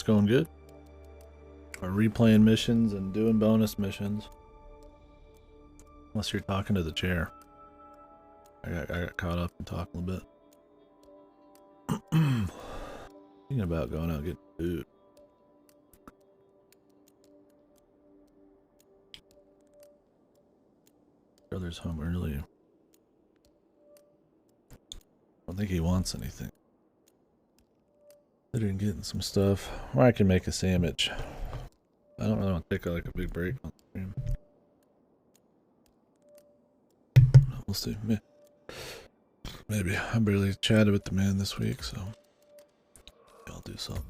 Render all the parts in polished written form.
It's going good. We're replaying missions and doing bonus missions. Unless you're talking to the chair. I got caught up in talking a bit. Thinking about going out and getting food. Brother's home early. I don't think he wants anything. Better than getting some stuff. Or I can make a sandwich. I don't really want to take like a big break on the stream. We'll see. Maybe. I barely chatted with the man this week, so I'll do something.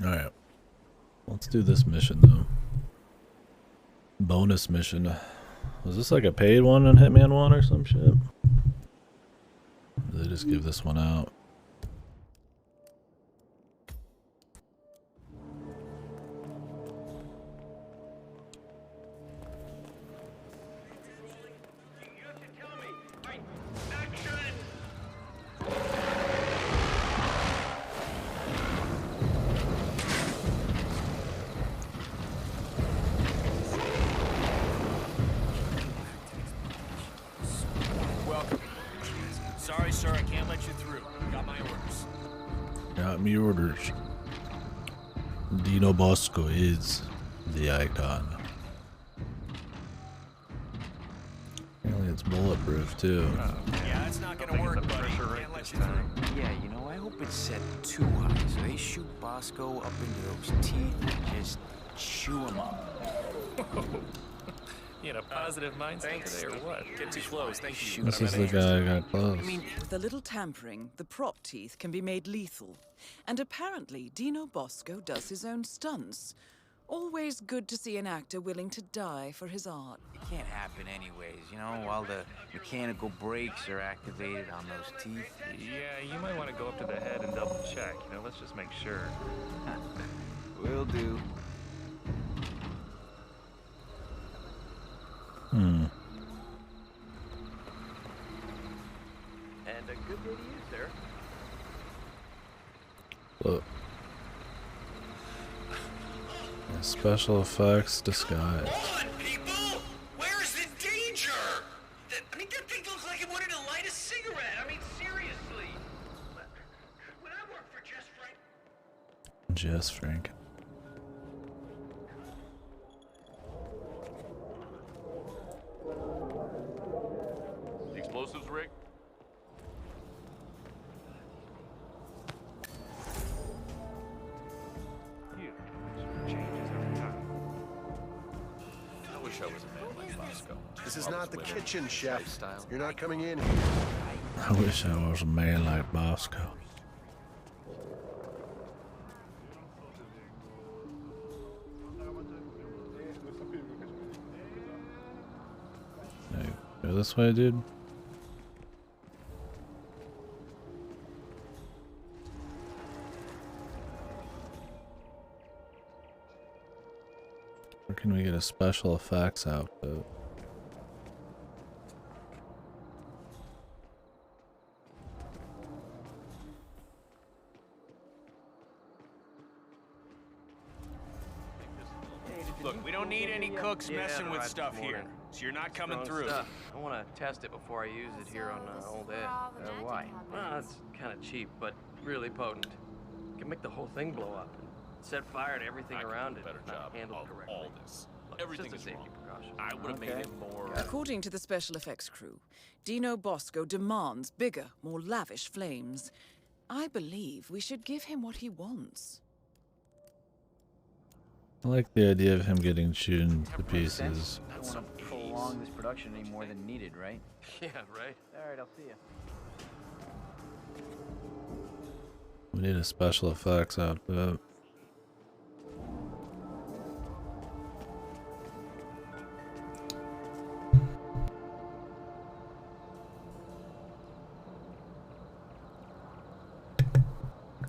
Alright. Let's do this mission though. Bonus mission. Was this like a paid one on Hitman 1 or some shit? Or did they just give this one out? Bosco is the icon. Apparently it's bulletproof too. Yeah, it's not gonna work, buddy. Can't let you through. Yeah, you know, I hope it's set too high so they shoot Bosco up into those teeth and just chew him up. You had a positive mindset today, or what? Get too close, thank you. This is the guy I got close. I mean, with a little tampering, the prop teeth can be made lethal. And apparently, Dino Bosco does his own stunts. Always good to see an actor willing to die for his art. It can't happen anyways, you know, while the mechanical brakes are activated on those teeth. Yeah, you might want to go up to the head and double check, you know, let's just make sure. Will do. And a good day to you, sir. Look. Special effects disguise. Hold on, people! Where's the danger? I mean, that thing looks like it wanted to light a cigarette. I mean, seriously. When I worked for Jess Frank. Explosives, Rick? This is not the kitchen, chef. You're not coming in. I wish I was a man like Bosco. Hey, go this way, dude. Where can we get a special effects outfit? Look, we don't need any cooks messing with stuff here, so you're not coming through. I want to test it before I use it here on Old Ed. Why? Well, it's kind of cheap, but really potent. It can make the whole thing blow up and set fire to everything around it. Better Not job handled of correctly. all this. Look, Everything it's is just a wrong. safety precaution. I would have made it more. According to the special effects crew, Dino Bosco demands bigger, more lavish flames. I believe we should give him what he wants. I like the idea of him getting chewed to pieces. I don't want to prolong this production any more than needed, right? Yeah, right? All right, I'll see you. We need a special effects outfit.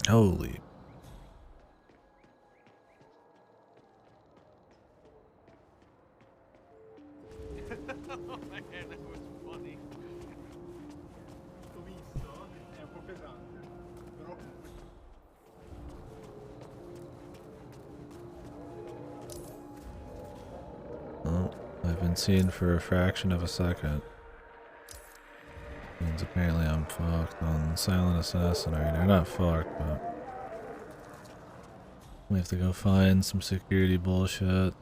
Holy. Oh man, that was funny. unseen for a fraction of a second. Means apparently I'm fucked on Silent Assassin right now. Not fucked, but we have to go find some security bullshit.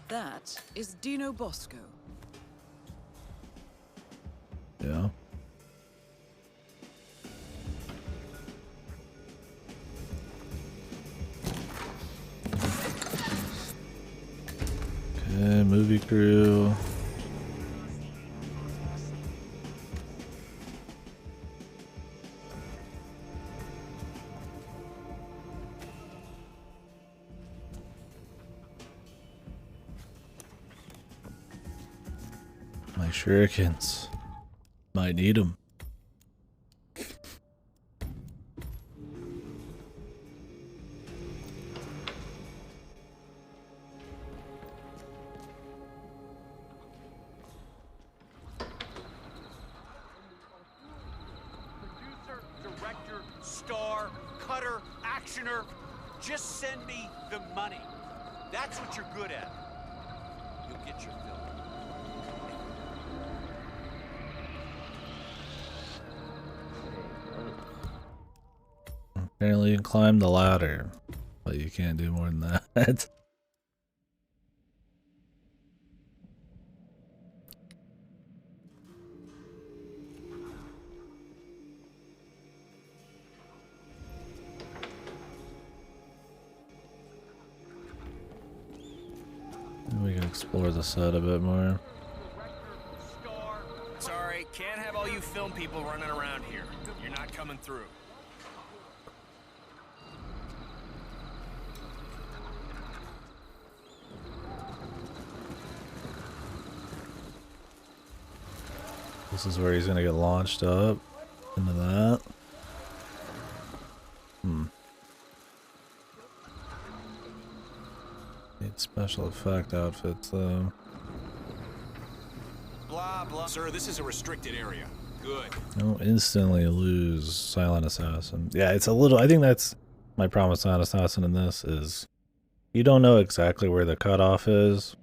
That is Dino Bosco. Yeah. Okay, movie crew. My shurikens. Might need them. Producer, director, star, cutter, actioner. Just send me the money. That's what you're good at. You'll get your film. Apparently you can climb the ladder, but you can't do more than that. We can explore the set a bit more. Sorry, can't have all you film people running around here. You're not coming through. This is where he's gonna get launched up into that. Need special effect outfits though. Blah, blah. Sir, this is a restricted area. Good. Don't instantly lose Silent Assassin. Yeah, it's a little, I think that's my problem with Silent Assassin in this is you don't know exactly where the cutoff is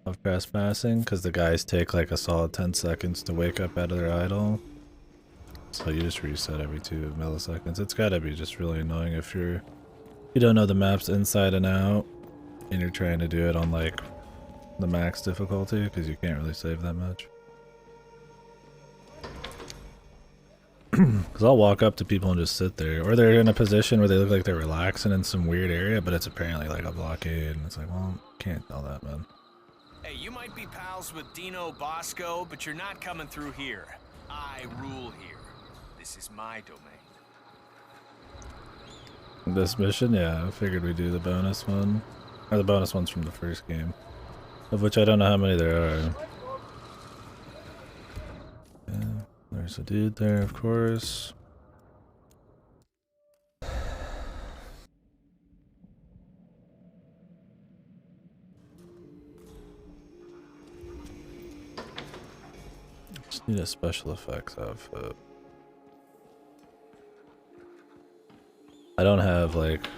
of trespassing because the guys take like a solid 10 seconds to wake up out of their idle. So you just reset every 2 milliseconds. It's gotta be just really annoying if you don't know the maps inside and out and you're trying to do it on like the max difficulty because you can't really save that much. Because I'll walk up to people and just sit there, or they're in a position where they look like they're relaxing in some weird area, but it's apparently like a blockade, and it's like, well, can't tell that, man. Hey, you might be pals with Dino Bosco, but you're not coming through here. I rule here. This is my domain. This mission, yeah, I figured we'd do the bonus one, or the bonus ones from the first game, of which I don't know how many there are. Yeah, there's a dude there, of course. Just need a special effects outfit. I don't have like,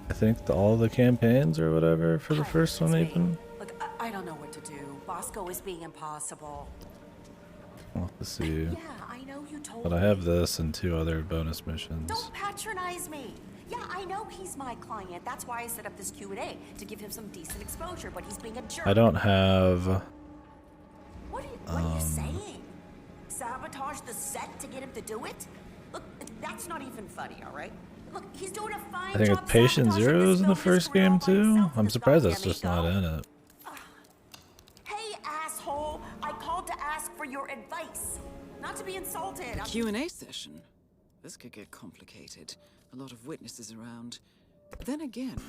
I think all the campaigns or whatever for the first one even. Look, I don't know what to do. Bosco is being impossible. We'll have to see. Yeah, I know you told But I have this and 2 other bonus missions. Don't patronize me. Yeah, I know he's my client. That's why I set up this Q&A, to give him some decent exposure, but he's being a jerk. I don't have... What are you saying? Sabotage the set to get him to do it? Look, that's not even funny, all right? Look, he's doing a fine job. I think Patient Zero is in the first game too. I'm surprised that's just not in it. Hey, asshole! I called to ask for your advice, not to be insulted. Q&A session? This could get complicated. A lot of witnesses around. Then again,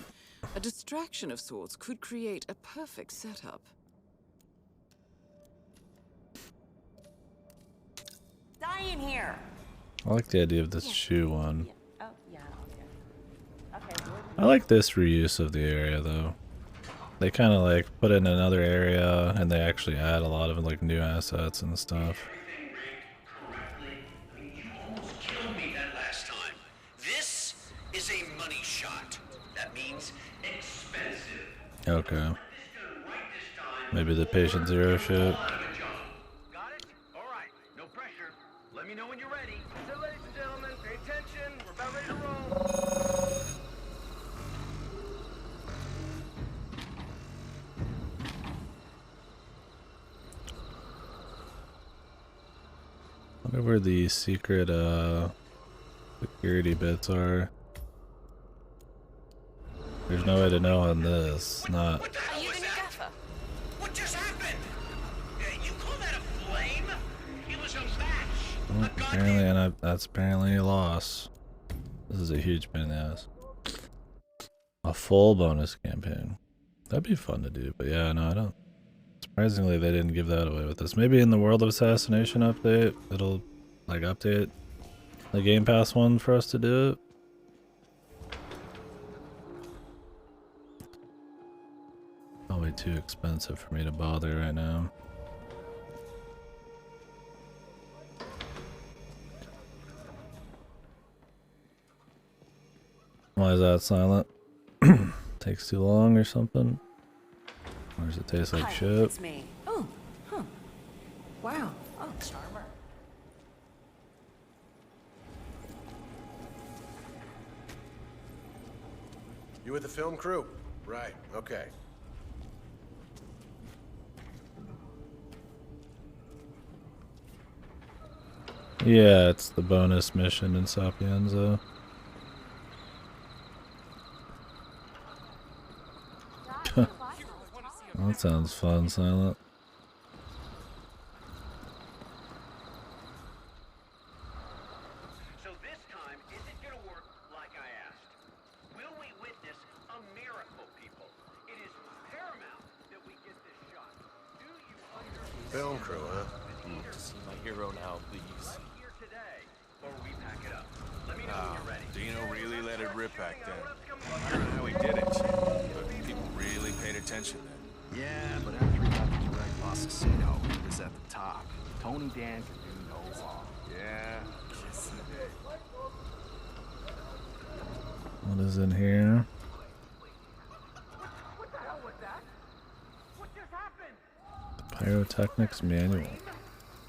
a distraction of sorts could create a perfect setup. dying here. I like the idea of this shoe one. Oh, yeah, okay. I like this reuse of the area though. They kind of like put it in another area and they actually add a lot of like new assets and stuff. You almost killed me that last time. This is a money shot. That means expensive. Okay. Maybe the patient zero shit. Got it? All right. No pressure. Let me know when you're ready. So, ladies and gentlemen, pay attention. We're about ready to roll. I wonder where the secret security bits are. There's no way to know on this. Not. What the hell was that? What just happened? You call that a flame? It was a match. Well, A apparently, goddamn... that's apparently a loss. This is a huge pain in the ass. A full bonus campaign. That'd be fun to do, but yeah, no, I don't. Surprisingly, they didn't give that away with this. Maybe in the World of Assassination update, it'll like update the Game Pass one for us to do it. Probably too expensive for me to bother right now. Why is that silent? Takes too long or something? Or does it taste like shit? It's me. Oh, huh. Wow. Oh, charmer. You with the film crew? Right, okay. Yeah, it's the bonus mission in Sapienza. That sounds fun, Silent. So this time, is it gonna work like I asked? Will we witness a miracle, people? It is paramount that we get this shot. Do you understand? Film crew, huh? To see my hero now, please. Right here today, or we pack it up. Let me know when you're ready. Dino really let it rip back then. I don't know how he did it, but people really paid attention then. Yeah, but after he got the direct boss casino, he was at the top. Tony Dan could do no wrong. Yeah, yes he did. What is in here? What the hell was that? What just happened? Pyrotechnics manual.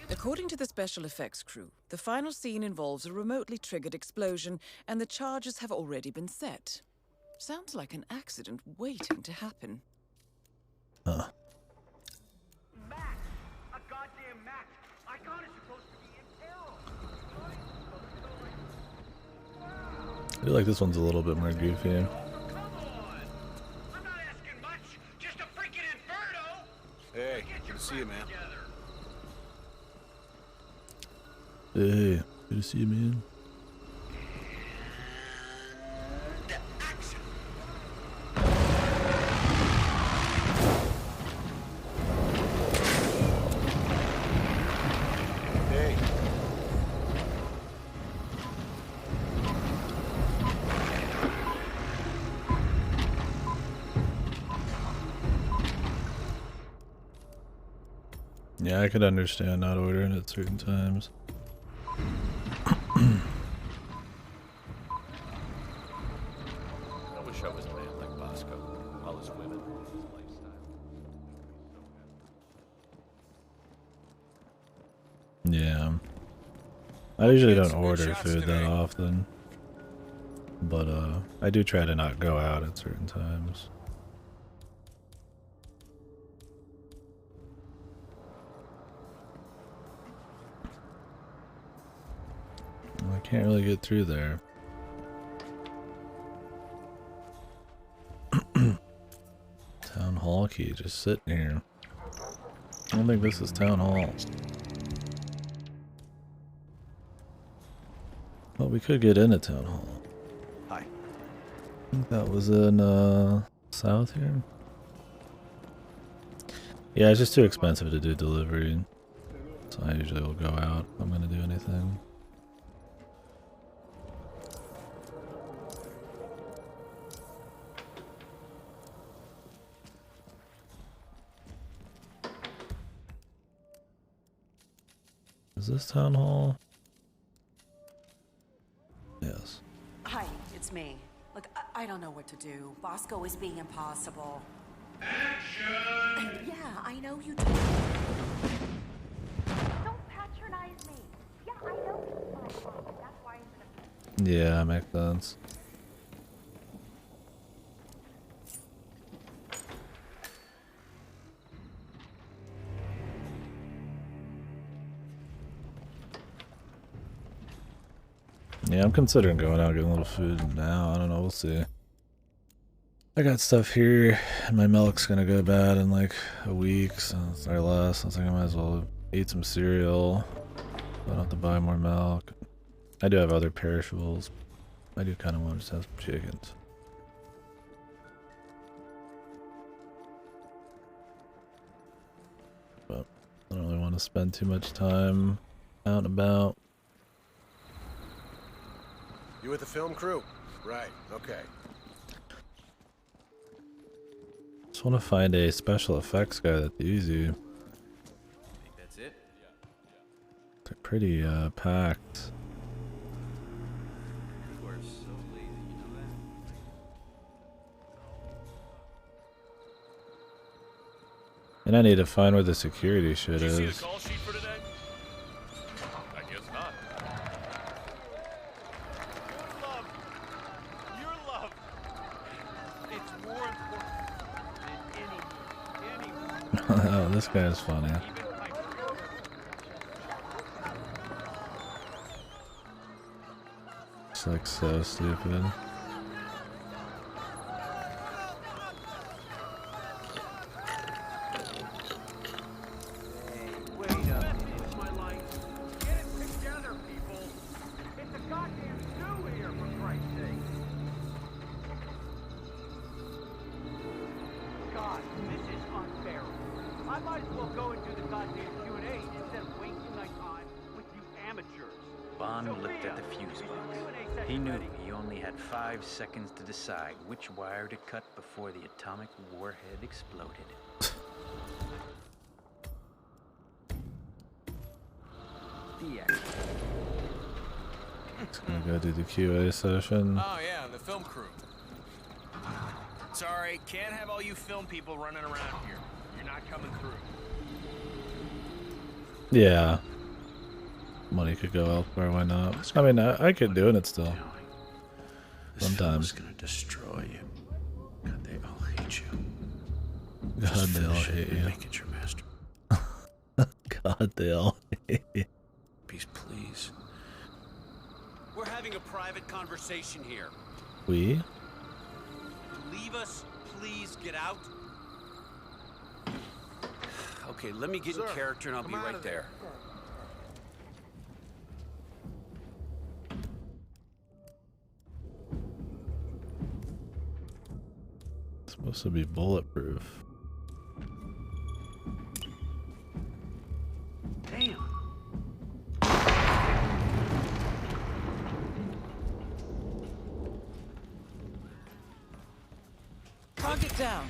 According to the special effects crew, the final scene involves a remotely triggered explosion, and the charges have already been set. Sounds like an accident waiting to happen. Huh. Match! A goddamn match! Icon is supposed to be in peril! I feel like this one's a little bit more goofy. Come on! I'm not asking much! Just a freaking inferno! Hey, good to see you, man. Hey, good to see you, man. Action! Hey, Yeah, I could understand not ordering at certain times. I wish I was a man like Bosco. All his women, his lifestyle. Yeah. I usually Get don't some good order shots food that today. often. But I do try to not go out at certain times. Well, I can't really get through there. Town Hall key just sitting here. I don't think this is Town Hall. Well, we could get into Town Hall. Hi. I think that was in south here. Yeah, it's just too expensive to do delivery. So I usually will go out if I'm gonna do anything. Is this town hall? Yes. Hi, it's me. Look, I don't know what to do. Bosco is being impossible. Action! Yeah, I know you do. Don't patronize me. Yeah, I know it's my fault. That's why I'm gonna... Yeah, makes sense. Yeah, I'm considering going out and getting a little food now. I don't know, we'll see. I got stuff here, and my milk's gonna go bad in like a week, so or less. I think I might as well eat some cereal. I don't have to buy more milk. I do have other perishables. I do kind of want to just have some chickens. But I don't really want to spend too much time out and about. You with the film crew? Right, okay. Just want to find a special effects guy that's easy. Think that's it? They're pretty packed. You are so lazy, you know that? And I need to find where the security shit Did you see is. the call sheet for today? I guess not. Your love. It's more important than any. Oh, this guy's funny. It's like so stupid. Wait up. It's my life. Get it together, people. It's a goddamn zoo here, for Christ's sake. God, this is unbearable. I might as well go and do the goddamn Q&A instead of wasting my time with you amateurs. Bond Sophia, looked at the fuse is the box. Q&A session He knew ready? he only had 5 seconds to decide which wire to cut before the atomic warhead exploded. The end. Just gonna go do the QA session. Oh yeah, the film crew. Sorry, can't have all you film people running around here. You're not coming through. Yeah. Money could go elsewhere, why not? I mean, I could do it still. Sometimes. gonna destroy you. God, they all hate you. God, they all hate you. Make it your master. God, they all hate you. Please. We're having a private conversation here. We? Leave us, please get out. Okay, let me get in character and I'll be right there. It's supposed to be bulletproof. Damn. Target down.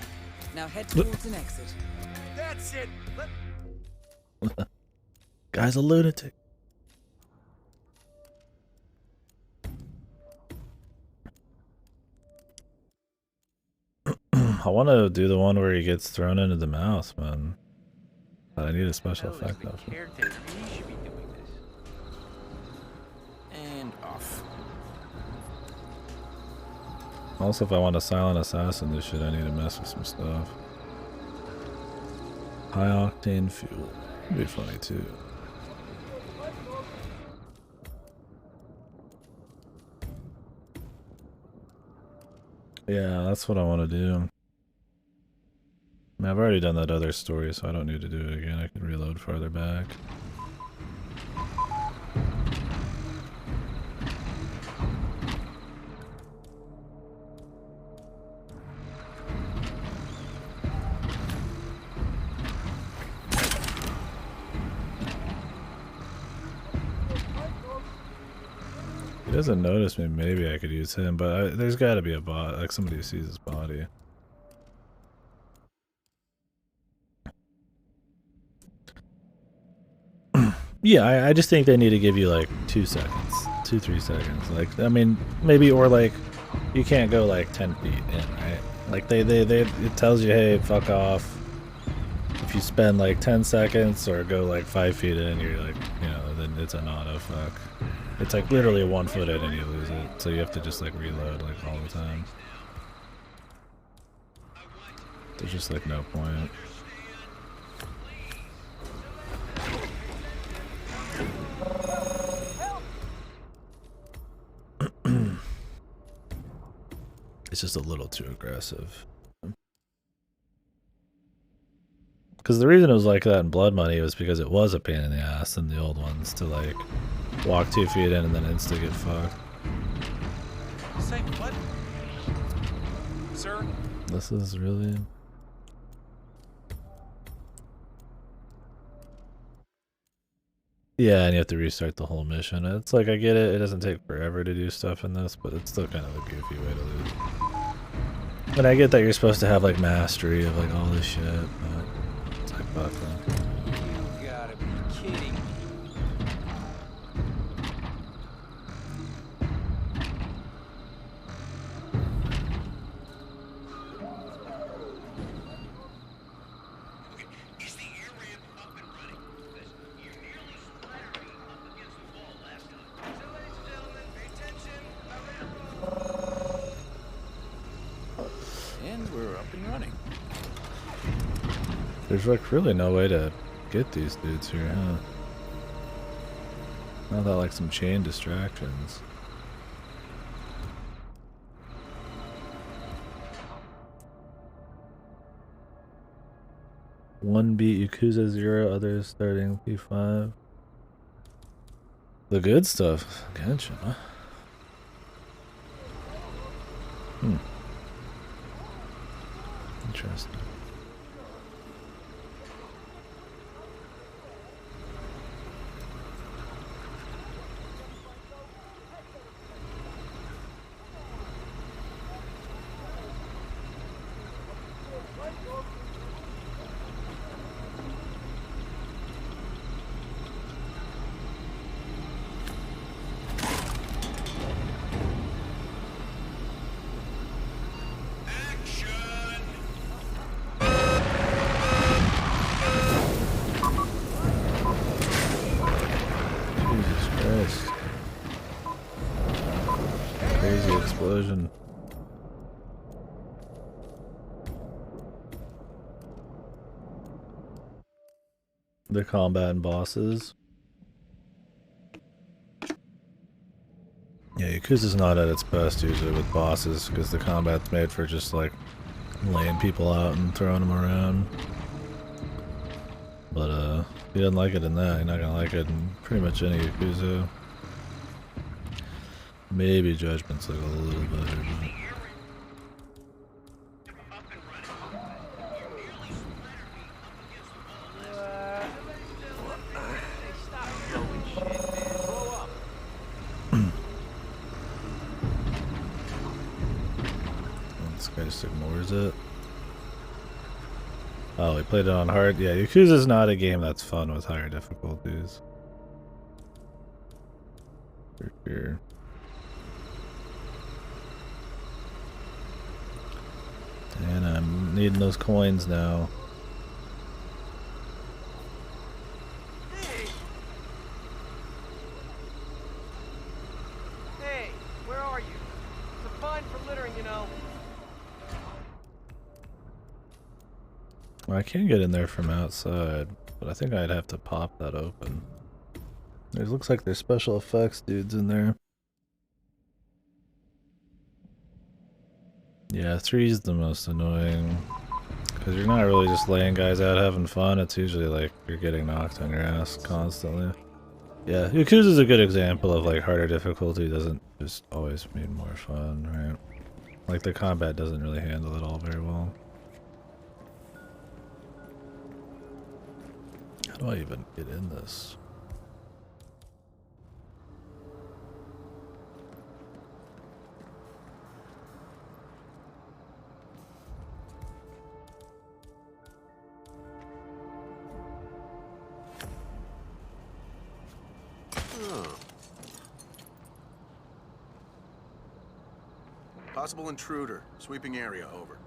Now head towards an exit. That's it. Guy's a lunatic. I want to do the one where he gets thrown into the mouth, man. But I need a special effect though. Caretaker, he should be doing this. And off. Also, if I want a silent assassin, this shit, I need to mess with some stuff. High octane fuel. Would be funny too. Yeah, that's what I want to do. I mean, I've already done that other story, so I don't need to do it again. I can reload farther back. He doesn't notice me. Maybe I could use him, but there's got to be a bot, like somebody who sees his body. Yeah, I just think they need to give you like 2 seconds, 2-3 seconds. Like, I mean, maybe, or like, you can't go like 10 feet in, right? Like it tells you, hey, fuck off. If you spend like 10 seconds or go like 5 feet in, you're like, you know, then it's an auto fuck. It's like literally 1 foot in and you lose it. So you have to just like reload like all the time. There's just like no point. It's just a little too aggressive. Because the reason it was like that in Blood Money was because it was a pain in the ass in the old ones to like walk 2 feet in and then insta get fucked. Say what? Sir? This is really... Yeah, and you have to restart the whole mission. It's like, I get it, it doesn't take forever to do stuff in this, but it's still kind of a goofy way to lose. And I get that you're supposed to have like mastery of like all this shit, but it's like fuck them. You gotta be kidding me. And we're up and running. There's like really no way to get these dudes here, huh? Not that like some chain distractions. One beat Yakuza 0, others starting P5. The good stuff. Gotcha. Interesting. Crazy explosion. The combat and bosses. Yeah, Yakuza's not at its best usually with bosses because the combat's made for just like laying people out and throwing them around. But if you didn't like it in that, you're not gonna like it in pretty much any Yakuza. Maybe Judgment's like a little better, but... This guy just ignores it. Oh, he played it on hard. Yeah, Yakuza's not a game that's fun with higher difficulties. For sure. And I'm needing those coins now. Hey, where are you? It's a fine for littering, you know. Well, I can get in there from outside, but I think I'd have to pop that open. It looks like there's special effects dudes in there. Yeah, 3 is the most annoying. Because you're not really just laying guys out having fun, it's usually like you're getting knocked on your ass constantly. Yeah, Yakuza's a good example of like harder difficulty doesn't just always mean more fun, right? Like the combat doesn't really handle it all very well. How do I even get in this? Possible intruder. Sweeping area, over.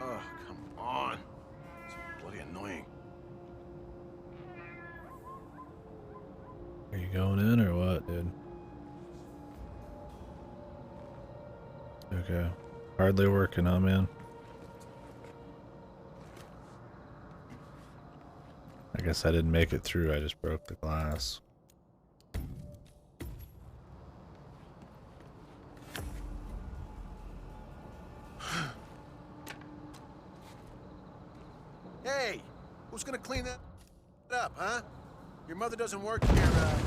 Oh, come on. It's bloody annoying. Are you going in or what, dude? Okay. Hardly working, huh, man? I guess I didn't make it through, I just broke the glass. Hey! Who's gonna clean that up, huh? Your mother doesn't work here, man.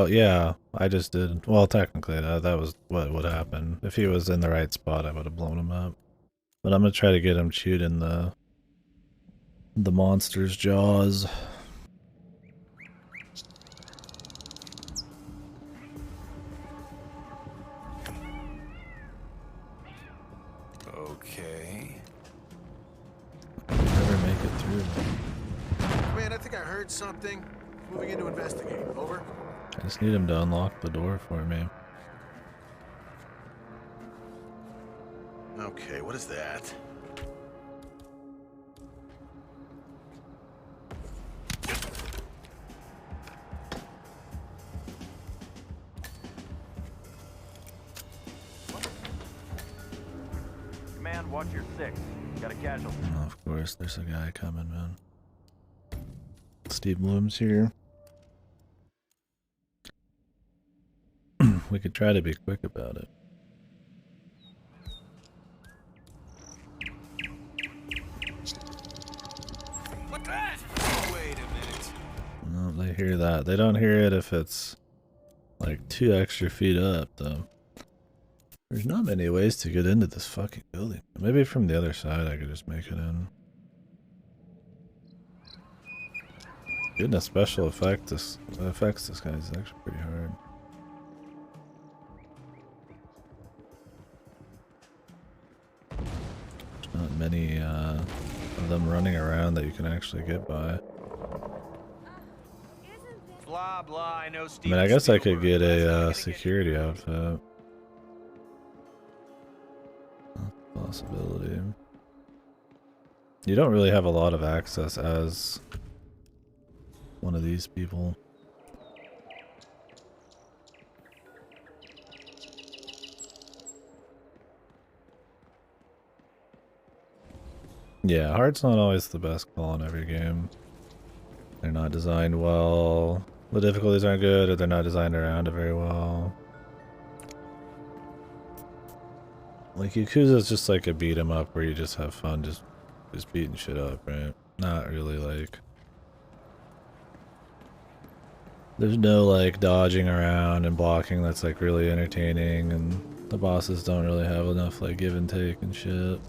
Yeah, I just did. Well, technically, that was what would happen. If he was in the right spot, I would have blown him up. But I'm gonna try to get him chewed in the monster's jaws. Okay. Never make it through. Man, I think I heard something. Moving in to investigate. Over. I just need him to unlock the door for me. Okay, what is that? Command, watch your 6. Got a casualty. Oh, of course, there's a guy coming, man. Steve Bloom's here. We could try to be quick about it. What's that? Wait a minute. No, they hear that. They don't hear it if it's like 2 extra feet up, though. There's not many ways to get into this fucking building. Maybe from the other side I could just make it in. Getting a special effect this affects this guy is actually pretty hard. There's not many of them running around that you can actually get by. Blah blah. I know I Steve. mean, I guess I could get a security outfit. Possibility. You don't really have a lot of access as one of these people. Yeah, hard's not always the best call in every game. They're not designed well. The difficulties aren't good, or they're not designed around it very well. Like Yakuza's just like a beat 'em up where you just have fun just beating shit up, right? Not really like there's no like dodging around and blocking that's like really entertaining, and the bosses don't really have enough like give and take and shit.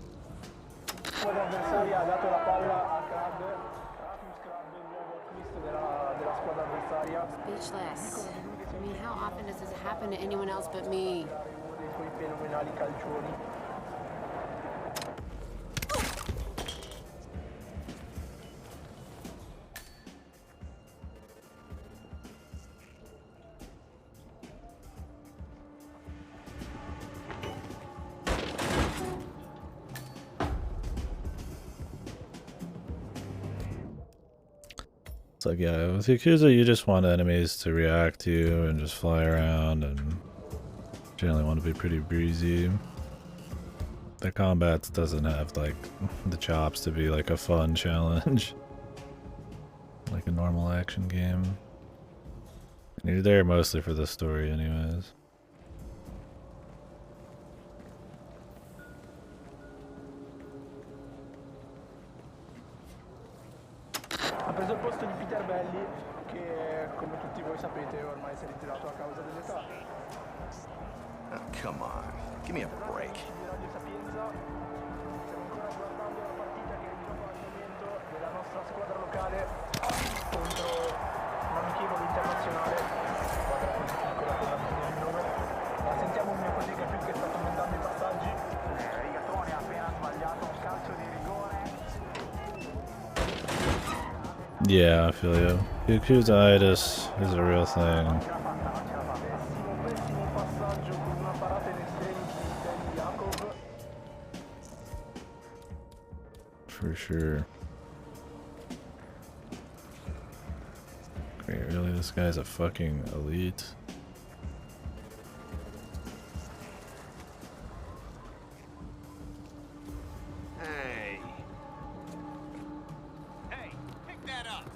Speechless. I mean, how often does this happen to anyone else but me? It's like, yeah, with Yakuza you just want enemies to react to you and just fly around, and generally want to be pretty breezy. The combat doesn't have like the chops to be like a fun challenge like a normal action game. And you're there mostly for the story anyways. Ha preso il posto di Peter Belli, che come tutti voi sapete ormai si è ritirato a causa dell'età. Oh, come on. Give me a break. Di Radio Sapienza, stiamo ancora guardando la partita che è in gioco al momento della nostra squadra locale contro un amichevole internazionale, squadra così piccola che non ha il nome. Ma sentiamo un mio collega qui che sta commentando i passaggi. Rigatoni ha appena sbagliato un calcio di rigore. Yeah, I feel you. Kukuzitis is a real thing. For sure. Great, really? This guy's a fucking elite. Hey. Hey, pick that up.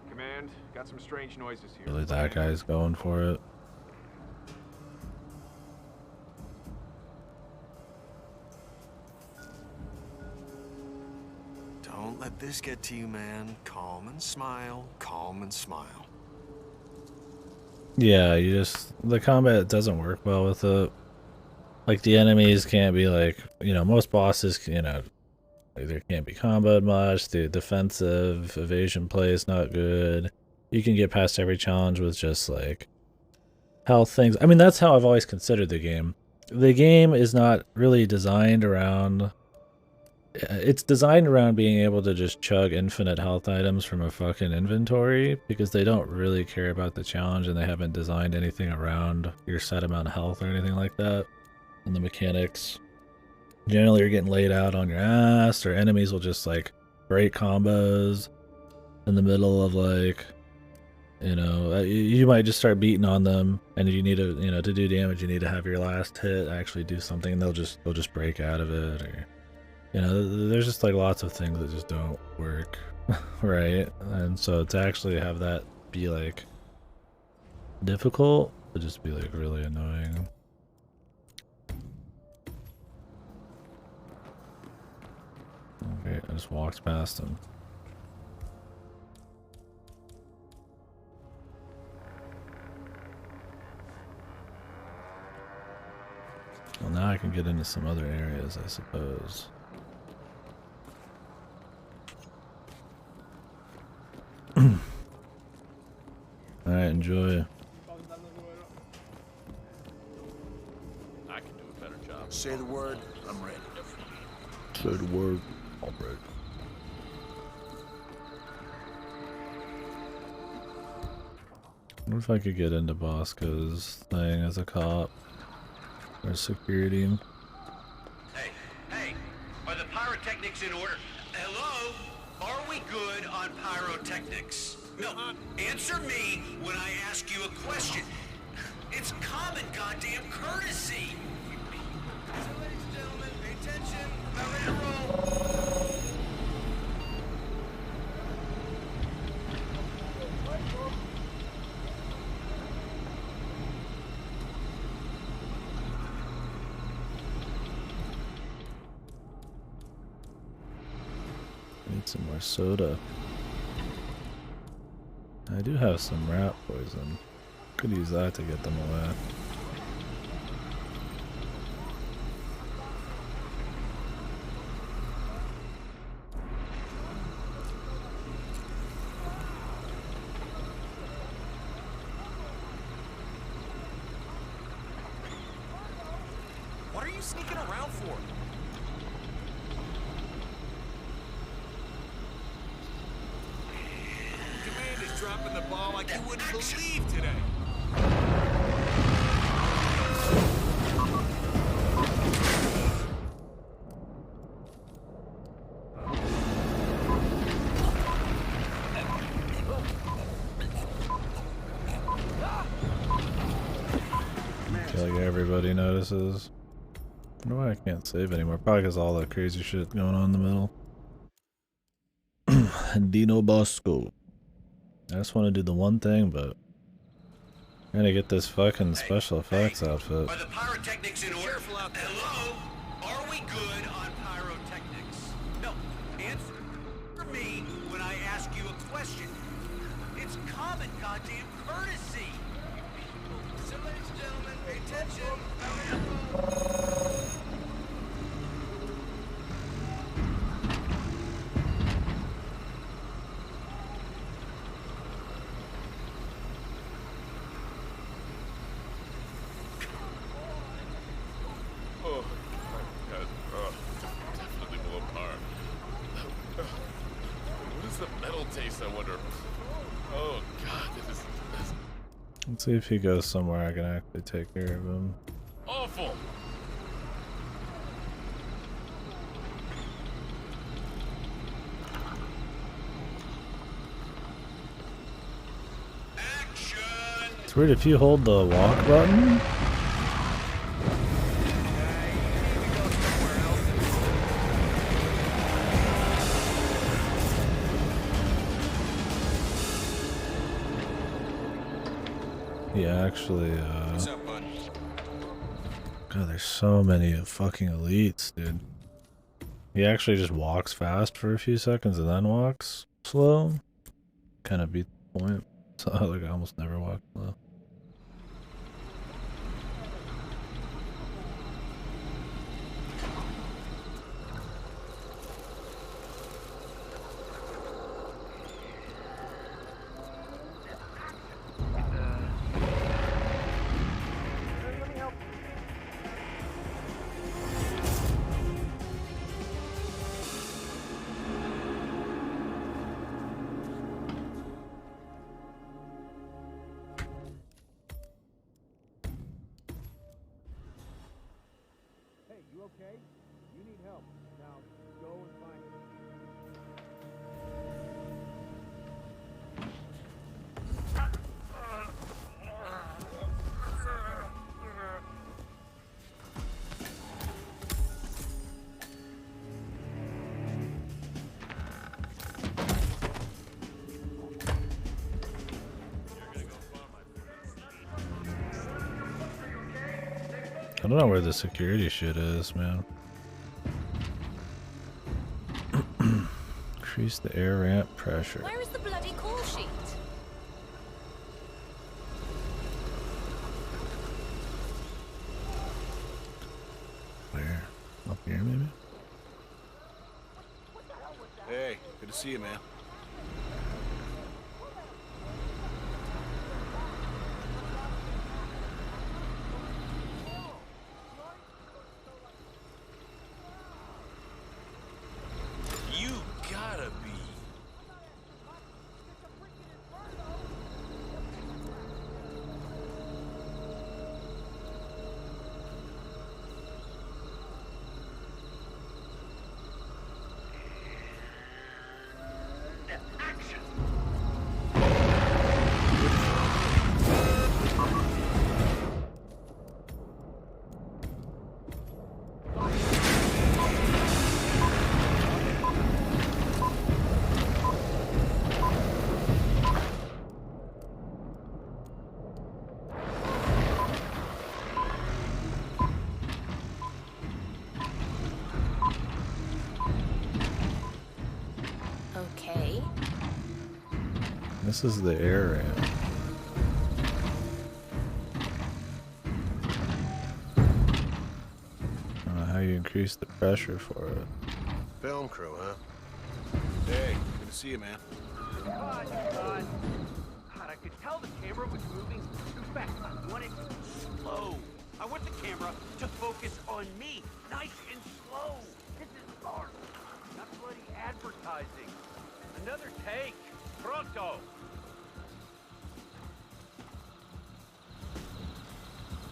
Command, got some strange noises here. Really, that guy's going for it. Don't let this get to you, man. Calm and smile. Calm and smile. Yeah, you just, the combat doesn't work well with it. Like, the enemies can't be like, you know, most bosses, you know, there can't be comboed much. The defensive evasion play is not good. You can get past every challenge with just like health things. I mean, that's how I've always considered the game. The game is not really designed around, it's designed around being able to just chug infinite health items from a fucking inventory, because they don't really care about the challenge and they haven't designed anything around your set amount of health or anything like that. And the mechanics, generally you're getting laid out on your ass, or enemies will just like break combos in the middle of like, you know, you might just start beating on them, and you need to, you know, to do damage you need to have your last hit actually do something, and they'll just break out of it, or, you know, there's just like lots of things that just don't work right. And so to actually have that be like difficult would just be like really annoying. Okay, I just walked past him. Well, now I can get into some other areas, I suppose. Alright, enjoy. I can do a better job. Say the word, I'm ready. Say the word, I'm ready. I wonder if I could get into Bosco's thing as a cop or security. Hey, are the pyrotechnics in order? Hello? Are we good on pyrotechnics? No, answer me when I ask you a question. It's common goddamn courtesy. So, ladies and gentlemen, pay attention. About ready to roll. Need some more soda. I do have some rat poison. Could use that to get them away. What are you sneaking around for? Command is dropping the ball like you wouldn't believe today. I feel like everybody notices. I wonder why I can't save anymore. Probably because all that crazy shit going on in the middle. Dino Bosco. I just want to do the one thing, but I'm gonna get this fucking special effects outfit. Are the pyrotechnics in order? Hello? Are we good on pyrotechnics? No, answer me when I ask you a question. It's common goddamn courtesy. So, ladies and gentlemen, pay attention. About ready to roll. 1 Let's see if he goes somewhere I can actually take care of him. Awful. It's weird if you hold the walk button. He actually, What's up, bud? God, there's so many fucking elites, dude. He actually just walks fast for a few seconds and then walks slow. Kind of beat the point. So, like, I almost never walk slow. Okay? You need help. Now, go and find it. I don't know where the security shit is, man. Increase the air ramp pressure. Where is the bloody call sheet? Where? Up here, maybe? Hey, good to see you, man. You gotta be. Okay. This is the air ramp. I don't know how you increase the pressure for it. Film crew, huh? Hey, good to see you, man. God, I could tell the camera was moving too fast. I wanted it slow. I want the camera to focus on me, nice and slow. This is art, not bloody advertising. Another take, pronto.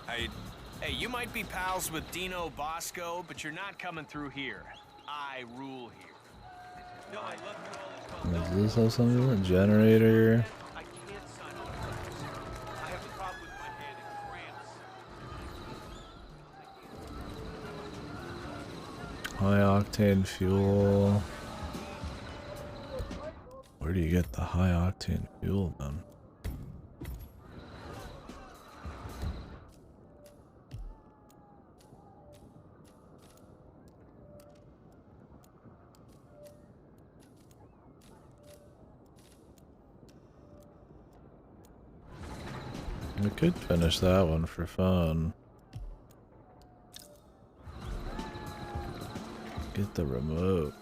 Hey, you might be pals with Dino Bosco, but you're not coming through here. I rule here. No, I love you all as well. Does this have something to do? Generator. I can't sign on to this. I have a problem with my hand. It cramps. High octane fuel. Where do you get the high octane fuel then? We could finish that one for fun. Get the remote.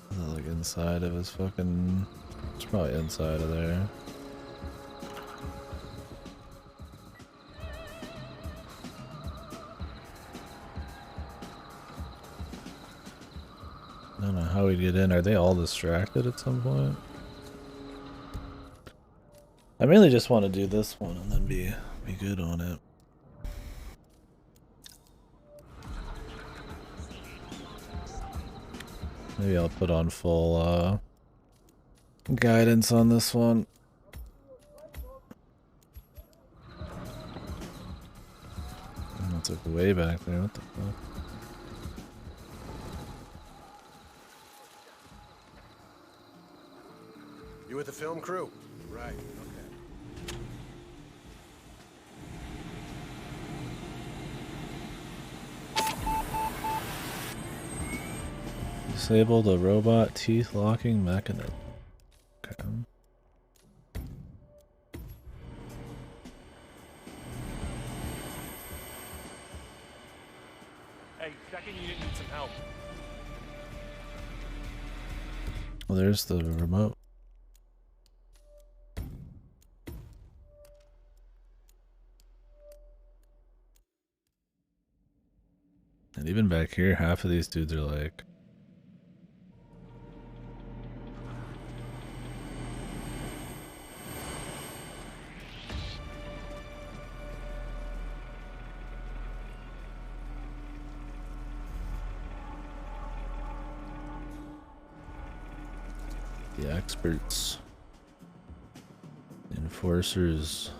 Is that like inside of his fucking... It's probably inside of there. I don't know how we'd get in. Are they all distracted at some point? I mainly just want to do this one and then be good on it. Maybe I'll put on full guidance on this one. Oh, it's like way back there. What the fuck? You with the film crew? Right. Okay. Disable the robot teeth locking mechanism. Okay. Hey, second unit needs some help. Well, there's the remote. And even back here, half of these dudes are like... the experts. Enforcers.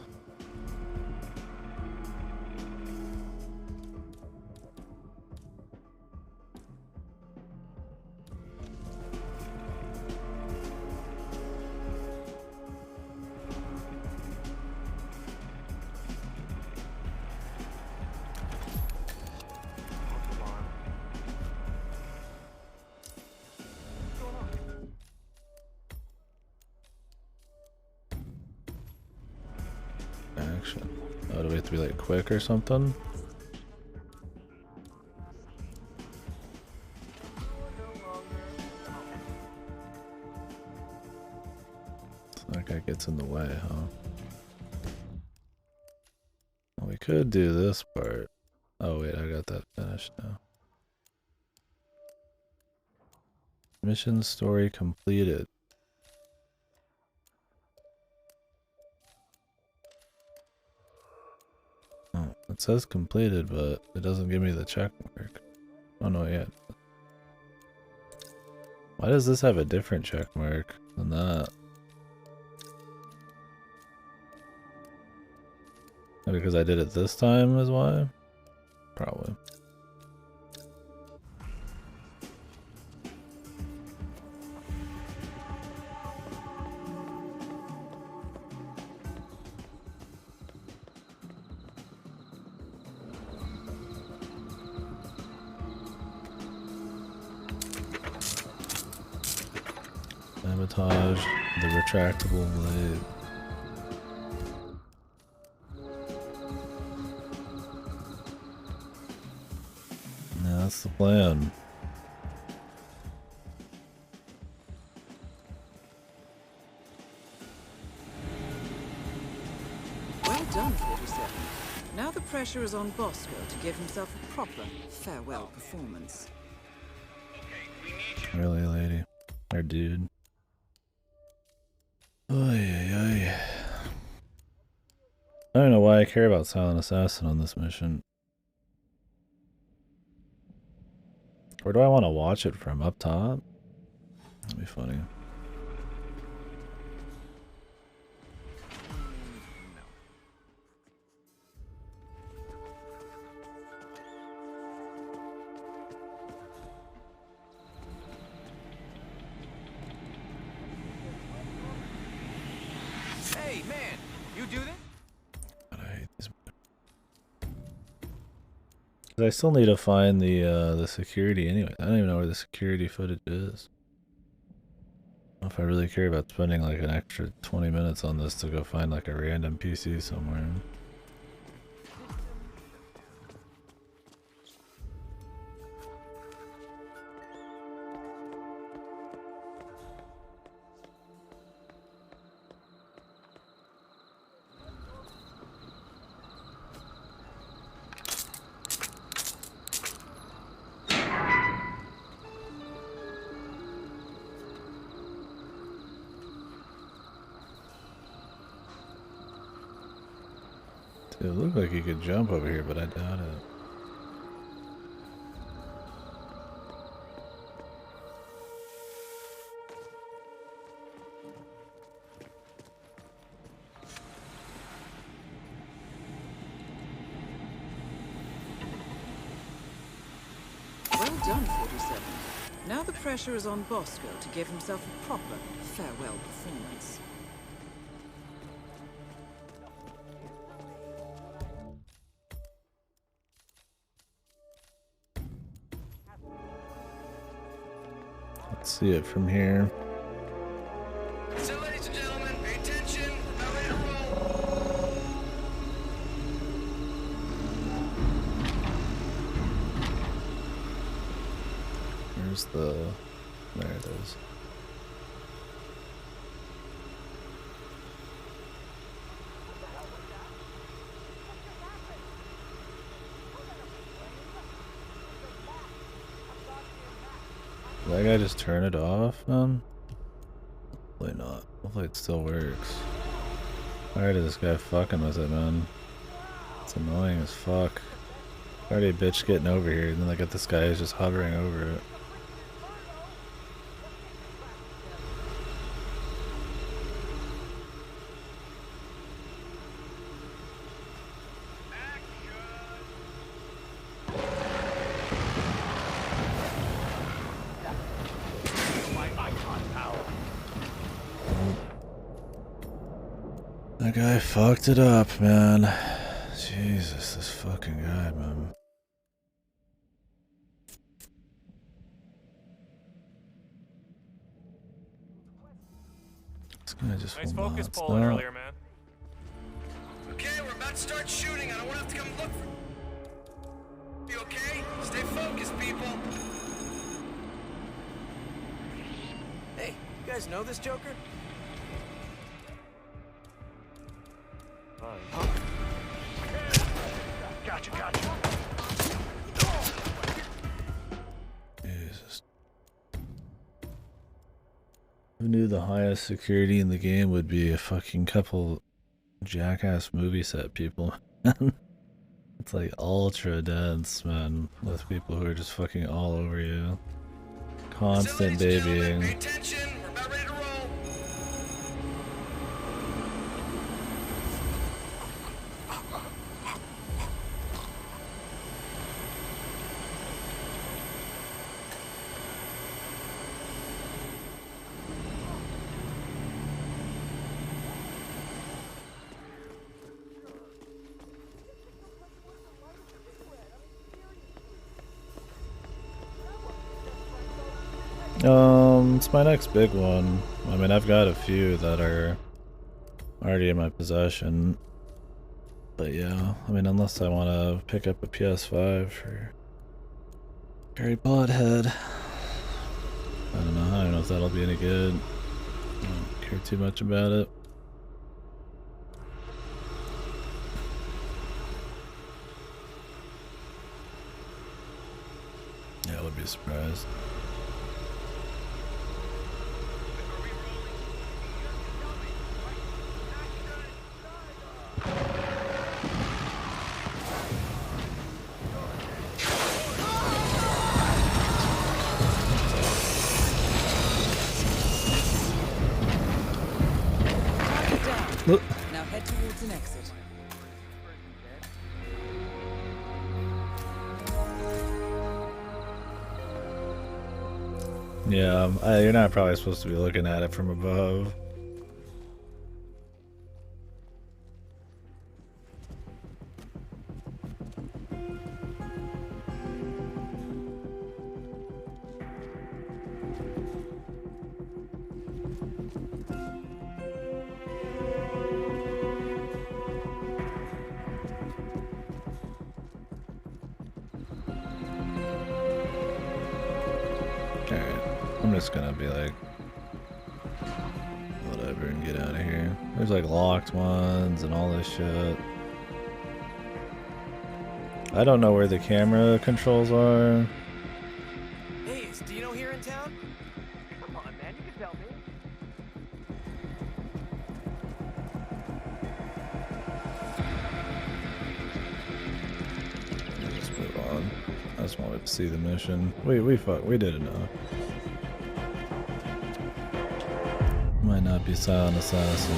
Action. Oh, do we have to be like quick or something? That guy gets in the way, huh? Well, we could do this part. Oh wait, I got that finished now. Mission story completed. Oh, it says completed, but it doesn't give me the check mark. Oh no, yeah. Why does this have a different check mark than that? Because I did it this time is why? Probably. Sabotage the retractable blade. Yeah, that's the plan. Well done, 47. Now the pressure is on Bosco to give himself a proper farewell performance. Really, lady? Or dude? Oy. I don't know why I care about Silent Assassin on this mission. Where do I want to watch it from? Up top? That'd be funny. Hey, man, you do this? God, I hate these. I still need to find the security anyway. I don't even know where the security footage is. I don't know if I really care about spending like an extra 20 minutes on this to go find like a random PC somewhere. It looked like he could jump over here, but I doubt it. Well done, 47. Now the pressure is on Bosco to give himself a proper farewell performance. Let's see it from here. So, ladies and gentlemen, pay attention. We're about ready to roll. Where's the... There it is. Did that guy just turn it off, man? Hopefully not. Hopefully it still works. Alright, this guy fucking with it, man. It's annoying as fuck. Already a bitch getting over here, and then I got this guy who's just hovering over it. That guy fucked it up, man. Jesus, this fucking guy, man. This guy just Nice will focus not pulling stop. earlier, man. Okay, we're about to start shooting. I don't want to have to come look for you, okay? Stay focused, people. Hey, you guys know this Joker? Gotcha. Jesus. Who knew the highest security in the game would be a fucking couple jackass movie set people? It's like ultra dense, man, with people who are just fucking all over you. Constant babying. Pay attention. We're about ready to roll. It's my next big one. I mean, I've got a few that are already in my possession. But yeah, I mean, unless I want to pick up a PS5 for Harry Pothead. I don't know. I don't know if that'll be any good. I don't care too much about it. Yeah, I would be surprised. Now head towards an exit. Yeah, you're not probably supposed to be looking at it from above. I'm just gonna be like, whatever, and get out of here. There's like locked ones and all this shit. I don't know where the camera controls are. Hey, is Dino here in town? Come on, man, you can tell me. just wanted to see the mission. We did enough. Might not be Silent Assassin,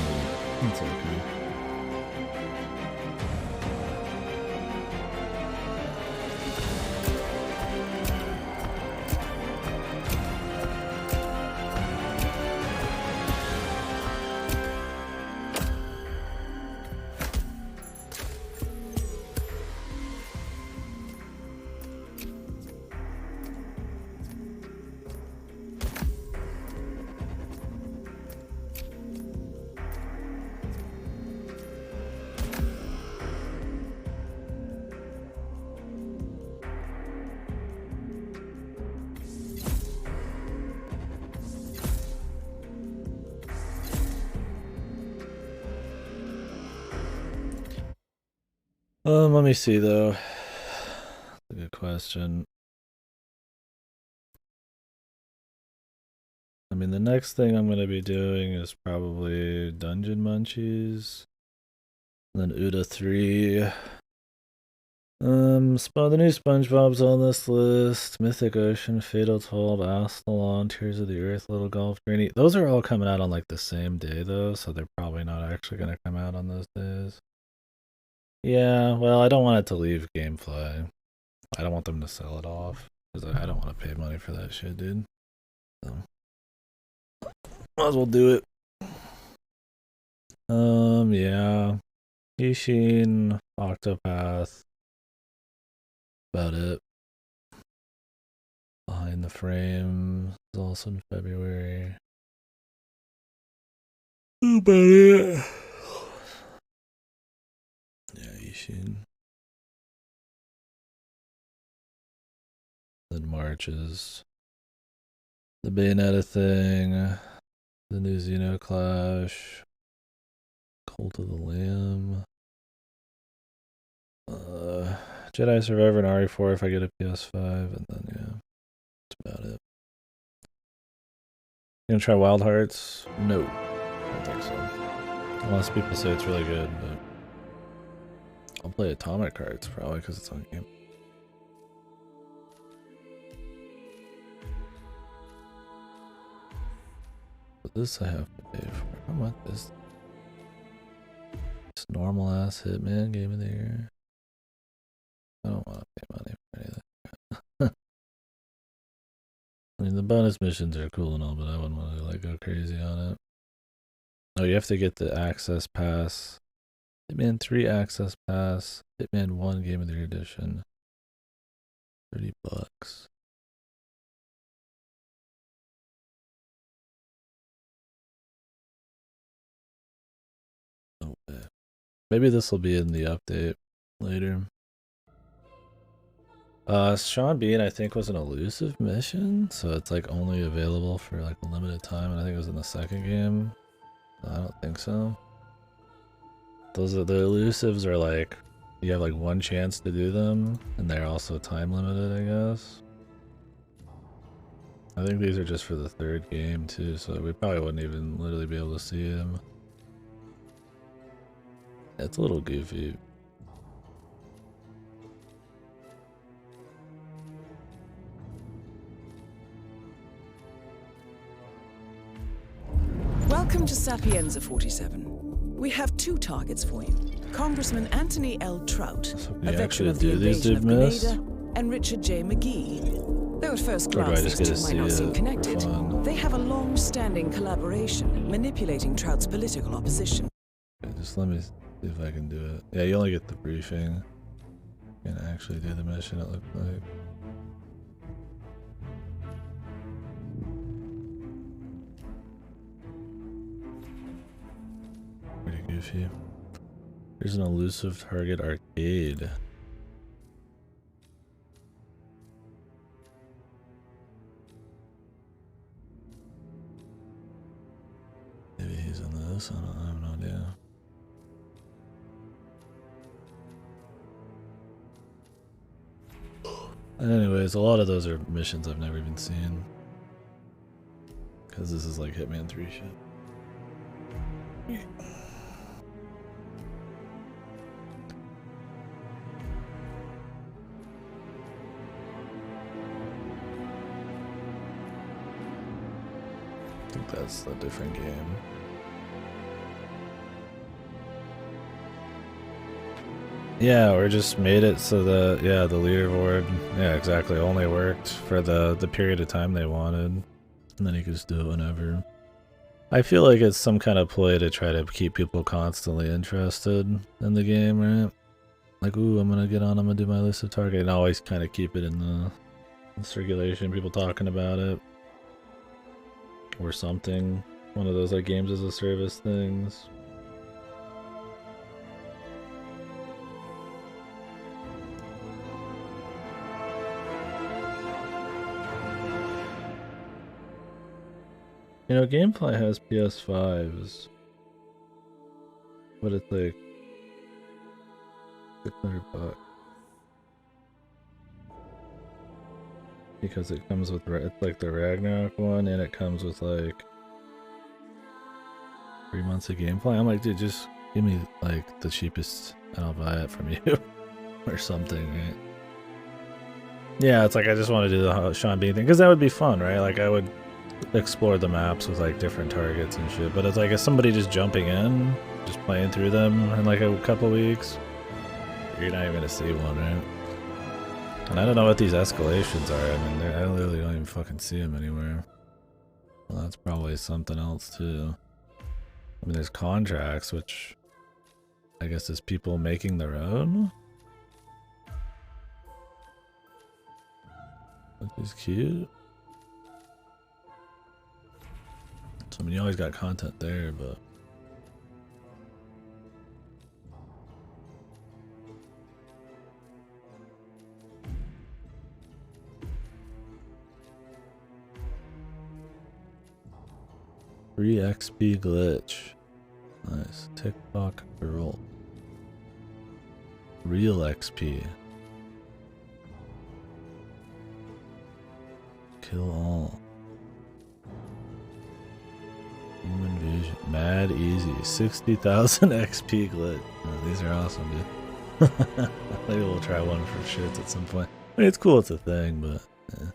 but it's okay. Let me see though. That's a good question. I mean, the next thing I'm gonna be doing is probably Dungeon Munchies. And then Uda 3. The new SpongeBob's on this list. Mythic Ocean, Fatal 12, Astalon, Tears of the Earth, Little Golf Journey. Those are all coming out on like the same day though, so they're probably not actually gonna come out on those days. Yeah, well, I don't want it to leave GameFly. I don't want them to sell it off, because I don't want to pay money for that shit, dude. So, might as well do it. Yeah. Ishin, Octopath. About it. Behind the Frame is also in February. About it. Yeah, Ishin. Then March is the Bayonetta thing, the new Xenoclash, Cult of the Lamb, Jedi Survivor and RE4 if I get a PS5, and then yeah, that's about it. You gonna try Wild Hearts? No, I don't think so. Unless people say it's really good, but I'll play Atomic Hearts probably because it's on game. But this I have to pay for. I want this. This normal ass Hitman Game of the Year. I don't want to pay money for anything. I mean, the bonus missions are cool and all, but I wouldn't want to like go crazy on it. Oh, you have to get the Access Pass. Hitman 3 Access Pass. Hitman 1 Game of the Year Edition. $30. Oh, maybe this will be in the update later. Sean Bean, I think, was an elusive mission, so it's like only available for like a limited time, and I think it was in the second game. No, I don't think so. Those are the elusives are like you have like one chance to do them, and they're also time limited, I guess. I think these are just for the third game too, so we probably wouldn't even literally be able to see him. It's a little goofy. Welcome to Sapienza 47. We have two targets for you. Congressman Anthony L. Trout, a veteran of the invasion of Grenada, and Richard J. McGee. Though at first glance these two might not seem connected, they have a long-standing collaboration manipulating Trout's political opposition. Okay, just let me see if I can do it. Yeah, you only get the briefing. You can actually do the mission, it looks like. Pretty goofy. Here's an elusive target arcade. Maybe he's in this, I have no idea. Anyways, a lot of those are missions I've never even seen. Because this is like Hitman 3 shit. I think that's a different game. Yeah, or just made it so that, yeah, the leaderboard, yeah, exactly, only worked for the period of time they wanted. And then you could just do it whenever. I feel like it's some kind of play to try to keep people constantly interested in the game, right? Like, ooh, I'm gonna get on, I'm gonna do my list of target, and always kind of keep it in the circulation, people talking about it. Or something. One of those like games as a service things. You know, Gamefly has PS5s, but it's like $600 because it comes with it's like the Ragnarok one, and it comes with like 3 months of Gamefly. I'm like, dude, just give me like the cheapest, and I'll buy it from you, or something, right? Yeah, it's like I just want to do the Sean Bean thing because that would be fun, right? Like I would explore the maps with like different targets and shit, but it's like if somebody just jumping in, just playing through them in like a couple weeks, you're not even gonna see one, right? And I don't know what these escalations are. I mean, I literally don't even fucking see them anywhere. Well, that's probably something else too. I mean, there's contracts, which I guess is people making their own. Which is cute. So, I mean, you always got content there, but... Free XP glitch. Nice. TikTok girl. Real XP. Kill all. Human vision. Mad easy. 60,000 XP glitch. Oh, these are awesome, dude. Maybe we'll try one for shits at some point. I mean, it's cool, it's a thing, but... Yeah.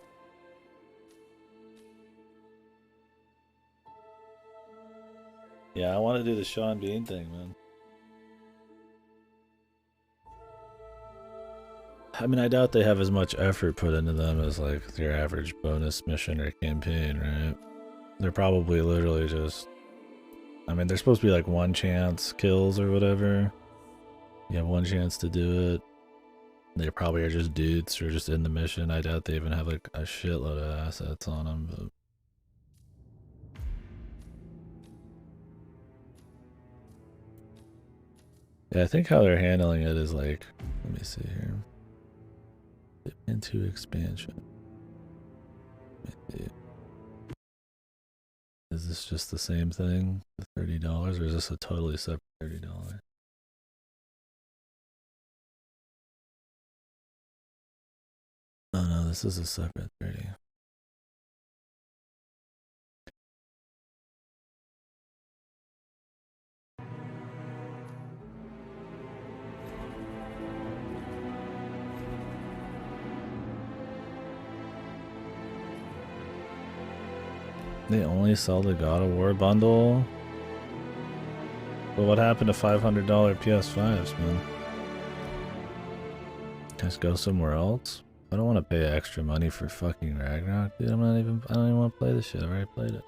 Yeah, I want to do the Sean Bean thing, man. I mean, I doubt they have as much effort put into them as, like, your average bonus mission or campaign, right? They're probably literally just... I mean, they're supposed to be, like, one chance kills or whatever. You have one chance to do it. They probably are just dudes who are just in the mission. I doubt they even have, like, a shitload of assets on them, but... Yeah, I think how they're handling it is like, let me see here. Hitman 2 expansion. Is this just the same thing? The $30, or is this a totally separate $30? Oh no, this is a separate 30. They only sell the God of War bundle? But what happened to $500 PS5s, man? Just go somewhere else? I don't want to pay extra money for fucking Ragnarok, dude. I don't even want to play this shit. I've already played it.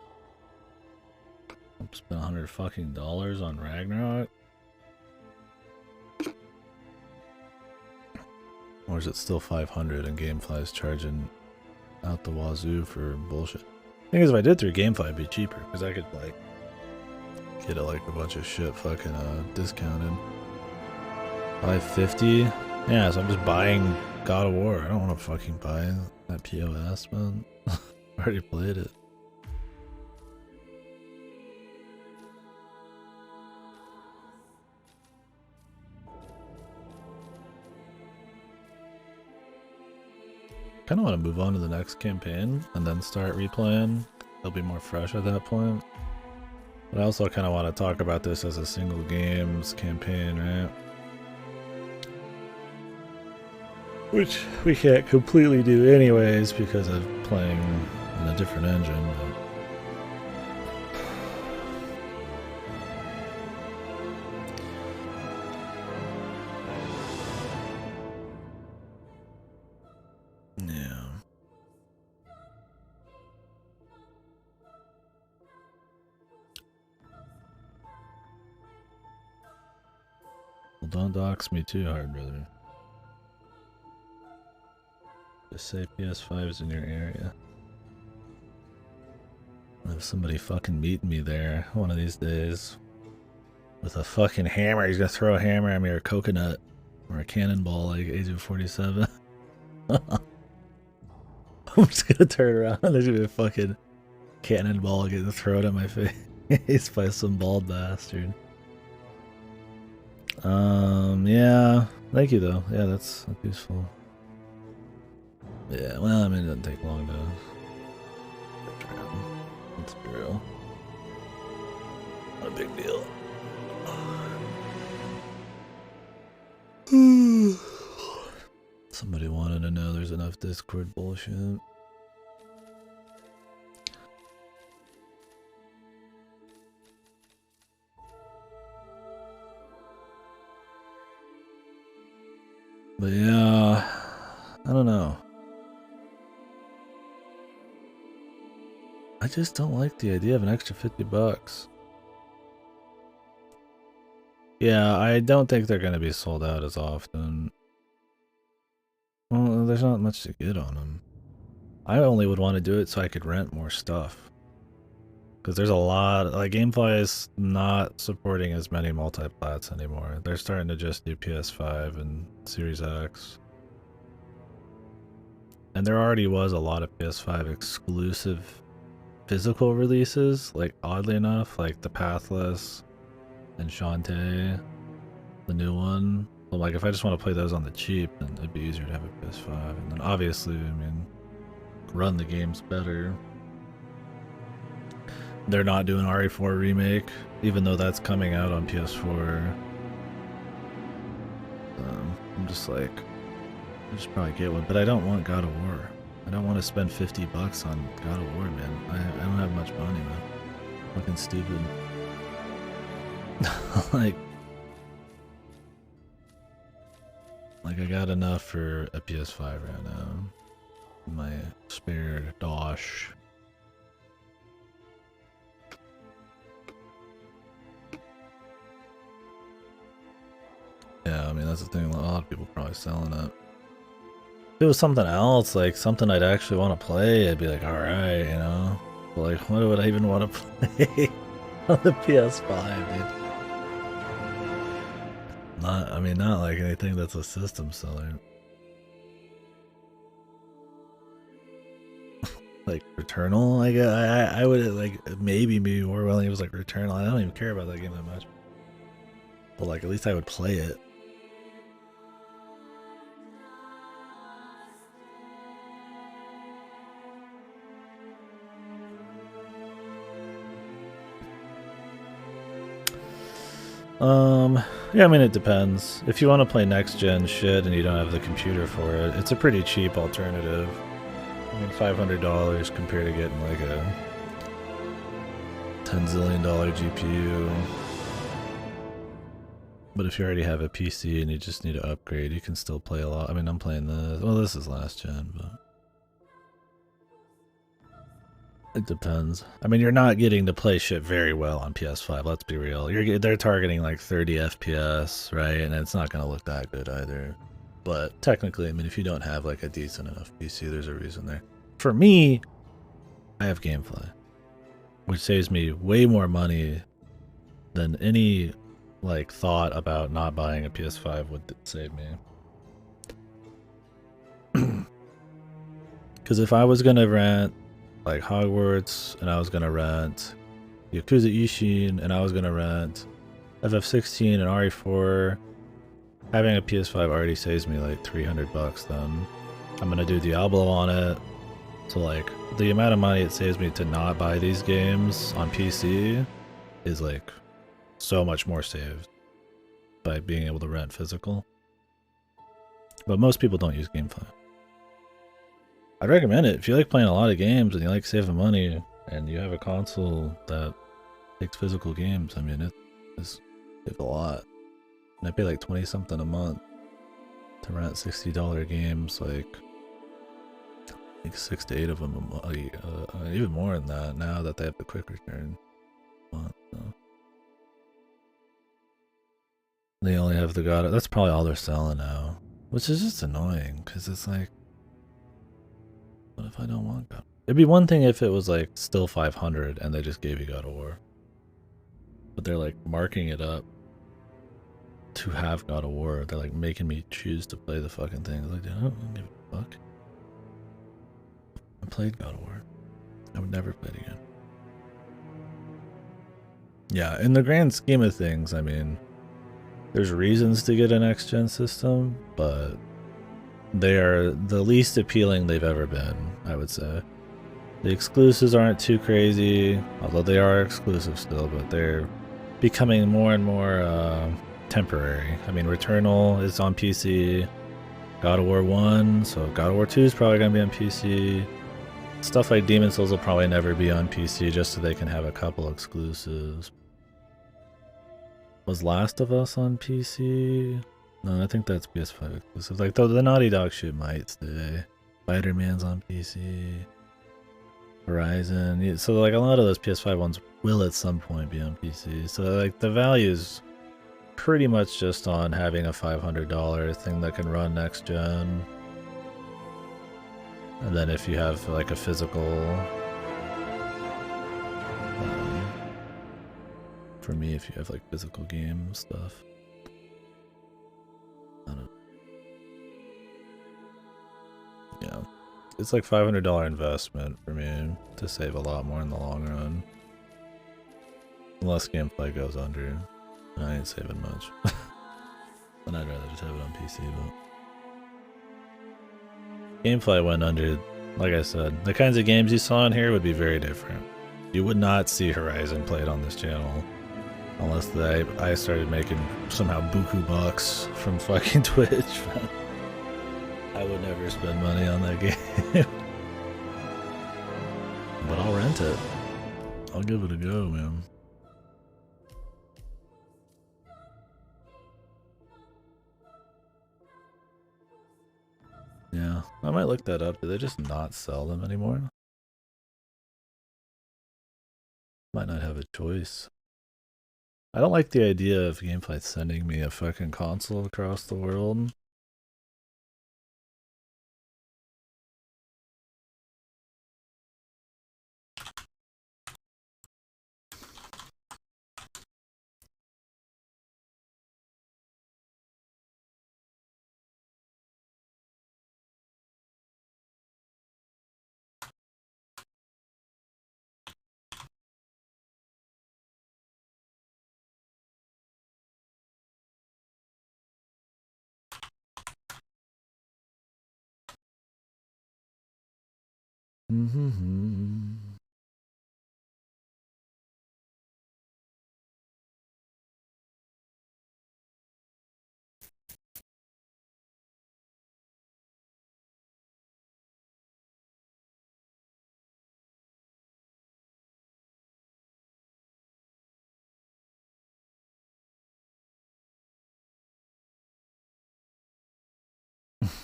I've spent $100 fucking on Ragnarok. Or is it still 500 and Gamefly is charging out the wazoo for bullshit? Thing is, if I did through Gamefly, it'd be cheaper because I could like get it like a bunch of shit fucking discounted. 550. Yeah, so I'm just buying God of War. I don't want to fucking buy that POS, man. I already played it. Kind of want to move on to the next campaign and then start replaying. They'll be more fresh at that point. But I also kind of want to talk about this as a single games campaign, right? Which we can't completely do anyways because of playing in a different engine. Well, don't dox me too hard, brother. Just say PS5 is in your area. I'll have somebody fucking meet me there one of these days. With a fucking hammer. He's gonna throw a hammer at me or a coconut. Or a cannonball like Agent 47. I'm just gonna turn around and there's gonna be a fucking cannonball getting thrown at my face by some bald bastard. Yeah. Thank you though. Yeah, that's useful. Yeah, well, I mean, it doesn't take long to get around. That's true. Not a big deal. Somebody wanted to know there's enough Discord bullshit. But yeah, I don't know. I just don't like the idea of an extra $50. Yeah, I don't think they're going to be sold out as often. Well, there's not much to get on them. I only would want to do it so I could rent more stuff. Because there's a lot, like GameFly is not supporting as many multi-plats anymore. They're starting to just do PS5 and Series X. And there already was a lot of PS5 exclusive physical releases, like oddly enough, like the Pathless and Shantae, the new one. But like if I just want to play those on the cheap, then it'd be easier to have a PS5. And then obviously, I mean, run the games better. They're not doing RE4 remake, even though that's coming out on PS4. I'm just like, I should probably get one, but I don't want God of War. I don't want to spend $50 on God of War, man. I don't have much money, man. Fucking stupid. like I got enough for a PS5 right now. My spare dosh. Yeah, I mean that's the thing. A lot of people probably selling it. If it was something else, like something I'd actually want to play, I'd be like, all right, you know. But like, what would I even want to play on the PS5, dude? I mean, not like anything that's a system seller. Like Returnal, like I would like maybe more willing. It was like Returnal. I don't even care about that game that much. But like, at least I would play it. Yeah, I mean, it depends. If you want to play next-gen shit and you don't have the computer for it, it's a pretty cheap alternative. I mean, $500 compared to getting like a $10 zillion GPU. But if you already have a PC and you just need to upgrade, you can still play a lot. I mean, I'm playing this. Well, this is last gen, but it depends. I mean, you're not getting to play shit very well on PS5. Let's be real. They're targeting like 30 FPS, right? And it's not gonna look that good either. But technically, I mean, if you don't have like a decent enough PC, there's a reason there. For me, I have GameFly, which saves me way more money than any like thought about not buying a PS5 would save me. Because if I was gonna rent like Hogwarts and I was gonna rent Yakuza Ishin and I was gonna rent FF16 and RE4, having a PS5 already saves me like $300 then. I'm gonna do Diablo on it. So like the amount of money it saves me to not buy these games on PC is like so much more saved by being able to rent physical. But most people don't use GameFly. I'd recommend it if you like playing a lot of games and you like saving money and you have a console that takes physical games. I mean, it's a lot. And I pay like 20 something a month to rent $60 games, like 6 to 8 of them a month, even more than that now that they have the quick return. So. They only have the God. That's probably all they're selling now, which is just annoying because it's like, what if I don't want God? It'd be one thing if it was like still 500 and they just gave you God of War, but they're like marking it up to have God of War. They're like making me choose to play the fucking thing. It's like, dude, I don't give a fuck. I played God of War. I would never play it again. Yeah, in the grand scheme of things, I mean, there's reasons to get a next-gen system, but they are the least appealing they've ever been, I would say. The exclusives aren't too crazy, although they are exclusive still, but they're becoming more and more temporary. I mean, Returnal is on PC, God of War 1, so God of War 2 is probably going to be on PC. Stuff like Demon's Souls will probably never be on PC just so they can have a couple exclusives. Was Last of Us on PC? No, I think that's PS5 exclusive. Like the Naughty Dog shit might stay. Spider-Man's on PC. Horizon. So like a lot of those PS5 ones will at some point be on PC. So like the value is pretty much just on having a $500 thing that can run next gen. And then if you have like a physical, for me, if you have like physical game stuff, I don't know. Yeah, it's like $500 investment for me to save a lot more in the long run. Unless gameplay goes under, I ain't saving much. Then I'd rather just have it on PC, but gameplay went under, like I said, the kinds of games you saw in here would be very different. You would not see Horizon played on this channel unless I started making somehow buku bucks from fucking Twitch. I would never spend money on that game. But I'll rent it. I'll give it a go, man. Yeah, I might look that up. Do they just not sell them anymore? Might not have a choice. I don't like the idea of Gameplay sending me a fucking console across the world.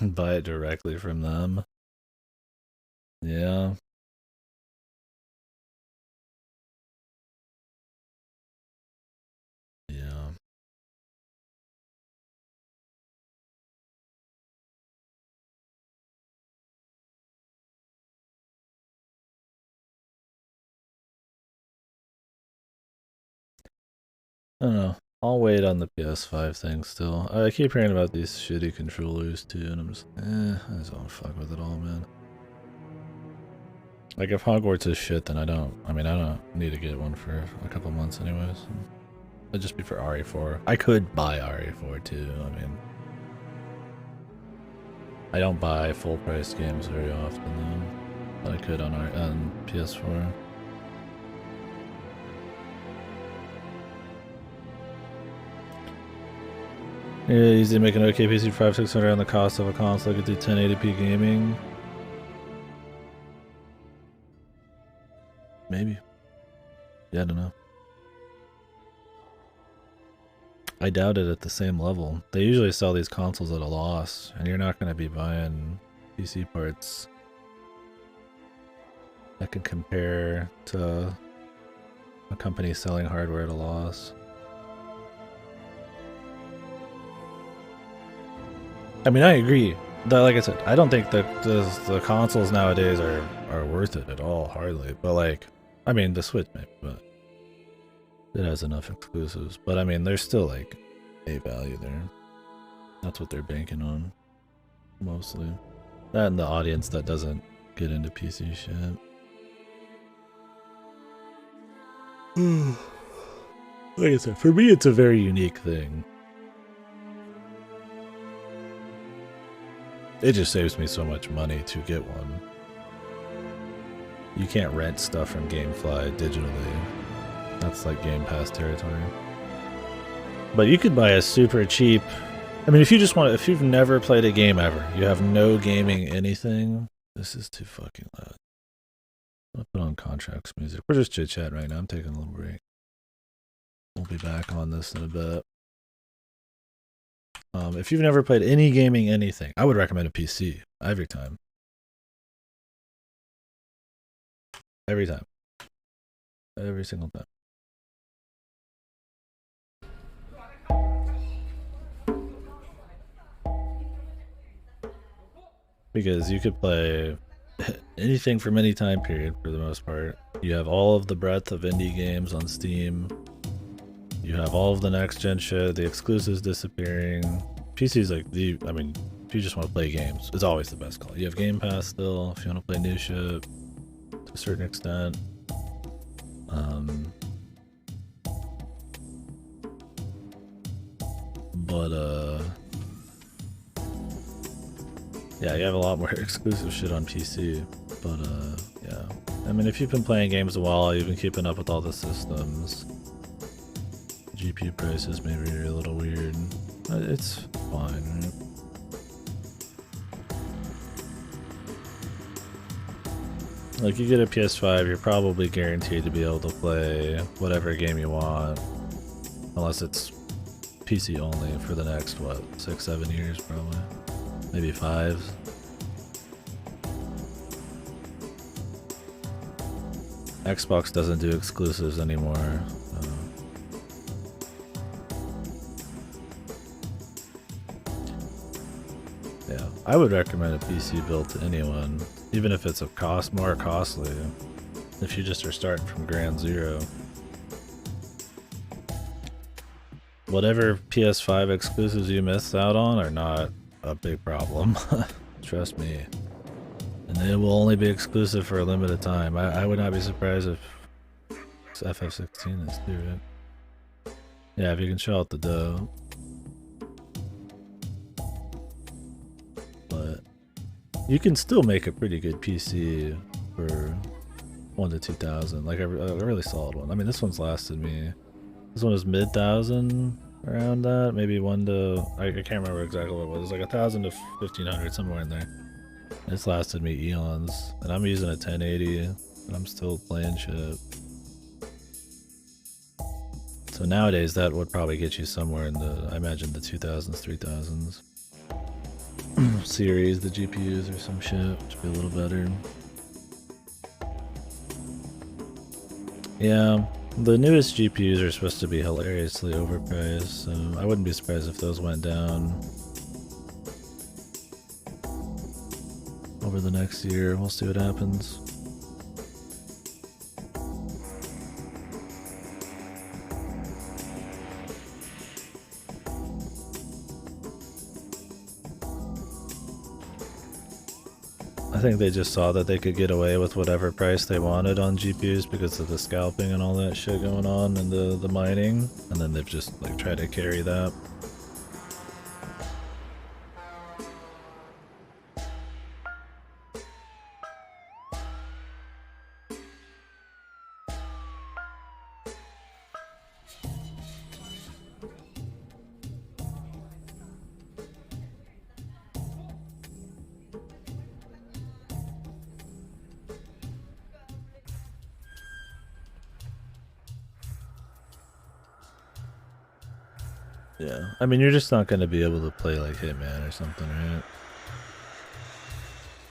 Buy it directly from them. Yeah. Yeah. I don't know. I'll wait on the PS5 thing still. I keep hearing about these shitty controllers too, and I'm just, I just don't fuck with it all, man. Like if Hogwarts is shit, then I don't need to get one for a couple months anyways. It'd just be for RE4. I could buy RE4 too, I mean. I don't buy full price games very often though, but I could on PS4. Yeah, easy to make an okay PC for 500-600 on the cost of a console. Could do 1080p gaming. Maybe. Yeah, I don't know. I doubt it at the same level. They usually sell these consoles at a loss, and you're not going to be buying PC parts that can compare to a company selling hardware at a loss. I mean, I agree. Like I said, I don't think that the consoles nowadays are worth it at all, hardly. But like, I mean, the Switch maybe, but it has enough exclusives. But I mean, there's still like a value there. That's what they're banking on, mostly. That and the audience that doesn't get into PC shit. Like I said, for me, it's a very unique thing. It just saves me so much money to get one. You can't rent stuff from GameFly digitally. That's like Game Pass territory. But you could buy a super cheap... I mean, if you just want... If you've never played a game ever, you have no gaming anything... This is too fucking loud. I'll put on contracts music. We're just chit-chat right now. I'm taking a little break. We'll be back on this in a bit. If you've never played any gaming anything, I would recommend a PC every time. Every time. Every single time. Because you could play anything from any time period for the most part. You have all of the breadth of indie games on Steam. You have all of the next gen shit, the exclusives disappearing. PC's like the, I mean, if you just want to play games, it's always the best call. You have Game Pass still, if you want to play new shit to a certain extent. Yeah, you have a lot more exclusive shit on PC, but yeah. I mean, if you've been playing games a while, you've been keeping up with all the systems. GPU prices maybe are a little weird. It's fine, right? Like, you get a PS5, you're probably guaranteed to be able to play whatever game you want. Unless it's PC only for the next, what, 6-7 years probably. Maybe 5. Xbox doesn't do exclusives anymore. Yeah, I would recommend a PC build to anyone, even if it's more costly. If you just are starting from ground zero. Whatever PS5 exclusives you missed out on are not a big problem. Trust me. And they will only be exclusive for a limited time. I would not be surprised if FF16 is too, right? Yeah, if you can show out the dough. But you can still make a pretty good PC for 1,000 to 2,000, like a really solid one. I mean, this one's lasted me. This one is mid-thousand, around that, maybe 1 to, I can't remember exactly what it was, like 1,000 to 1,500, somewhere in there. It's lasted me eons, and I'm using a 1080, and I'm still playing shit. So nowadays, that would probably get you somewhere in the, I imagine, the 2,000s, 3,000s. Series, the GPUs or some shit, which would be a little better. Yeah. The newest GPUs are supposed to be hilariously overpriced, so I wouldn't be surprised if those went down over the next year. We'll see what happens. I think they just saw that they could get away with whatever price they wanted on GPUs because of the scalping and all that shit going on and the mining, and then they've just like tried to carry that. Yeah, I mean, you're just not going to be able to play like Hitman or something, right?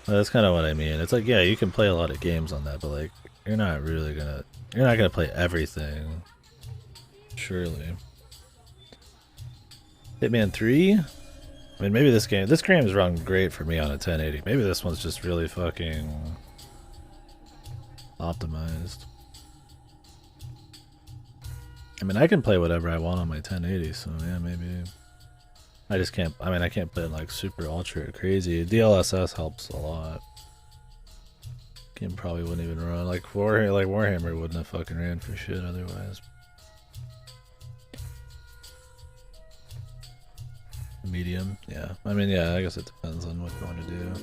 Well, that's kind of what I mean. It's like, yeah, you can play a lot of games on that, but like, you're not gonna play everything. Surely. Hitman 3? I mean, maybe this game is run great for me on a 1080. Maybe this one's just really fucking optimized. I mean, I can play whatever I want on my 1080, so yeah, maybe. I just can't, I mean, I can't play it like super ultra crazy. DLSS helps a lot. Game probably wouldn't even run. Like Warhammer wouldn't have fucking ran for shit otherwise. Medium, yeah. I mean, yeah, I guess it depends on what you want to do.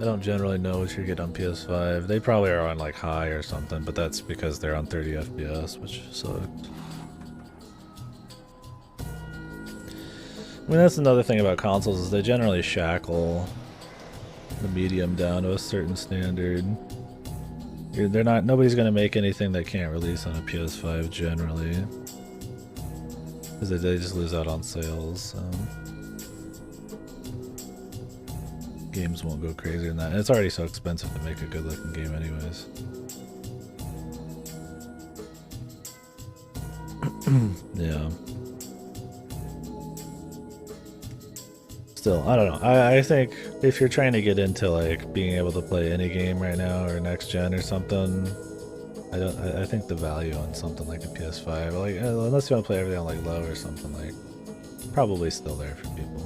I don't generally know what you get on PS5. They probably are on like high or something, but that's because they're on 30 FPS, which sucks. I mean, that's another thing about consoles is they generally shackle the medium down to a certain standard. Nobody's gonna make anything that can't release on a PS5 generally. Because they just lose out on sales. Games won't go crazier than that. And it's already so expensive to make a good looking game anyways. Yeah. Still, I don't know. I think if you're trying to get into like being able to play any game right now or next gen or something, I think the value on something like a PS5, like unless you want to play everything on like low or something, like probably still there for people.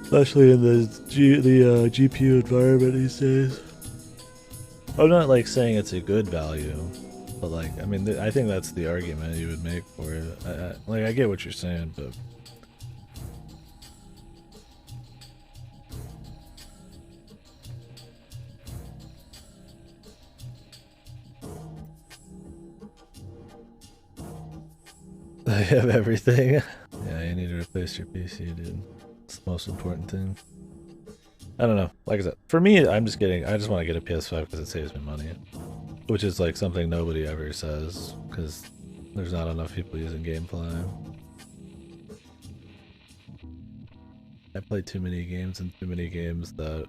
Especially in the GPU environment these days. I'm not like saying it's a good value, but like I mean I think that's the argument you would make for it. I get what you're saying, but. I have everything. Yeah, you need to replace your PC, dude. It's the most important thing. I don't know. Like I said, for me, I just want to get a PS5 because it saves me money. Which is like something nobody ever says, because there's not enough people using GameFly. I play too many games and too many games that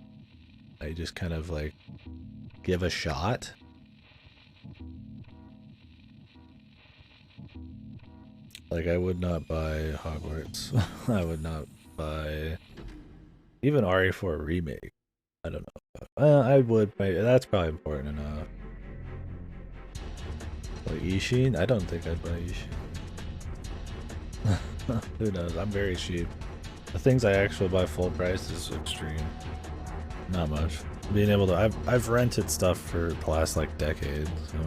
I just kind of like give a shot. Like, I would not buy Hogwarts. I would not buy even RE4 Remake. I don't know. I would. That's probably important enough. Like Ishin? I don't think I'd buy Ishin. Who knows? I'm very cheap. The things I actually buy full price is extreme. Not much. Being able to, I've rented stuff for the last like decade. So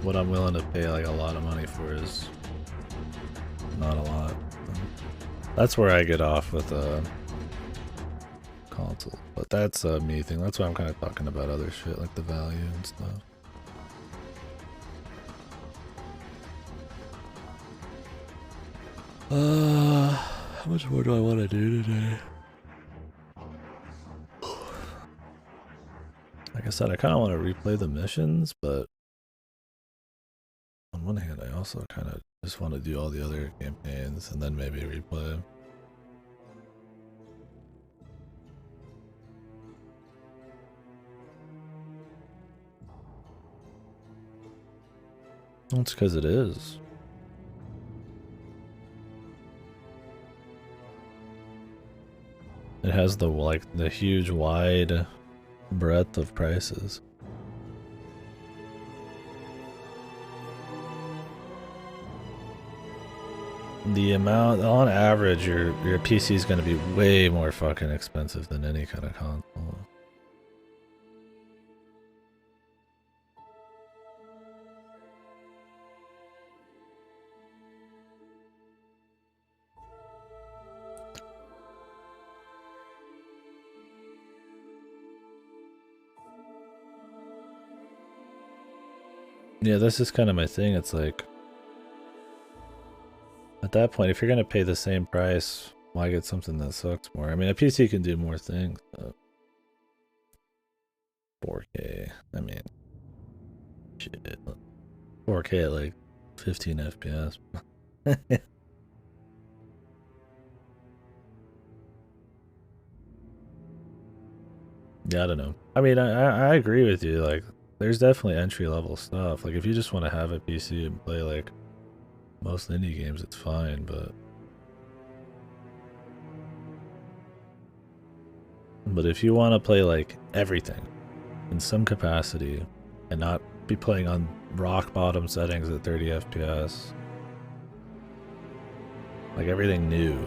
what I'm willing to pay like a lot of money for is not a lot. That's where I get off with console. But that's a me thing. That's why I'm kind of talking about other shit like the value and stuff. How much more do I want to do today? Like I said, I kind of want to replay the missions, but on one hand, I also kind of just want to do all the other campaigns and then maybe replay. Well, it's because it is. It has the huge wide breadth of prices. The amount, on average, your PC is going to be way more fucking expensive than any kind of console. Yeah, this is kind of my thing. It's like, at that point, if you're going to pay the same price, why get something that sucks more? I mean, a PC can do more things, but 4K, I mean, shit. 4K at like 15 FPS. Yeah, I don't know. I mean, I agree with you. Like, there's definitely entry-level stuff. Like, if you just want to have a PC and play, like, most indie games, it's fine, but... But if you want to play, like, everything in some capacity and not be playing on rock-bottom settings at 30 FPS, like, everything new,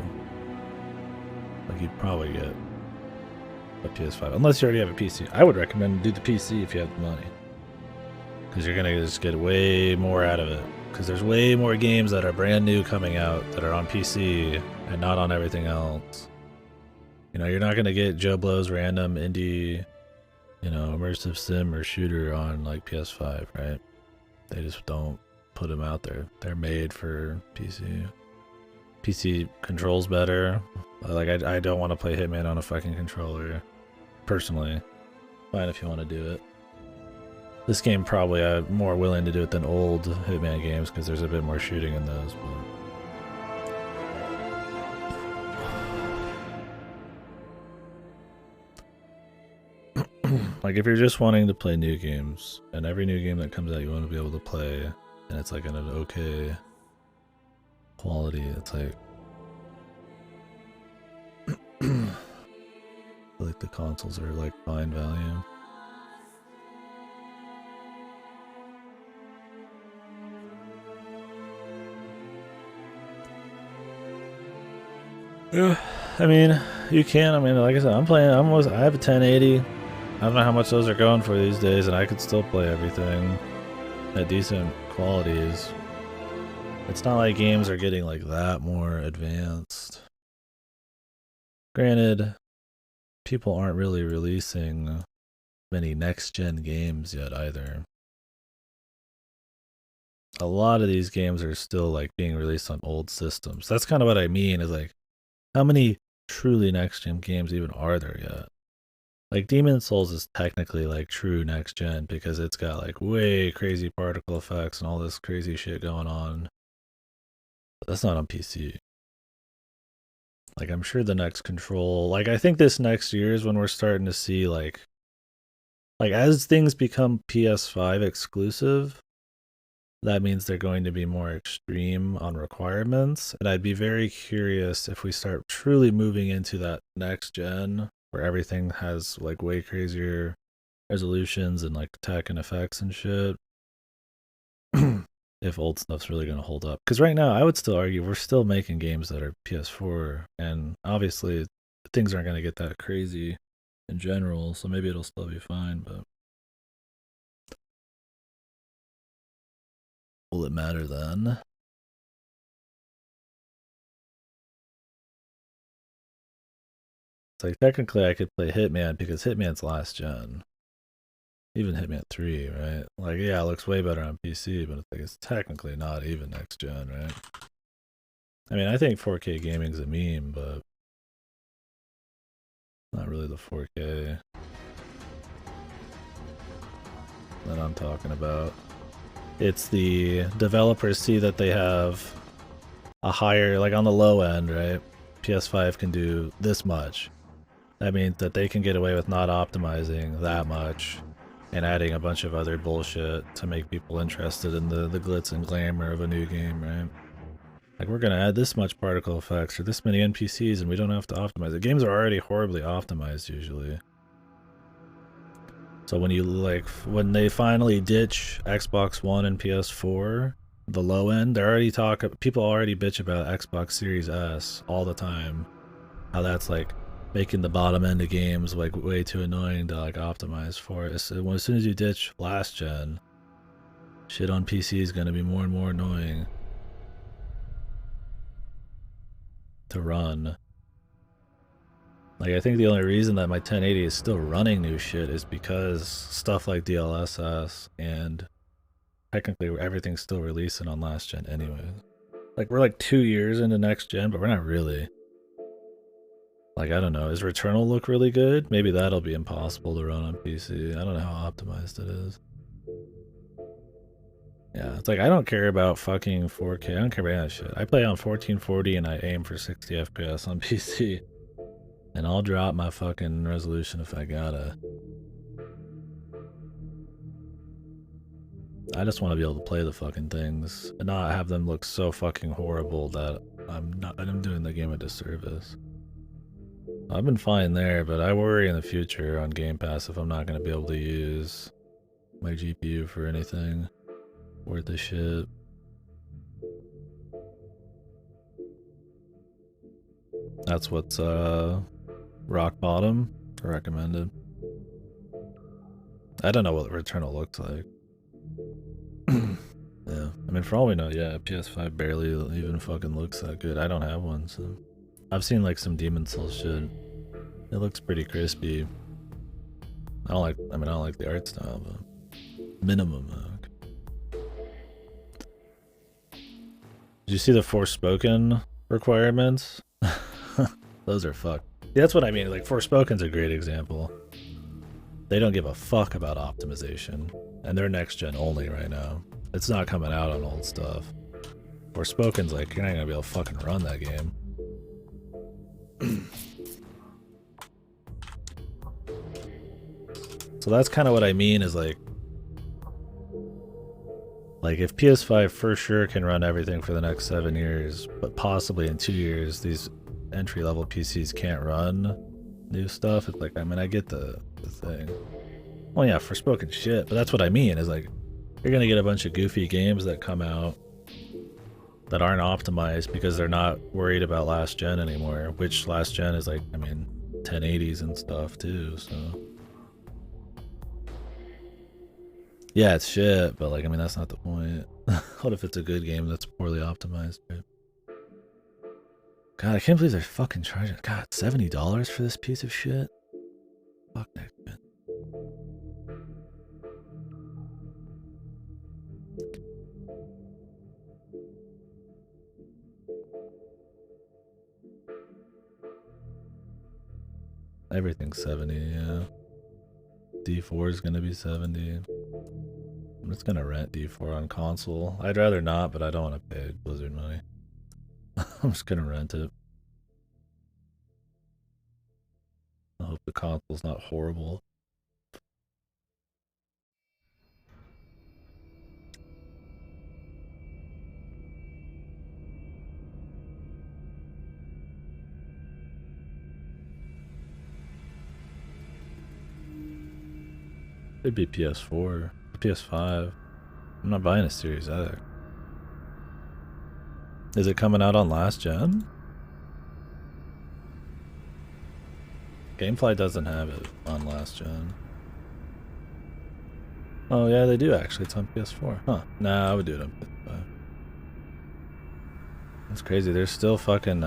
like, you'd probably get a PS5. Unless you already have a PC. I would recommend do the PC if you have the money. Because you're going to just get way more out of it. Because there's way more games that are brand new coming out that are on PC and not on everything else. You know, you're not going to get Joe Blow's random indie, you know, immersive sim or shooter on, like, PS5, right? They just don't put them out there. They're made for PC. PC controls better. Like, I don't want to play Hitman on a fucking controller. Personally. Fine if you want to do it. This game probably I'm more willing to do it than old Hitman games because there's a bit more shooting in those. But like, if you're just wanting to play new games, and every new game that comes out you want to be able to play, and it's like in an okay quality, it's like... I feel like the consoles are like fine value. Yeah, I mean, you can. I mean, like I said, I have a 1080. I don't know how much those are going for these days, and I could still play everything at decent qualities. It's not like games are getting like that more advanced. Granted, people aren't really releasing many next-gen games yet either. A lot of these games are still like being released on old systems. That's kind of what I mean, is like, how many truly next-gen games even are there yet? Like, Demon's Souls is technically like true next-gen because it's got like way crazy particle effects and all this crazy shit going on. But that's not on PC. Like, I'm sure the next Control, like, I think this next year is when we're starting to see like as things become PS5 exclusive, that means they're going to be more extreme on requirements. And I'd be very curious if we start truly moving into that next gen where everything has like way crazier resolutions and like tech and effects and shit. If old stuff's really going to hold up. Because right now, I would still argue we're still making games that are PS4. And obviously, things aren't going to get that crazy in general. So maybe it'll still be fine, but... will it matter then? It's like, technically I could play Hitman because Hitman's last gen. Even Hitman 3, right? Like, yeah, it looks way better on PC, but it's like, it's technically not even next gen, right? I mean, I think 4K gaming's a meme, but not really the 4K that I'm talking about. It's the developers see that they have a higher, like on the low end, right? PS5 can do this much. That means that they can get away with not optimizing that much and adding a bunch of other bullshit to make people interested in the glitz and glamour of a new game, right? Like, we're gonna add this much particle effects or this many NPCs and we don't have to optimize it. Games are already horribly optimized usually. So when you when they finally ditch Xbox One and PS4, the low end, people already bitch about Xbox Series S all the time. How that's like making the bottom end of games like way too annoying to like optimize for it. So as soon as you ditch last gen, shit on PC is gonna be more and more annoying to run. Like, I think the only reason that my 1080 is still running new shit is because stuff like DLSS and technically everything's still releasing on last gen anyway. Like, we're like 2 years into next gen, but we're not really. Like, I don't know, does Returnal look really good? Maybe that'll be impossible to run on PC. I don't know how optimized it is. Yeah, it's like, I don't care about fucking 4K. I don't care about any of that shit. I play on 1440 and I aim for 60 FPS on PC. And I'll drop my fucking resolution if I gotta. I just want to be able to play the fucking things and not have them look so fucking horrible that I'm doing the game a disservice. I've been fine there, but I worry in the future on Game Pass if I'm not going to be able to use my GPU for anything worth a shit. That's what's rock bottom recommended. I don't know what Returnal looks like. Yeah, I mean, for all we know, yeah, PS5 barely even fucking looks that good. I don't have one, so I've seen like some Demon Souls shit. It looks pretty crispy. I don't like the art style, but minimum. Did you see the Forspoken requirements? Those are fucked. Yeah, that's what I mean. Like, Forspoken's a great example. They don't give a fuck about optimization, and they're next gen only right now. It's not coming out on old stuff. Forspoken's like, you're not gonna be able to fucking run that game. So that's kind of what I mean is like if PS5 for sure can run everything for the next 7 years, but possibly in 2 years these entry-level PCs can't run new stuff, it's like, I mean, I get the thing. Well, yeah, Forspoken shit, but that's what I mean is like, you're gonna get a bunch of goofy games that come out that aren't optimized because they're not worried about last gen anymore, which last gen is like, I mean, 1080s and stuff too, so. Yeah, it's shit, but like, I mean, that's not the point. What if it's a good game that's poorly optimized, right? God, I can't believe they're fucking charging, God, $70 for this piece of shit? Fuck next gen. Everything's 70, yeah. D4 is gonna be 70. I'm just gonna rent D4 on console. I'd rather not, but I don't want to pay Blizzard money. I'm just gonna rent it. I hope the console's not horrible. It'd be PS4, PS5. I'm not buying a Series X. Is it coming out on last gen? Gamefly doesn't have it on last gen. Oh yeah, they do actually. It's on PS4. Huh. Nah, I would do it on PS5. That's crazy. They're still fucking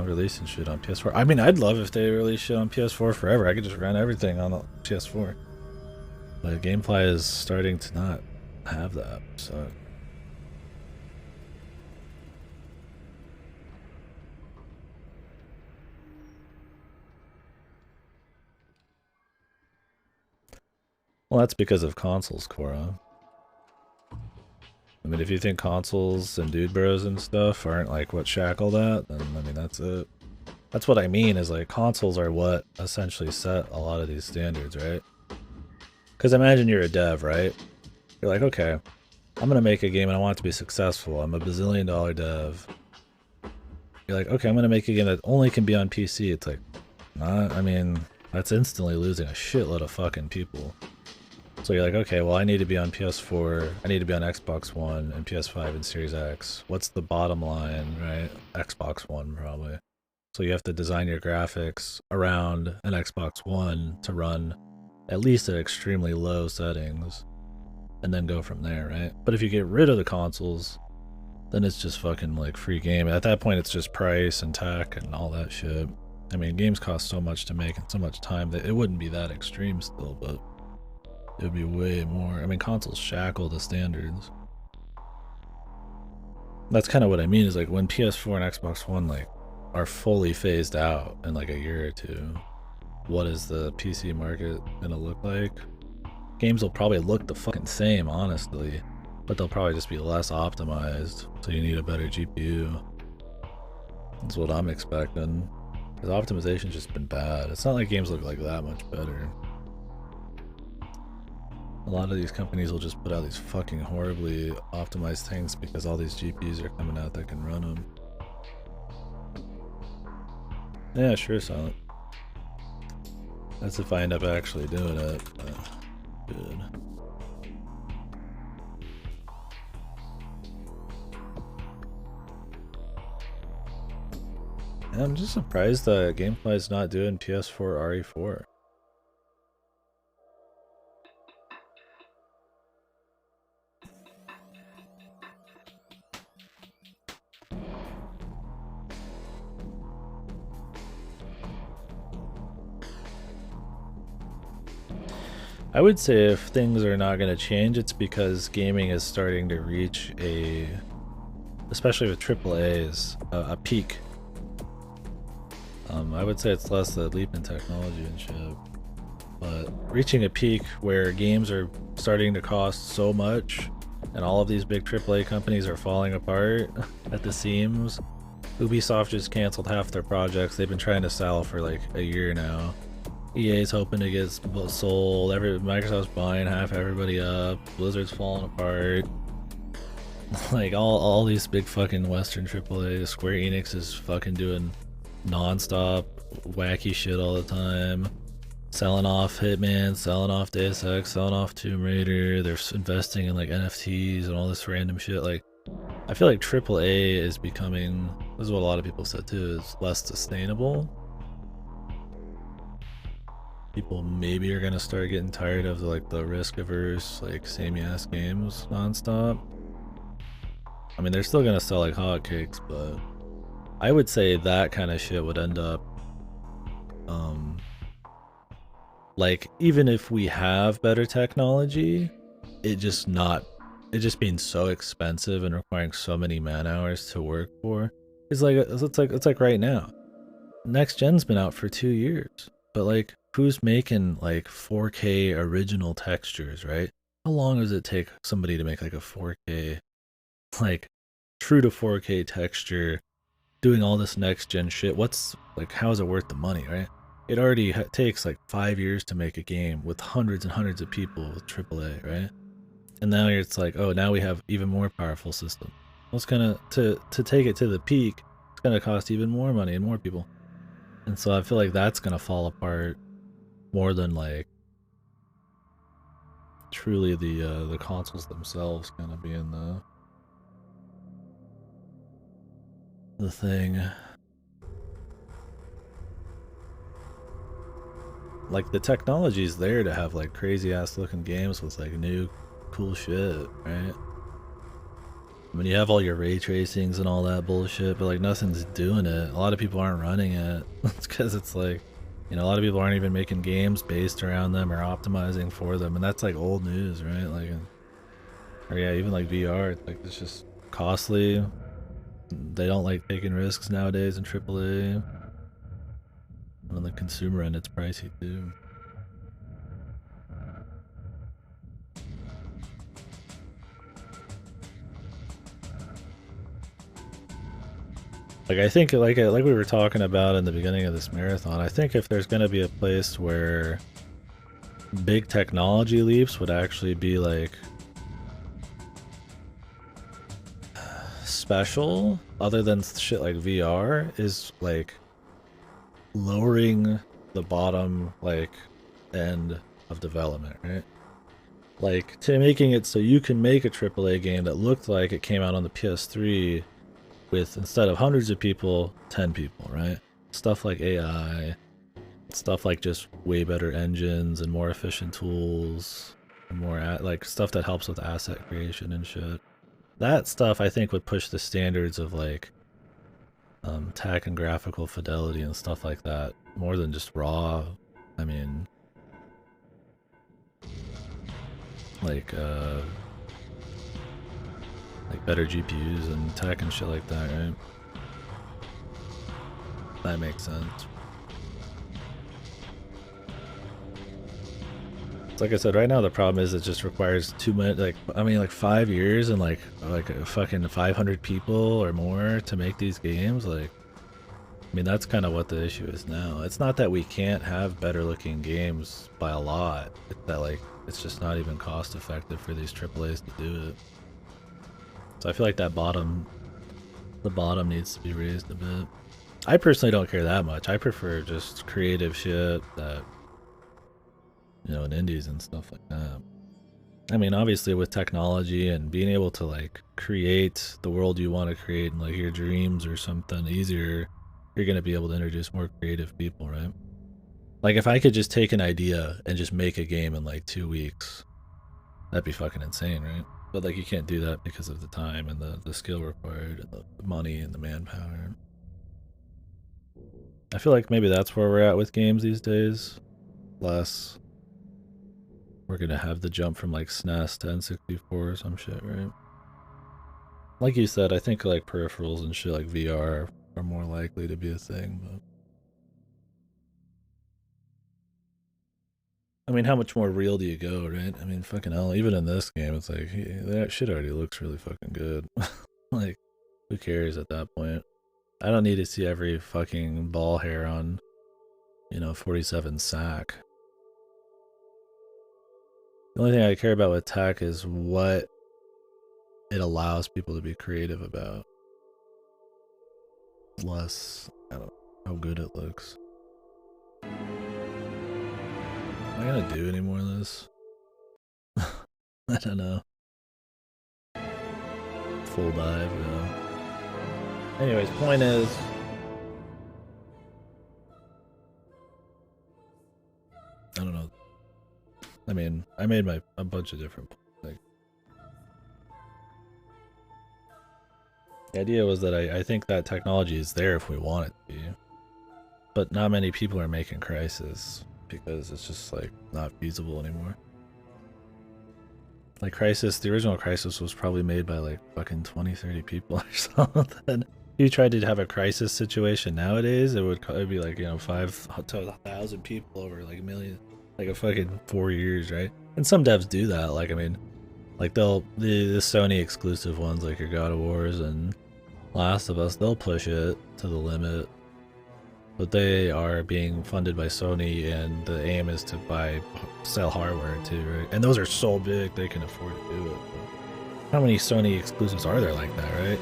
releasing shit on PS4. I mean, I'd love if they released shit on PS4 forever. I could just run everything on the PS4. But Gamefly is starting to not have that, so. Well, that's because of consoles, Cora. I mean, if you think consoles and dude bros and stuff aren't like what shackle that, then I mean, that's it. That's what I mean is like consoles are what essentially set a lot of these standards, right? Because imagine you're a dev, right? You're like, okay, I'm going to make a game and I want it to be successful. I'm a bazillion-dollar dev. You're like, okay, I'm going to make a game that only can be on PC. It's like, I mean, that's instantly losing a shitload of fucking people. So you're like, okay, well, I need to be on PS4, I need to be on Xbox One and PS5 and Series X. What's the bottom line, right? Xbox One, probably. So you have to design your graphics around an Xbox One to run at least at extremely low settings, and then go from there, right? But if you get rid of the consoles, then it's just fucking like free game. At that point, it's just price and tech and all that shit. I mean, games cost so much to make and so much time that it wouldn't be that extreme still, but it would be way more. I mean, consoles shackle the standards. That's kind of what I mean is like when PS4 and Xbox One like are fully phased out in like a year or two, what is the PC market gonna look like? Games will probably look the fucking same, honestly, but they'll probably just be less optimized, so you need a better GPU. That's what I'm expecting. Because optimization's just been bad. It's not like games look like that much better. A lot of these companies will just put out these fucking horribly optimized things because all these GPUs are coming out that can run them. Yeah, sure, Silent. That's if I end up actually doing it, but good. Yeah, I'm just surprised that Gamefly's not doing PS4 RE4. I would say if things are not going to change, it's because gaming is starting to reach a, especially with AAAs, a peak. I would say it's less the leap in technology and shit, but reaching a peak where games are starting to cost so much and all of these big AAA companies are falling apart at the seams. Ubisoft just canceled half their projects they've been trying to sell for like a year now. EA's hoping to get sold, Microsoft's buying half everybody up, Blizzard's falling apart. Like all these big fucking Western AAA, Square Enix is fucking doing non-stop wacky shit all the time. Selling off Hitman, selling off Deus Ex, selling off Tomb Raider, they're investing in like NFTs and all this random shit. Like, I feel like AAA is becoming, this is what a lot of people said too, is less sustainable. People maybe are gonna start getting tired of the risk averse, like samey ass games nonstop. I mean, they're still gonna sell like hotcakes, but I would say that kind of shit would end up, like, even if we have better technology, it just being so expensive and requiring so many man hours to work for. It's like right now, next gen's been out for 2 years, but like, who's making like 4K original textures, right? How long does it take somebody to make like a 4K, like true to 4K texture, doing all this next gen shit? What's like, how is it worth the money, right? It already takes like 5 years to make a game with hundreds and hundreds of people with AAA, right? And now it's like, oh, now we have even more powerful system. Well, it's gonna, to take it to the peak, it's gonna cost even more money and more people. And so I feel like that's gonna fall apart more than like truly the consoles themselves kind of being the thing. Like, the technology's there to have like crazy ass looking games with like new cool shit, right? I mean, you have all your ray tracings and all that bullshit, but like nothing's doing it. A lot of people aren't running it. It's because it's like, you know, a lot of people aren't even making games based around them or optimizing for them, and that's like old news, right? Like, or yeah, even like VR, it's like, it's just costly. They don't like taking risks nowadays in AAA. And on the consumer end, it's pricey too. Like, I think like we were talking about in the beginning of this marathon, I think if there's going to be a place where big technology leaps would actually be like special, other than shit like VR, is like lowering the bottom like end of development, right? Like, to making it so you can make a AAA game that looked like it came out on the PS3 with, instead of hundreds of people, 10 people, right? Stuff like AI, stuff like just way better engines and more efficient tools, and more like stuff that helps with asset creation and shit. That stuff I think would push the standards of like tech and graphical fidelity and stuff like that more than just raw. I mean, like better GPUs and tech and shit like that, right? That makes sense. Like I said, right now the problem is it just requires too much, like, I mean, like 5 years and like a fucking 500 people or more to make these games. Like, I mean, that's kind of what the issue is now. It's not that we can't have better looking games by a lot. It's that, like, it's just not even cost effective for these AAAs to do it. So I feel like that the bottom needs to be raised a bit. I personally don't care that much. I prefer just creative shit that, you know, in indies and stuff like that. I mean, obviously with technology and being able to, like, create the world you want to create and, like, your dreams or something easier, you're going to be able to introduce more creative people, right? Like, if I could just take an idea and just make a game in, like, 2 weeks, that'd be fucking insane, right? But, like, you can't do that because of the time and the skill required and the money and the manpower. I feel like maybe that's where we're at with games these days. Less... We're gonna have the jump from, like, SNES to N64 or some shit, right? Like you said, I think, like, peripherals and shit like VR are more likely to be a thing, but... I mean, how much more real do you go, right? I mean, fucking hell, even in this game, it's like, that shit already looks really fucking good. Like, who cares at that point? I don't need to see every fucking ball hair on, you know, 47 sack. The only thing I care about with tech is what it allows people to be creative about. Less, I don't know, how good it looks. Am I gonna do any more of this? I don't know. Full dive, yeah. Anyways, point is... I don't know. I mean, I made a bunch of different points. Like, the idea was that I think that technology is there if we want it to be. But not many people are making Crysis because it's just, like, not feasible anymore. Like, Crysis, the original Crysis was probably made by, like, fucking 20-30 people or something. If you tried to have a Crysis situation nowadays, it would be like, you know, 5 to 1,000 people over, like, a million, like, a fucking 4 years, right? And some devs do that. Like, I mean, like, the Sony exclusive ones, like your God of Wars and Last of Us, they'll push it to the limit. But they are being funded by Sony, and the aim is to sell hardware too, right? And those are so big they can afford to do it. How many Sony exclusives are there like that, right?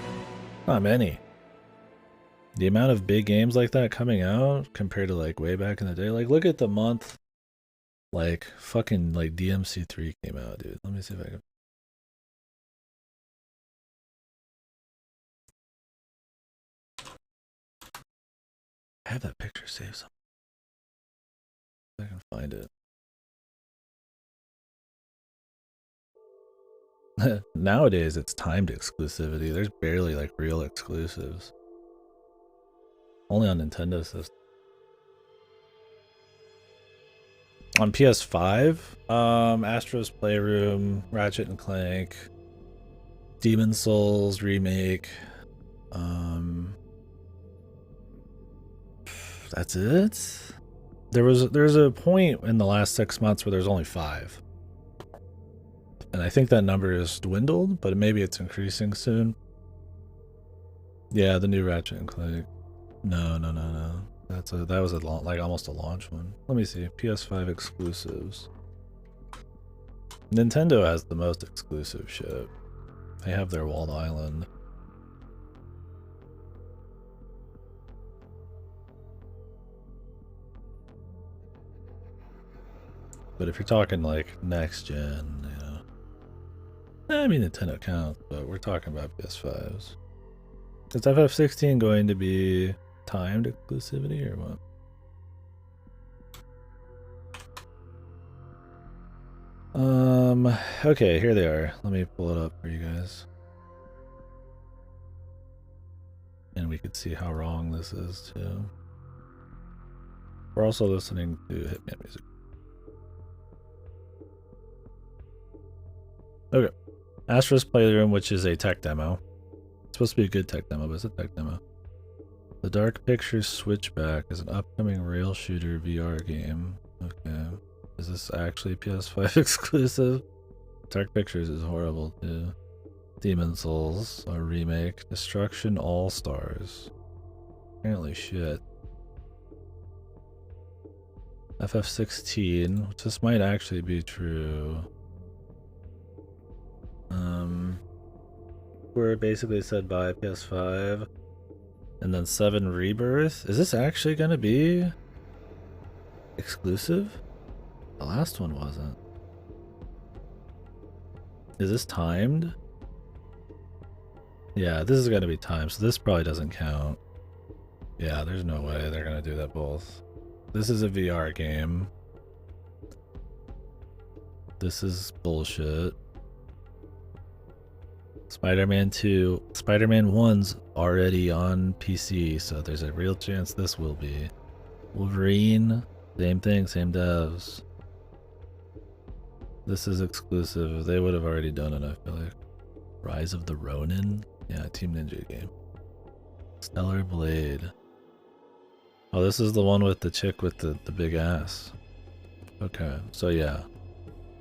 Not many. The amount of big games like that coming out compared to, like, way back in the day, like, look at the month, like, fucking, like, DMC3 came out, dude. Let me see if I can... I have that picture saved somewhere. I can find it. Nowadays, it's timed exclusivity. There's barely, like, real exclusives. Only on Nintendo systems. On PS5, Astro's Playroom, Ratchet and Clank, Demon Souls Remake, that's it? There's a point in the last 6 months where there's only 5. And I think that number is dwindled, but maybe it's increasing soon. Yeah, the new Ratchet and Clank. No. That was like almost a launch one. Let me see. PS5 exclusives. Nintendo has the most exclusive shit. They have their Walled Island. But if you're talking, like, next gen, you know, I mean, Nintendo counts, but we're talking about PS5s. Is FF16 going to be timed exclusivity or what? Okay, here they are. Let me pull it up for you guys. And we could see how wrong this is too. We're also listening to Hitman music. Okay. Astro's Playroom, which is a tech demo. It's supposed to be a good tech demo, but it's a tech demo. The Dark Pictures Switchback is an upcoming rail shooter VR game. Okay. Is this actually PS5 exclusive? Dark Pictures is horrible too. Demon Souls, a remake. Destruction All Stars. Apparently shit. FF16, which this might actually be true. We're basically said bye PS5. And then 7 Rebirth. Is this actually gonna be exclusive? The last one wasn't. Is this timed? Yeah, this is gonna be timed, so this probably doesn't count. Yeah, there's no way they're gonna do that both. This is a VR game. This is bullshit. Spider-Man 2, Spider-Man 1's already on PC, so there's a real chance this will be. Wolverine, same thing, same devs. This is exclusive. They would have already done it, I feel like. Rise of the Ronin? Yeah, Team Ninja game. Stellar Blade. Oh, this is the one with the chick with the big ass. Okay, so yeah.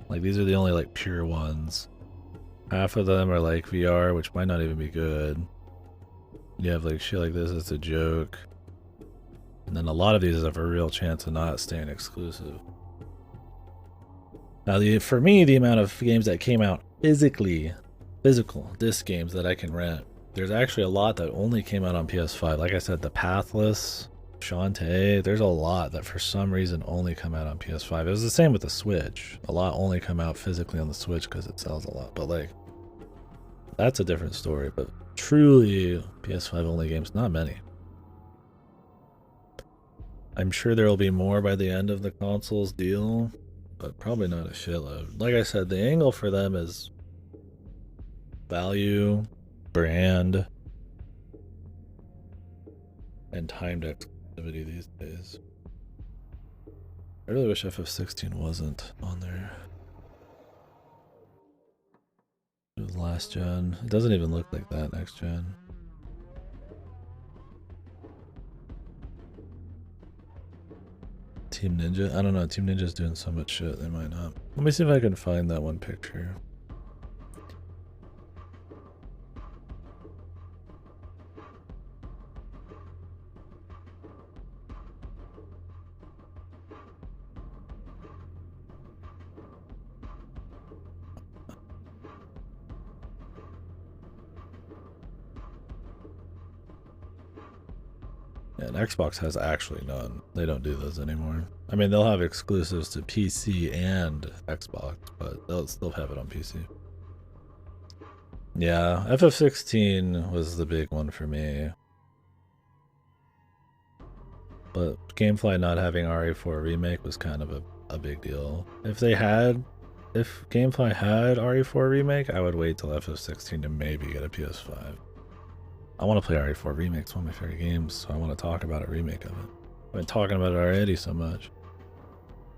Like, these are the only, like, pure ones. Half of them are, like, VR, which might not even be good. You have, like, shit like this, it's a joke. And then a lot of these have a real chance of not staying exclusive. Now, for me, the amount of games that came out physical disc games that I can rent, there's actually a lot that only came out on PS5. Like I said, the Pathless, Shantae, there's a lot that for some reason only come out on PS5. It was the same with the Switch. A lot only come out physically on the Switch because it sells a lot. But like, that's a different story. But truly, PS5 only games, not many. I'm sure there will be more by the end of the console's deal, but probably not a shitload. Like I said, the angle for them is value, brand, and timed exclusivity these days. I really wish FF16 wasn't on there. It was last gen. It doesn't even look like that next gen. Team Ninja? I don't know. Team Ninja's doing so much shit, they might not. Let me see if I can find that one picture. Yeah, and Xbox has actually none. They don't do those anymore. I mean, they'll have exclusives to PC and Xbox, but they'll still have it on PC. Yeah, FF16 was the big one for me. But Gamefly not having RE4 Remake was kind of a big deal. If Gamefly had RE4 Remake, I would wait till FF16 to maybe get a PS5. I want to play RE4 Remake, it's one of my favorite games, so I want to talk about a remake of it. I've been talking about it already so much.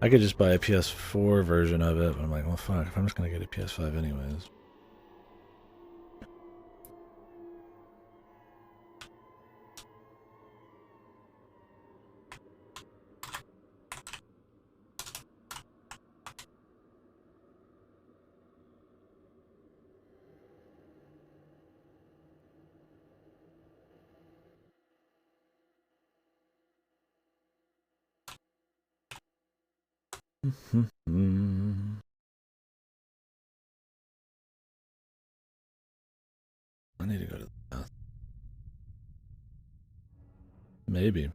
I could just buy a PS4 version of it, but I'm like, well fuck, if I'm just gonna get a PS5 anyways. I need to go to the bath. Maybe.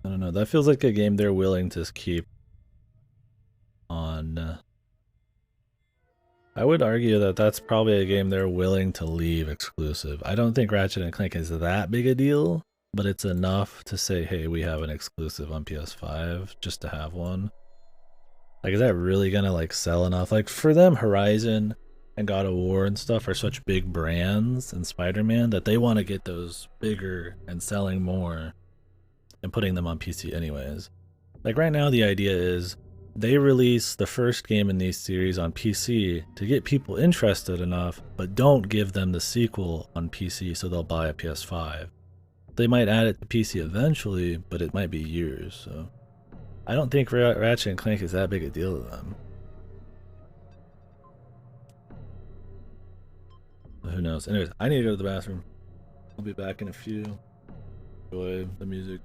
I don't know. That feels like a game they're willing to keep on. I would argue that that's probably a game they're willing to leave exclusive. I don't think Ratchet and Clank is that big a deal, but it's enough to say, hey, we have an exclusive on PS5 just to have one. Like, is that really gonna like sell enough? Like, for them, Horizon and God of War and stuff are such big brands, and Spider-Man, that they want to get those bigger and selling more and putting them on PC anyways. Like right now, the idea is they release the first game in these series on PC to get people interested enough, but don't give them the sequel on PC so they'll buy a PS5. They might add it to PC eventually, but it might be years, so I don't think Ratchet and Clank is that big a deal to them. Who knows? Anyways, I need to go to the bathroom. I'll be back in a few. Enjoy the music.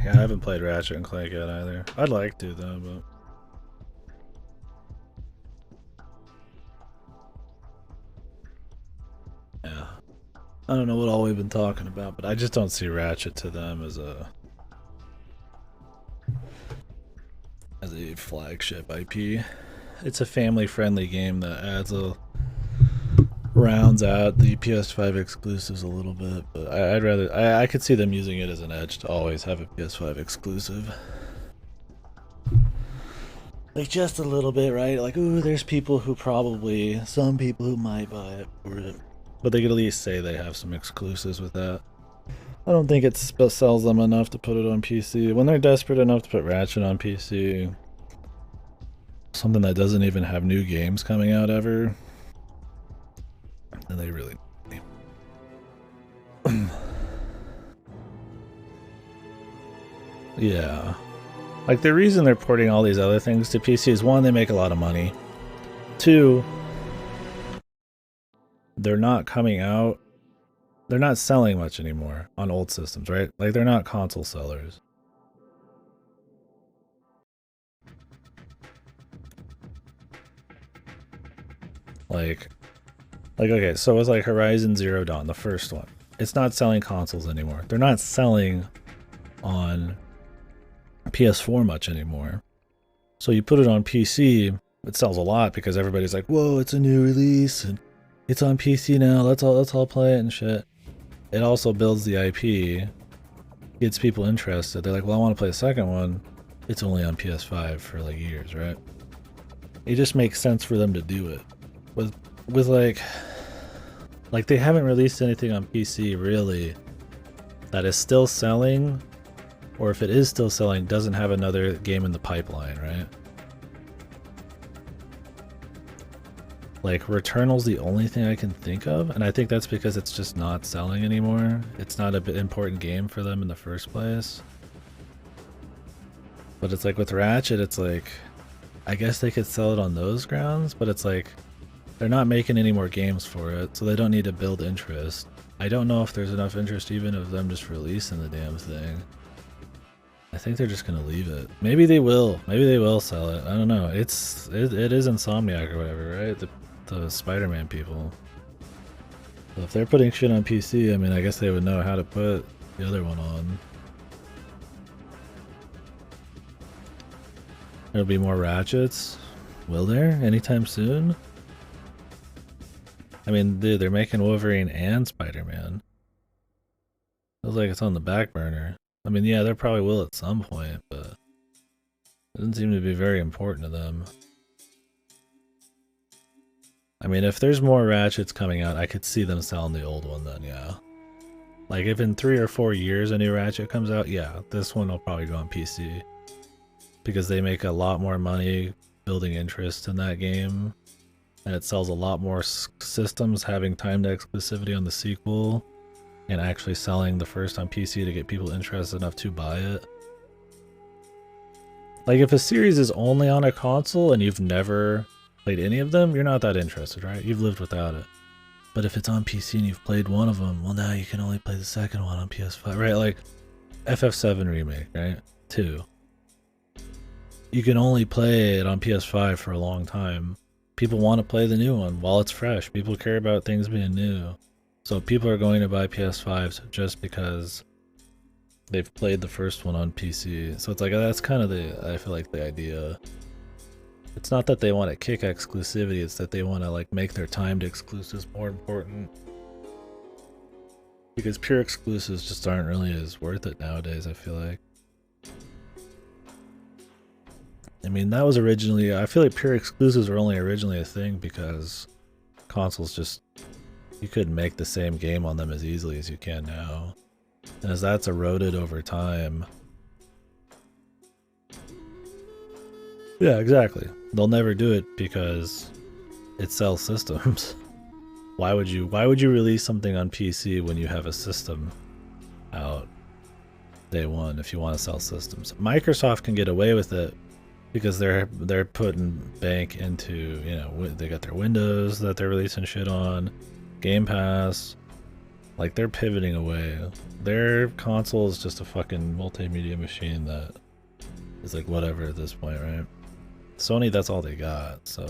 Yeah, I haven't played Ratchet and Clank yet either. I'd like to though, but yeah. I don't know what all we've been talking about, but I just don't see Ratchet to them as a flagship IP. It's a family-friendly game that rounds out the PS5 exclusives a little bit, but I'd rather I could see them using it as an edge to always have a PS5 exclusive. Like just a little bit, right? Like, ooh, there's some people who might buy it for it, but they could at least say they have some exclusives with that. I don't think it sells them enough to put it on PC. When they're desperate enough to put Ratchet on PC, something that doesn't even have new games coming out ever, then they really yeah. Like, the reason they're porting all these other things to PC is, one, they make a lot of money. Two, they're not coming out. They're not selling much anymore on old systems, right? Like, they're not console sellers. Like okay, so it's like Horizon Zero Dawn, the first one. It's not selling consoles anymore. They're not selling on PS4 much anymore. So you put it on PC, it sells a lot because everybody's like, whoa, it's a new release and it's on PC now, let's all play it and shit. It also builds the IP, gets people interested. They're like, well, I want to play a second one. It's only on PS5 for like years, right? It just makes sense for them to do it. With like they haven't released anything on PC really that is still selling, or if it is still selling, doesn't have another game in the pipeline, right? Like, Returnal's the only thing I can think of, and I think that's because it's just not selling anymore. It's not an important game for them in the first place. But it's like with Ratchet, it's like, I guess they could sell it on those grounds, but it's like, they're not making any more games for it, so they don't need to build interest. I don't know if there's enough interest even of them just releasing the damn thing. I think they're just gonna leave it. Maybe they will. Maybe they will sell it. I don't know. It is Insomniac or whatever, right? The Spider-Man people. So if they're putting shit on PC, I mean, I guess they would know how to put the other one on. There'll be more Ratchets. Will there? Anytime soon? I mean, dude, they're making Wolverine and Spider-Man. Feels like it's on the back burner. I mean, yeah, there probably will at some point, but it doesn't seem to be very important to them. I mean, if there's more Ratchets coming out, I could see them selling the old one then, yeah. Like, if in 3 or 4 years a new Ratchet comes out, yeah, this one will probably go on PC. Because they make a lot more money building interest in that game. And it sells a lot more systems having timed exclusivity on the sequel. And actually selling the first on PC to get people interested enough to buy it. Like, if a series is only on a console and you've never played any of them, you're not that interested, right? You've lived without it. But if it's on PC and you've played one of them, well, now you can only play the second one on PS5, right? Like, FF7 Remake, right? 2. You can only play it on PS5 for a long time. People want to play the new one while it's fresh. People care about things being new. So people are going to buy PS5s just because they've played the first one on PC. So it's like, that's kind of I feel like the idea. It's not that they want to kick exclusivity, it's that they want to like make their timed exclusives more important. Because pure exclusives just aren't really as worth it nowadays, I feel like. I mean, that was originally, I feel like pure exclusives were only originally a thing because consoles just, you couldn't make the same game on them as easily as you can now. And as that's eroded over time, yeah, exactly. They'll never do it because it sells systems. Why would you release something on PC when you have a system out day one if you want to sell systems? Microsoft can get away with it because they're putting bank into, you know, they got their Windows that they're releasing shit on, Game Pass, Like, they're pivoting away. Their console is just a fucking multimedia machine that is like whatever at this point, right? Sony, that's all they got, so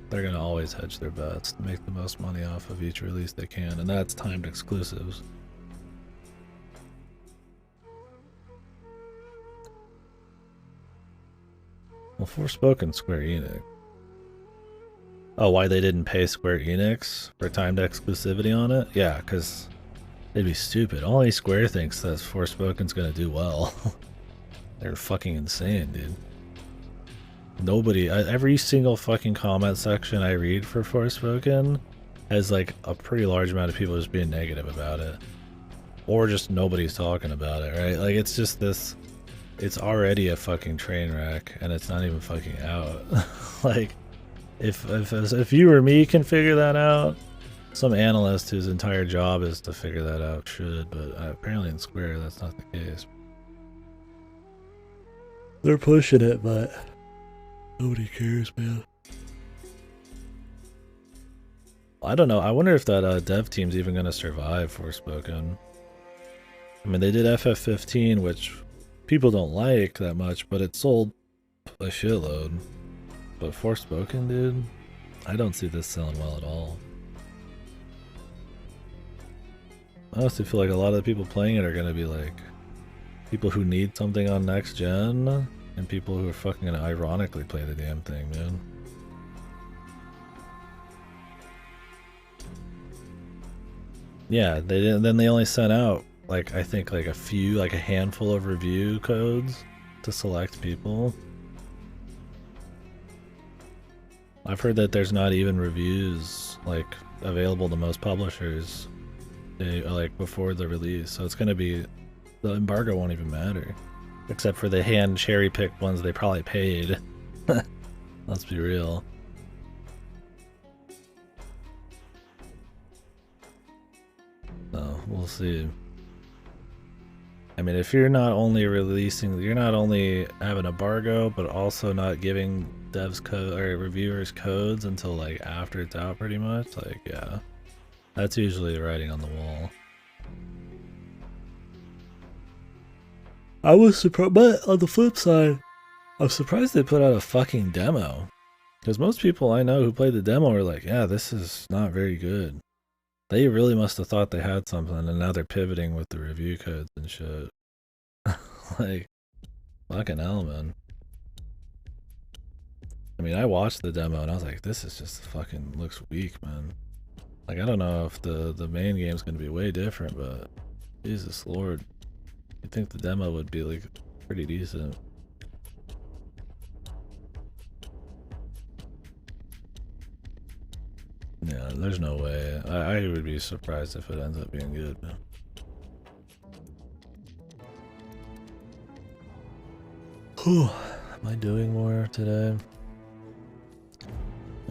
they're gonna always hedge their bets to make the most money off of each release they can, and that's timed exclusives. Well, Forspoken Square Enix. Oh, why they didn't pay Square Enix for timed exclusivity on it? Yeah, because they'd be stupid. Only Square thinks that Forspoken's gonna do well. They're fucking insane, dude. Nobody, every single fucking comment section I read for Forspoken has like a pretty large amount of people just being negative about it. Or just nobody's talking about it, right? Like, it's just this, it's already a fucking train wreck and it's not even fucking out. Like, if you or me can figure that out, some analyst whose entire job is to figure that out should, but apparently in Square that's not the case. They're pushing it, but nobody cares, man. I don't know. I wonder if that dev team's even going to survive Forspoken. I mean, they did FF15, which people don't like that much, but it sold a shitload. But Forspoken, dude, I don't see this selling well at all. I honestly feel like a lot of the people playing it are going to be like people who need something on next gen and people who are fucking going to ironically play the damn thing, man. Yeah, they didn't. Then they only sent out like, I think like a handful of review codes to select people. I've heard that there's not even reviews like available to most publishers like before the release, so it's gonna be, the embargo won't even matter, except for the hand cherry-picked ones they probably paid. Let's be real. So we'll see. I mean, if you're not only releasing, you're not only have an embargo, but also not giving devs code or reviewers codes until like after it's out, pretty much. Like, yeah, that's usually writing on the wall. I was surprised, but on the flip side, I'm surprised they put out a fucking demo. Because most people I know who played the demo are like, yeah, this is not very good. They really must have thought they had something, and now they're pivoting with the review codes and shit. Like, fucking hell, man. I mean, I watched the demo and I was like, this is just fucking looks weak, man. Like, I don't know if the main game's gonna be way different, but Jesus Lord. You'd think the demo would be like pretty decent. Yeah, there's no way. I would be surprised if it ends up being good. Whew. Am I doing more today?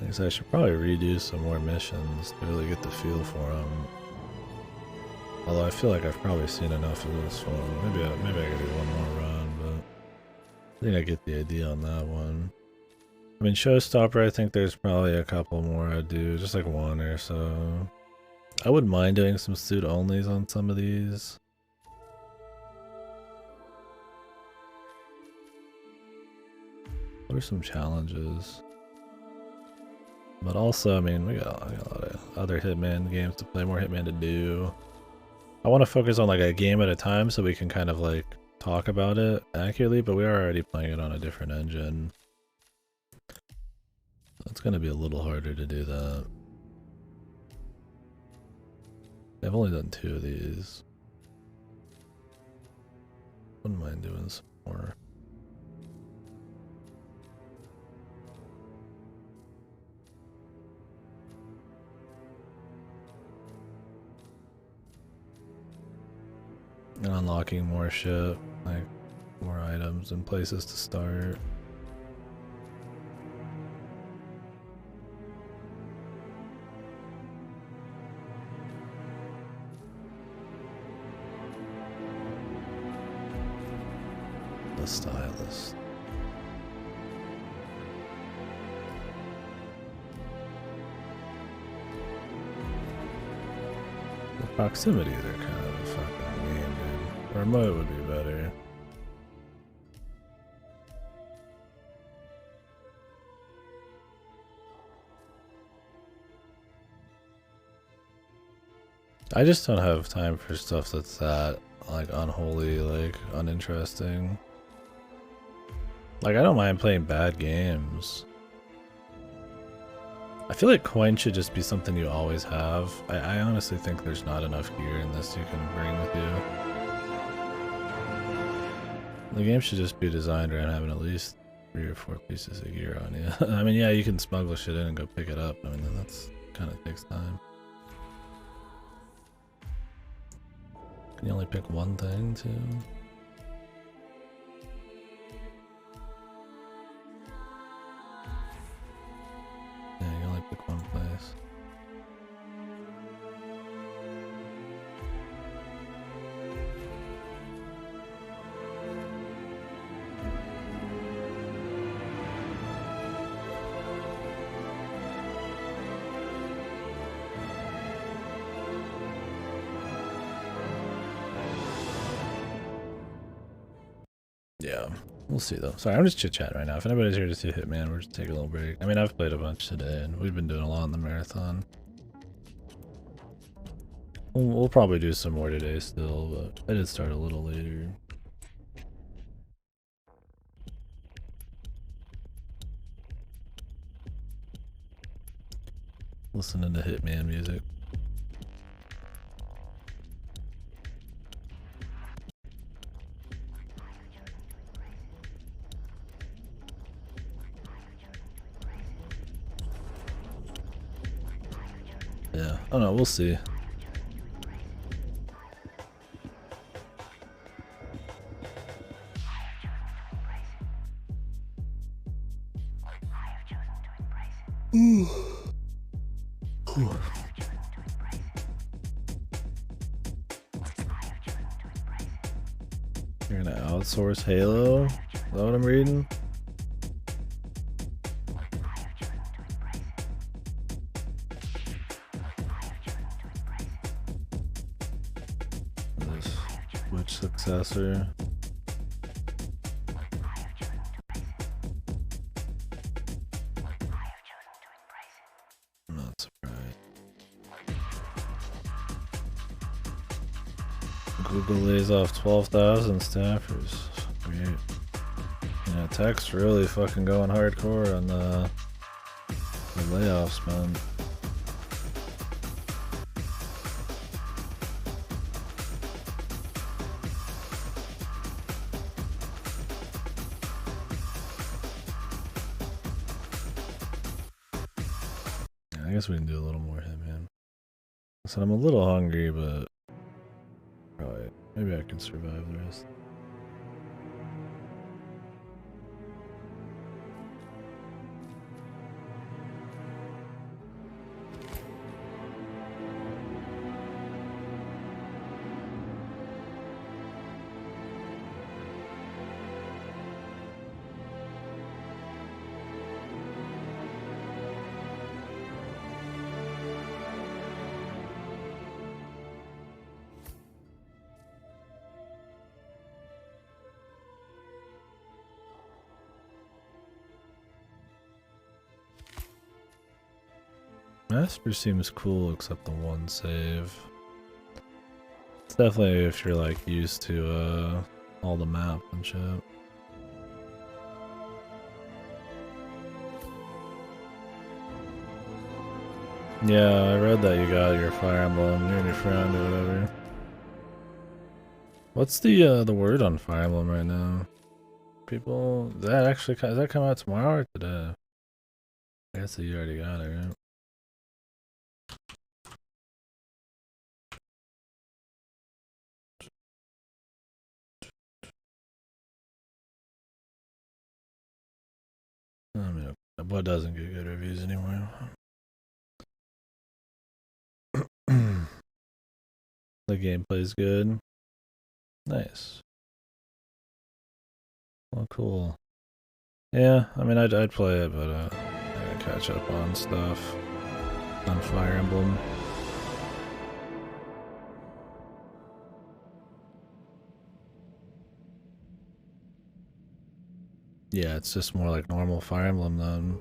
I guess I should probably redo some more missions to really get the feel for them. Although I feel like I've probably seen enough of this one. Maybe I could do one more run, but I think I get the idea on that one. I mean, Showstopper, I think there's probably a couple more I'd do, just like one or so. I wouldn't mind doing some suit onlys on some of these. What are some challenges? But also, I mean, we got a lot of other Hitman games to play, more Hitman to do. I want to focus on like a game at a time so we can kind of like talk about it accurately, but we are already playing it on a different engine. It's going to be a little harder to do that. I've only done 2 of these. Wouldn't mind doing some more. And unlocking more shit, like more items and places to start. The stylist. The proximity, they're kind of a fucking game, dude. Remote would be better. I just don't have time for stuff that's that, like, unholy, like, uninteresting. Like, I don't mind playing bad games. I feel like coin should just be something you always have. I honestly think there's not enough gear in this you can bring with you. The game should just be designed around having at least 3 or 4 pieces of gear on you. I mean, yeah, you can smuggle shit in and go pick it up. I mean, that's kind of takes time. Can you only pick one thing, too? Yeah, you only pick one place. Yeah, we'll see though. Sorry, I'm just chit-chatting right now. If anybody's here to see Hitman, we're just taking a little break. I mean, I've played a bunch today, and we've been doing a lot in the marathon. We'll probably do some more today still, but I did start a little later. Listening to Hitman music. Yeah, I don't know, we'll see. Ooh. Ooh. You're gonna outsource Halo? Is that what I'm reading? This Switch successor. I'm not surprised. Google lays off 12,000 staffers. Great. Yeah, tech's really fucking going hardcore on the layoffs, man. Yeah, I guess we can do a little more Hitman. I said I'm a little hungry, but probably maybe I can survive the rest. Master seems cool except the one save. It's definitely if you're like used to all the map and shit. Yeah, I read that you got your Fire Emblem, you and your friend or whatever. What's the word on Fire Emblem right now? People, does that come out tomorrow or today? I guess that you already got it, right? I mean, what doesn't get good reviews anymore? The gameplay's good. Nice. Well, cool. Yeah, I mean, I'd play it, but I gotta catch up on stuff on Fire Emblem. Yeah, it's just more like normal Fire Emblem then.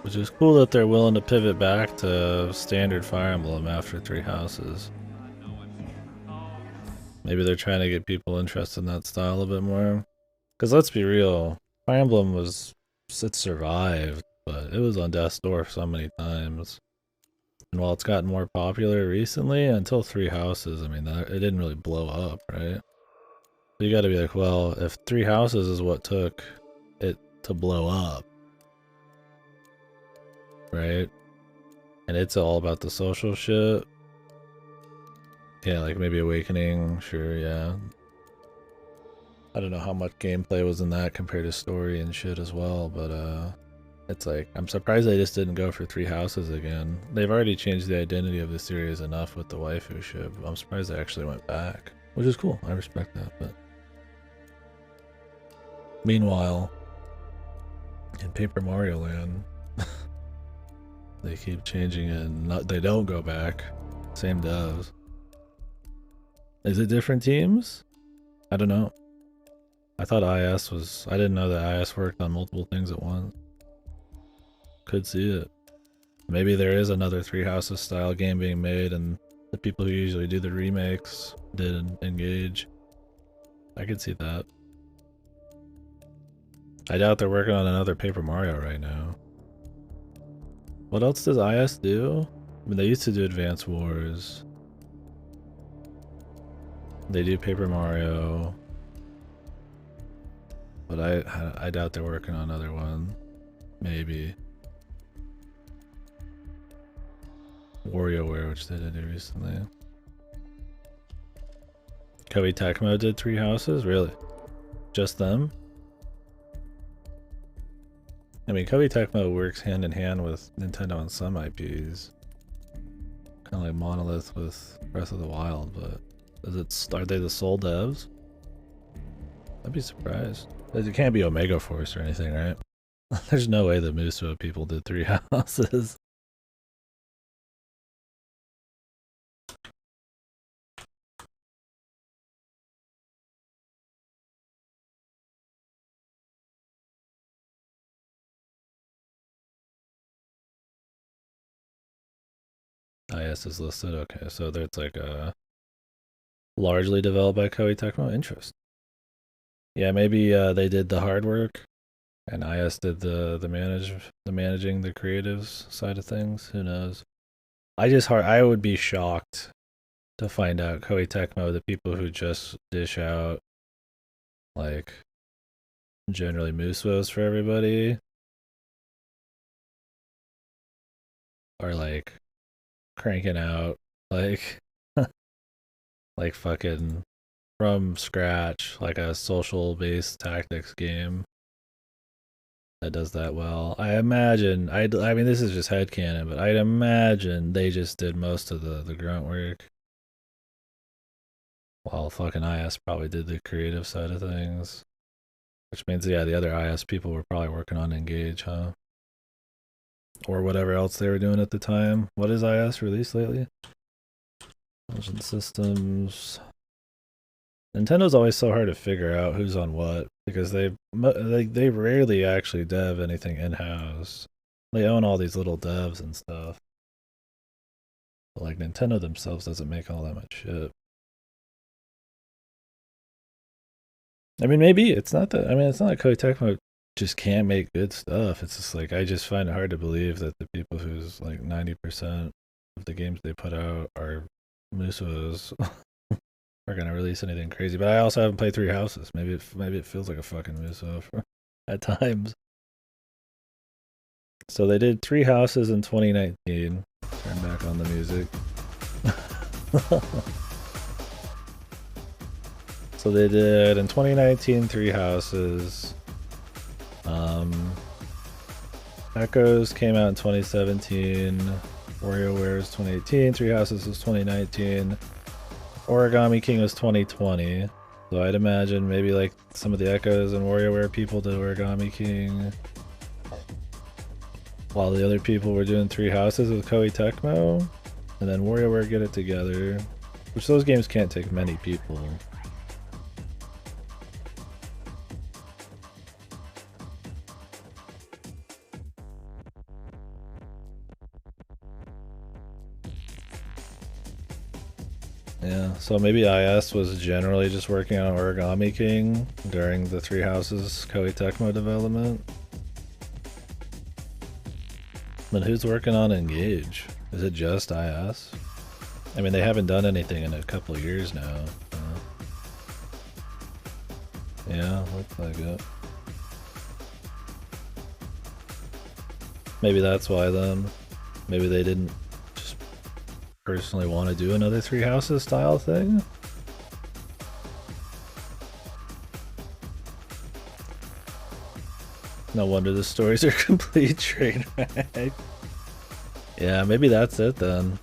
Which is cool that they're willing to pivot back to standard Fire Emblem after 3 houses. Maybe they're trying to get people interested in that style a bit more. Because let's be real, Fire Emblem it survived, but it was on death's door so many times. And while it's gotten more popular recently, until 3 houses, I mean, it didn't really blow up, right? So you gotta be like, well, if 3 houses is what took it to blow up, right? And it's all about the social shit. Yeah, like maybe Awakening, sure, yeah. I don't know how much gameplay was in that compared to story and shit as well, but it's like, I'm surprised they just didn't go for 3 houses again. They've already changed the identity of the series enough with the waifu ship. I'm surprised they actually went back, which is cool. I respect that, but meanwhile, in Paper Mario Land, they keep changing it and they don't go back. Same devs. Is it different teams? I don't know. I thought IS was... I didn't know that IS worked on multiple things at once. Could see it. Maybe there is another 3 houses style game being made and the people who usually do the remakes didn't engage. I could see that. I doubt they're working on another Paper Mario right now. What else does IS do? I mean, they used to do Advance Wars. They do Paper Mario. But I doubt they're working on another one. Maybe. WarioWare, which they did recently. Koei Tecmo did 3 houses? Really? Just them? I mean, Koei Tecmo works hand in hand with Nintendo on some IPs. Kind of like Monolith with Breath of the Wild, but are they the sole devs? I'd be surprised. It can't be Omega Force or anything, right? There's no way the Muso people did 3 houses. IS is listed, okay, so it's like largely developed by Koei Tecmo. Interest. Yeah, maybe they did the hard work, and IS did the managing the creatives side of things. Who knows? I would be shocked to find out Koei Tecmo, the people who just dish out like generally Musos for everybody, are like cranking out like like fucking from scratch, like a social based tactics game that does that well. I imagine, I mean, this is just headcanon, but I'd imagine they just did most of the grunt work, while fucking IS probably did the creative side of things. Which means, yeah, the other IS people were probably working on Engage, huh? Or whatever else they were doing at the time. What is IS released lately? Intelligent Systems. Nintendo's always so hard to figure out who's on what, because they rarely actually dev anything in-house. They own all these little devs and stuff. But like Nintendo themselves doesn't make all that much shit. I mean, maybe it's not that. I mean, it's not like Koei Tecmo just can't make good stuff. It's just like, I just find it hard to believe that the people who's like 90% of the games they put out are Musos are gonna release anything crazy. But I also haven't played 3 houses. Maybe it feels like a fucking Muso at times. So they did 3 houses in 2019. Turn back on the music. So they did in 2019 3 houses. Echoes came out in 2017. WarioWare is 2018. 3 houses was 2019. Origami King was 2020. So I'd imagine maybe like some of the Echoes and WarioWare people did Origami King, while the other people were doing 3 houses with Koei Tecmo, and then WarioWare get it together. Which those games can't take many people. Yeah, so maybe IS was generally just working on Origami King during the Three Houses Koei Tecmo development. But who's working on Engage? Is it just IS? I mean, they haven't done anything in a couple of years now. Yeah, looks like it. Maybe that's why then. Maybe they didn't just personally want to do another Three Houses style thing. No wonder the stories are complete train wreck. Yeah, maybe that's it then.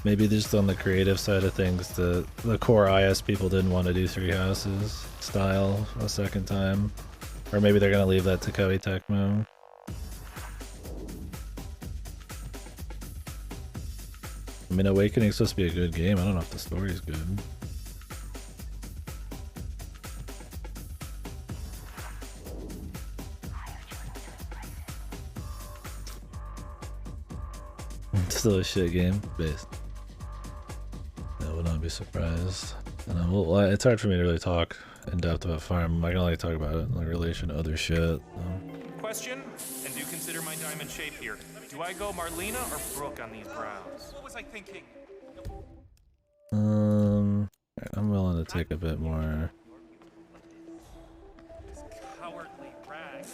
Maybe just on the creative side of things, the core IS people didn't want to do Three Houses style a second time. Or maybe they're going to leave that to Koei Tecmo. I mean, Awakening's supposed to be a good game. I don't know if the story's good. It's still a shit game, based. I would not be surprised. And well, it's hard for me to really talk in depth about Fire Emblem. I can only talk about it in relation to other shit. Question, and do consider my diamond shape here. Do I go Marlena or Brooke on these browns? What was I thinking? I'm willing to take a bit more. Cowardly rag.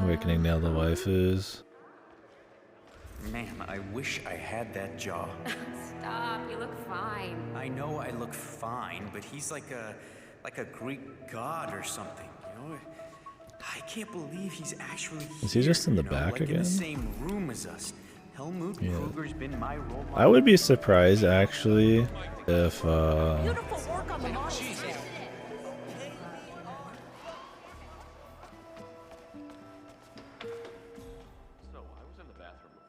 Awakening nailed the waifus. Man, I wish I had that jaw. Stop, you look fine. I know I look fine, but he's like a Greek god or something, you know? I can't believe he's actually here. Is he just in the back like again? In the same room as us. Helmut Kruger's been my role model. I would be surprised actually if Beautiful work on the model.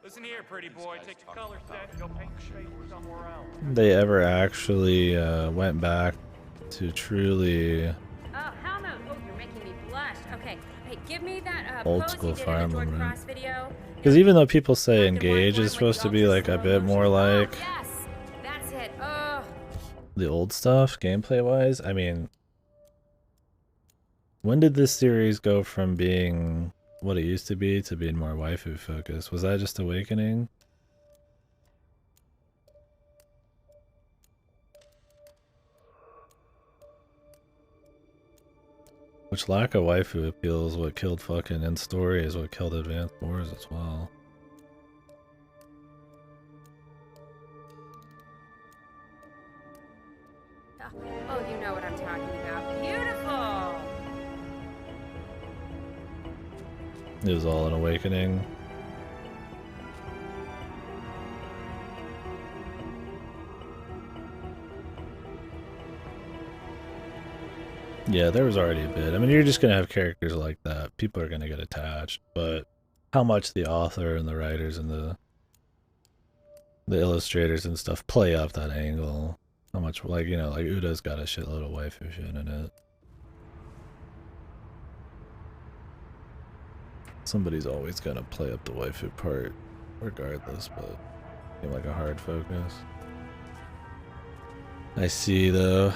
Listen here, pretty boy. Take the color set and go paint your face somewhere else. they ever actually went back to truly Oh, hell no. Oh, you're making me blush. Okay. Hey, give me that old pose school you did Fire in the Emblem, Jordan right? Cross video. Because even though people say Engage is supposed to be like a bit more like Yes, that's it. Oh. the old stuff, gameplay wise, I mean, when did this series go from being what it used to being more waifu focused? Was that just Awakening? Which lack of waifu appeal is what killed fucking in story, is what killed Advanced Wars as well. Oh, you know what I'm talking about. Beautiful. It was all an Awakening. Yeah, there was already a bit. I mean, you're just going to have characters like that. People are going to get attached, but how much the author and the writers and the illustrators and stuff play up that angle. How much, like, you know, like Uda's got a shitload of waifu shit in it. Somebody's always going to play up the waifu part, regardless, but seem like a hard focus. I see, though.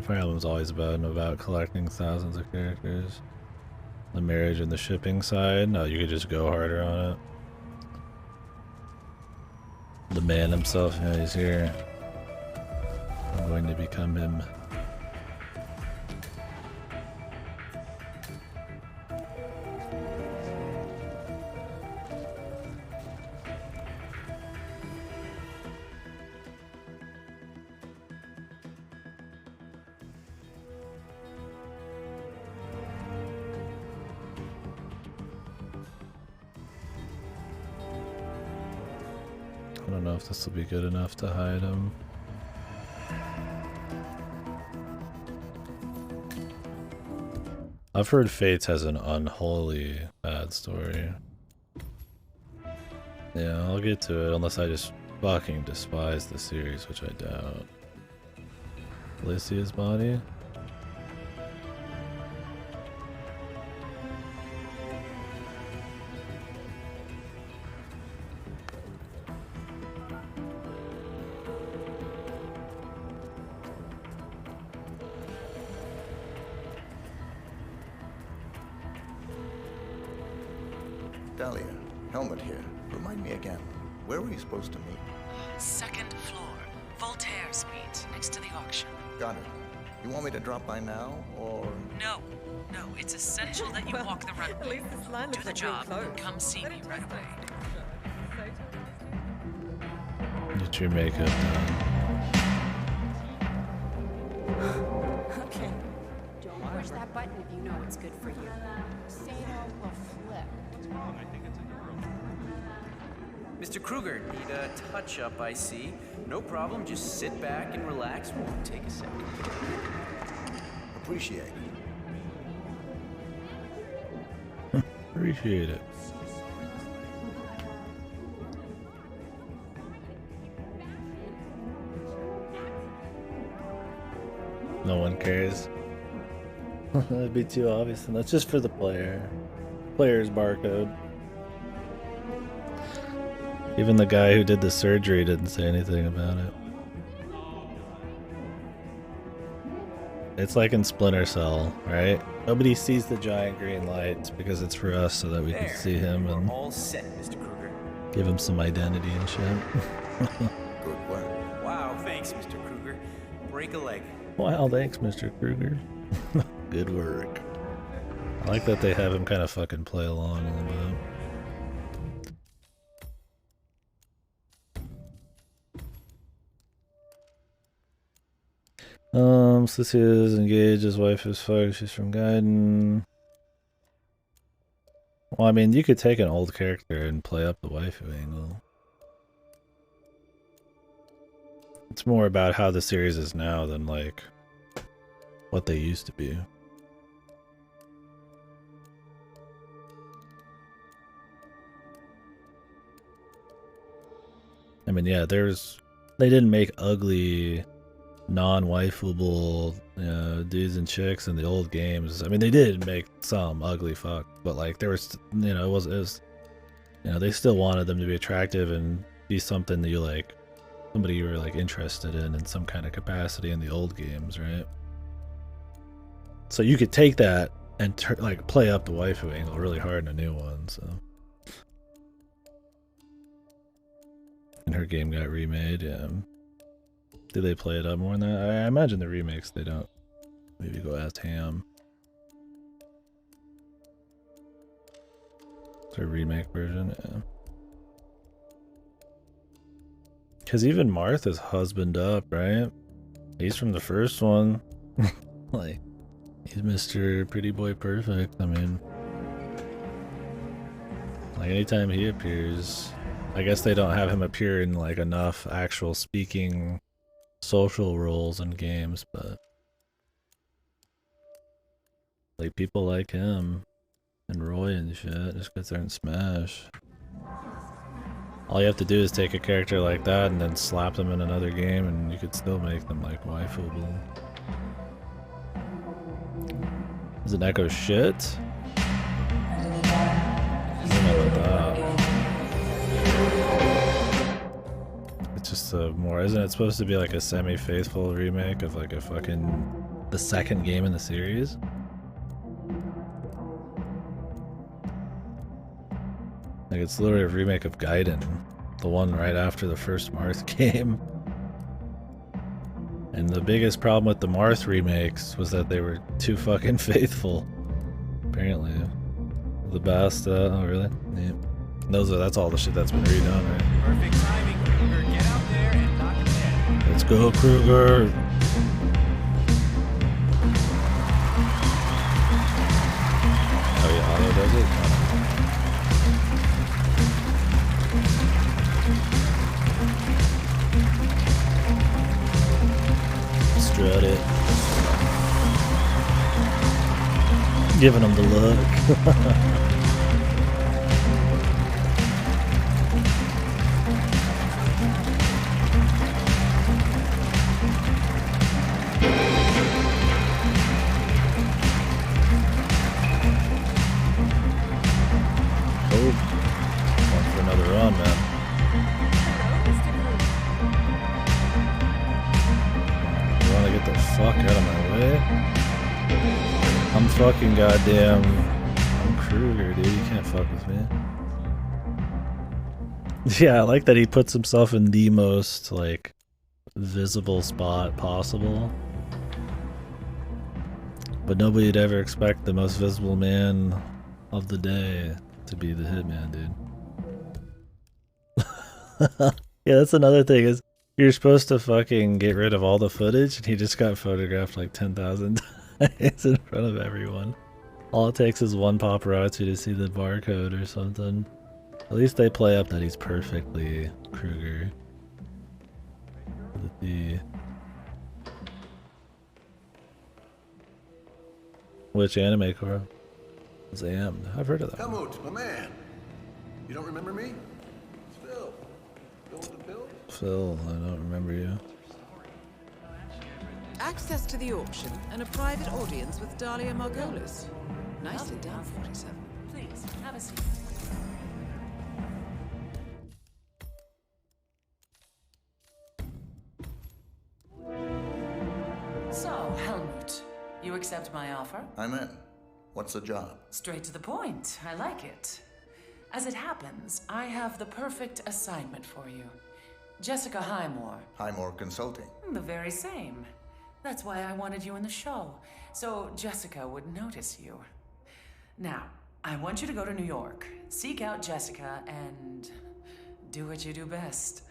Fire Emblem's always about collecting thousands of characters. The marriage and the shipping side, no, you could just go harder on it. The man himself, yeah, he's here. I'm going to become him. don't know if this will be good enough to hide him. I've heard Fates has an unholy bad story. Yeah, I'll get to it unless I just fucking despise the series, which I doubt. Alicia's body? Dahlia, Helmut here. Remind me again, where were you supposed to meet? Second floor, Voltaire Suite, next to the auction. Got it. You want me to drop by now, or...? No, it's essential that you walk the runway. Do the job, come see me right away. Get your makeup done. Okay. Don't push that button if you know it's good for you. Sado will flip. What's wrong? I think it's a Mr. Kruger, need a touch-up, I see. No problem, just sit back and relax. Won't take a second. Appreciate it. Appreciate it. No one cares. That'd be too obvious, and that's just for the player. Player's barcode. Even the guy who did the surgery didn't say anything about it. It's like in Splinter Cell, right? Nobody sees the giant green lights because it's for us so that we can see him and all set, Mr. Kruger. give him some identity and shit. Good work. Wow, thanks, Mr. Kruger. Break a leg. Wow, thanks, Mr. Kruger. Good work. I like that they have him kind of fucking play along a little bit. Sissy is engaged, his wife is fucked, she's from Gaiden. Well, I mean, you could take an old character and play up the waifu angle. It's more about how the series is now than, like, what they used to be. I mean, yeah, they didn't make ugly, non-waifuable dudes and chicks in the old games. I mean, they did make some ugly fuck, but like there was, it was, they still wanted them to be attractive and be something that you like, somebody you were like interested in some kind of capacity in the old games, right? So you could take that and like play up the waifu angle really hard in a new one. So, and her game got remade. Yeah. Do they play it up more than that? I imagine the remakes they don't. Maybe go as ham. It's a remake version, yeah. Because even Martha's husband up, right? He's from the first one. Like, he's Mr. Pretty Boy Perfect. I mean, like anytime he appears, I guess they don't have him appear in like enough actual speaking social roles in games, but like people like him and Roy and shit just get there and smash. All you have to do is take a character like that and then slap them in another game and you could still make them like waifuable. Is it Echo shit? I don't know about that. It's just a more, isn't it supposed to be like a semi-faithful remake of like a fucking, the second game in the series? Like it's literally a remake of Gaiden, the one right after the first Marth game. And the biggest problem with the Marth remakes was that they were too fucking faithful. Apparently. The best, oh really? Yeah. That's all the shit that's been redone, right? Perfect timing, Kruger. Get out there and knock it dead. Let's go, Kruger! Oh yeah, auto does it? Giving him the look. Oh, going for another run, man. You want to get the fuck out of my way? I'm fucking goddamn. I'm Kruger, dude. You can't fuck with me. Yeah, I like that he puts himself in the most, like, visible spot possible. But nobody'd ever expect the most visible man of the day to be the Hitman, dude. Yeah, that's another thing is you're supposed to fucking get rid of all the footage, and he just got photographed like 10,000 times in front of everyone. All it takes is one paparazzi to see the barcode or something. At least they play up that he's perfectly Kruger. Which anime, Cora? Zam. I've heard of that. Helmut, my man. You don't remember me? It's Phil. Phil with the pills? Phil, I don't remember you. Access to the auction and a private audience with Dahlia Margolis. Nicely done, 47. Please, have a seat. So, Helmut, you accept my offer? I'm in. What's the job? Straight to the point. I like it. As it happens, I have the perfect assignment for you. Jessica Highmore. Highmore Consulting. The very same. That's why I wanted you in the show, so Jessica would notice you. Now, I want you to go to New York, seek out Jessica, and do what you do best.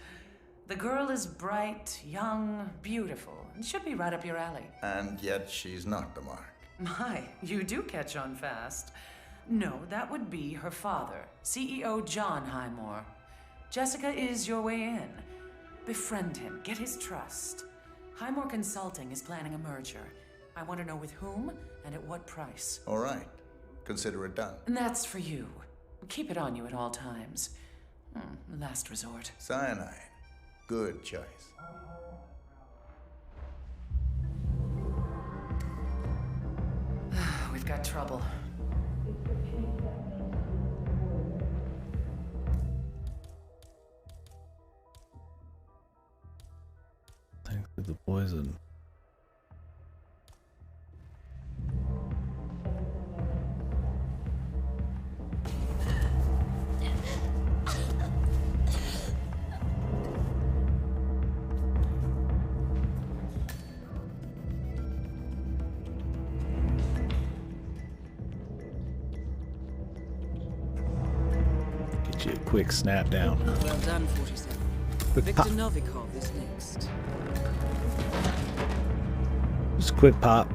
The girl is bright, young, beautiful, and should be right up your alley. And yet she's not the mark. My, you do catch on fast. No, that would be her father, CEO John Highmore. Jessica is your way in. Befriend him, get his trust. Highmore Consulting is planning a merger. I want to know with whom and at what price. All right. Consider it done. And that's for you. Keep it on you at all times. Last resort. Cyanide. Good choice. We've got trouble. Thanks for the poison. Get you a quick snap down. Well done, 47. Victor Novikov is next. Just a quick pop.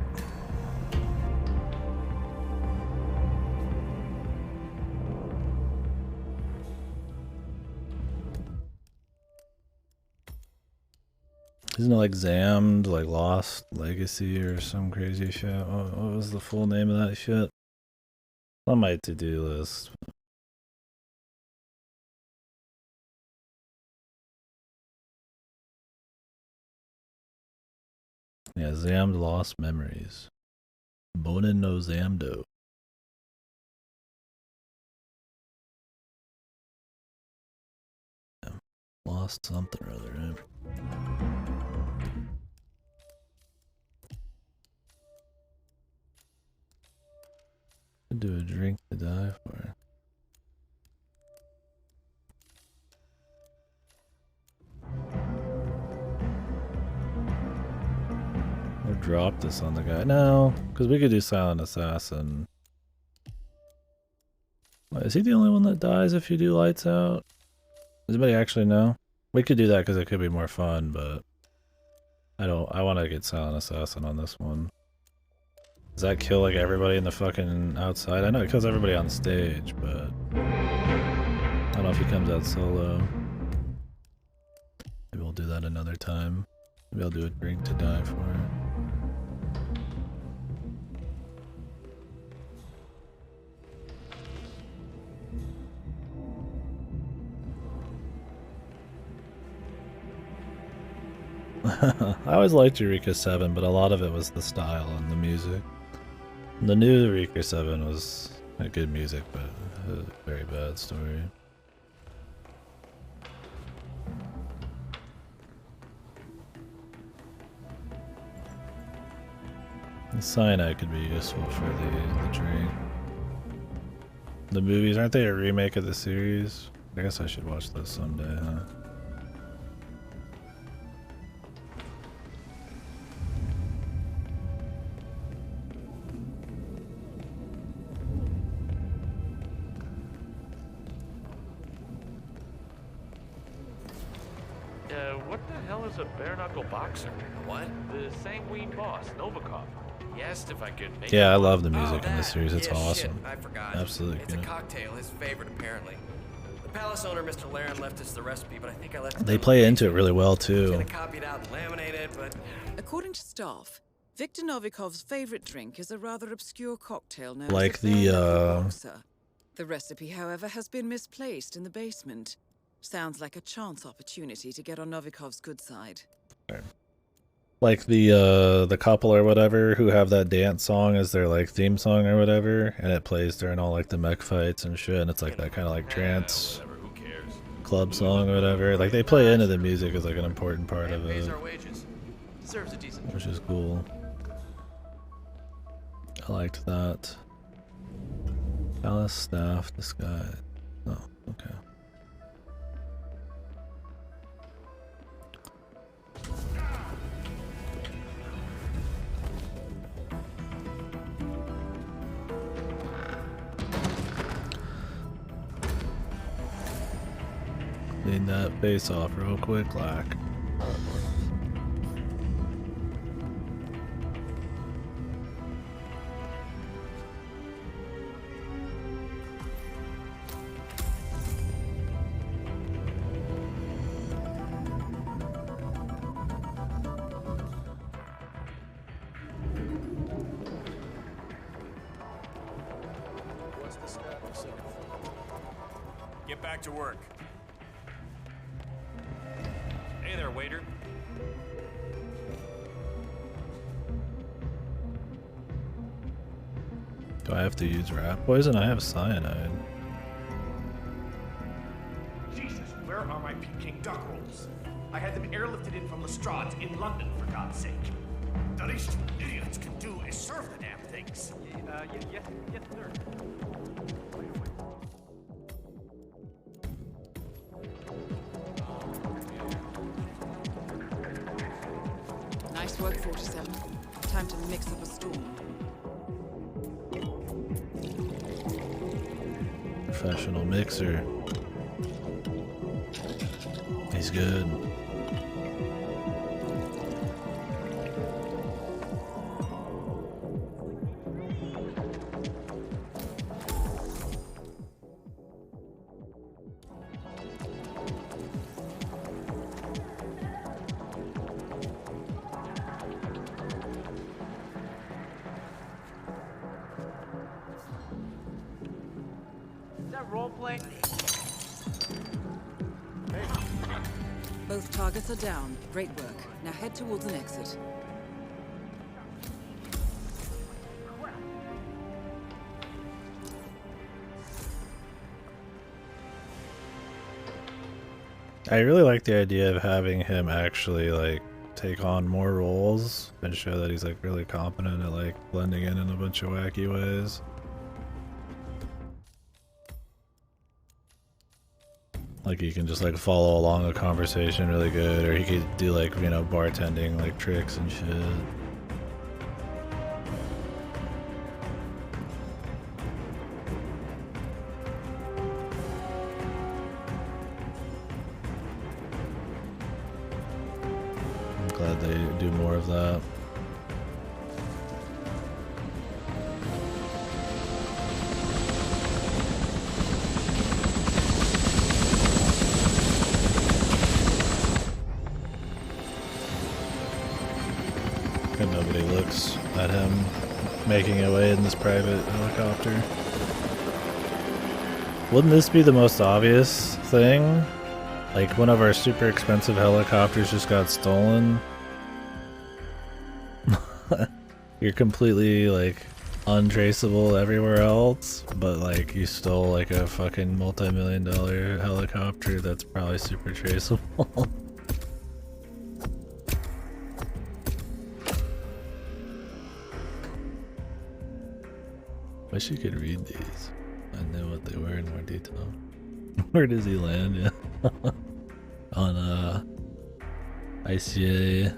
Isn't it like Zammed, like Lost Legacy or some crazy shit? What was the full name of that shit? On my to-do list. Yeah, Zammed Lost Memories. Bonin no Zamdo. Yeah, lost something or other, right? Could do a drink to die for. Or drop this on the guy. No, because we could do Silent Assassin. Wait, is he the only one that dies if you do Lights Out? Does anybody actually know? We could do that because it could be more fun, but I want to get Silent Assassin on this one. Does that kill like everybody in the fucking outside? I know it kills everybody on stage, but I don't know if he comes out solo. Maybe we'll do that another time. Maybe I'll do a drink to die for. I always liked Eureka 7, but a lot of it was the style and the music. The new Eureka 7 was a good music, but a very bad story. The cyanide could be useful for the drink. The movies, aren't they a remake of the series? I guess I should watch those someday, huh? What the hell is a bare-knuckle boxer? What? The sanguine boss, Novikov. He asked if I could make Yeah, I love the music in this series. It's Yeah, awesome. Shit, I forgot. Absolutely It's good. a cocktail, his favorite apparently. The palace owner, Mr. Laren, left us the recipe, but I think I left it They on play the into it really well page. I was too. gonna copy it out and laminate it, but According to staff, Viktor Novikov's favorite drink is a rather obscure cocktail known Like as the, boxer. The recipe, however, has been misplaced in the basement. Sounds like a chance opportunity to get on Novikov's good side. Like the couple or whatever who have that dance song as their like theme song or whatever, and it plays during all like the mech fights and shit, and it's like that kind of like trance club song or whatever. Like they play into the music as like an important part of pays it, our wages. Deserves a decent which is cool. I liked that. Palace staff disguise. Oh, okay. Clean that face off real quick, like. What's the status? Get back to work. Hey there, waiter. Do I have to use rat poison? I have cyanide. Jesus, where are my Peking duck rolls? I had them airlifted in from Lestrade in London, for God's sake. The least you idiots can do is serve the damn things. Yes, sir. Nice work, 47. Time to mix up a storm. Professional mixer. He's good. Is that role play? Both targets are down. Great work. Now head towards an exit. I really like the idea of having him actually like take on more roles and show that he's like really competent at like blending in a bunch of wacky ways. Like he can just like follow along a conversation really good, or he could do like, you know, bartending like tricks and shit. I'm glad they do more of that. And nobody looks at him making away in this private helicopter. Wouldn't this be the most obvious thing? Like one of our super expensive helicopters just got stolen You're completely like untraceable everywhere else, but like you stole like a fucking multi-million-dollar helicopter that's probably super traceable. Wish you could read these. I know what they were in more detail. Where does he land? Yeah. On ICA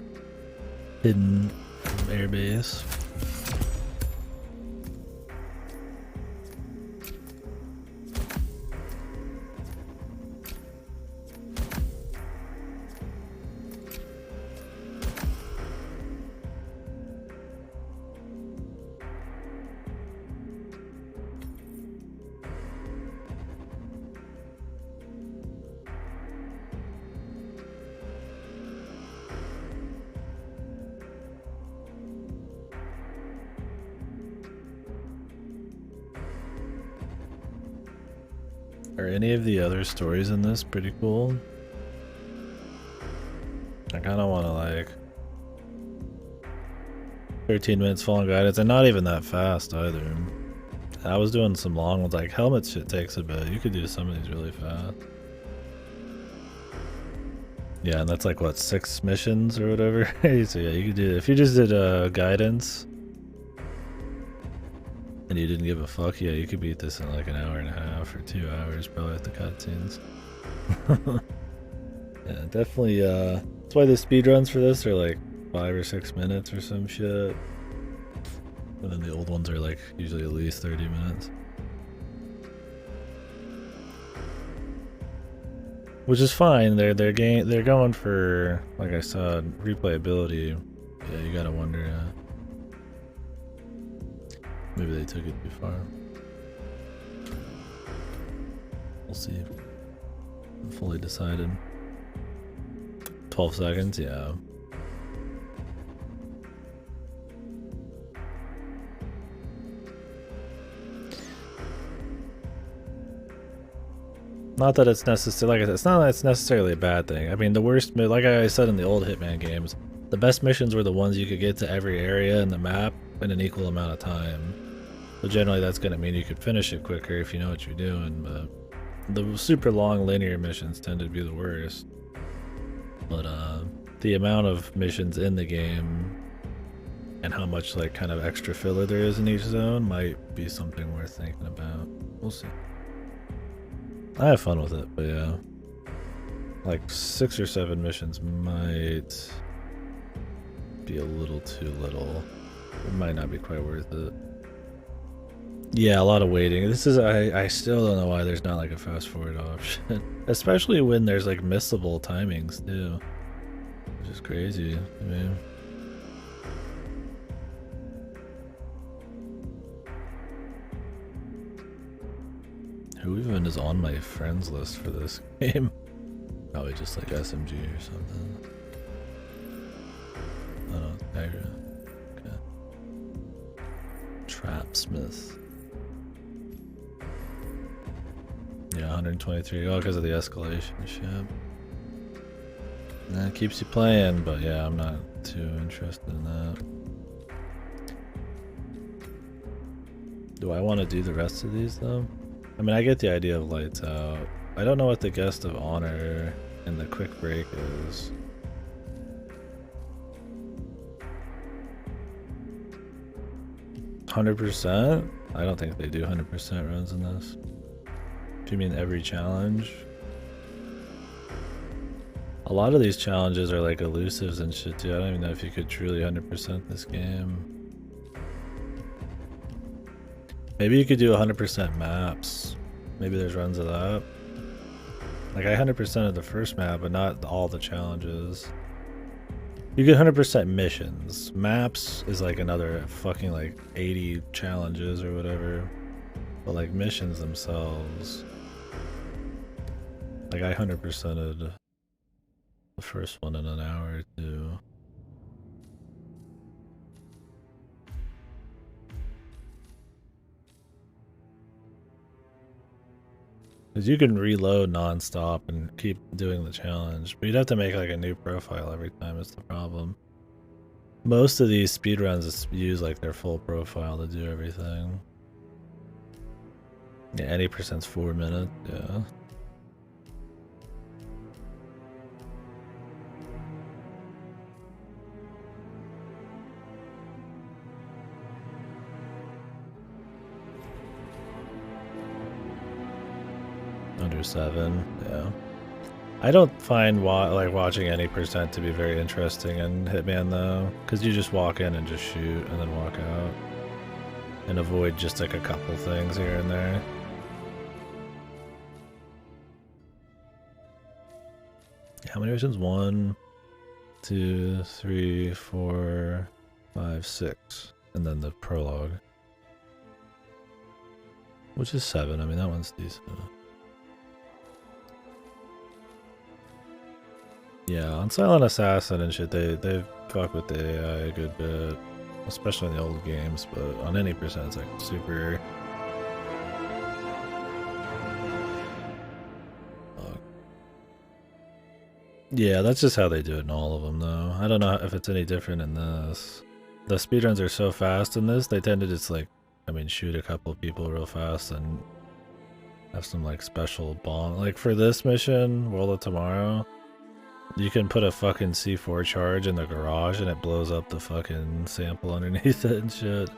hidden airbase. Are any of the other stories in this pretty cool? I kind of want to like 13 minutes full on guidance, and not even that fast either. I was doing some long ones, like helmet shit takes a bit. You could do some of these really fast. Yeah, and that's like what, 6 missions or whatever. So yeah, you could do, if you just did guidance and you didn't give a fuck, yeah, you could beat this in like an hour and a half or 2 hours, probably with the cutscenes. Yeah, definitely. That's why the speedruns for this are like 5 or 6 minutes or some shit. And then the old ones are like usually at least 30 minutes. Which is fine. They're going for, like I said, replayability. Yeah, you gotta wonder. Maybe they took it too far. We'll see. I'm fully decided. 12 seconds, yeah. Not that it's necessary, like I said, it's not that it's necessarily a bad thing. I mean, the worst, like I said in the old Hitman games, the best missions were the ones you could get to every area in the map in an equal amount of time. So generally that's going to mean you could finish it quicker if you know what you're doing, but the super long linear missions tend to be the worst. But the amount of missions in the game and how much like kind of extra filler there is in each zone might be something worth thinking about. We'll see. I have fun with it, but yeah. Like 6 or 7 missions might be a little too little. It might not be quite worth it. Yeah, a lot of waiting. This is, I still don't know why there's not like a fast forward option. Especially when there's like missable timings too. Which is crazy, I mean. Who even is on my friends list for this game? Probably just like SMG or something. Oh, Tiger. Okay. Trapsmith. Yeah, 123. Oh, because of the escalation ship. That keeps you playing, but yeah, I'm not too interested in that. Do I want to do the rest of these though? I mean, I get the idea of lights out. I don't know what the guest of honor and the quick break is. %? I don't think they do 100% runs in this. Do you mean every challenge? A lot of these challenges are like elusives and shit too. I don't even know if you could truly 100% this game. Maybe you could do 100% maps. Maybe there's runs of that. Like I 100% of the first map, but not all the challenges. You get 100% missions. Maps is like another fucking like 80 challenges or whatever. But like missions themselves. Like I 100%ed the first one in an hour or two. Because you can reload non-stop and keep doing the challenge, but you'd have to make like a new profile every time is the problem. Most of these speedruns use like their full profile to do everything. Yeah, any percent's 4 minutes, yeah. Under 7, yeah. I don't find watching any percent to be very interesting in Hitman though, because you just walk in and just shoot and then walk out, and avoid just like a couple things here and there. How many missions? 1, 2, 3, 4, 5, 6, and then the prologue, which is 7. I mean, that one's decent. Yeah, on Silent Assassin and shit, they fuck with the AI a good bit, especially in the old games. But on any percent, it's like super. Yeah, that's just how they do it in all of them, though. I don't know if it's any different in this. The speedruns are so fast in this; they tend to just like, I mean, shoot a couple people real fast and have some like special bomb. Like for this mission, World of Tomorrow. You can put a fucking C4 charge in the garage and it blows up the fucking sample underneath it and shit.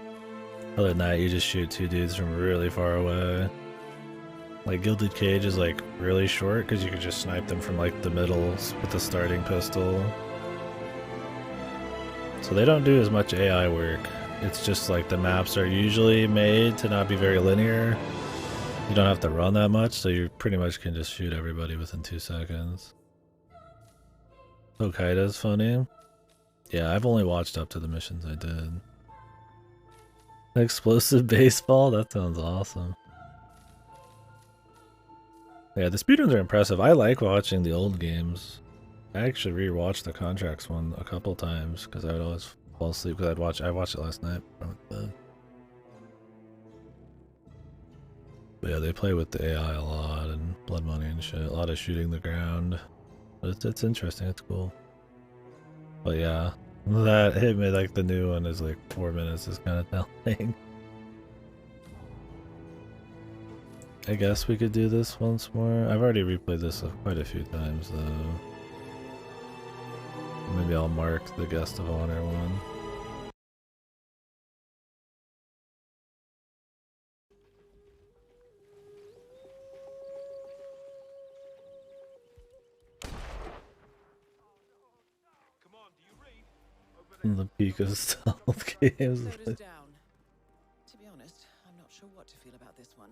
Other than that, you just shoot 2 dudes from really far away. Like Gilded Cage is like really short because you can just snipe them from like the middle with the starting pistol. So they don't do as much AI work. It's just like the maps are usually made to not be very linear. You don't have to run that much, so you pretty much can just shoot everybody within 2 seconds. Hokkaido's funny. Yeah, I've only watched up to the missions I did. Explosive baseball? That sounds awesome. Yeah, the speedruns are impressive. I like watching the old games. I actually rewatched the Contracts one a couple times because I would always fall asleep because I watched it last night. But yeah, they play with the AI a lot and blood money and shit. A lot of shooting the ground. But it's interesting, it's cool. But yeah, that Hitman, like the new one, is like 4 minutes is kind of telling. I guess we could do this once more. I've already replayed this quite a few times though. Maybe I'll mark the Guest of Honor one. The peak of stealth games. Down. To be honest, I'm not sure what to feel about this one.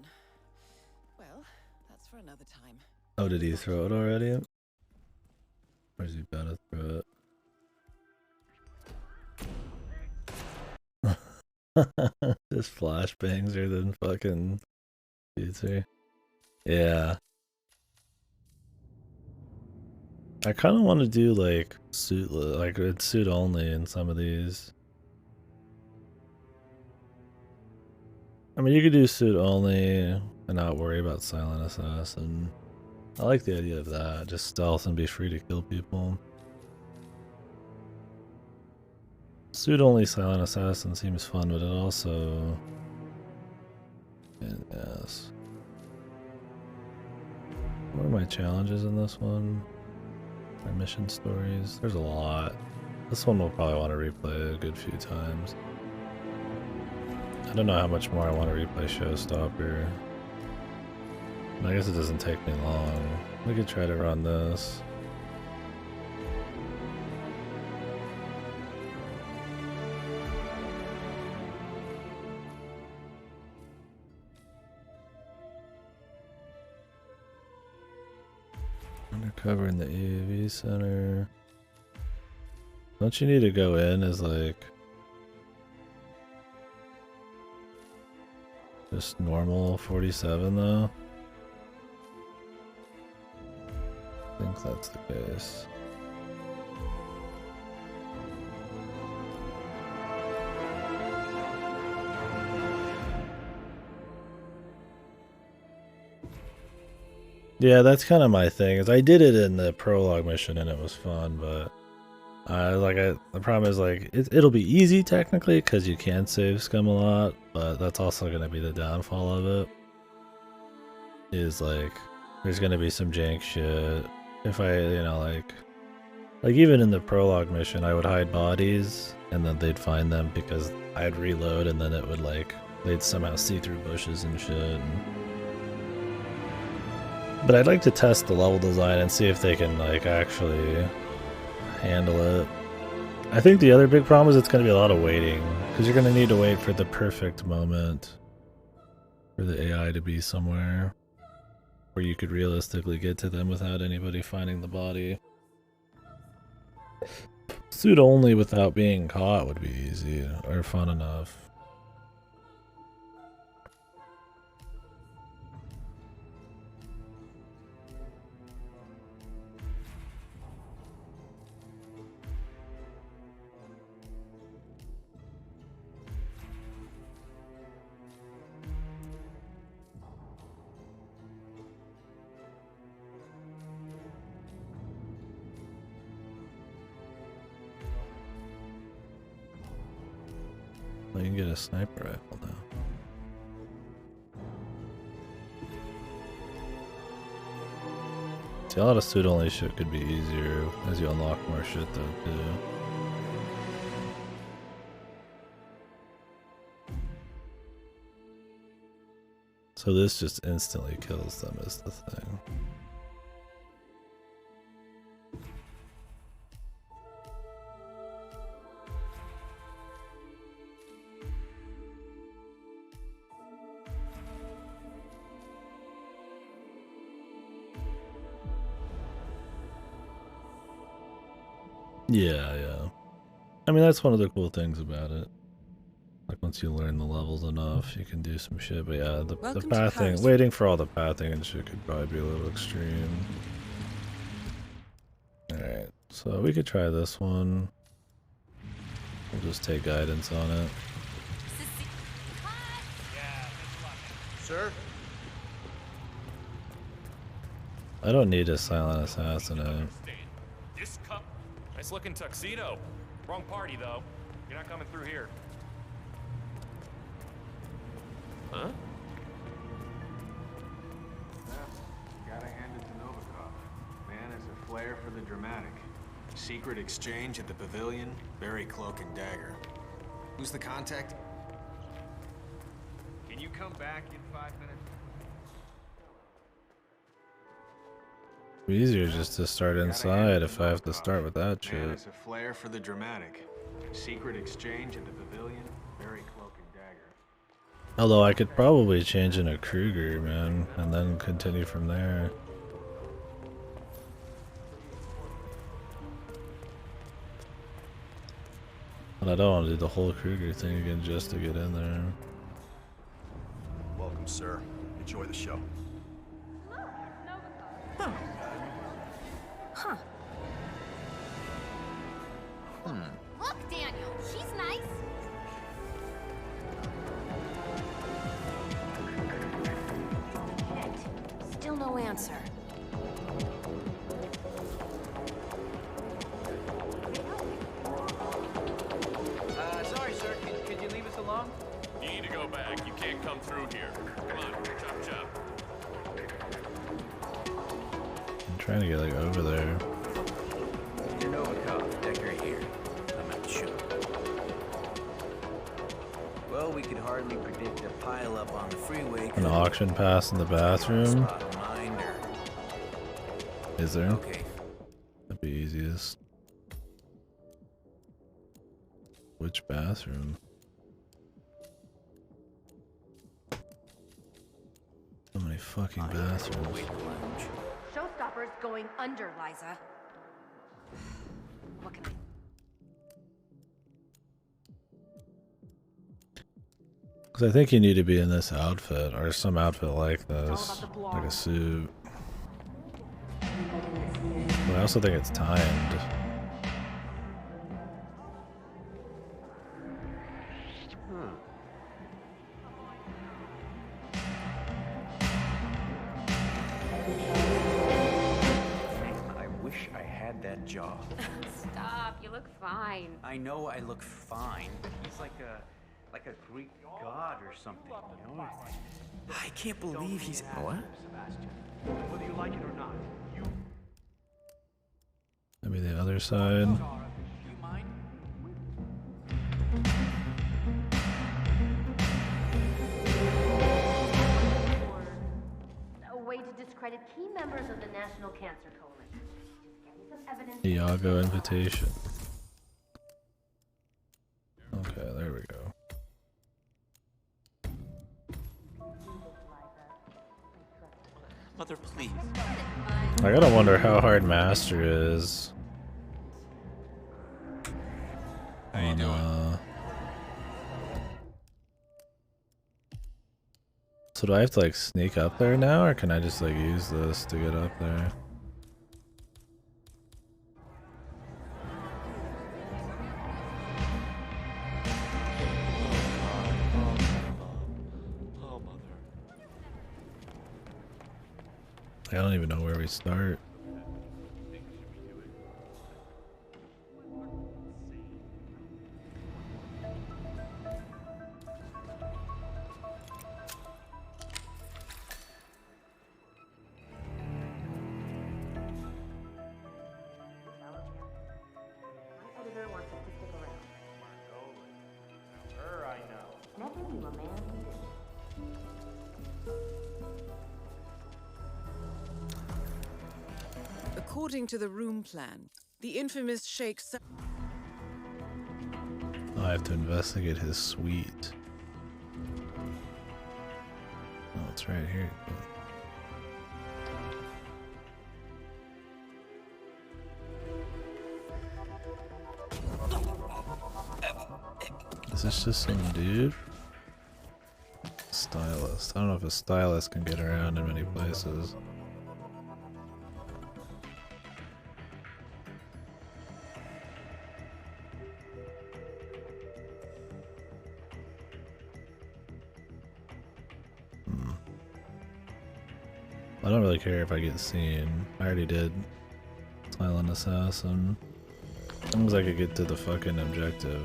Well, that's for another time. Oh, did he throw it already? Or is he about to throw it? Just flashbangs are than fucking pizza. Yeah. I kind of want to do like suit, like it's suit only in some of these. I mean, you could do suit only and not worry about Silent Assassin. I like the idea of that. Just stealth and be free to kill people. Suit only Silent Assassin seems fun, but it also... Yes. What are my challenges in this one? My mission stories? There's a lot. This one we'll probably want to replay a good few times. I don't know how much more I want to replay Showstopper. I guess it doesn't take me long. We could try to run this. Undercover in the AAV Center. Don't you need to go in as like just normal 47 though? I think that's the case. Yeah, that's kind of my thing. Is I did it in the prologue mission and it was fun, but The problem is like it'll be easy technically because you can save scum a lot, but that's also gonna be the downfall of it. Is like there's gonna be some jank shit. If I, like even in the prologue mission, I would hide bodies and then they'd find them because I'd reload and then it would they'd somehow see through bushes and shit. But I'd like to test the level design and see if they can actually handle it. I think the other big problem is it's going to be a lot of waiting because you're going to need to wait for the perfect moment for the AI to be somewhere where you could realistically get to them without anybody finding the body. Suit only without being caught would be easy or fun enough. Well, you can get a sniper rifle now. See, a lot of suit only shit could be easier as you unlock more shit though too. So this just instantly kills them is the thing. Yeah. I mean, that's one of the cool things about it. Like, once you learn the levels enough, you can do some shit. But yeah, the pathing, waiting for all the pathing and shit could probably be a little extreme. Alright, so we could try this one. We'll just take guidance on it. Sir? I don't need a silent assassinate. This cup. Nice looking tuxedo. Wrong party though. You're not coming through here. Huh? Gotta hand it to Novikov. Man has a flair for the dramatic. Secret exchange at the pavilion, very cloak and dagger. Who's the contact? Can you come back in 5 minutes? It'd be easier just to start inside if I have to start with that shit. Man has a flair for the dramatic. Secret exchange at the pavilion, very cloak and dagger. Although I could probably change in a Kruger, man, and then continue from there. But I don't want to do the whole Kruger thing again just to get in there. Welcome, sir. Enjoy the show. Huh. Look, Daniel, she's nice. Still no answer. Sorry, sir. Could you leave us alone? You need to go back. You can't come through here. Come on, chop chop. I'm trying to get over there. Mr. Novikov, Decker here. I'm at the show. Well, we could hardly predict a pileup on the freeway. An auction pass in the bathroom? Is there? Okay. That'd be easiest. Which bathroom? So many fucking bathrooms. Showstopper's going under, Liza. What can I... Because I think you need to be in this outfit, or some outfit like this, like a suit. But I also think it's timed. I wish I had had that jaw. Stop, you look fine. I know I look fine, but he's like a Greek god or something, you know? I can't believe he's... What? Whether you like it or not, you... Maybe the other side. A way to discredit key members of the National Cancer Coalition. Just get me some evidence. Iago invitation. Okay, there we go. Mother, please. I gotta wonder how hard Master is. How you doing? So do I have to like sneak up there now, or can I just like use this to get up there? I don't even know where we start. According to the room plan, the infamous Sheikh I have to investigate his suite. Oh, it's right here. Is this just some dude? Stylist. I don't know if a stylist can get around in many places. I don't really care if I get seen. I already did Silent Assassin. As long as I could get to the fucking objective.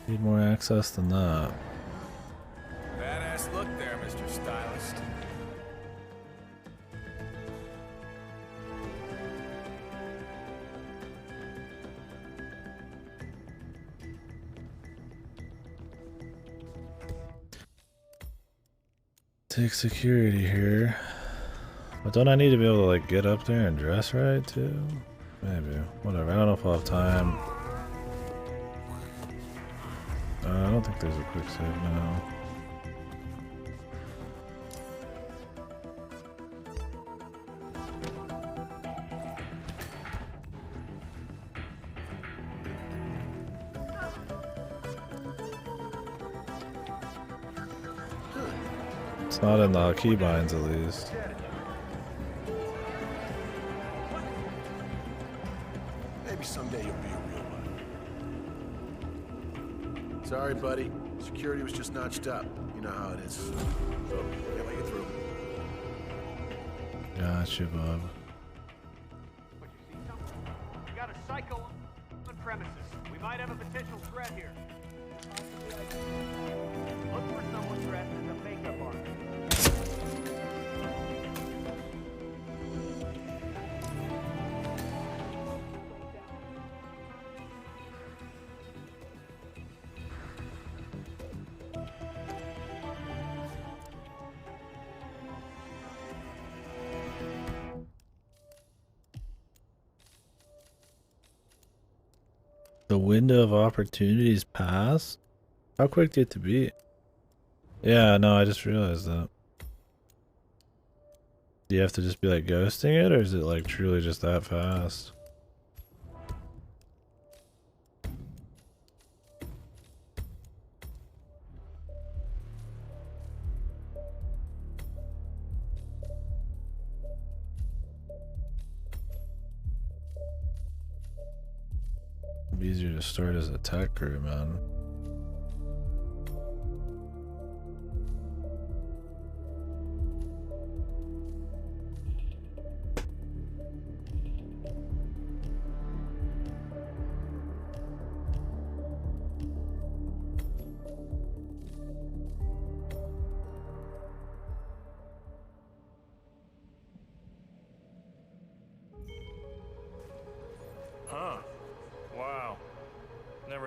Need more access than that. Badass look there, Mr. Stylist. Take security here. But don't I need to be able to like get up there and dress right too? Maybe. Whatever. I don't know if I'll have time. I don't think there's a quick save now. It's not in the keybinds at least. Maybe someday you'll be a real one. Sorry, buddy. Security was just notched up. You know how it is. So, can't let you through. Gotcha, Bob. We got a psycho on premises. We might have a potential threat here. Look for someone dressed as a makeup artist. The window of opportunities passed? How quick do you have to be? Yeah, no, I just realized that. Do you have to just be like ghosting it, or is it like truly just that fast? It'd be easier to start as a tech crew, man.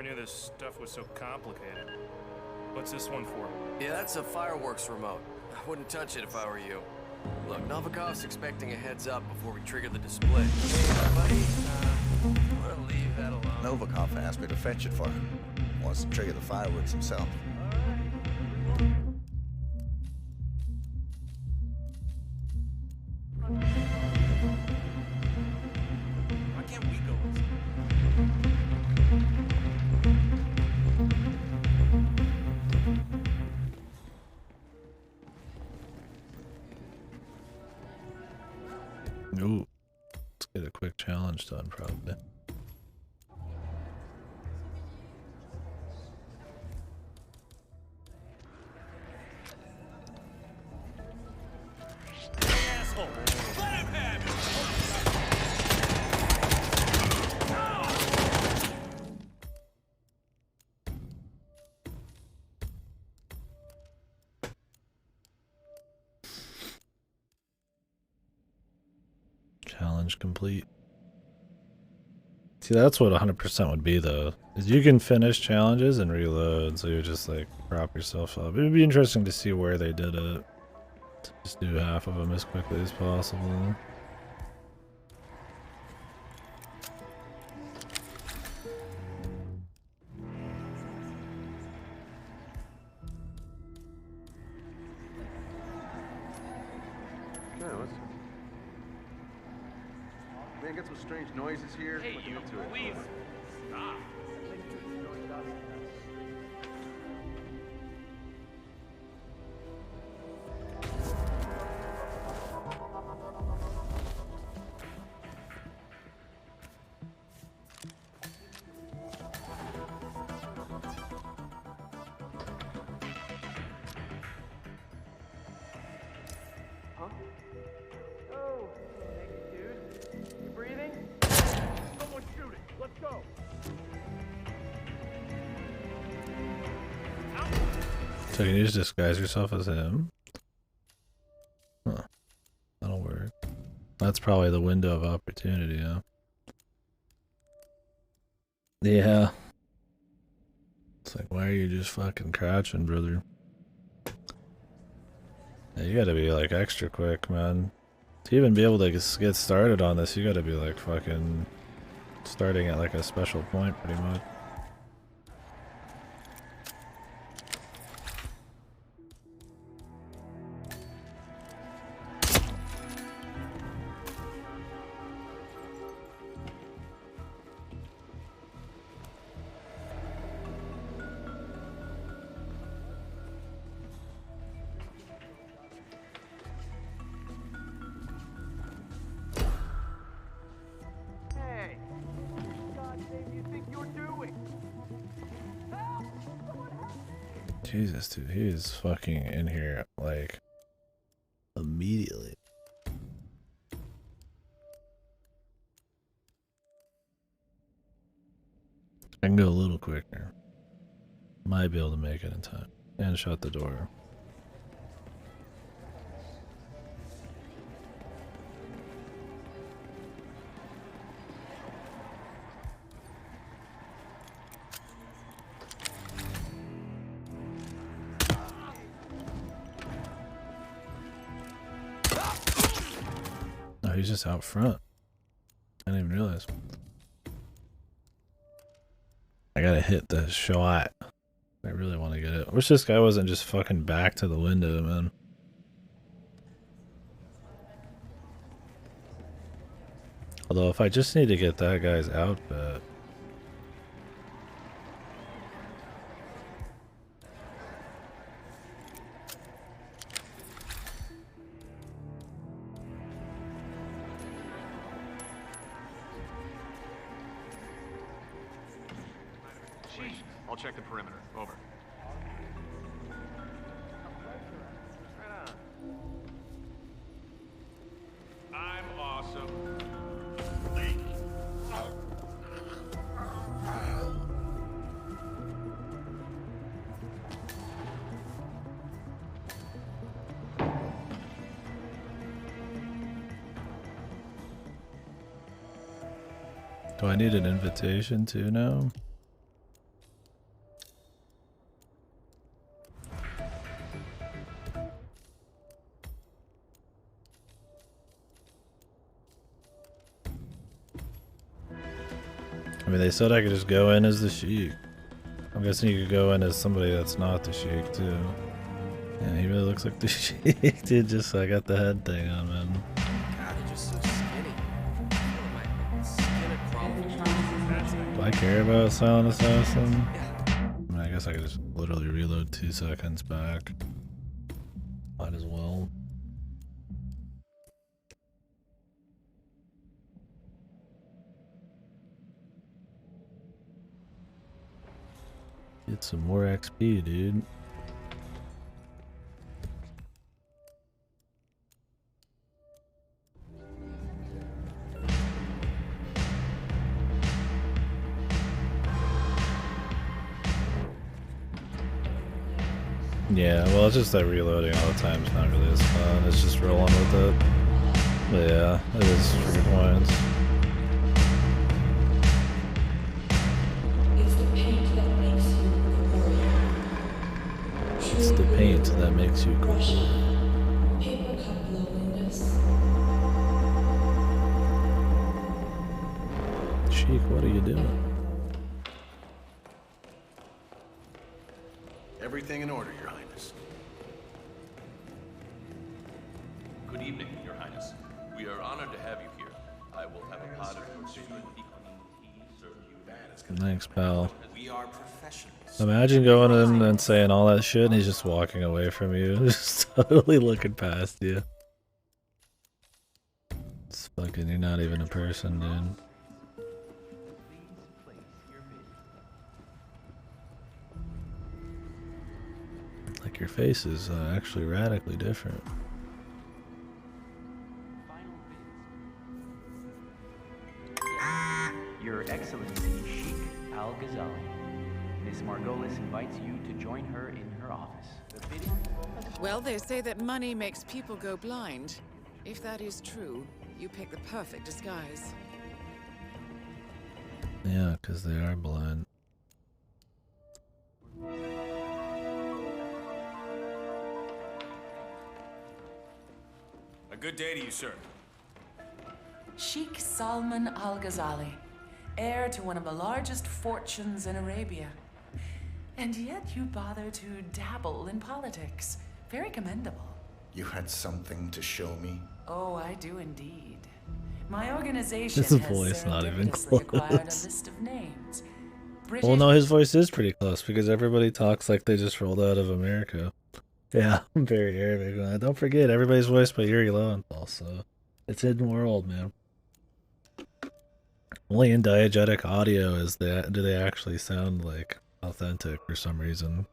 I knew this stuff was so complicated. What's this one for? Yeah, that's a fireworks remote. I wouldn't touch it if I were you. Look, Novikov's expecting a heads up before we trigger the display. Hey, buddy, I'm gonna leave that alone. Novikov asked me to fetch it for him. Wants to trigger the fireworks himself. Why can't we go inside? Ooh. Let's get a quick challenge done, probably. Asshole! Let him have it! Challenge complete. See, that's what 100% would be, though. Is you can finish challenges and reload, so you just like prop yourself up. It would be interesting to see where they did it. Just do half of them as quickly as possible. Man, get some strange noises here. Hey, Looking you, into it. please stop. Huh? Oh, hey, dude. You breathing? Someone shoot it. Let's go. So can you just disguise yourself as him? Huh. That'll work. That's probably the window of opportunity, huh? Yeah. It's like, why are you just fucking crouching, brother? Yeah, you gotta be like extra quick, man. To even be able to get started on this, you gotta be like fucking starting at like a special point, pretty much. Hey, what goddamn you think you're doing? Help! Someone help me! Jesus, dude, he is fucking in here like immediately. I can go a little quicker. Might be able to make it in time. And shut the door. Oh, he's just out front. I didn't even realize. I gotta hit the shot. I really want to get it. Wish this guy wasn't just fucking back to the window, man. Although if I just need to get that guy's outfit. I'll check the perimeter. Over. I'm awesome. Do I need an invitation too now? mean, they said I could just go in as the Sheik. I'm guessing you could go in as somebody that's not the Sheik, too. Yeah, he really looks like the Sheik, dude. Just I got the head thing on, man. God, they're just so skinny. My skin would crawl. Do I care about Silent Assassin? I mean, I guess I could just literally reload 2 seconds back. Might as well. Get some more XP, dude. Yeah, well, it's just that reloading all the time is not really as fun. It's just rolling with it. But yeah, it is for good points. It's the paint that makes you cool. Sheik, what are you doing? Everything in order, Your Highness. Good evening, Your Highness. We are honored to have you here. I will have a pot of your favorite equine tea served to you. Thanks, pal. We are professionals. Imagine going in and saying all that shit and he's just walking away from you. Just totally looking past you. It's fucking, you're not even a person, dude. Like your face is actually radically different. Your Excellency Sheik Al-Ghazali. Miss Margolis invites you to join her in her office. Well, they say that money makes people go blind. If that is true, you pick the perfect disguise. Yeah, because they are blind. A good day to you, sir. Sheikh Salman Al-Ghazali, heir to one of the largest fortunes in Arabia. And yet you bother to dabble in politics. Very commendable. You had something to show me? Oh, I do indeed. My organization His has voice not even serendipitously acquired a close. list of names. Well, no, his voice is pretty close because everybody talks like they just rolled out of America. Yeah, I'm very Arabic. Don't forget, everybody's voiced by Yuri Lowenthal, so it's Hidden World, man. Only in diegetic audio is that do they actually sound like authentic for some reason.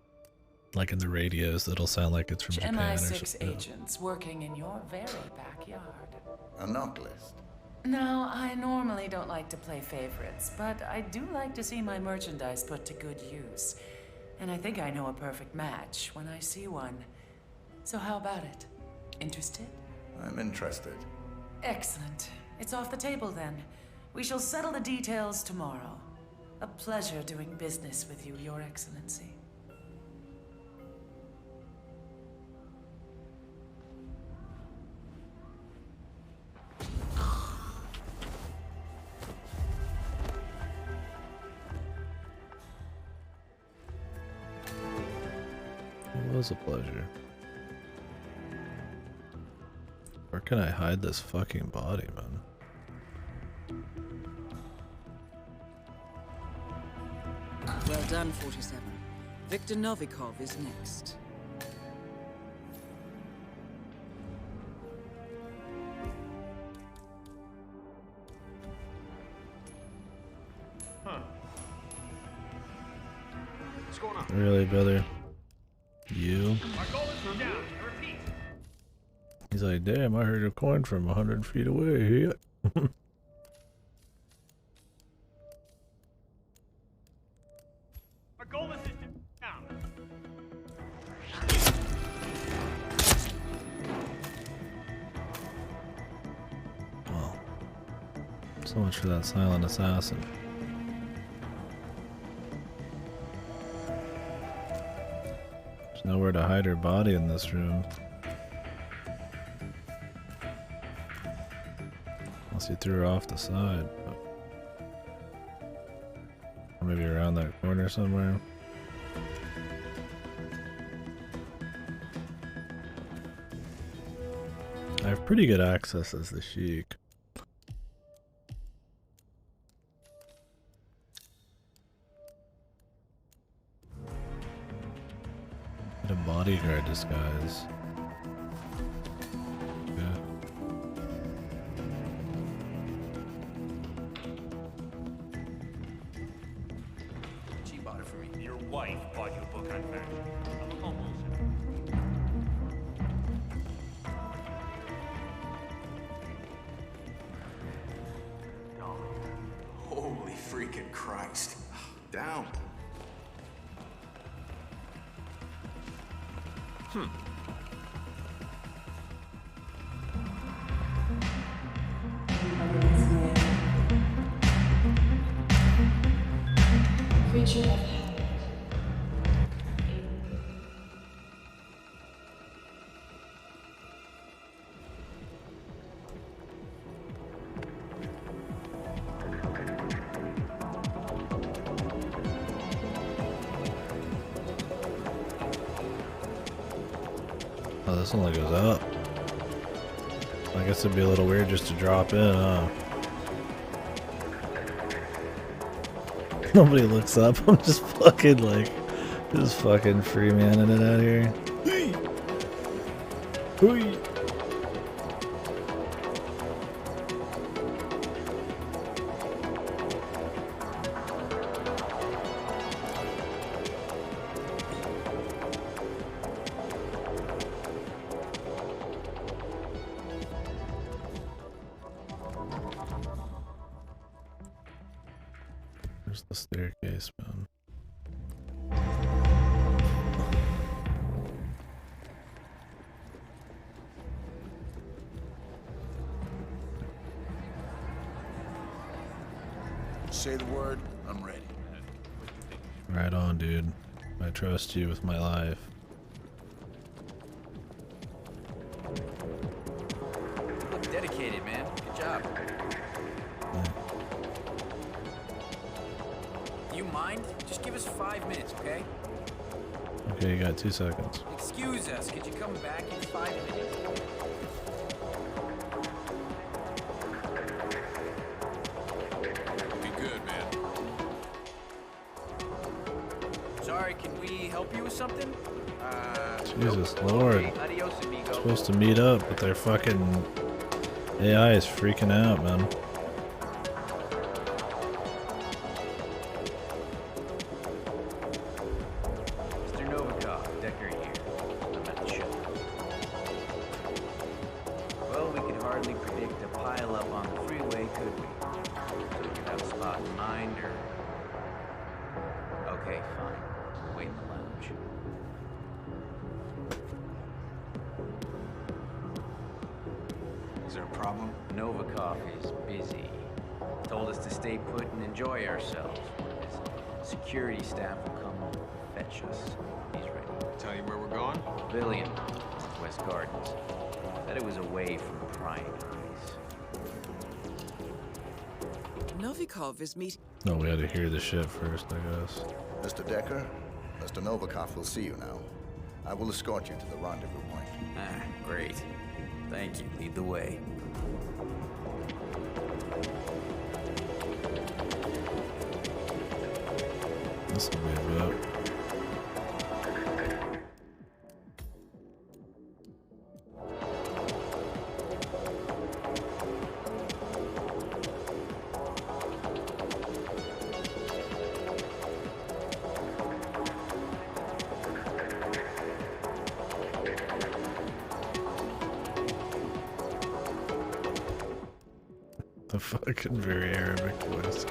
Like in the radios, it'll sound like it's from Japan or MI6 something. agents working in your very backyard. A knock list. Now, I normally don't like to play favorites, but I do like to see my merchandise put to good use. And I think I know a perfect match when I see one. So how about it? Interested? I'm interested. Excellent. It's off the table then. We shall settle the details tomorrow. A pleasure doing business with you, Your Excellency. It was a pleasure. Where can I hide this fucking body, man? Well done, 47. Viktor Novikov is next. Huh. What's going on? Really, brother? You? Our goal is down. I repeat. He's like, damn, I heard a coin from 100 feet away. Our goal is down. Well, so much for that silent assassin. There's nowhere to hide her body in this room. Unless you threw her off the side. But maybe around that corner somewhere. I have pretty good access as the Sheik. Get a bodyguard disguise. Yeah. She bought it for me. Your wife bought you a book on fashion. I'm a homeless. Holy freaking Christ. Down. Creature of habit. Oh, this only goes up. I guess it'd be a little weird just to drop in, huh? Nobody looks up. I'm just fucking like, just fucking free manning it out here. Hui. There's the staircase, man. Say the word, I'm ready. Right on, dude. I trust you with my life. You look dedicated, man. Good job. You mind? Just give us 5 minutes, okay? Okay, you got 2 seconds. Excuse us. Could you come back in 5 minutes? Be good, man. Sorry, can we help you with something? Jesus nope. Lord. Okay, adios, amigo. Supposed to meet up, but their fucking AI is freaking out, man. Mr. Novikov, Decker here. I'm at the show. Well, we could hardly predict a pile-up on the freeway, could we? So you have a spot in mind, or... Okay, fine. We'll wait in the lounge. Is there a problem? Novikov is busy. Told us to stay put and enjoy ourselves. His security staff will come fetch us. He's ready. Tell you where we're going? Pavilion, West Gardens. Said it was away from prying eyes. Novikov is meeting. No, we had to hear the shit first, I guess. Mr. Decker, Mr. Novikov will see you now. I will escort you to the rendezvous point. Ah, great. Thank you. Lead the way. This will be a bit. The fucking very Arabic voice.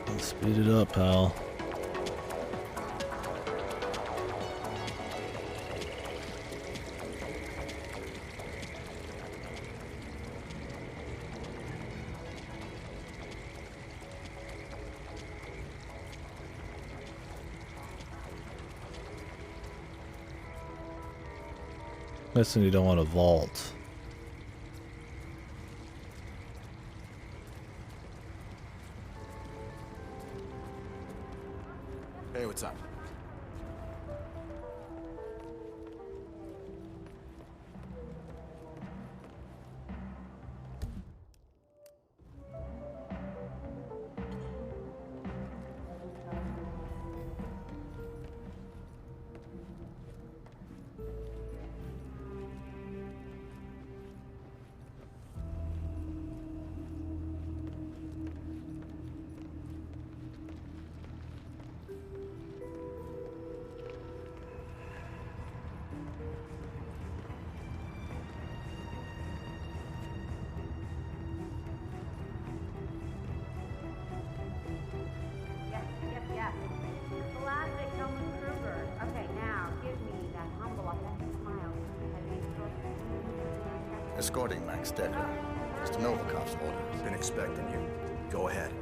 Let's speed it up, pal. Listen, you don't want to vault. Hey, what's up? Yes. Classic Helmut Kruger. Okay, now give me that humble, authentic smile. Escorting Max Decker. Mr. Novikov's orders. Been expecting you. Go ahead.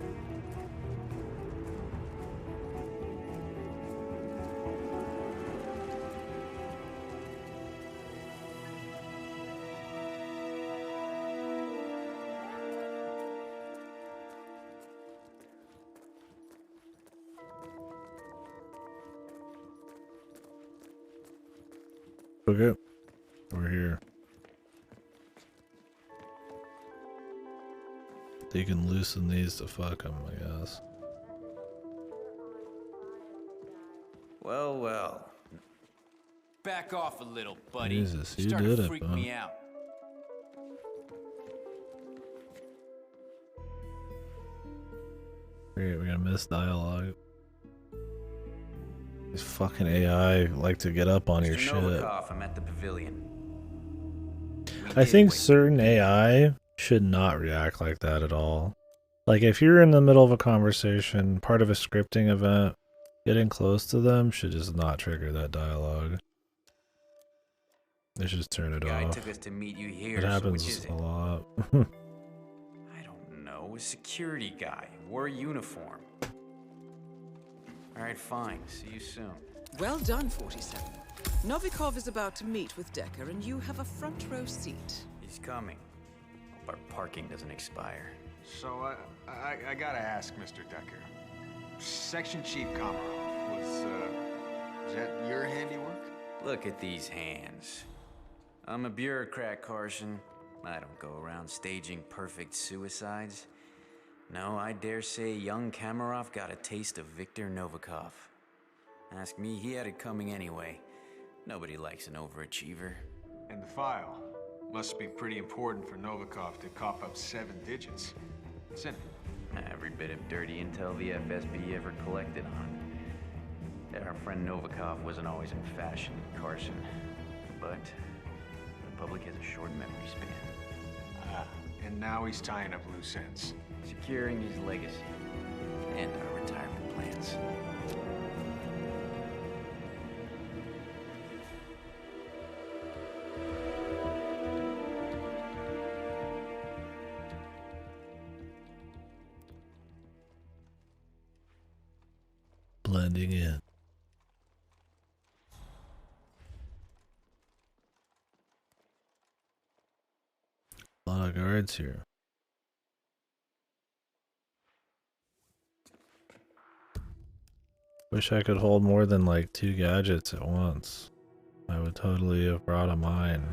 Okay, we're here. They can loosen these to fuck them, I guess. Well. Back off a little, buddy. Jesus, you Starting did to it, freak bud. me out. We're gonna miss dialogue. These fucking AI like to get up on your shit. Novikov, I'm at the pavilion. I think certain AI should not react like that at all. Like if you're in the middle of a conversation, part of a scripting event, getting close to them should just not trigger that dialogue. They should just turn it Guy off. took us to meet you here. It So happens which is it? a lot. I don't know. A security guy. Wore a uniform. All right, fine. See you soon. Well done, 47. Novikov is about to meet with Decker, and you have a front row seat. He's coming. Hope our parking doesn't expire. So, I gotta ask, Mr. Decker. Section Chief Komarov, was that your handiwork? Look at these hands. I'm a bureaucrat, Carson. I don't go around staging perfect suicides. No, I dare say young Komarov got a taste of Viktor Novikov. Ask me, he had it coming anyway. Nobody likes an overachiever. And the file. Must be pretty important for Novikov to cough up 7 digits. What's in it? Every bit of dirty intel the FSB ever collected on. Our friend Novikov wasn't always in fashion, Carson. But the public has a short memory span. And now he's tying up loose ends. Securing his legacy and our retirement plans. Blending in. A lot of guards here. Wish I could hold more than like 2 gadgets at once. I would totally have brought a mine.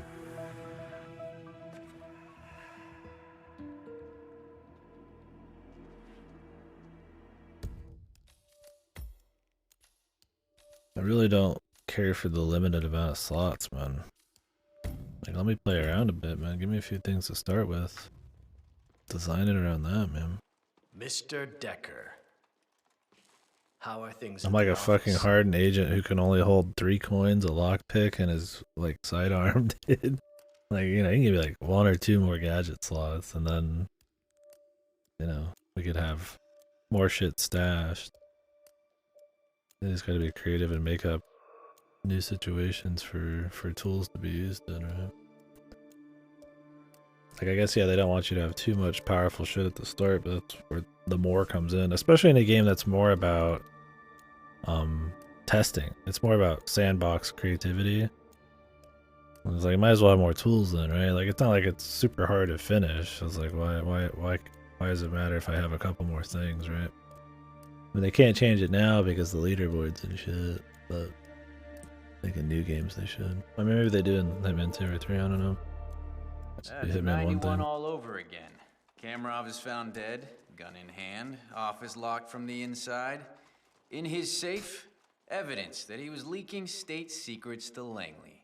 I really don't care for the limited amount of slots, man. Like, let me play around a bit, man. Give me a few things to start with. Design it around that, man. Mr. Decker. How are things? I'm like a fucking hardened agent who can only hold 3 coins, a lockpick, and is like sidearmed, dude. Like, you know, you can give me like 1 or 2 more gadget slots, and then, you know, we could have more shit stashed. You just gotta be creative and make up new situations for tools to be used in, right? Like, I guess, yeah, they don't want you to have too much powerful shit at the start, but that's where the more comes in, especially in a game that's more about testing. It's more about sandbox creativity. It's like, might as well have more tools then, right? Like, it's not like it's super hard to finish. It's like, why does it matter if I have a couple more things, right? mean, they can't change it now because the leaderboards and shit, but I think in new games they should. Or maybe they do in Hitman 2 or 3, I don't know. It's Hitman 91 1 thing. all over again. Kamarov is found dead, gun in hand, office locked from the inside. In his safe, evidence that he was leaking state secrets to Langley.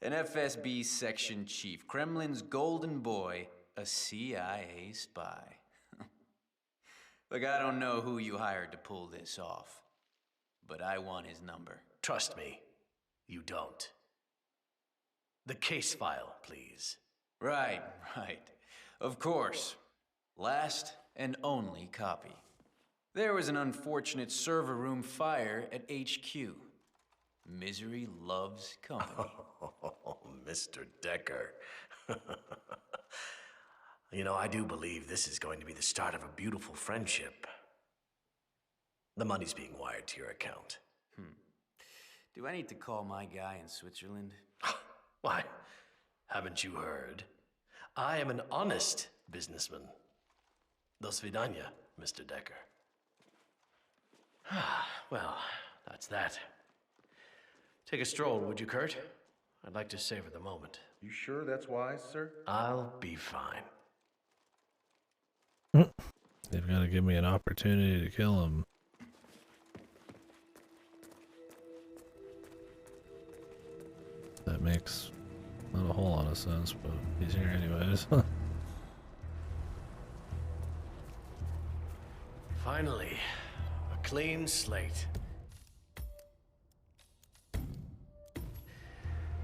An FSB section chief, Kremlin's golden boy, a CIA spy. Look, I don't know who you hired to pull this off, but I want his number. Trust me, you don't. The case file, please. Right. Of course. Last and only copy. There was an unfortunate server room fire at HQ. Misery loves company. Oh, Mr. Decker. You know, I do believe this is going to be the start of a beautiful friendship. The money's being wired to your account. Do I need to call my guy in Switzerland? Why, haven't you heard? I am an honest businessman. Do svidanya, Mr. Decker. Well, that's that. Take a stroll, would you, Kurt? I'd like to savor the moment. You sure that's wise, sir? I'll be fine. They've got to give me an opportunity to kill him. That makes not a whole lot of sense, but he's here anyways. Finally, a clean slate.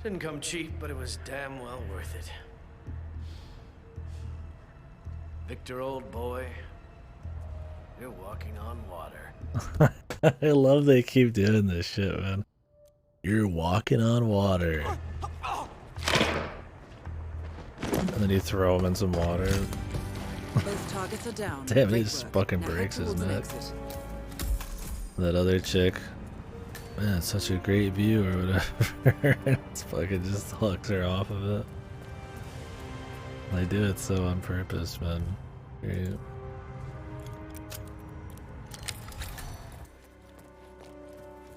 Didn't come cheap, but it was damn well worth it. Victor, old boy, you're walking on water. I love they keep doing this shit, man. You're walking on water. And then you throw him in some water. Both targets are down. Damn, he Great just work. fucking Now breaks head his towards an neck. exit. That other chick. Man, it's such a great view or whatever. It's fucking just hucks her off of it. They do it so on purpose, man. Great.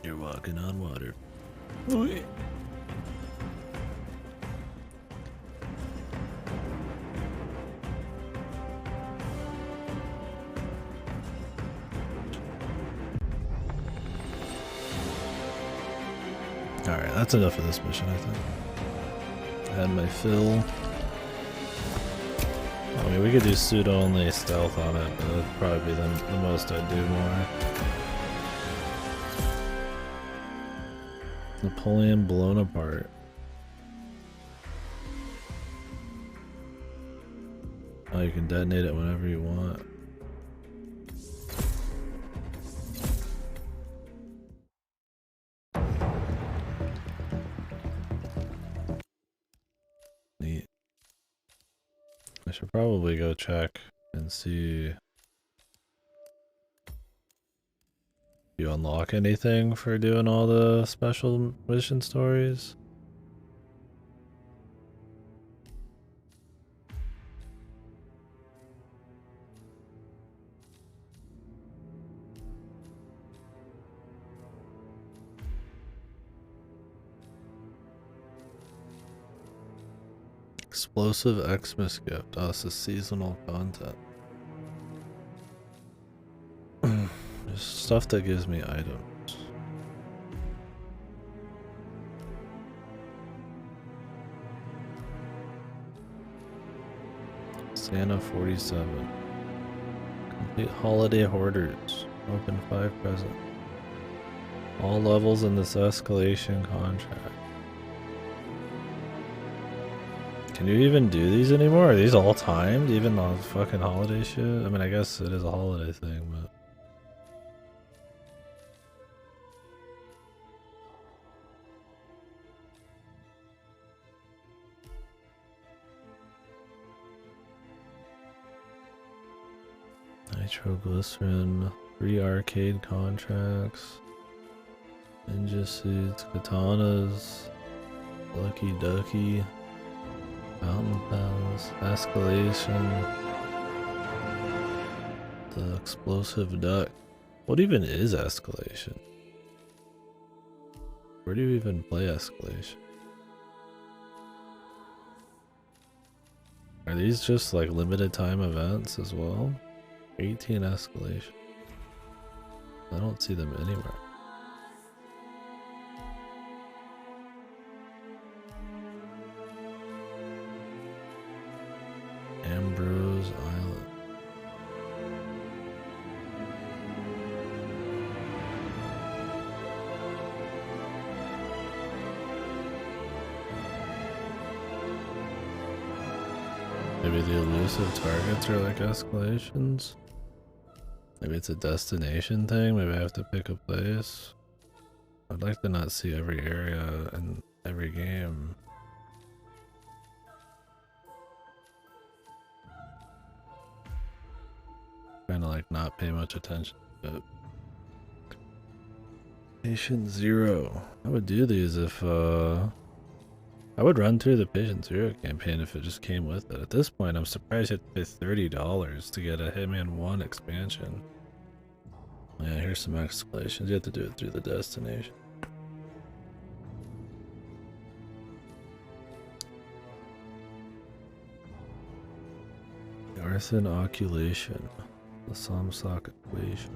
You're walking on water. Alright, that's enough of this mission, I think. I had my fill. I mean, we could do pseudo-only stealth on it, but that'd probably be the most I'd do more. Napoleon blown apart. Oh, you can detonate it whenever you want. Neat. I should probably go check and see if you unlock anything for doing all the special mission stories. Explosive Xmas gift. Oh, this is seasonal content. Just stuff that gives me items. Santa 47. Complete holiday hoarders. Open 5 presents. All levels in this escalation contract. Can you even do these anymore? Are these all timed? Even on fucking holiday shit? I mean, I guess it is a holiday thing, but... Nitroglycerin, 3 arcade contracts, ninja suits, katanas, Lucky Ducky, fountain pens, escalation, the explosive duck. What even is escalation? Where do you even play escalation? Are these just like limited time events as well? 18 escalation. I don't see them anywhere. Ambrose Island. Maybe the elusive targets are like escalations? Maybe it's a destination thing? Maybe I have to pick a place? I'd like to not see every area in every game. Trying to like not pay much attention to it. Patient Zero. I would do these if I would run through the Patient Zero campaign if it just came with it. At this point, I'm surprised you have to pay $30 to get a Hitman 1 expansion. Yeah, here's some escalations. You have to do it through the destination. Arson Inoculation. The Samsak equation.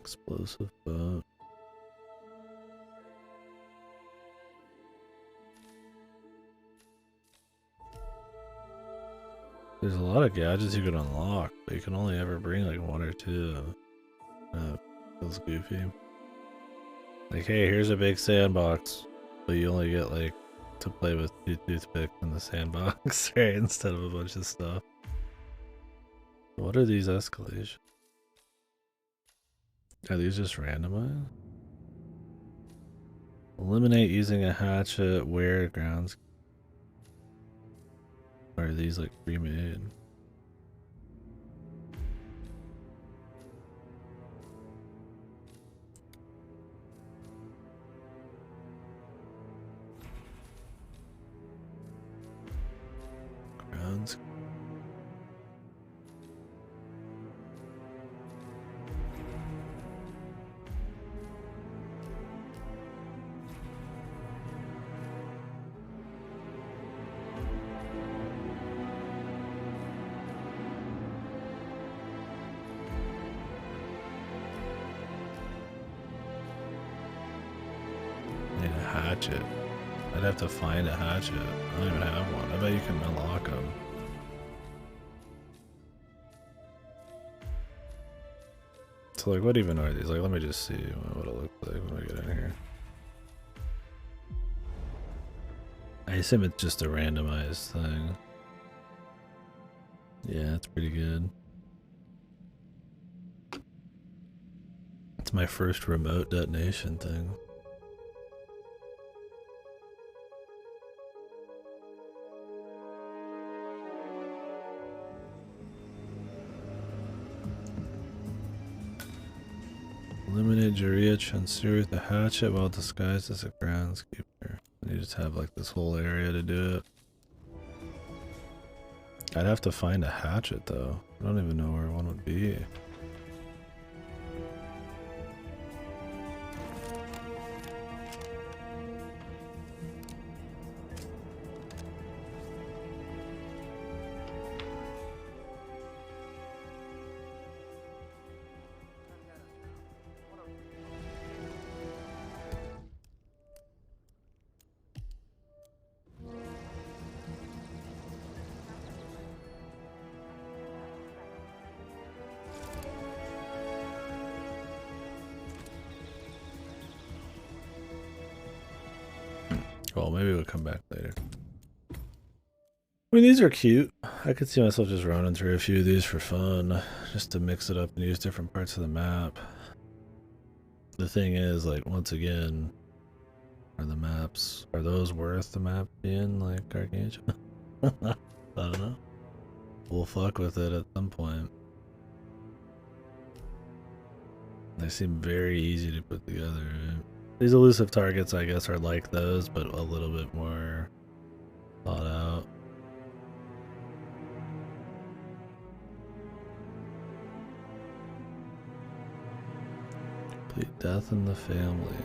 Explosive boat. There's a lot of gadgets you can unlock, but you can only ever bring like one or two. Feels goofy. Like, hey, here's a big sandbox, but you only get like to play with 2 toothpicks in the sandbox, right? Instead of a bunch of stuff. What are these escalations? Are these just randomized? Eliminate using a hatchet, wear grounds. Or are these like pre-made? Grounds. Hatchet. I'd have to find a hatchet. I don't even have one. I bet you can unlock them. So like, what even are these? Like, let me just see what it looks like when I get in here. I assume it's just a randomized thing. Yeah, it's pretty good. It's my first remote detonation thing. Eliminate Jiria Chansuri with a hatchet while disguised as a groundskeeper. And you just have like this whole area to do it. I'd have to find a hatchet though. I don't even know where one would be. Well, maybe we'll come back later. I mean, these are cute. I could see myself just running through a few of these for fun, just to mix it up and use different parts of the map. The thing is, like, once again, are those worth the map being, like, gargantuan? I don't know. We'll fuck with it at some point. They seem very easy to put together. These elusive targets, I guess, are like those, but a little bit more thought out. Complete death in the family.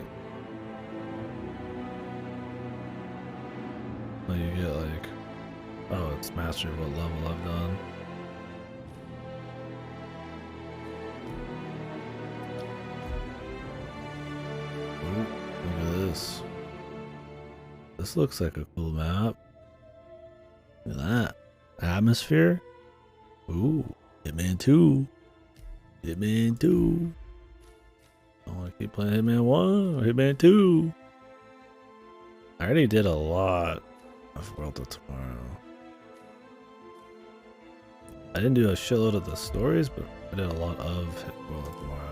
Oh, you get like, oh, it's mastered what level I've done. Ooh, look at this. This looks like a cool map. Look at that. Atmosphere. Ooh, Hitman 2. Hitman 2. I want to keep playing Hitman 1 or Hitman 2. I already did a lot of World of Tomorrow. I didn't do a shitload of the stories, but I did a lot of World of Tomorrow.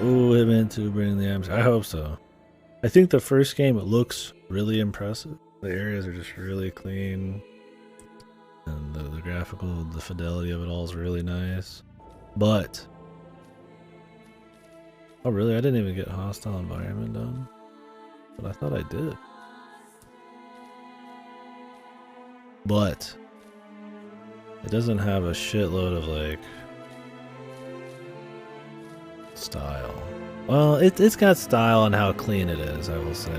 Ooh, Hitman 2 bringing the atmosphere. I hope so. I think the first game, it looks really impressive. The areas are just really clean. And the graphical, the fidelity of it all is really nice. But... oh really? I didn't even get hostile environment done. But I thought I did. But... it doesn't have a shitload of like... style. Well, it's got style on how clean it is, I will say.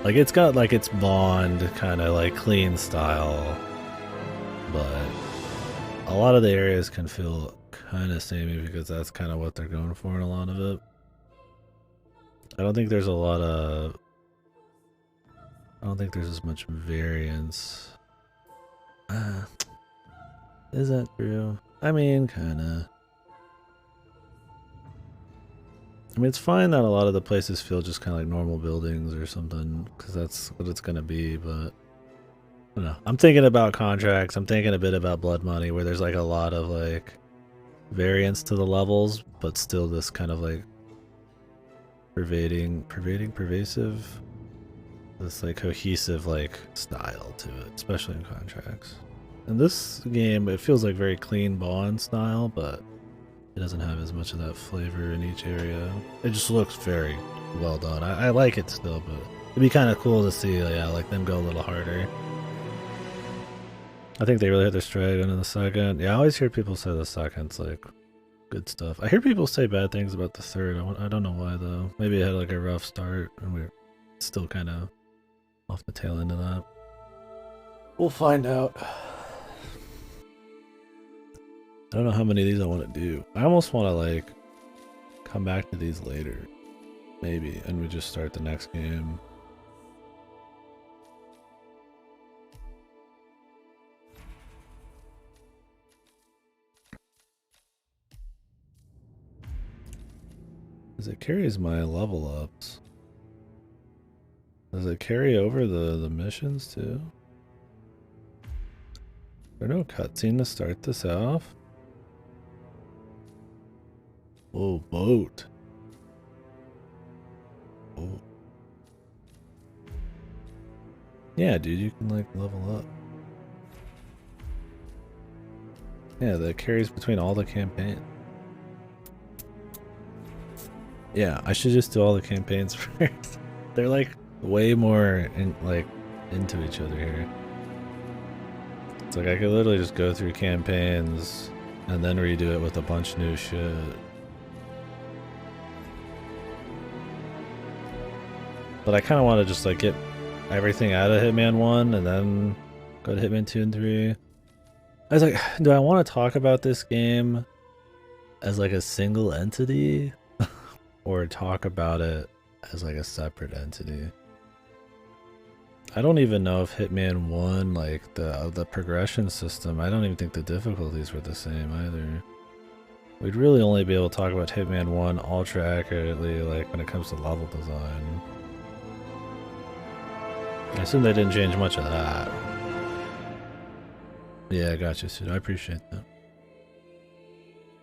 Like, it's got like its Bond kind of like clean style, but a lot of the areas can feel kind of samey because that's kind of what they're going for in a lot of it. I don't think there's a lot of... I don't think there's as much variance. Is that true? I mean, kinda. I mean, it's fine that a lot of the places feel just kind of like normal buildings or something, because that's what it's gonna be, but... I don't know. I'm thinking about contracts, I'm thinking a bit about Blood Money, where there's like a lot of like variance to the levels, but still this kind of like pervasive, this like cohesive like style to it, especially in contracts. In this game, it feels like very clean Bond style, but it doesn't have as much of that flavor in each area. It just looks very well done. I like it still, but it'd be kind of cool to see, yeah, like them go a little harder. I think they really hit their stride into the second. Yeah, I always hear people say the second's like good stuff. I hear people say bad things about the third. I don't know why though. Maybe it had like a rough start, and we're still kind of off the tail end of that. We'll find out. I don't know how many of these I want to do. I almost want to like come back to these later, maybe, and we just start the next game. Because it carries my level ups. Does it carry over the missions too? Is there no cutscene to start this off? Oh, boat. Oh. Yeah, dude, you can like level up. Yeah, that carries between all the campaigns. Yeah, I should just do all the campaigns first. They're like way more into each other here. It's like I could literally just go through campaigns and then redo it with a bunch of new shit. But I kind of want to just like get everything out of Hitman 1 and then go to Hitman 2 and 3. I was like, do I want to talk about this game as like a single entity or talk about it as like a separate entity? I don't even know if Hitman 1, like the progression system, I don't even think the difficulties were the same either. We'd really only be able to talk about Hitman 1 ultra accurately like when it comes to level design. I assume they didn't change much of that. Yeah, I got you, Sid. I appreciate that.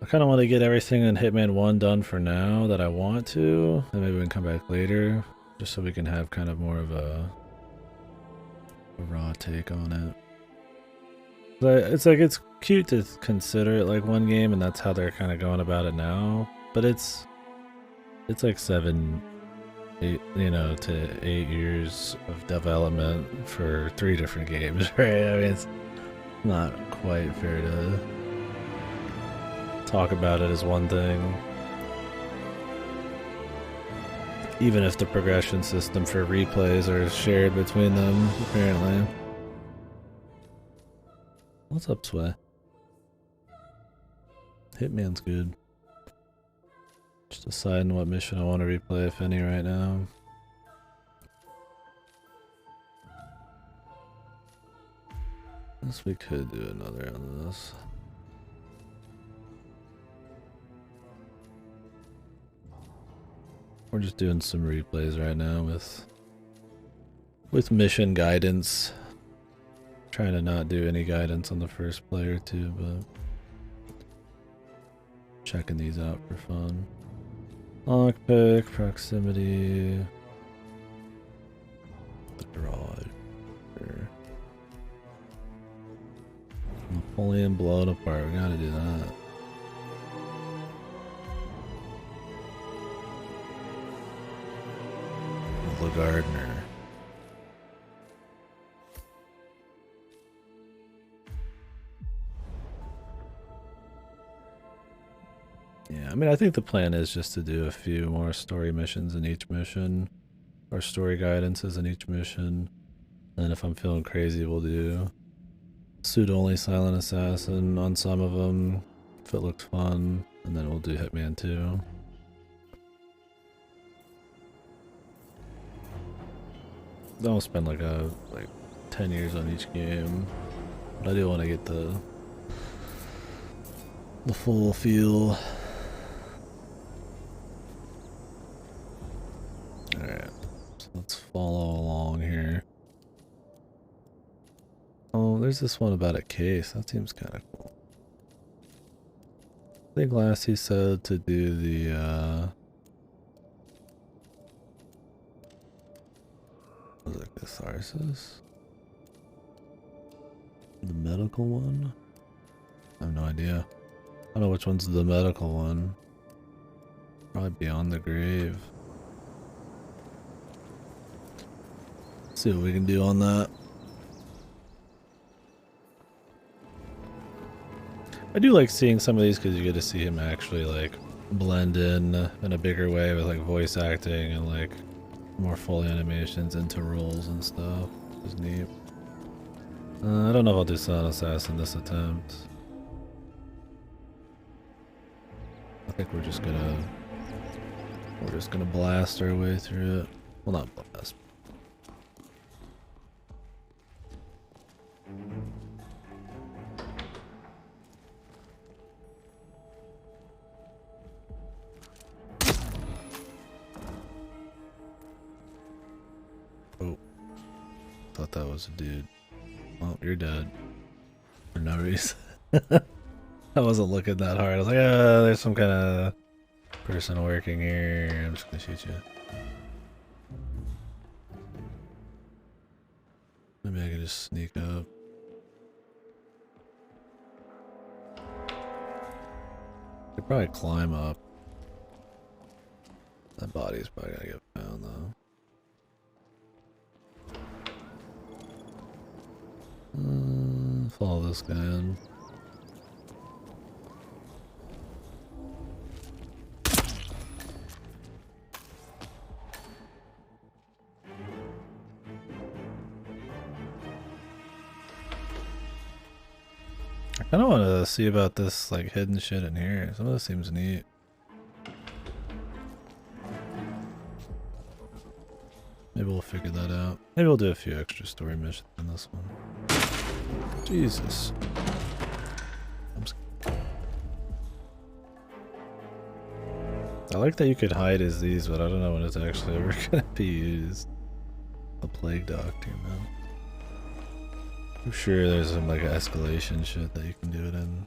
I kind of want to get everything in Hitman 1 done for now that I want to, and maybe we can come back later, just so we can have kind of more of a a raw take on it. But it's like it's cute to consider it like one game, and that's how they're kind of going about it now. But it's like 7, 8, to 8 years of development for 3 different games, right? I mean, it's not quite fair to talk about it as one thing. Even if the progression system for replays are shared between them, apparently. What's up, Sway? Hitman's good. Just deciding what mission I want to replay, if any, right now. Guess we could do another on this. We're just doing some replays right now with mission guidance. Trying to not do any guidance on the first play or two, but checking these out for fun. Lockpick, proximity, garage. Napoleon blown apart. We gotta do that. The Gardener. Yeah, I mean, I think the plan is just to do a few more story missions in each mission, or story guidances in each mission. And if I'm feeling crazy, we'll do suit-only Silent Assassin on some of them, if it looks fun, and then we'll do Hitman 2. Don't spend like 10 years on each game, but I do want to get the full feel. Alright, so let's follow along here. Oh, there's this one about a case. That seems kind of cool. I think last he said to do the, what was it, catharsis? The medical one? I have no idea. I don't know which one's the medical one. Probably Beyond the Grave. Let's see what we can do on that. I do like seeing some of these because you get to see him actually like blend in a bigger way with like voice acting and like more full animations into roles and stuff. Which is neat. I don't know if I'll do Silent Assassin this attempt. I think we're just gonna blast our way through it. Well, not blast. Oh, thought that was a dude. Well, you're dead. For no reason. I wasn't looking that hard. I was like, there's some kind of person working here. I'm just gonna shoot you. Maybe I can just sneak up. Could probably climb up. That body's probably gonna get found though. Follow this guy in. I kind of want to see about this like hidden shit in here. Some of this seems neat. Maybe we'll figure that out. Maybe we'll do a few extra story missions in this one. Jesus. I like that you could hide as these, but I don't know when it's actually ever gonna be used. The Plague Doctor, man. I'm sure there's some like escalation shit that you can do it in.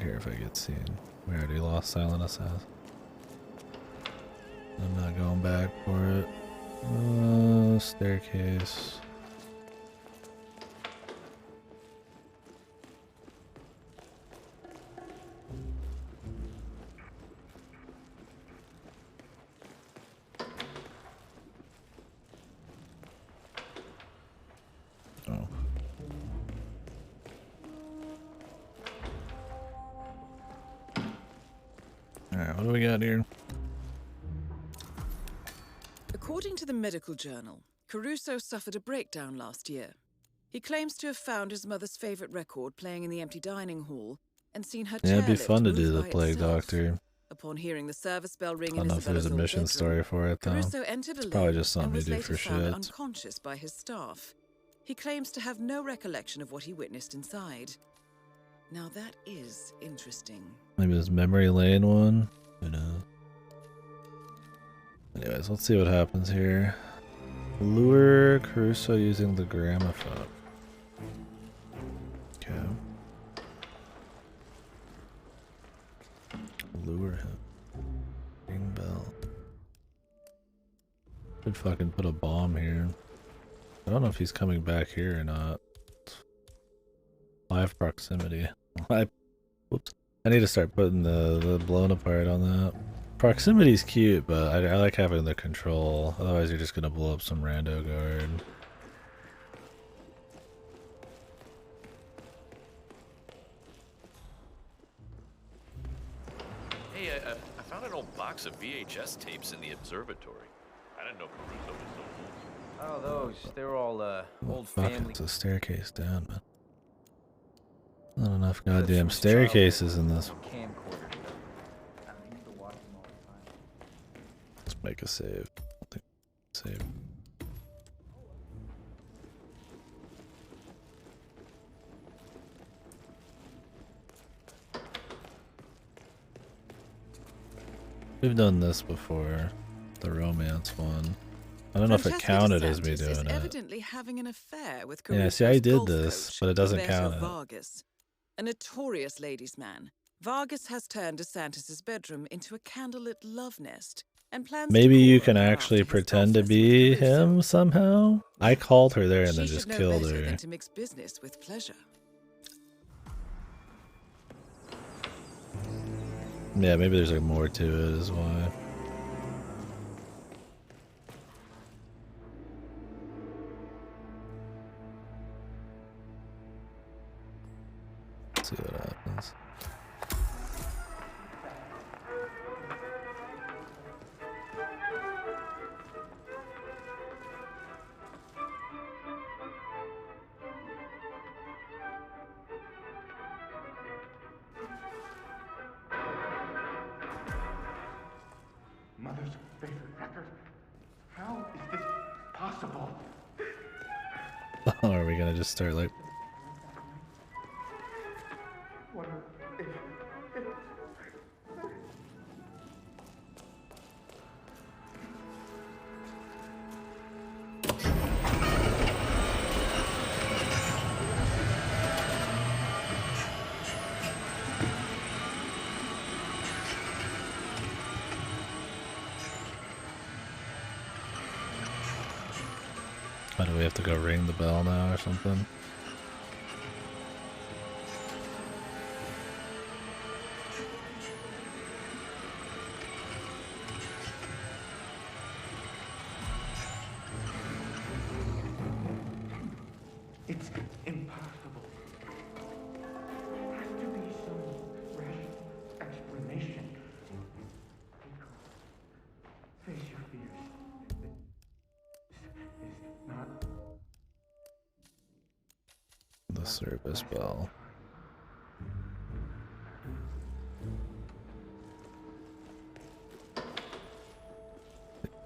care if I get seen. We already lost Silent Assassin. I'm not going back for it. Staircase. Oh. Alright, what do we got here? According to the medical journal, Caruso suffered a breakdown last year. He claims to have found his mother's favorite record playing in the empty dining hall and seen her Yeah, it'd be chairlift fun to move do the by Plague itself. Doctor. Upon hearing the service bell ring I in don't know if there's Isabella's a old mission bedroom, story for it though. Caruso entered It's alone probably just and something was you do later for found shit. unconscious by his staff. He claims to have no recollection of what he witnessed inside. Now that is interesting. Maybe this memory lane one? Who knows? Anyways, let's see what happens here. Lure Caruso using the gramophone. Okay. Lure him. Ring bell. Could fucking put a bomb here. I don't know if he's coming back here or not. Live proximity. Whoops. I need to start putting the blown apart on that. Proximity's cute, but I like having the control. Otherwise, you're just gonna blow up some rando guard. Hey, I found an old box of VHS tapes in the observatory. I didn't know Caruso was so old. Oh, those. They're all, old Fuck, family. it's a staircase down, man. Not enough goddamn staircases in this. Let's make a save. Save. We've done this before, the romance one. I don't know if it counted as me doing it. Evidently having an affair with Yeah, see, I did golf this, coach, but it doesn't Roberto count it. Vargas, a notorious ladies' man. Vargas has turned DeSantis' bedroom into a candlelit love nest and plans Maybe to you call can her actually after his pretend to golf lesson be with Caruso. him somehow. I called her there and then She just should know killed better her. than to mix business with pleasure. Yeah, maybe there's like more to it is why. Let's see what happens. Mother's favorite record? How is this possible? Are we gonna just start like What if... Why do we have to go ring the bell now or something? It's impossible. There has to be some rational explanation. Face your fears. This is not... The service bell.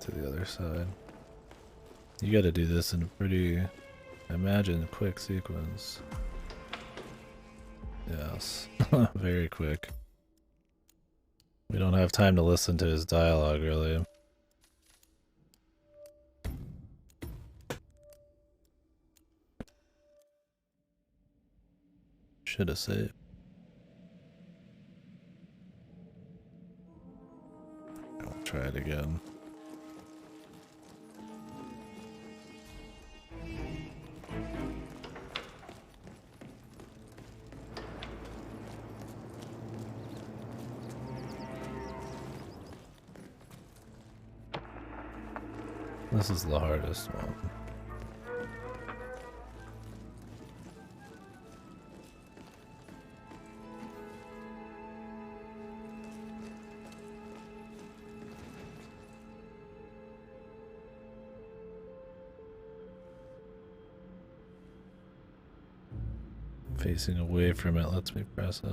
To the other side. You gotta do this in a pretty, I imagine, quick sequence. Yes. Very quick. We don't have time to listen to his dialogue, really. Should have saved. try it again. This is the hardest one. Facing away from it lets me press it.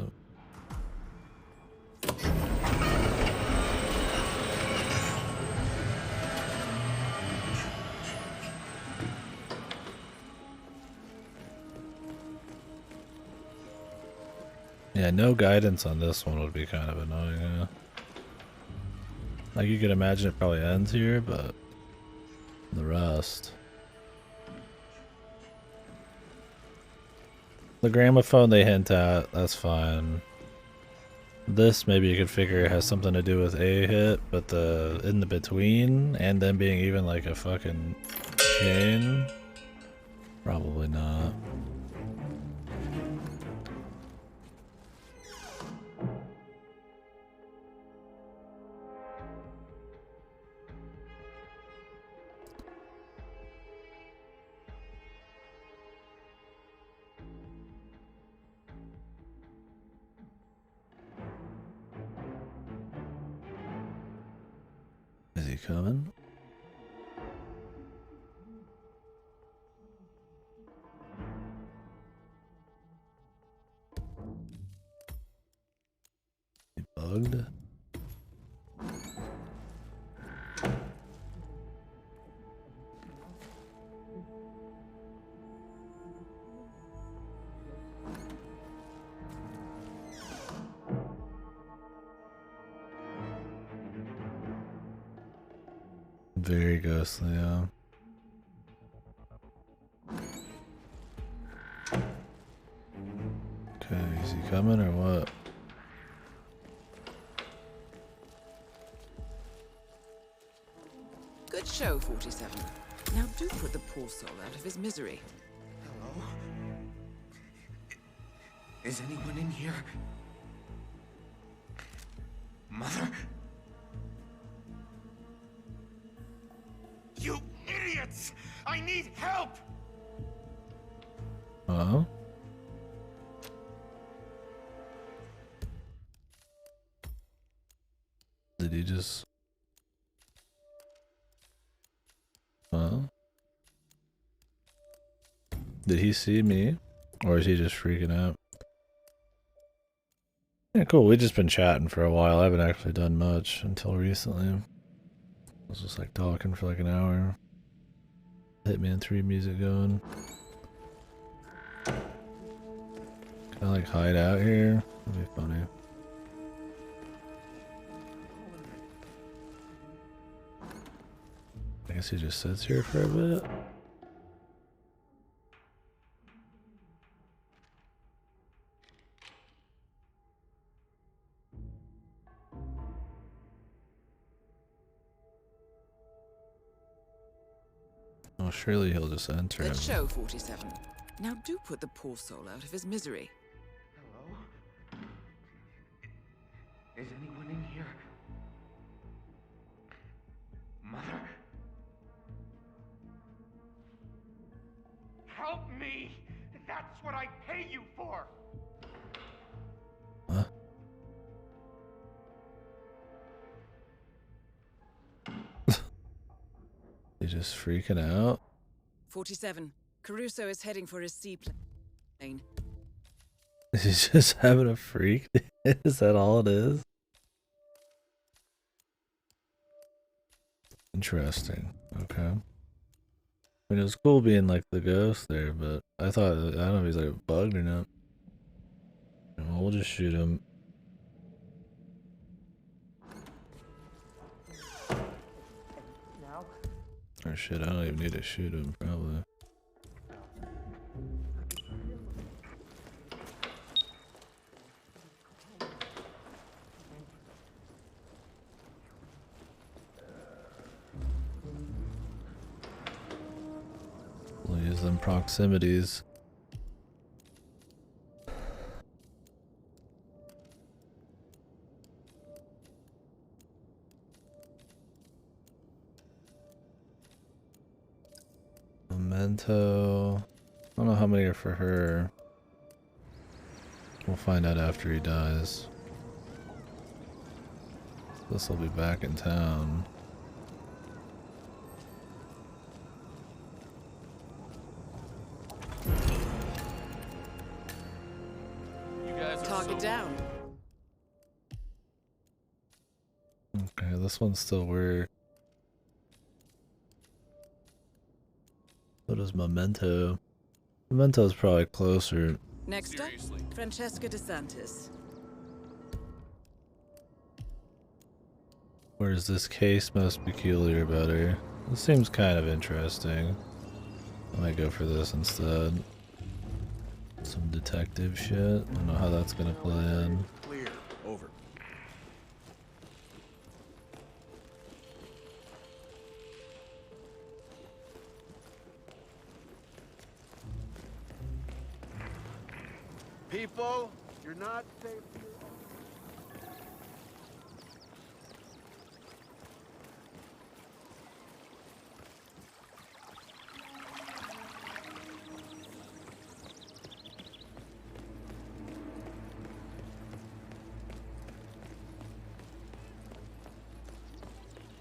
Yeah, no guidance on this one would be kind of annoying, yeah. Like you could imagine it probably ends here, but the rest. The gramophone they hint at, that's fine. This maybe you could figure has something to do with a hit, but the in the between and then being even like a fucking chain, probably not. Is he coming? He bugged? Very ghostly, yeah. Okay, is he coming or what? Good show, 47. Now do put the poor soul out of his misery. Hello? Is anyone in here? Mother? You idiots! I need help! Uh-huh. Did he just... Did he see me? Or is he just freaking out? Yeah, cool. We've just been chatting for a while. I haven't actually done much until recently. I was just like talking for like an hour. Hitman 3 music going. Can I like hide out here? That'd be funny. I guess he just sits here for a bit. Oh, surely he'll just enter. Good show, 47. Now do put the poor soul out of his misery. Hello? Is anyone in here? Mother? Help me! That's what I pay you for! Huh? He's just freaking out. 47. Caruso is heading for his seaplane. He's just having a freak? Is that all it is? Interesting. Okay. I mean, it was cool being like the ghost there, but I thought, I don't know if he's like bugged or not. Well, we'll just shoot him. Now? Or shit, I don't even need to shoot him, probably. is in proximities. Memento. I don't know how many are for her. We'll find out after he dies. This will be back in town. You guys are Target down. Okay, this one's still weird. So does Memento. Memento's probably closer. Next up, Francesca DeSantis. Where's this case most peculiar about her? This seems kind of interesting. I might go for this instead. Some detective shit. I don't know how that's gonna play in. Clear. Over. People, you're not safe here.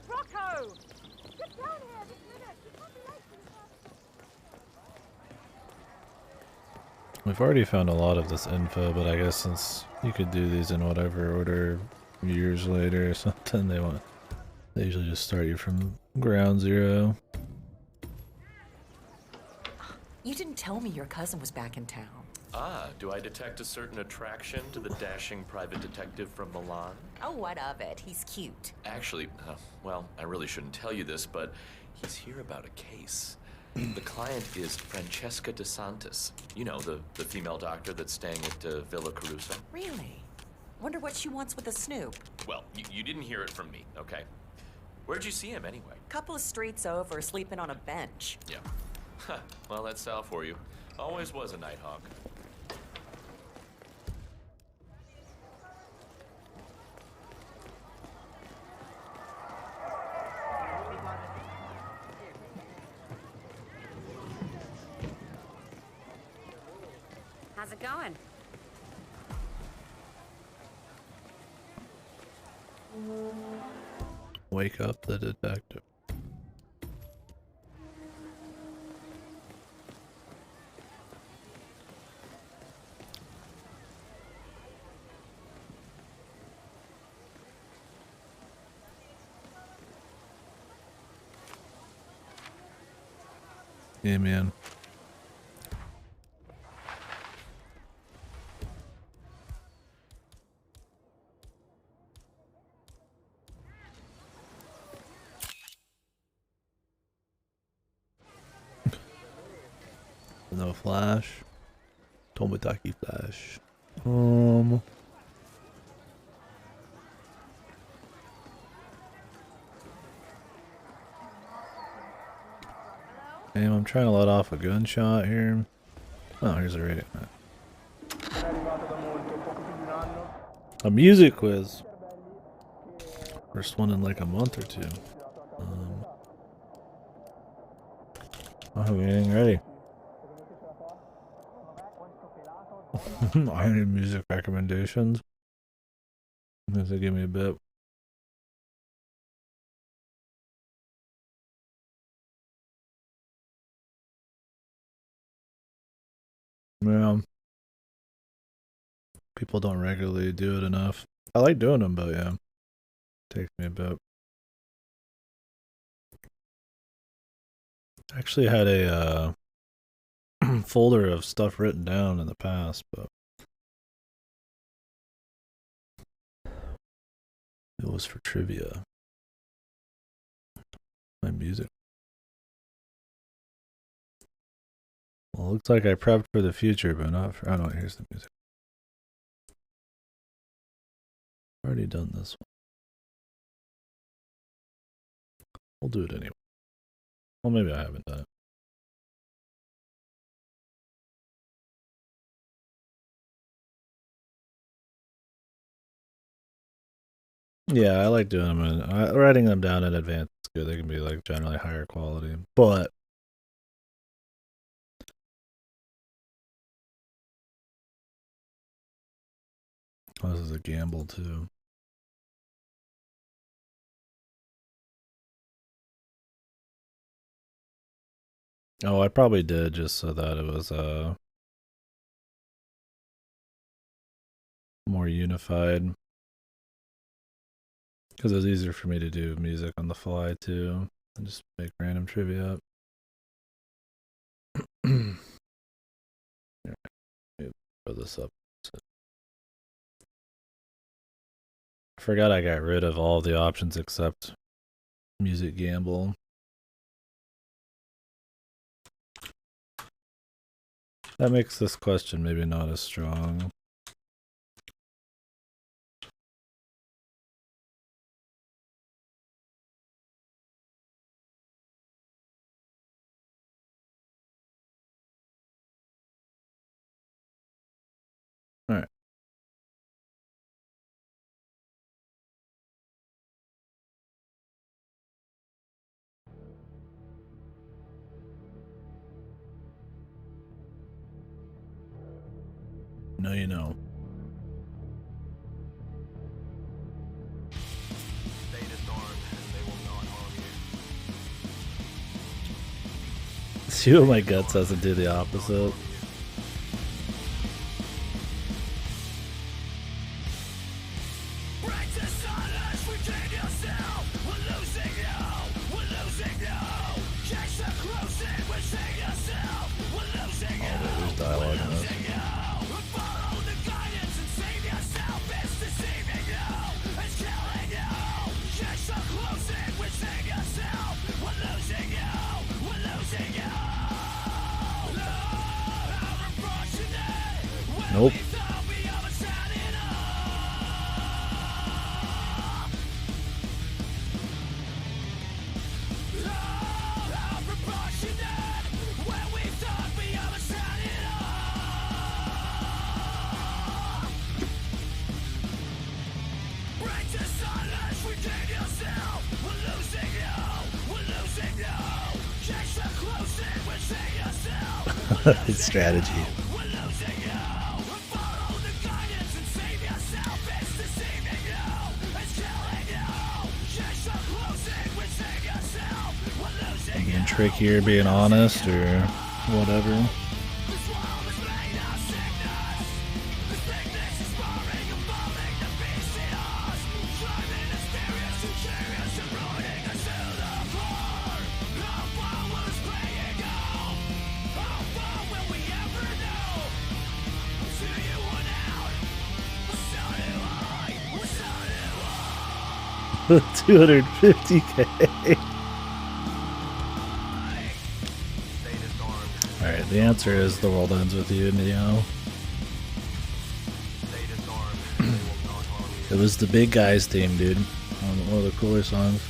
Rocco! Get down here this minute! You can't be late for the We've already found a lot of this info, but I guess since you could do these in whatever order years later or something, they usually just start you from ground zero. You didn't tell me your cousin was back in town. Ah, do I detect a certain attraction to the dashing private detective from Milan? Oh, what of it? He's cute. Actually, well, I really shouldn't tell you this, but he's here about a case. The client is Francesca DeSantis. You know, the female doctor that's staying at Villa Caruso. Really? Wonder what she wants with a snoop. Well, you didn't hear it from me, okay? Where'd you see him anyway? Couple of streets over, sleeping on a bench. Yeah. Huh, well, that's Sal for you. Always was a nighthawk. How's it going? Wake up the detective. Yeah, man. No flash. Tomotaki flash. Damn, I'm trying to let off a gunshot here. Oh, here's a radio. A music quiz. First one in like a month or two. Oh, we're getting ready. I need music recommendations. If they give me a bit. Yeah. People don't regularly do it enough. I like doing them, but yeah. Takes me a bit. I actually had a folder of stuff written down in the past, but it was for trivia. My music. Well, it looks like I prepped for the future, but not for. Oh no, here's the music. I've already done this one. We'll do it anyway. Well, maybe I haven't done it. Yeah, I like doing them and writing them down in advance is good. They can be like generally higher quality, but this is a gamble too. Oh, I probably did just so that it was more unified. Because it was easier for me to do music on the fly too, and just make random trivia up. Here, let me throw this up. I forgot I got rid of all of the options except music gamble. That makes this question maybe not as strong. All right. No, you know. See what my gut says and do the opposite. Nope. His strategy. Being trickier, being honest, or whatever. $250K. Alright, the answer is The World Ends With You, Neo. It was the Big Guys theme, dude. One of the cooler songs.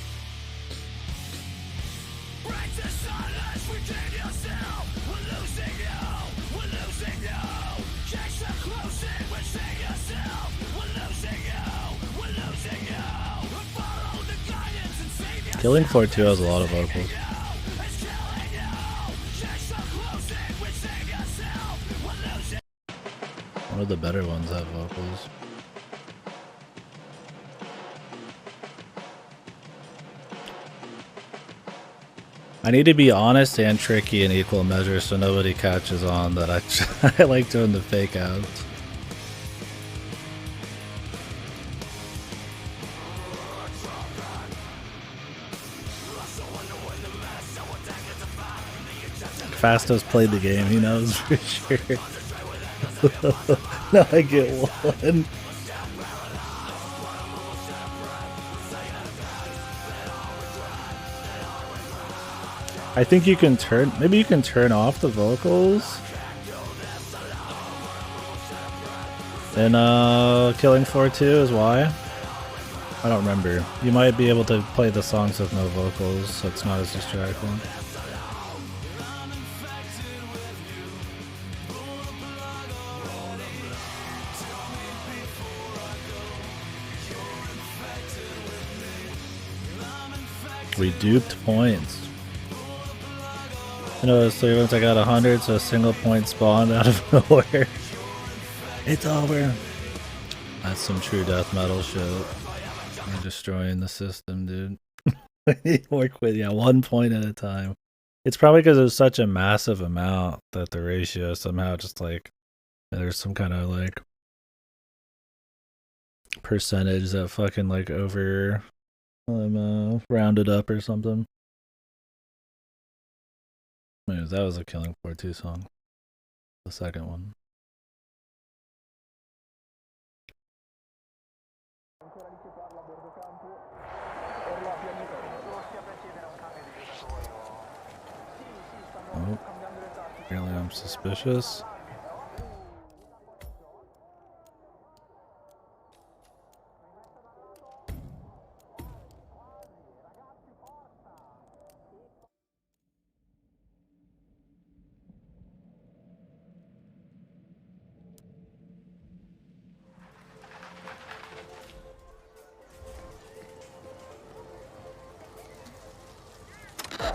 Killing Floor 2 has a lot of vocals. One of the better ones have vocals. I need to be honest and tricky in equal measure so nobody catches on that I like doing the fake outs. Fasto's played the game, he knows for sure. Now I get one. I think you can maybe you can turn off the vocals in Killing Floor 2 is why. I don't remember. You might be able to play the songs with no vocals, so it's not as distracting. reduped points. You know, those 3 events I got 100, so a single point spawned out of nowhere. It's over. That's some true death metal shit. We're destroying the system, dude. We need more quit. Yeah, 1 point at a time. It's probably because it was such a massive amount that the ratio somehow just like there's some kind of like percentage that fucking like over rounded up or something. Anyways, that was a Killing Floor 2 song. The second one. Oh, apparently I'm suspicious.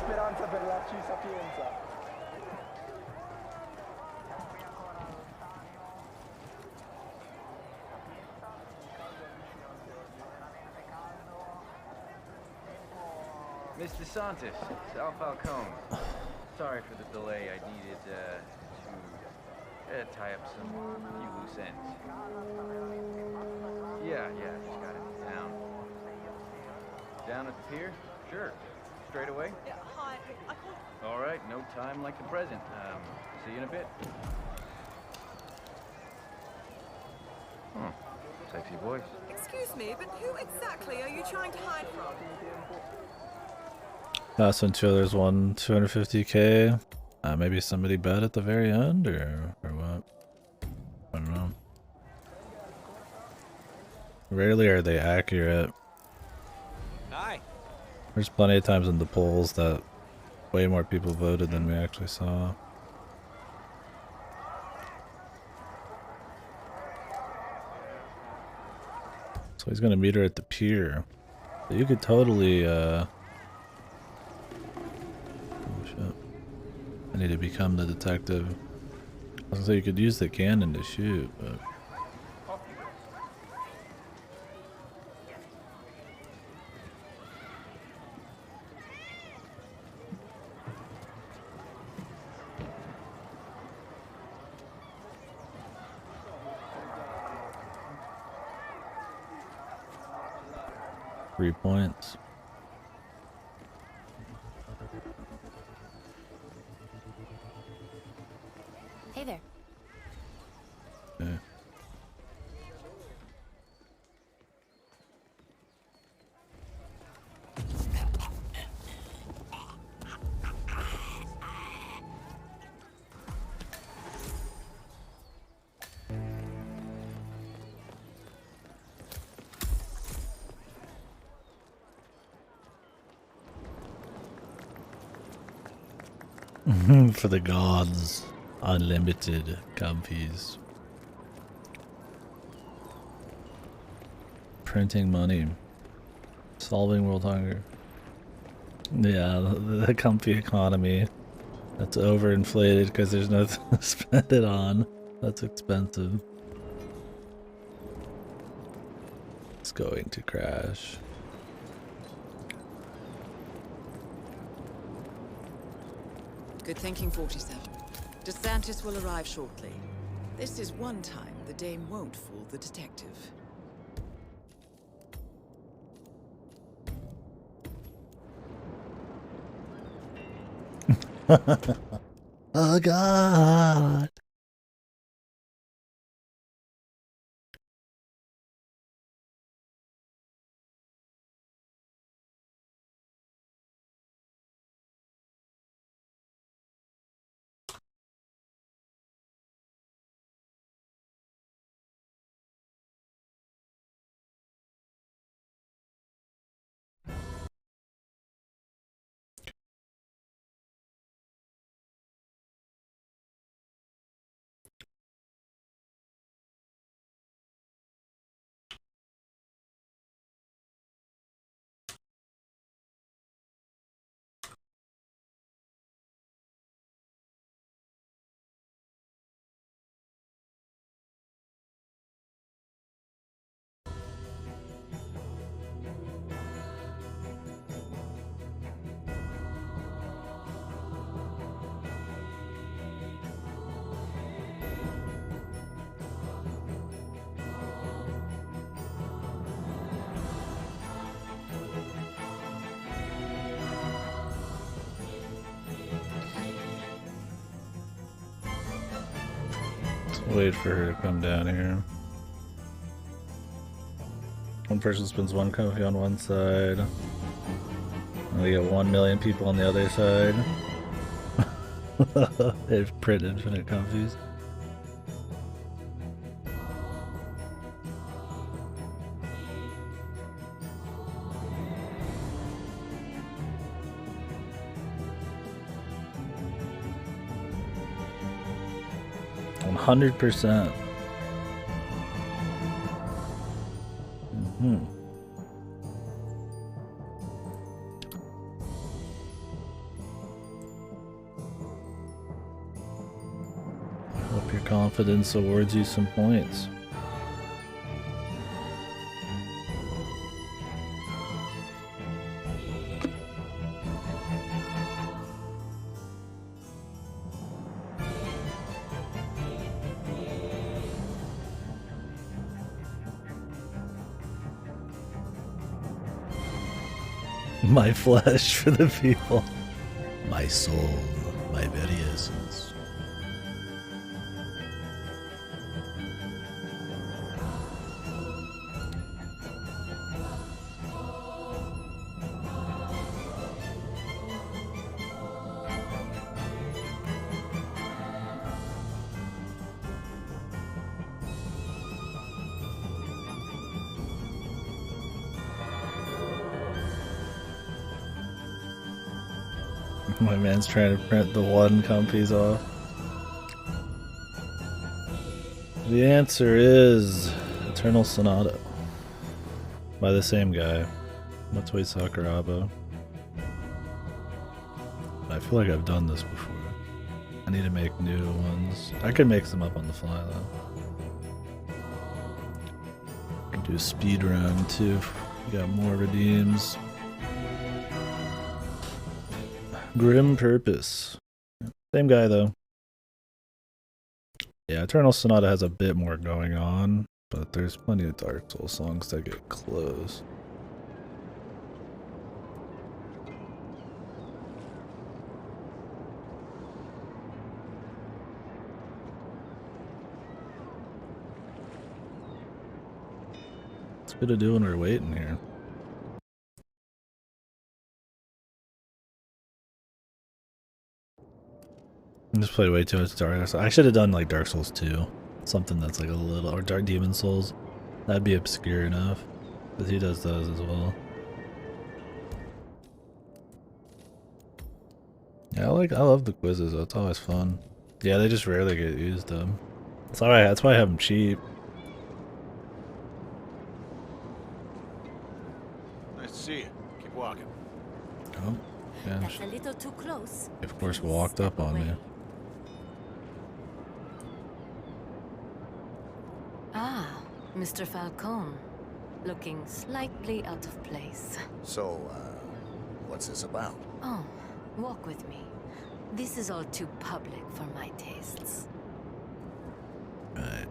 Speranza per la Ci Sapienza. Mr. Santos, Sal Falcone. Sorry for the delay. I needed to tie up some few loose ends. Yeah, just got it down. Down at the pier? Sure. Straight away? Yeah, hi. I can't... All right, no time like the present. See you in a bit. Sexy voice. Excuse me, but who exactly are you trying to hide from? Last one, two others won 250k. Maybe somebody bet at the very end, or what? I don't know. Rarely are they accurate. Hi. There's plenty of times in the polls that way more people voted than we actually saw. So he's gonna meet her at the pier. So you could totally, oh shit. I need to become the detective. I was gonna say you could use the cannon to shoot, but... 3 points. Hey there. Yeah. For the gods, unlimited comfies. Printing money, solving world hunger. Yeah, the comfy economy that's overinflated because there's nothing to spend it on. That's expensive. It's going to crash. Good thinking, 47. DeSantis will arrive shortly. This is one time the dame won't fool the detective. Oh God. Wait for her to come down here. One person spins one comfy on one side. And we get 1 million people on the other side. They've printed infinite comfies. %. Hope your confidence awards you some points. My flesh for the people. My soul, my very essence. My man's trying to print the one comfies off. The answer is Eternal Sonata by the same guy, Matsui Sakuraba. I feel like I've done this before. I need to make new ones. I could make them up on the fly though. I can do a speed round too. We got more redeems. Grim Purpose. Same guy though. Yeah, Eternal Sonata has a bit more going on, but there's plenty of Dark Souls songs that get close. What's good to do when we're waiting here? I just played way too much Dark Souls. I should have done like Dark Souls 2. Something that's like a little, or Dark Demon Souls. That'd be obscure enough. Because he does those as well. Yeah, I love the quizzes though. It's always fun. Yeah, they just rarely get used though. That's why I have them cheap. Nice to see you. Keep walking. Oh, yeah. That's a little too close. Of course, walked up on me. Ah, Mr. Falcone. Looking slightly out of place. So, what's this about? Oh, walk with me. This is all too public for my tastes. Right.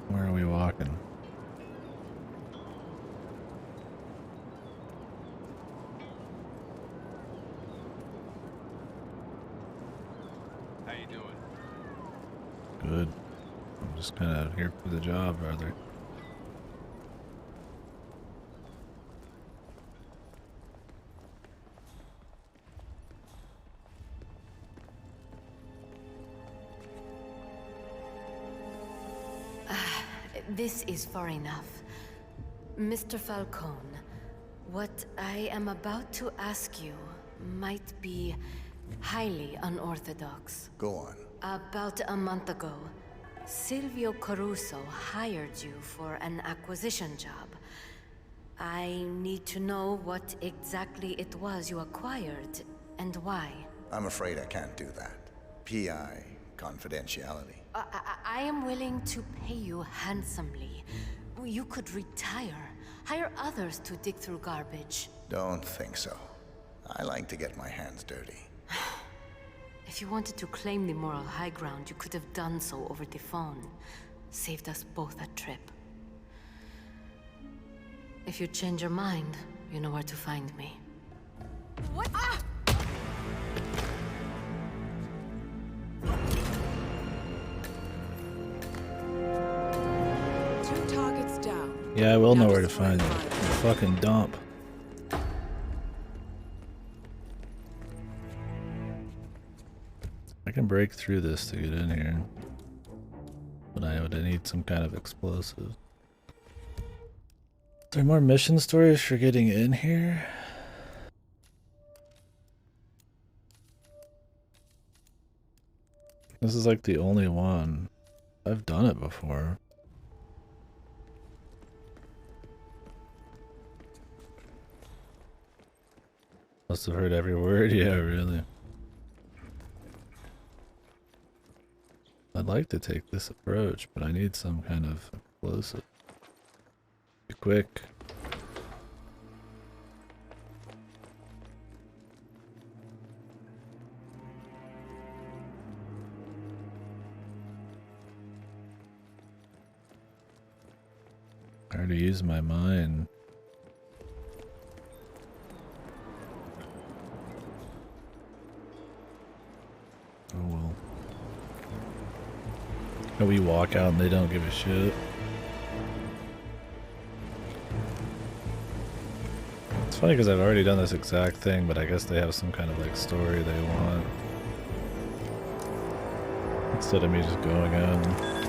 Where are we walking? How you doing? Good. I'm just kind of here for the job, brother. This is far enough. Mr. Falcone, what I am about to ask you might be highly unorthodox. Go on. About a month ago, Silvio Caruso hired you for an acquisition job. I need to know what exactly it was you acquired and why. I'm afraid I can't do that. PI, confidentiality. I am willing to pay you handsomely. You could retire, hire others to dig through garbage. Don't think so. I like to get my hands dirty. If you wanted to claim the moral high ground, you could have done so over the phone. saved us both a trip. If you change your mind, you know where to find me. What? Ah! Two targets down. Yeah, I will know where to find you. You fucking dump. I can break through this to get in here. But I would need some kind of explosive. Are there more mission stories for getting in here? This is like the only one. I've done it before. Must have heard every word. Yeah, really. I'd like to take this approach, but I need some kind of explosive. Be quick. I already used my mine. Oh well. And we walk out and they don't give a shit. It's funny because I've already done this exact thing, but I guess they have some kind of like story they want. Instead of me just going in.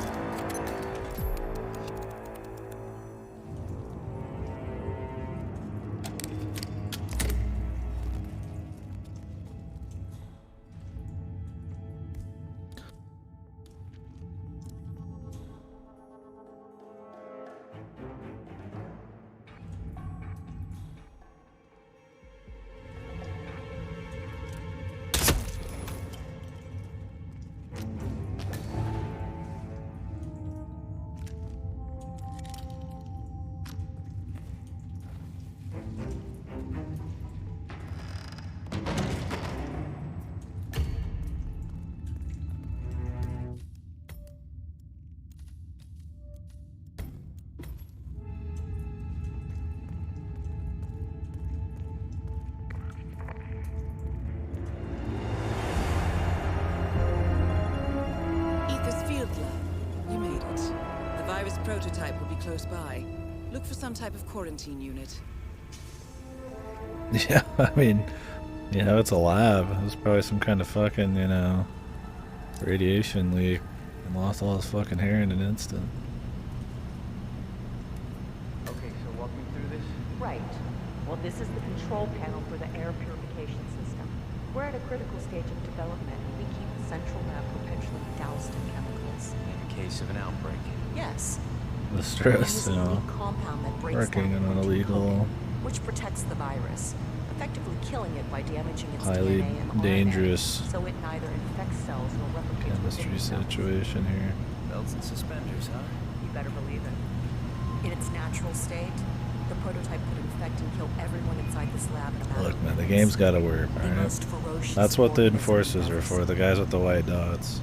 Prototype will be close by. Look for some type of quarantine unit. Yeah, I mean, you know, it's a lab. There's probably some kind of fucking, you know, radiation leak and lost all his fucking hair in an instant. Okay, so walk me through this. Right. Well, this is the control panel for the air purification system. We're at a critical stage of development. We keep the central lab perpetually doused in chemicals. In case of an outbreak. Yes. The stress, you know, compound that breaks working in an illegal, which protects the virus, effectively killing it by damaging its highly DNA and dangerous RNA, so it neither infects cells nor replicates chemistry situation here. Belts and suspenders, huh? You better believe it. In its natural state, the prototype could infect and kill everyone inside this lab in a matter Look, of man, the minutes. game's gotta work, alright? That's what the enforcers are for, the guys with the white dots.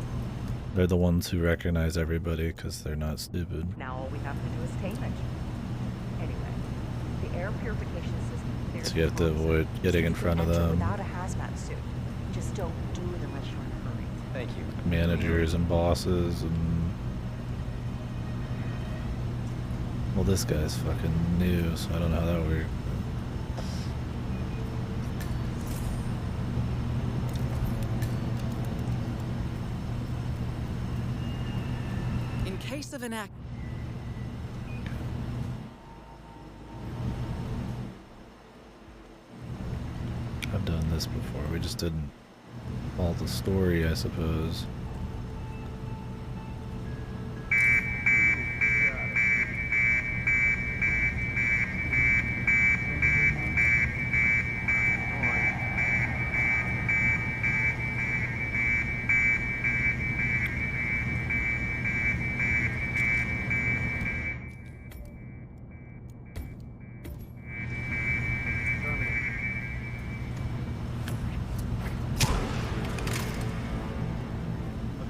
They're the ones who recognize everybody because they're not stupid. Now all we have to do is tame it. Anyway, the air purification system clears. So you have to avoid getting in front of them. Without a hazmat suit. Just don't do it unless you're in a hurry. Thank you. Managers and bosses and... Well, this guy's fucking new, so I don't know how that works. In case of an act... I've done this before, we just didn't follow the story, I suppose.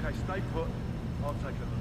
Okay, stay put. I'll take a look.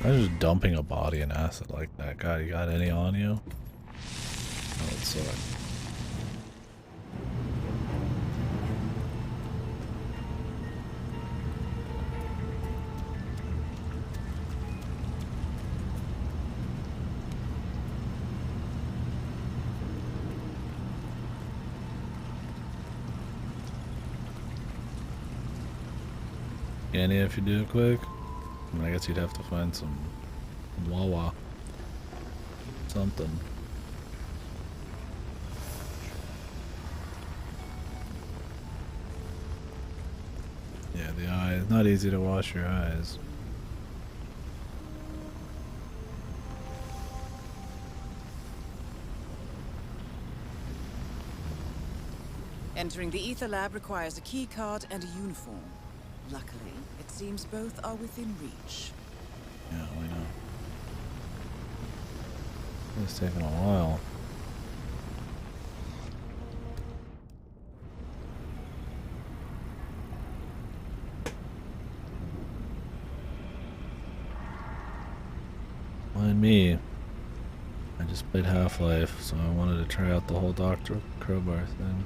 I'm just dumping a body in acid like that. God, you got any on you? That would suck. Can you if you do it quick? I mean, I guess you'd have to find some Wawa. Something. Yeah, the eye. Not easy to wash your eyes. Entering the ether lab requires a key card and a uniform. Luckily, it seems both are within reach. Yeah, we know. It's taking a while. Mind me. I just played Half-Life, so I wanted to try out the whole Dr. Crowbar thing.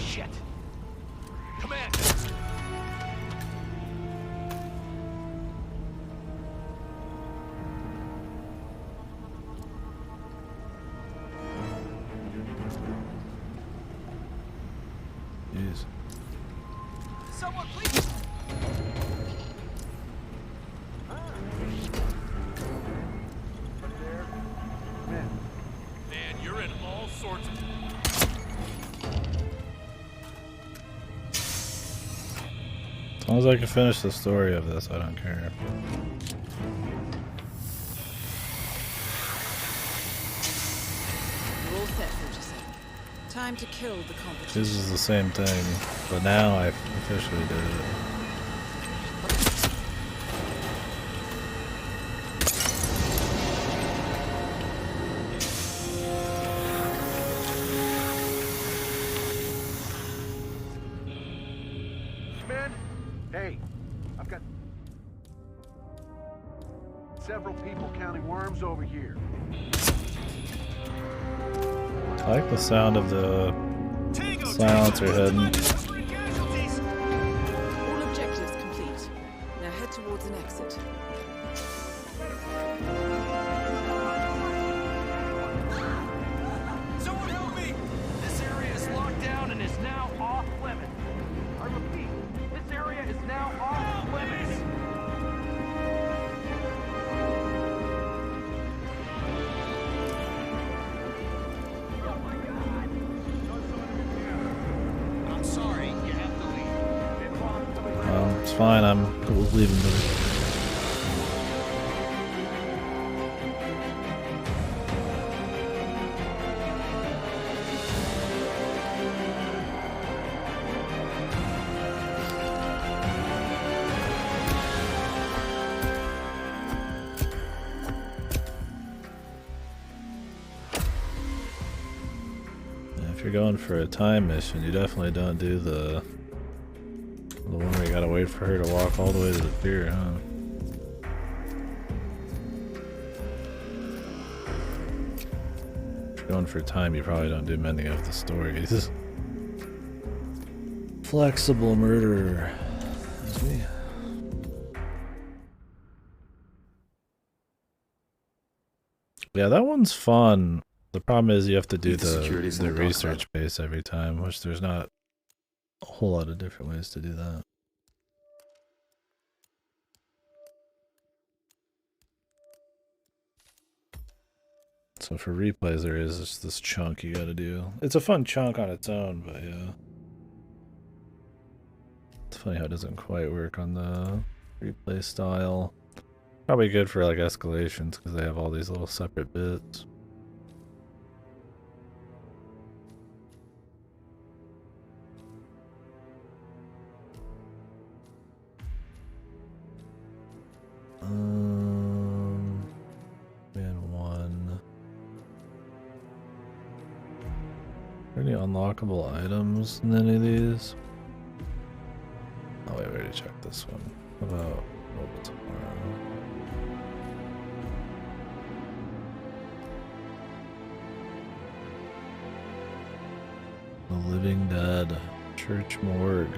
Shit. Command. Jeez. Someone please. Man, you're in all sorts of... As long as I can finish the story of this, I don't care. You're all set, 47. Time to kill the competition. This is the same thing, but now I officially did it. Man, hey, I've got several people counting worms over here. I like the sound of the silencer heading. All objectives complete. Now head towards an exit. Someone help me! This area is locked down and is now off limits. I repeat, this area is now off limits. I'm sorry, you have to leave. It's fine, I'm leaving, buddy. If you're going for a time mission, you definitely don't do the one where you gotta wait for her to walk all the way to the pier, huh? If you're going for time, you probably don't do many of the stories. Flexible murderer. That's me. Yeah, that one's fun. The problem is you have to do the research base every time, which there's not a whole lot of different ways to do that. So for replays, there is just this chunk you gotta do. It's a fun chunk on its own, but yeah. It's Funny how it doesn't quite work on the replay style. Probably good for like escalations because they have all these little separate bits. Man one. Are there any unlockable items in any of these? Oh wait, we already checked this one. What about Mobile Tomorrow? The Living Dead. Church Morgue.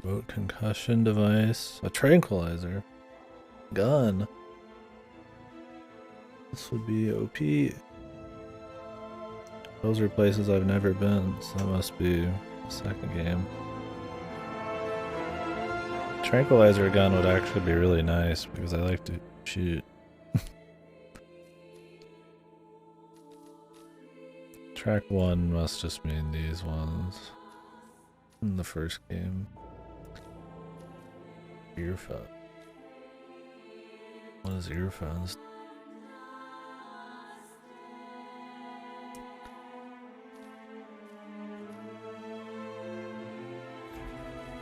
Remote concussion device. A tranquilizer. Gun. This would be OP. Those are places I've never been, so that must be the second game. Tranquilizer gun would actually be really nice because I like to shoot. Track 1 must just mean these ones in the first game. Earphone. What is earphones?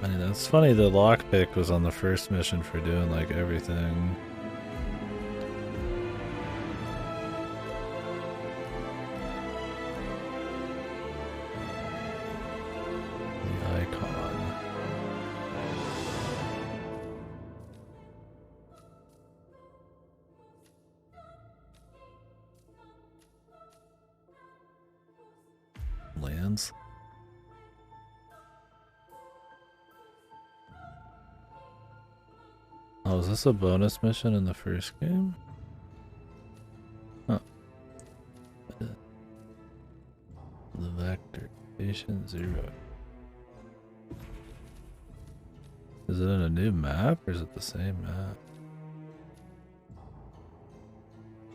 I mean, that's funny, the lockpick was on the first mission for doing like everything. The icon. Lands. Oh, is this a bonus mission in the first game? Huh. The Vector. Patient 0. Is it in a new map or is it the same map?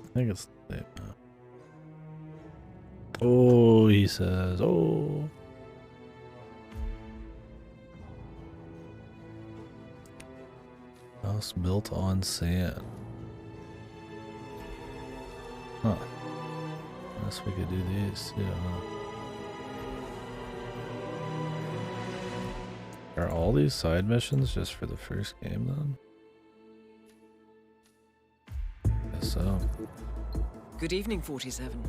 I think it's the same map. Oh, he says, oh. House built on sand. Huh. Unless we could do these, yeah. Are all these side missions just for the first game then? Guess so. Good evening, 47.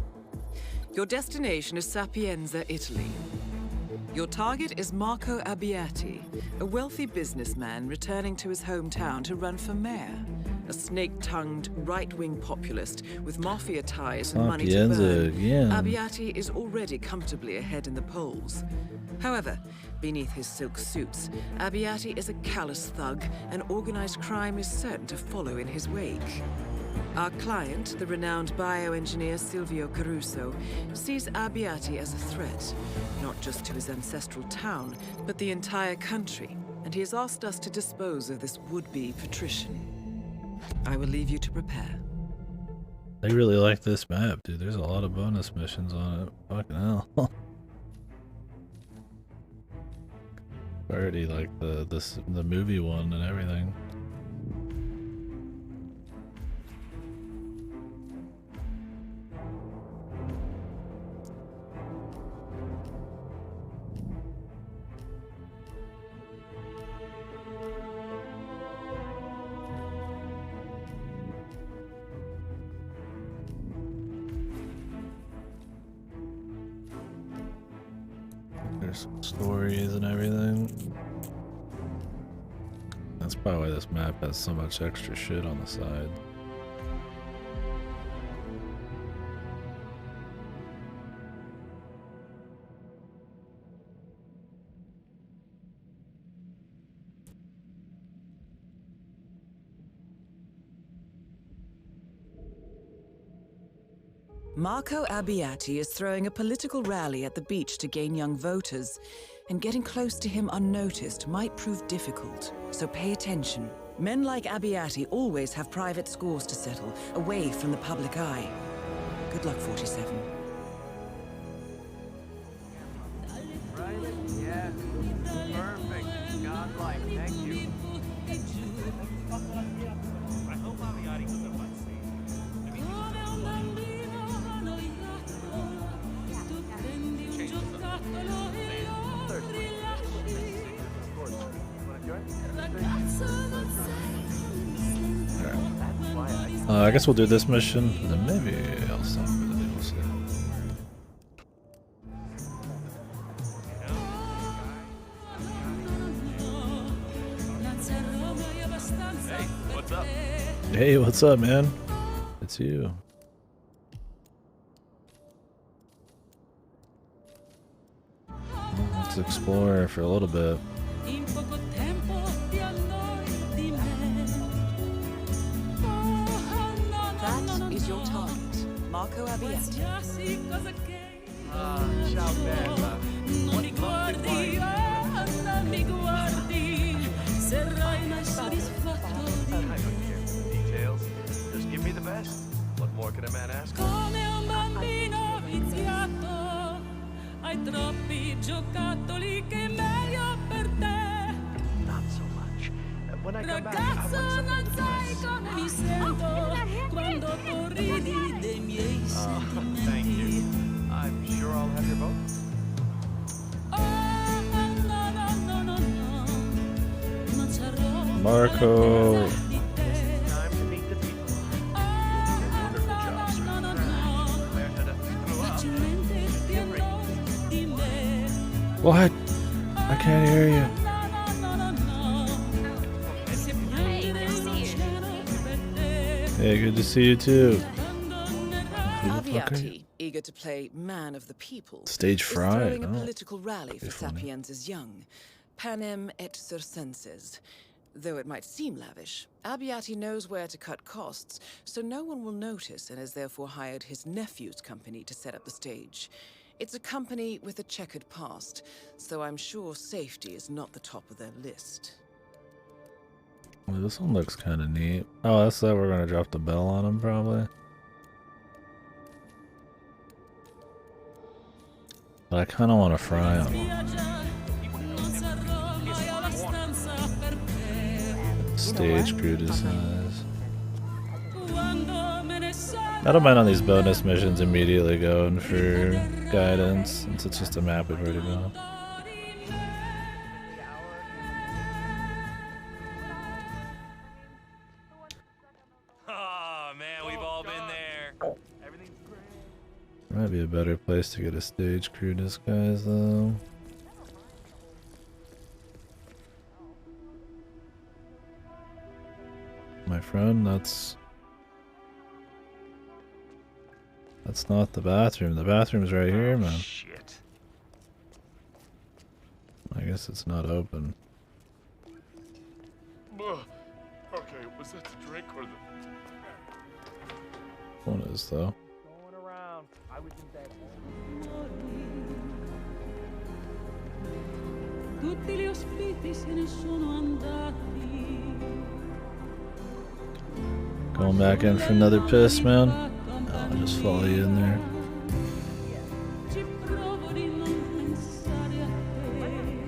Your destination is Sapienza, Italy. Your target is Marco Abbiati, a wealthy businessman returning to his hometown to run for mayor. A snake-tongued, right-wing populist with mafia ties and money to burn. Again. Abbiati is already comfortably ahead in the polls. However, beneath his silk suits, Abbiati is a callous thug, and organized crime is certain to follow in his wake. Our client, the renowned bioengineer Silvio Caruso, sees Abbiati as a threat, not just to his ancestral town, but the entire country, and he has asked us to dispose of this would-be patrician. I will leave you to prepare. I really like this map, dude. There's a lot of bonus missions on it. Fucking hell. Already like the movie one and everything. There's stories and everything. That's probably why this map has so much extra shit on the side. Marco Abbiati is throwing a political rally at the beach to gain young voters, and getting close to him unnoticed might prove difficult. So pay attention. Men like Abbiati always have private scores to settle, away from the public eye. Good luck, 47. Right? Yes. Perfect. Godlike. Thank you. I hope Abbiati goes up on stage. I mean, he was I guess we'll do this mission, and then maybe I'll stop for the day. We'll see. Hey, what's up? Hey, what's up, man? It's you. Let's explore for a little bit. That is your target, Marco Abbiati. Ciao, bella. What lovely wine. I don't care for the details. Just give me the best. What more can a man ask for? Not so much. When I come back, I want something thank you. I'm sure I'll have your vote. Marco. Time to meet the people. Wonderful job, sir. Claire had to screw up. What? I can't hear you. Hey, good to see you too. Abbiati, eager to play man of the people, Stage fright. is throwing a Oh, political rally for funny. Sapiens' young. Panem et circenses. Though it might seem lavish, Abbiati knows where to cut costs, so no one will notice and has therefore hired his nephew's company to set up the stage. It's a company with a checkered past, so I'm sure safety is not the top of their list. Well, this one looks kind of neat. Oh, that's that we're gonna drop the bell on him probably. But I kind of want to fry him. Stage crew designs. I don't mind on these bonus missions immediately going for guidance, since it's just a map we've already been on. Oh man, we've all been there. Everything's great. Might be a better place to get a stage crew disguise though. My friend, that's not the bathroom. The bathroom's right here, man. Shit. I guess it's not open. Okay, was that the drink or the... One is though. Going around. I was in bed. Tutti gli ospiti se ne sono andati. Going back in for another piss, man. I'll just follow you in there. Ci provo di non pensare a te.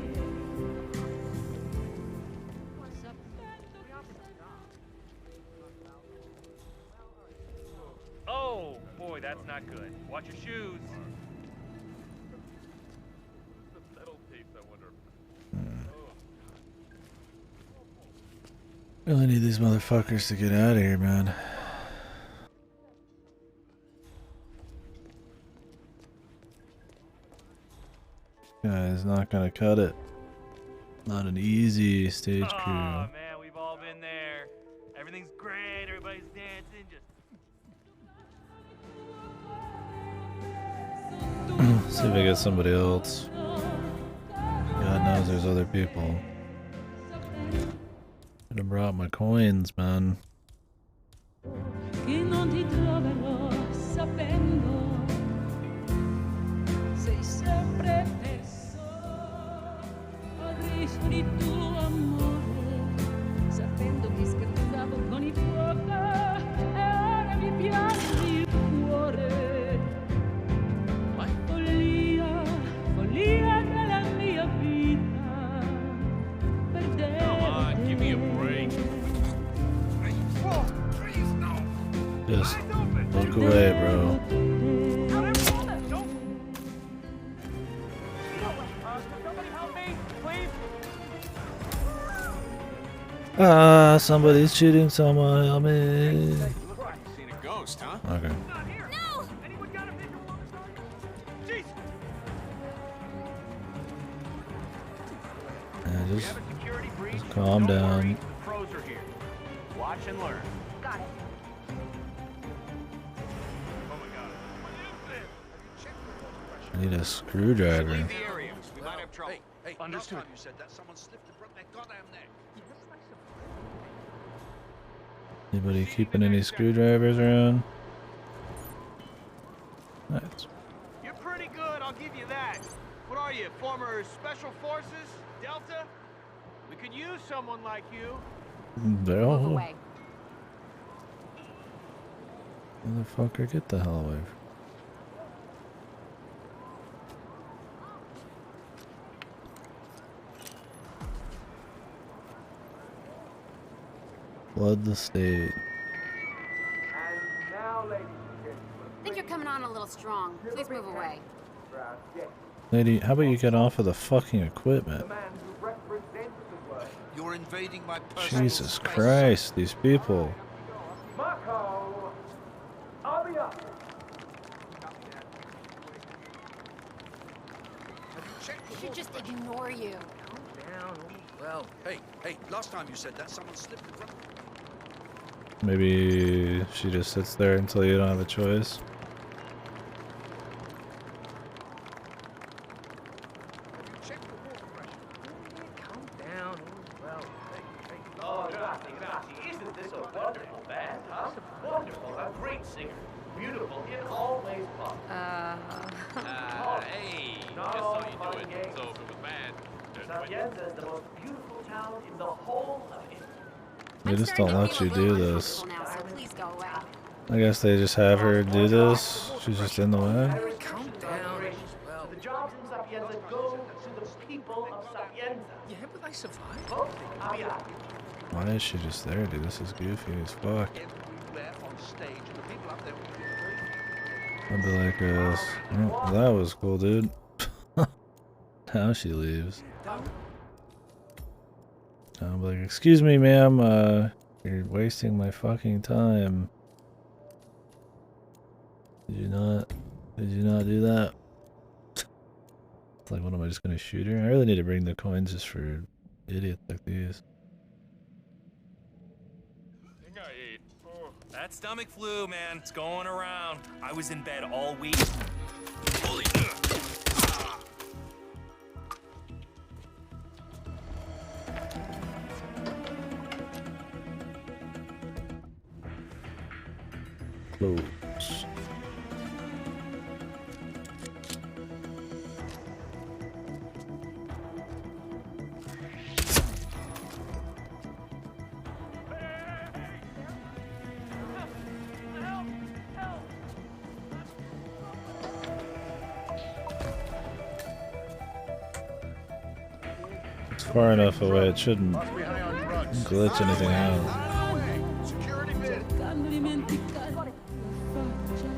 Oh boy, that's not good. Watch your shoes. The metal tape, I wonder. Really need these motherfuckers to get out of here, man. Guy's not gonna cut it. Not an easy stage crew. Oh man, we've all been there. Everything's great. Everybody's dancing. Just See if I get somebody else. God knows there's other people. Should have brought my coins, man. Che non ti troverò sapendo, sei sempre perso. Ho riso di tuo amore, sapendo che scherzavo con il fuoco, e ora mi piace il cuore. Follia, follia della mia vita, perdere. Come on, give me a break. Just look away, bro. Ah, somebody's shooting someone. Help me. Seen a ghost, huh? Okay. Yeah, just calm down. Pros are here. Watch and learn. Got it. I need a screwdriver. Leave the area. We might have trouble. Hey, Understood. last time you said that, someone slipped and broke their goddamn neck. Anybody keeping any screwdrivers around? Nice. You're pretty good, I'll give you that. What are you, former Special Forces? Delta? We could use someone like you. They're Move all. away. Motherfucker, get the hell away. Flood the stage. And now, ladies and gentlemen. I think you're coming on a little strong. Please move away. Lady, how about you get off of the fucking equipment? You're invading my personal Jesus space. Christ, these people. Marco, I'll be up. I should just ignore you. Well, hey, last time you said that, someone slipped and broke. Maybe she just sits there until you don't have a choice. Calm down. Well, oh, grazie. Isn't this a wonderful band, huh? Wonderful, a great singer. Beautiful in all ways possible. Hey, just so you know it's over with band. Sapienza is the most beautiful town in the whole of Italy. They just don't let you do this. Now, so please go away. I guess they just have her do this. She's just in the way. Calm down. Well, the jobs in Sapienza go to the people of Sapienza. Yeah, but they survived. Oh, Abia. Why is she just there, dude? This is goofy as fuck. Everywhere on stage, and the people up there. I'd be like, well, that was cool, dude. Now she leaves. I'm like, excuse me, ma'am, you're wasting my fucking time. Did you not do that? It's like, what am I just gonna shoot her? I really need to bring the coins just for idiots like these. That stomach flu, man. It's going around. I was in bed all week. Holy. Close. It's far enough away, it shouldn't glitch anything out. Cercando di dimenticare la faccia.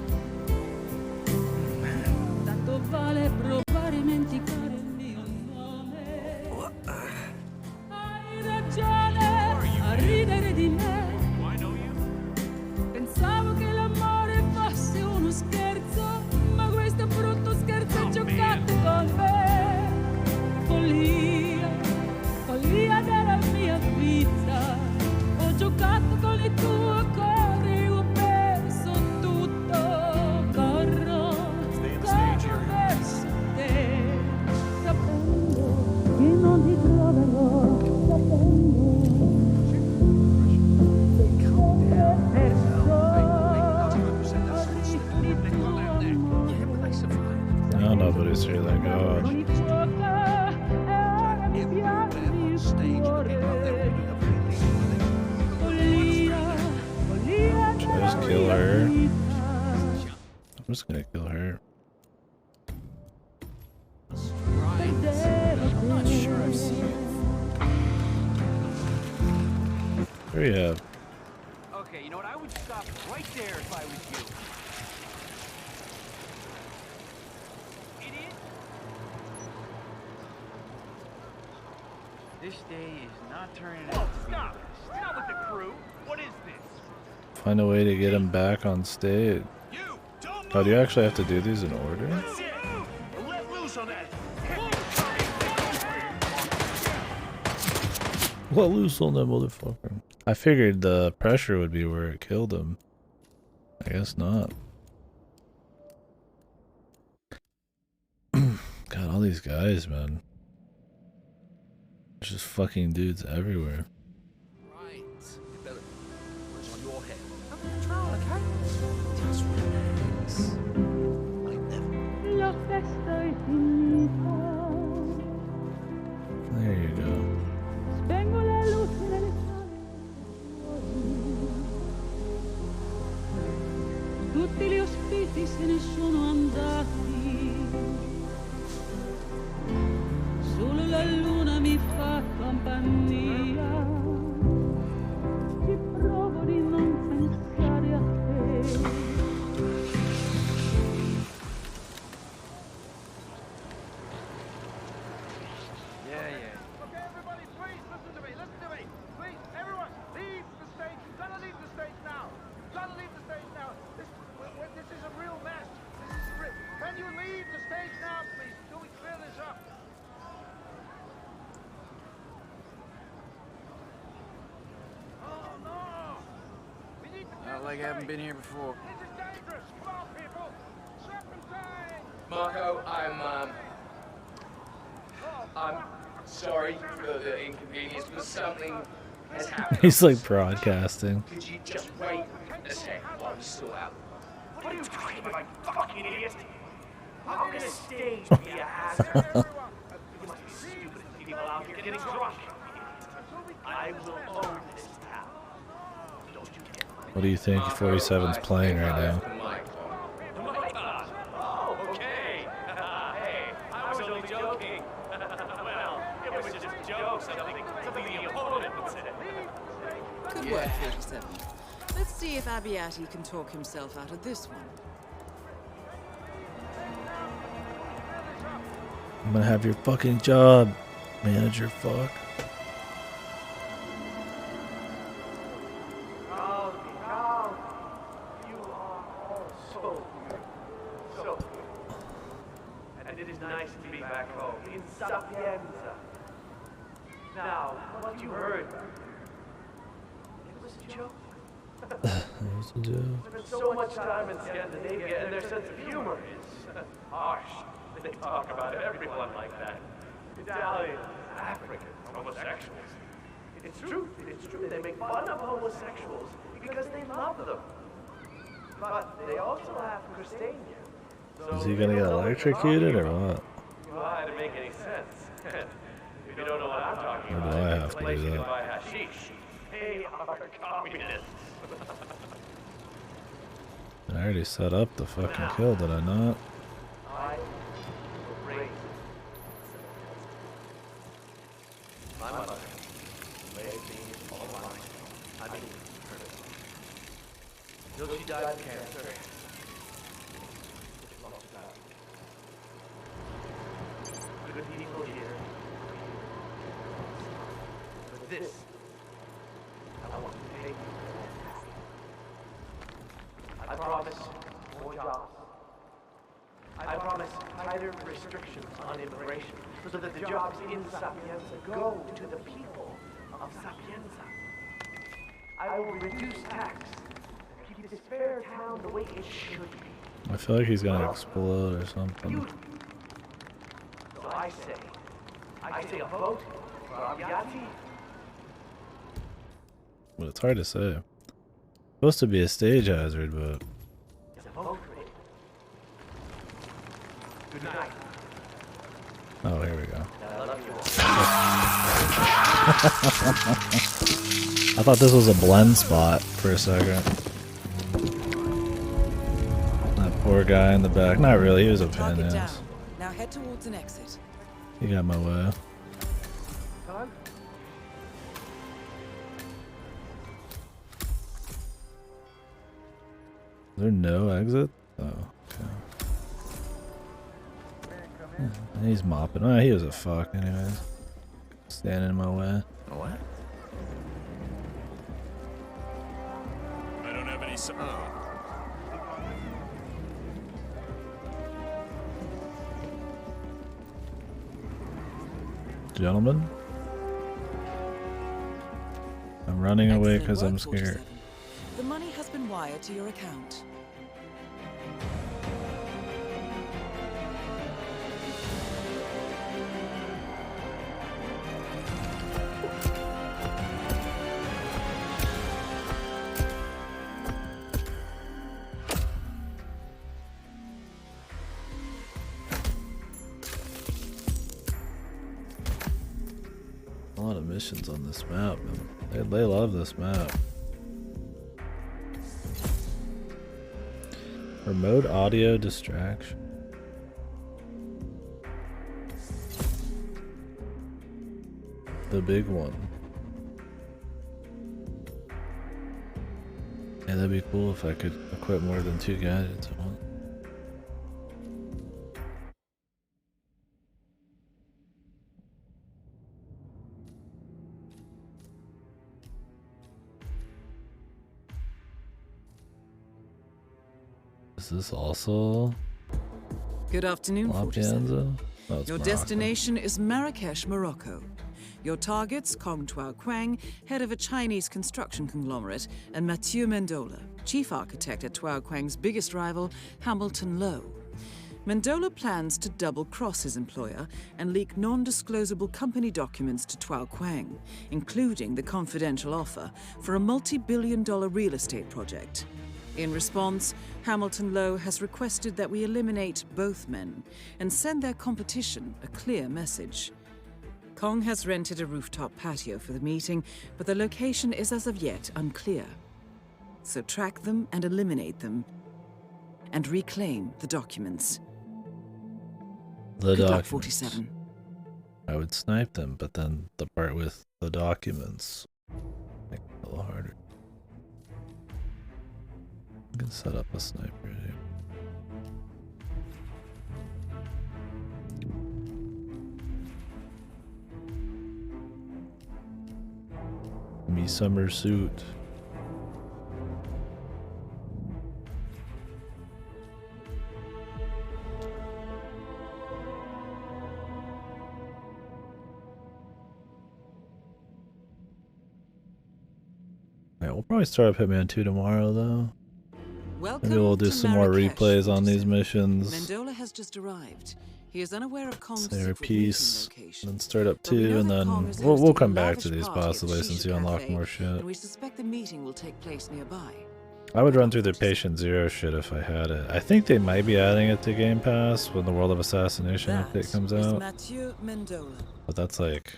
Tanto vale provare a dimenticare il mio nome. Hai ragione a ridere di me. Pensavo che l'amore fosse uno scherzo, ma questo brutto scherzo è giocato con me. Follia, follia della mia vita. Ho giocato Should I just kill her? I'm just gonna kill her. I'm not sure I've seen it. There you have. Okay, you know what? I would stop right there if I was you. Idiot! This day is not turning Whoa, out to be stop! the best. You're not with the crew. What is this? Find a way to get him back on stage. Oh, do you actually have to do these in order? That's it! Let loose on that! Let loose on that motherfucker. I figured the pressure would be where it killed him. I guess not. God, all these guys, man. There's just fucking dudes everywhere. Right. You better. Where's on your head? I'm in control, okay? Just relax. La festa è finita. There you go. Spengo la luce nelle sale. Tutti gli ospiti se ne sono andati. Solo la luna mi fa compagnia. Ci provo di non pensare a te. Okay, everybody, please listen to me. Listen to me. Please, everyone, leave the stage. You've got to leave the stage now. You've got to leave the stage now. This is a real mess. This is real. Can you leave the stage now, please? Till we clear this up. Oh no! We need to clear Not like I haven't been here before. This is dangerous. Come on, people. Serpentine. Marco, I'm sorry for the inconvenience, but something has happened. He's like broadcasting. Could you just wait a sec while we sort out? What are you talking about, you fucking idiot? How can a stage be a hazard? You must be stupid people out here getting drunk. I will own this town. Don't you get What do you think 47's playing right now? Oh, okay. Hey, I was only joking. Well, it was just a joke, something the opponent would say. Good work, 47. Let's see if Abbiati can talk himself out of this one. I'm gonna have your fucking job, manager fuck. You are all so beautiful. So beautiful. And it is nice to be back home in Sapienza. Now, what you heard, it was a joke. What's the deal? Spent so much time in Scandinavia, and their sense of humor is harsh. They talk about everyone like that. Italians, Africans, homosexuals. It's true. They make fun of homosexuals because they love them. But they also have Christania. Is he gonna get electrocuted or what? Why to make any sense? If you don't know what I'm talking Or about, do I it's have a to place do you can that? buy hashish. They are communists. I already set up the fucking kill, did I not? I was raised. My mother raised me all my life. I mean, till she died of cancer. Good people here. But this, I want to pay you. I promise more jobs. I promise tighter restrictions on immigration so that the jobs in Sapienza go to the people of Sapienza. I will reduce tax and keep this fair town the way it should be. I feel like he's gonna explode or something. So I say a vote for Abbiati. But it's hard to say. It's supposed to be a stage hazard, but It's a vote for it. Good night. oh, here we go. I love you all. I thought this was a blend spot for a second. That poor guy in the back. Not really, he was a pain in the ass. Now head towards an exit. He got my way. Is there no exit? Oh, okay. He's mopping. Oh, he was a fuck anyways. Standing in my way. What? I don't have any. Gentlemen, I'm running away Excellent because work, I'm scared. 47. The money has been wired to your account. A lot of missions on this map, man. They love this map. Remote audio distraction. The big one. Yeah, that'd be cool if I could equip more than 2 gadgets at once. Is this also Good afternoon, La 47. Pienza? Oh, it's Your Morocco. destination is Marrakesh, Morocco. Your targets, Kong Tuao Quang, head of a Chinese construction conglomerate, and Mathieu Mendola, chief architect at Tuao Quang's biggest rival, Hamilton Lowe. Mendola plans to double-cross his employer and leak non-disclosable company documents to Tuao Quang, including the confidential offer for a multi-billion-dollar real estate project. In response, Hamilton Lowe has requested that we eliminate both men and send their competition a clear message. Kong has rented a rooftop patio for the meeting, but the location is as of yet unclear. So track them and eliminate them, and reclaim the documents. The Good luck, documents. 47. I would snipe them, but then the part with the documents make it a little harder. I can set up a sniper here. Me summer suit. Yeah, we'll probably start up Hitman 2 tomorrow, though. Welcome Maybe we'll do to some more Marrakesh, replays on these missions. Mendola has just arrived. He is unaware of Kong's Say our secret meeting piece, location. and then start up But we 2, know and that then Kong is we'll hosting come a back lavish to these party at possibly Shisha since you unlock Cafe, more shit. And we suspect the meeting will take place nearby. I would run through the Patient Zero shit if I had it. I think they might be adding it to Game Pass when the World of Assassination update comes Is out. Mathieu Mendola. But that's like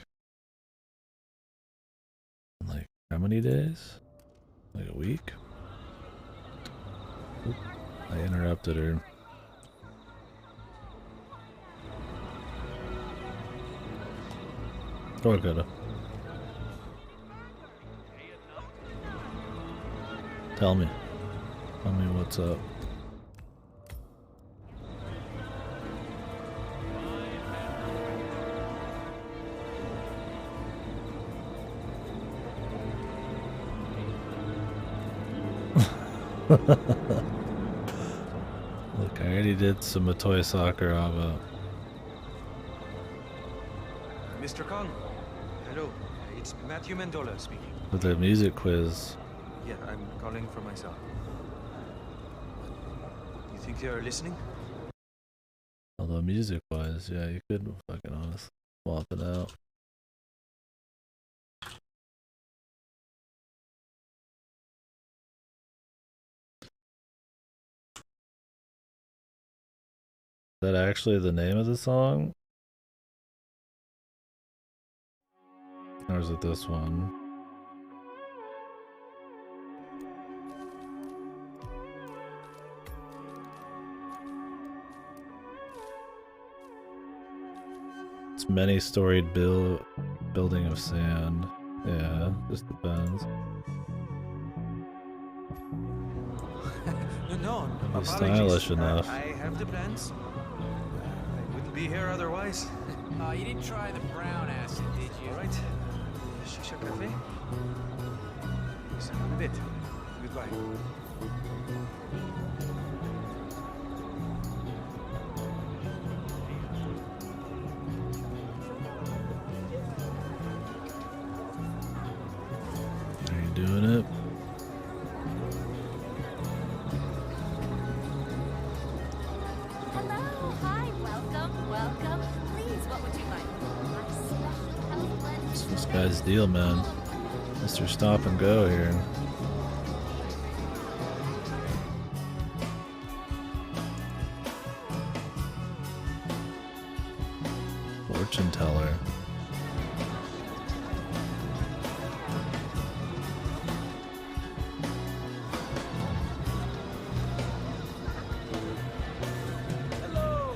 how many days? Like a week? Oop, I interrupted her. Oh, I gotta. Tell me what's up. Look, I already did some Matoy Soccer Ava. Mr. Kong, hello. It's Mathieu Mendola speaking. With the music quiz. Yeah, I'm calling for myself. You think you're listening? Although music-wise, yeah, you could fucking honestly swap it out. Is that actually the name of the song? Or is it this one? It's many-storied building of sand. Yeah, just depends. No, It's stylish enough. I have the plans. I wouldn't be here otherwise. Oh, you didn't try the brown acid, did you? All right. Shisha cafe. See you in a bit. Goodbye. Are you doing it? Hello, hi, welcome. Please, what would you like? My special health blend. What's this guy's deal, man? Mr. Stop and Go here. Fortune teller. Hello!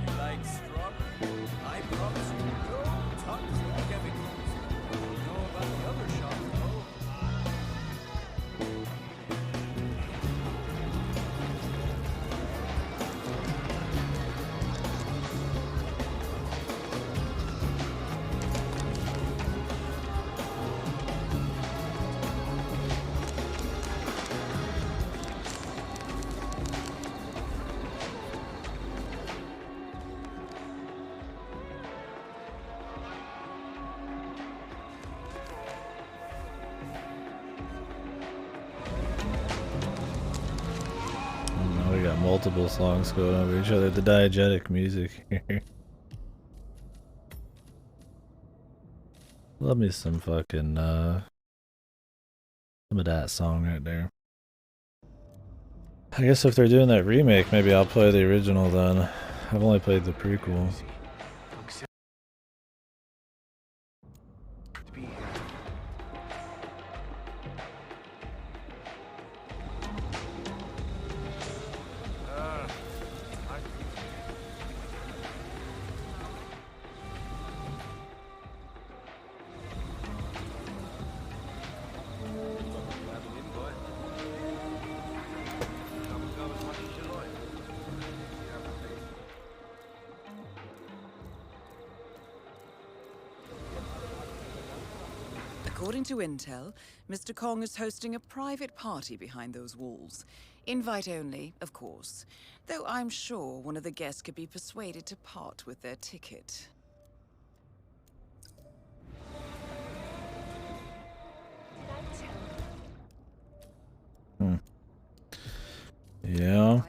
You like strawberry? I promise you no toxic chemicals. Don't know about the other shop, though. Now we got multiple songs going over each other. The diegetic music here. Love me some fucking some of that song right there. I guess if they're doing that remake, maybe I'll play the original then. I've only played the prequel. According to intel, Mr. Kong is hosting a private party behind those walls. Invite only, of course. Though I'm sure one of the guests could be persuaded to part with their ticket. Yeah.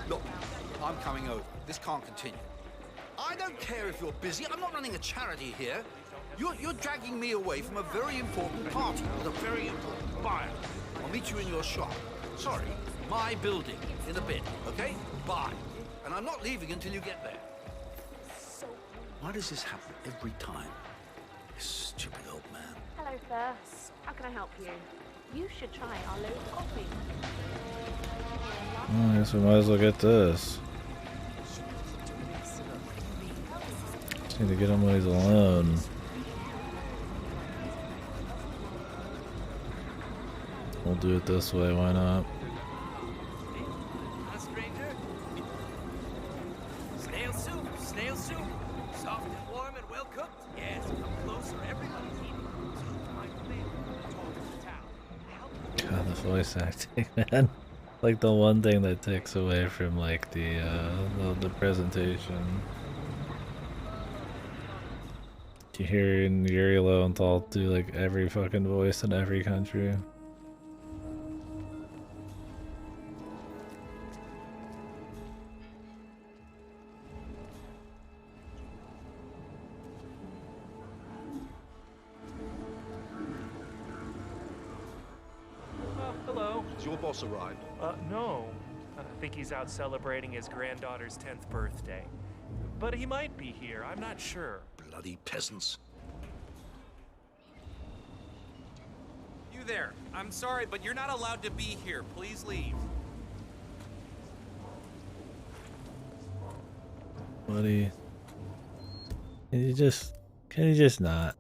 Look, I'm coming over. This can't continue. I don't care if you're busy. I'm not running a charity here. You're dragging me away from a very important party with a very important buyer. I'll meet you in your shop. Sorry, my building in a bit, okay? Bye. And I'm not leaving until you get there. Why does this happen every time? This stupid old man. Hello, sir. How can I help you? You should try our local coffee. Well, I guess we might as well get this. Just need to get him when he's alone. We'll do it this way, why not? Snail soup, snail soup. Soft and warm and well cooked. Yes, come closer. Everybody's eating. My favorite. God, the voice acting, man. Like the one thing that takes away from like the presentation. You hear Yuri Lowenthal do like every fucking voice in every country. Is your boss arrived? No. I think he's out celebrating his granddaughter's 10th birthday. But he might be here, I'm not sure. Bloody peasants. You there. I'm sorry, but you're not allowed to be here. Please leave. Buddy. Can you just not?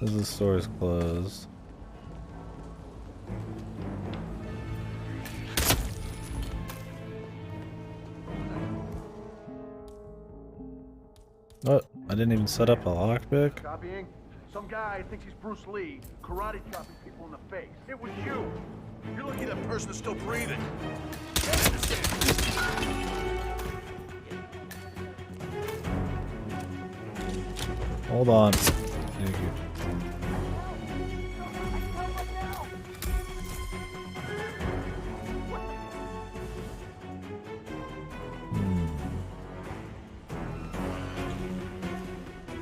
Because the store is closed. Oh, I didn't even set up a lockpick. Copying. Some guy thinks he's Bruce Lee, karate chopping people in the face. It was you. You're lucky that person is still breathing. Hold on. Thank you.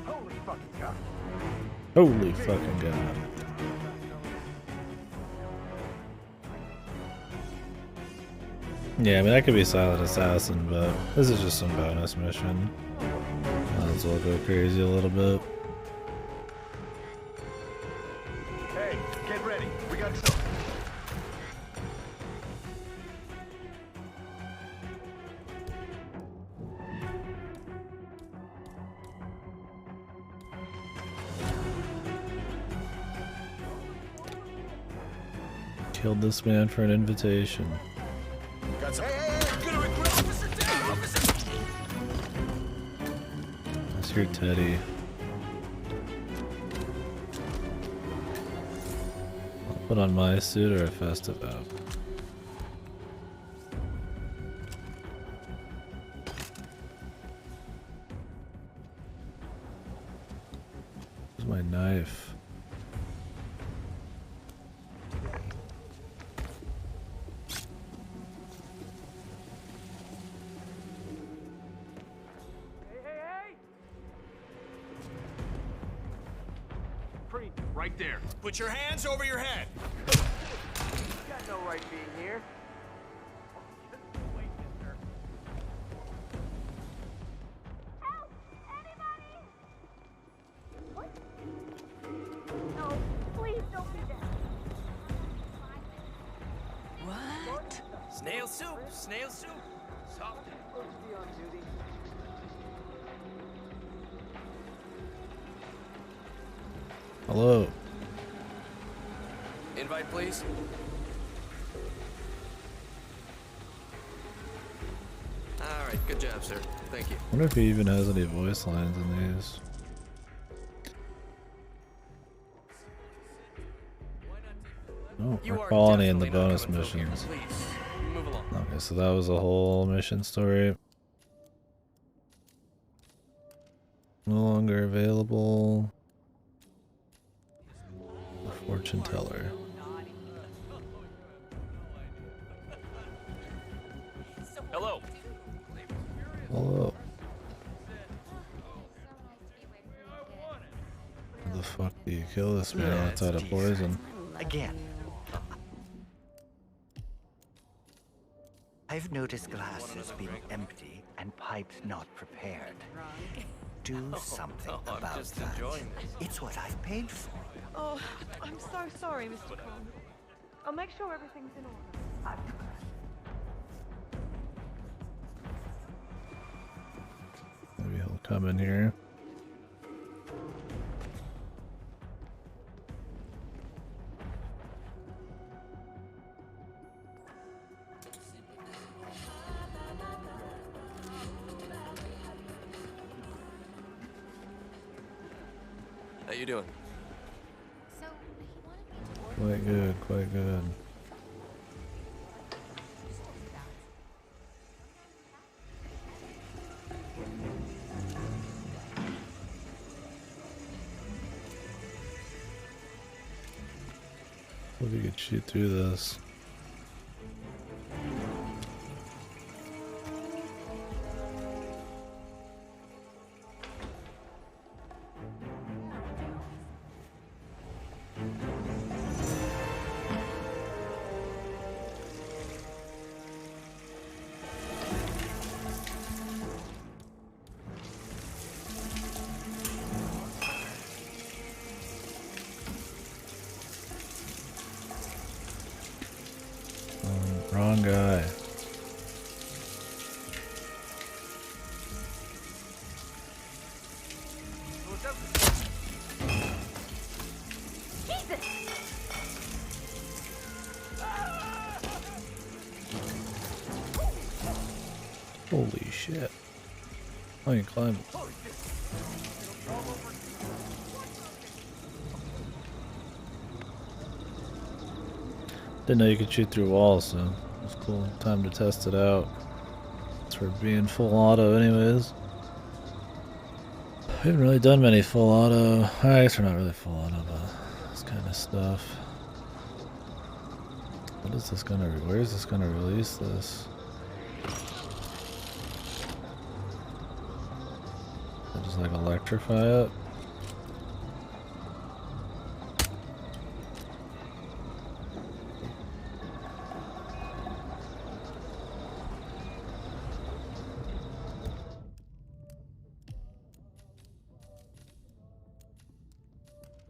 Holy fucking God. Holy fucking God. Yeah, I mean, that could be Silent Assassin, but this is just some bonus mission. Might as well go crazy a little bit. Hey, get ready. We got trouble. Killed this man for an invitation. Got some. Hey, gonna recruit officer down, officer. That's your Teddy. I'll put on my suit or a festive outfit. Where's my knife? Right there. Put your hands over your head. You got no right being here. No, please don't be there. What? Snail soup! Snail soup! Soft and be on duty. Hello. Invite, please. All right, good job, sir. Thank you. I wonder if he even has any voice lines in these. Oh, we're colony in the bonus missions. Move along. Okay, so that was a whole mission story. No longer available. The fortune teller. Hello. Hello. How the fuck do you kill this man outside of poison? Again. I've noticed glasses being empty and pipes not prepared. Do something about just that. enjoying this. It's what I've paid for. Oh, I'm so sorry, Mr. Kong. I'll make sure everything's in order. Maybe he'll come in here. How you doing? Quite good, quite good. Hope you could shoot through this. Wrong guy. Holy shit. Oh, you climb. Didn't know you could shoot through walls, so it was cool. Time to test it out. It's for being full auto anyways. We haven't really done many full auto. I guess we're not really full auto, but this kind of stuff. What is this gonna, where is this gonna release this? Just like electrify it.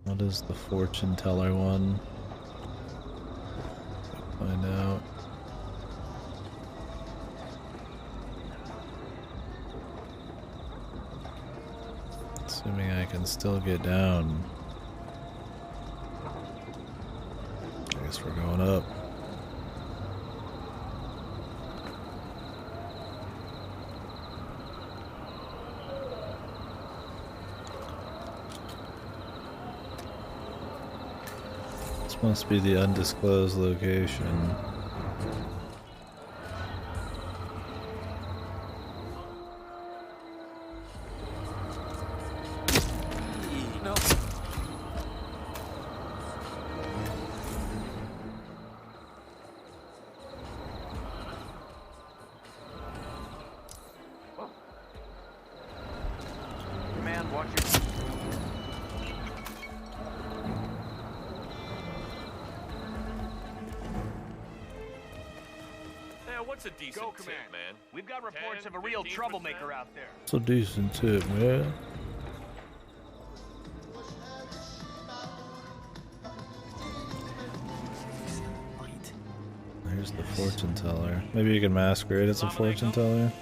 What is the fortune teller one? Find out. Assuming I can still get down. I guess we're going up. This must be the undisclosed location. What's a decent tip, man? We've got reports of a real troublemaker out there. It's a decent tip, man. Here's the fortune teller. Maybe you can masquerade as a fortune teller.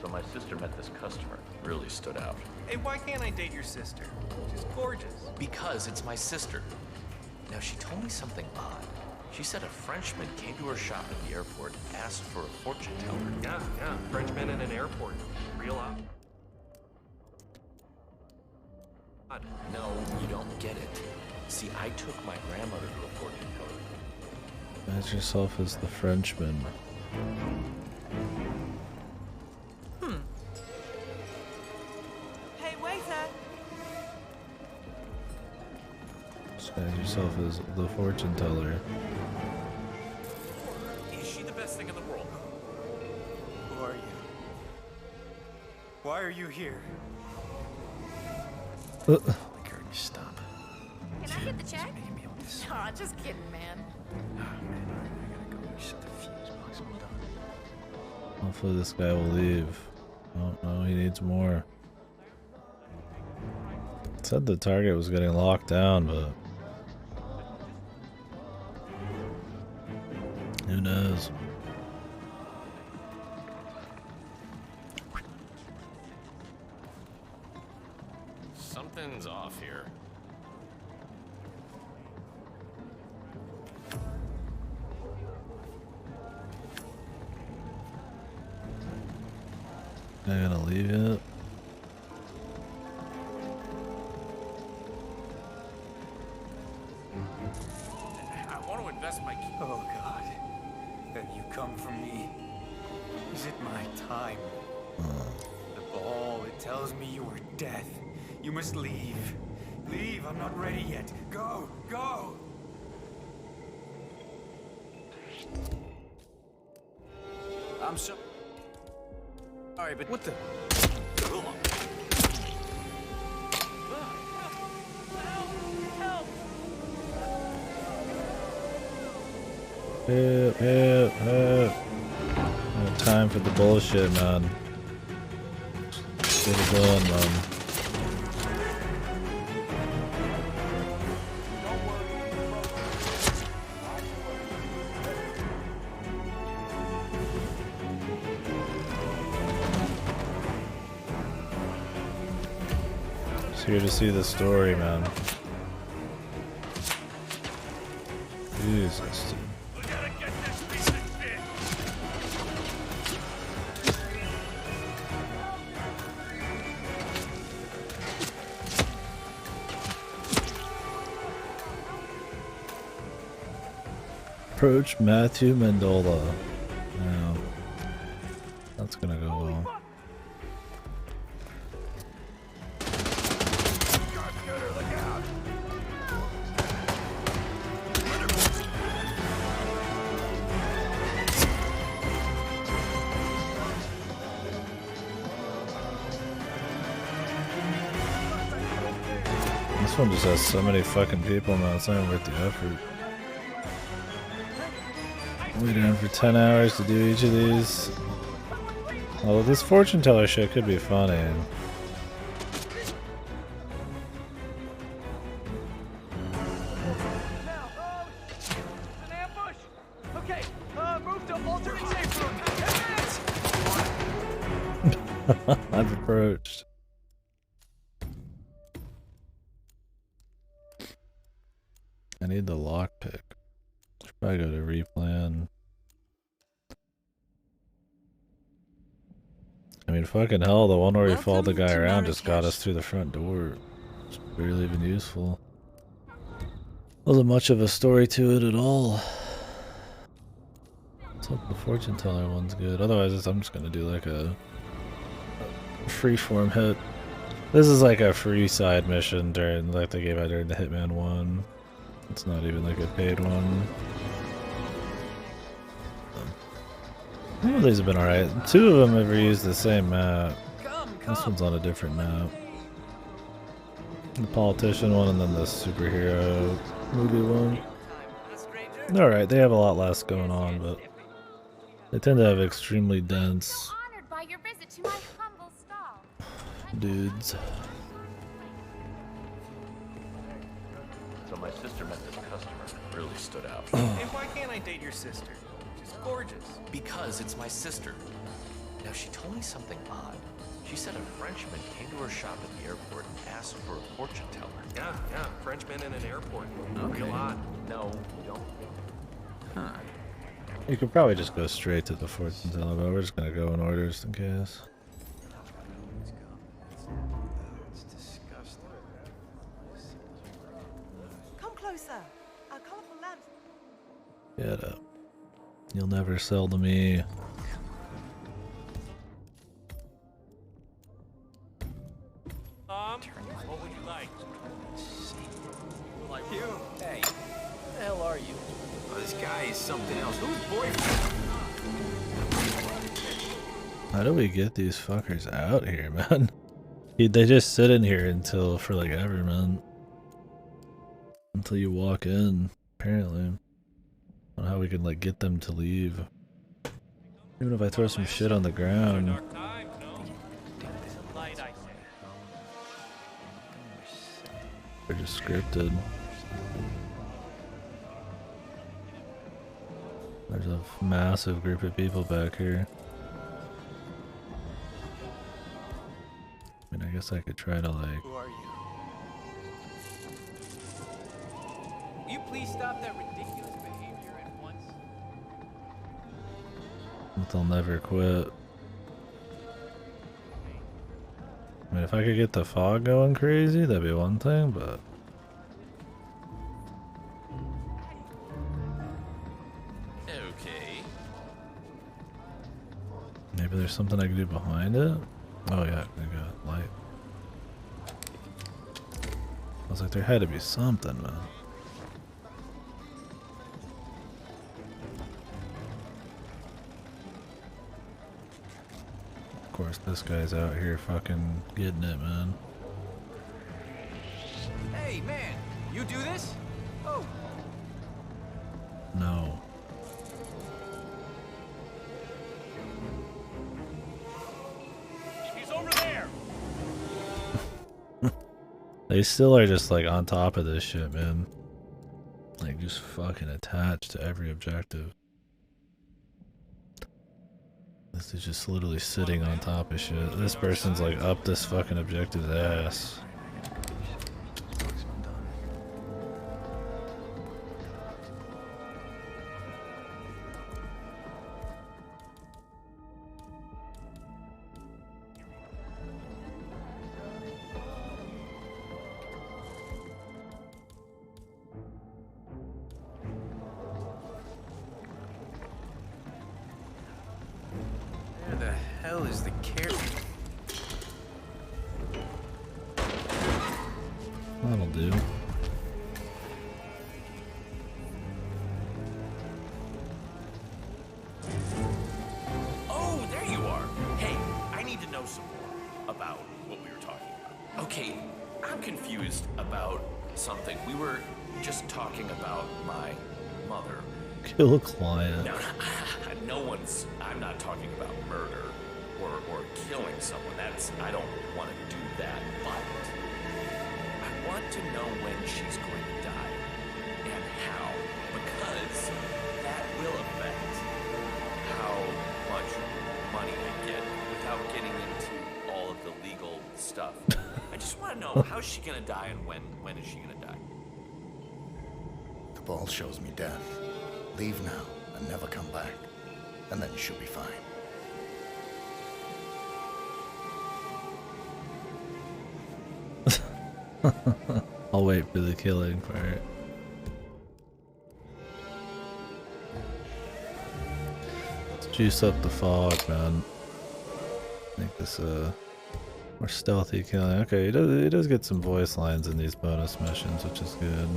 So my sister met this customer. Really stood out. Hey, why can't I date your sister? She's gorgeous. Because it's my sister. Now, she told me something odd. She said a Frenchman came to her shop at the airport and asked for a fortune teller. Yeah, Frenchman in an airport. Real odd. No, you don't get it. See, I took my grandmother to a fortune teller. Imagine yourself as the Frenchman. Hey, waiter. Imagine yourself as the fortune teller. Is she the best thing in the world? Who are you? Why are you here? Stop. Can I get the check? Aw, just kidding, man. Hopefully this guy will leave. Oh no, he needs more. It said the target was getting locked down, but who knows? Something's off here. Am I gonna leave it? I want to invest my key. Oh, God. Have you come for me? Is it my time? The ball, it tells me you are death. You must leave. Leave, I'm not ready yet. Go, go! I'm so... Sorry, but what the... Help. No time for the bullshit, man. Get it done, man. Just here to see the story, man. Jesus, dude. Approach Matthew Mendola. Yeah, that's gonna go well. This one just has so many fucking people, man. It's not even worth the effort. Waiting for 10 hours to do each of these. Although this fortune teller shit could be funny. Okay, move to alternate safe room. 10 minutes! I've approached. I need the lockpick. Should probably go to replan. I mean, fucking hell, the one where we followed the guy around just got us through the front door. It's barely even useful. Wasn't much of a story to it at all. Let's hope the fortune teller one's good. Otherwise, I'm just gonna do like a freeform hit. This is like a free side mission during, like they gave out during the Hitman 1. It's not even like a paid one. Some of these have been alright. 2 of them have reused the same map. This one's on a different map. The politician one and then the superhero movie one. Alright, they have a lot less going on, but they tend to have extremely dense Honored by your visit to my humble stall. dudes. So my sister met this customer. Really stood out. Hey, why can't I date your sister? She's gorgeous. Because it's my sister. Now, she told me something odd. She said a Frenchman came to her shop at the airport and asked for a fortune teller. Yeah, Frenchman in an airport. Okay. Real odd. No, you don't. Huh. You could probably just go straight to the fortune teller, but we're just gonna go in order just in case. Come closer. Our colorful lamps. Get up. You'll never sell to me. What would you like? Like you? Hey, who the hell are you? Oh, this guy is something else. Who's boyfriend? How do we get these fuckers out here, man? They just sit in here until, for like ever, man. Until you walk in, apparently. I don't know how we can like get them to leave. Even if I throw some shit on the ground. They're just scripted. There's a massive group of people back here. I mean, I guess I could try to like... Who are you? Will you please stop that ridiculous behavior at once? But they'll never quit. I mean, if I could get the fog going crazy, that'd be one thing, but... Okay. Maybe there's something I can do behind it? Oh yeah, I got light. I was like, there had to be something, man. Of course, this guy's out here fucking getting it, man. Hey, man, you do this? Oh. No. He's over there. They still are just like on top of this shit, man. Like just fucking attached to every objective. This is just literally sitting on top of shit. This person's like up this fucking objective's ass. Where the hell is the carrot? That'll do. Oh, there you are. Hey, I need to know some more about what we were talking about. Okay, I'm confused about something. We were just talking about my mother. Kill a client. No, I'm not talking about murder or killing someone. I don't want to do that, but I want to know when she's going to die and how, because that will affect how much money I get without getting into all of the legal stuff. I just want to know, how's she going to die and when is she going to die? The ball shows me death. Leave now and never come back, and then she'll be fine. I'll wait for the killing part. Let's juice up the fog, man. Make this more stealthy killing. Okay, he does get some voice lines in these bonus missions, which is good.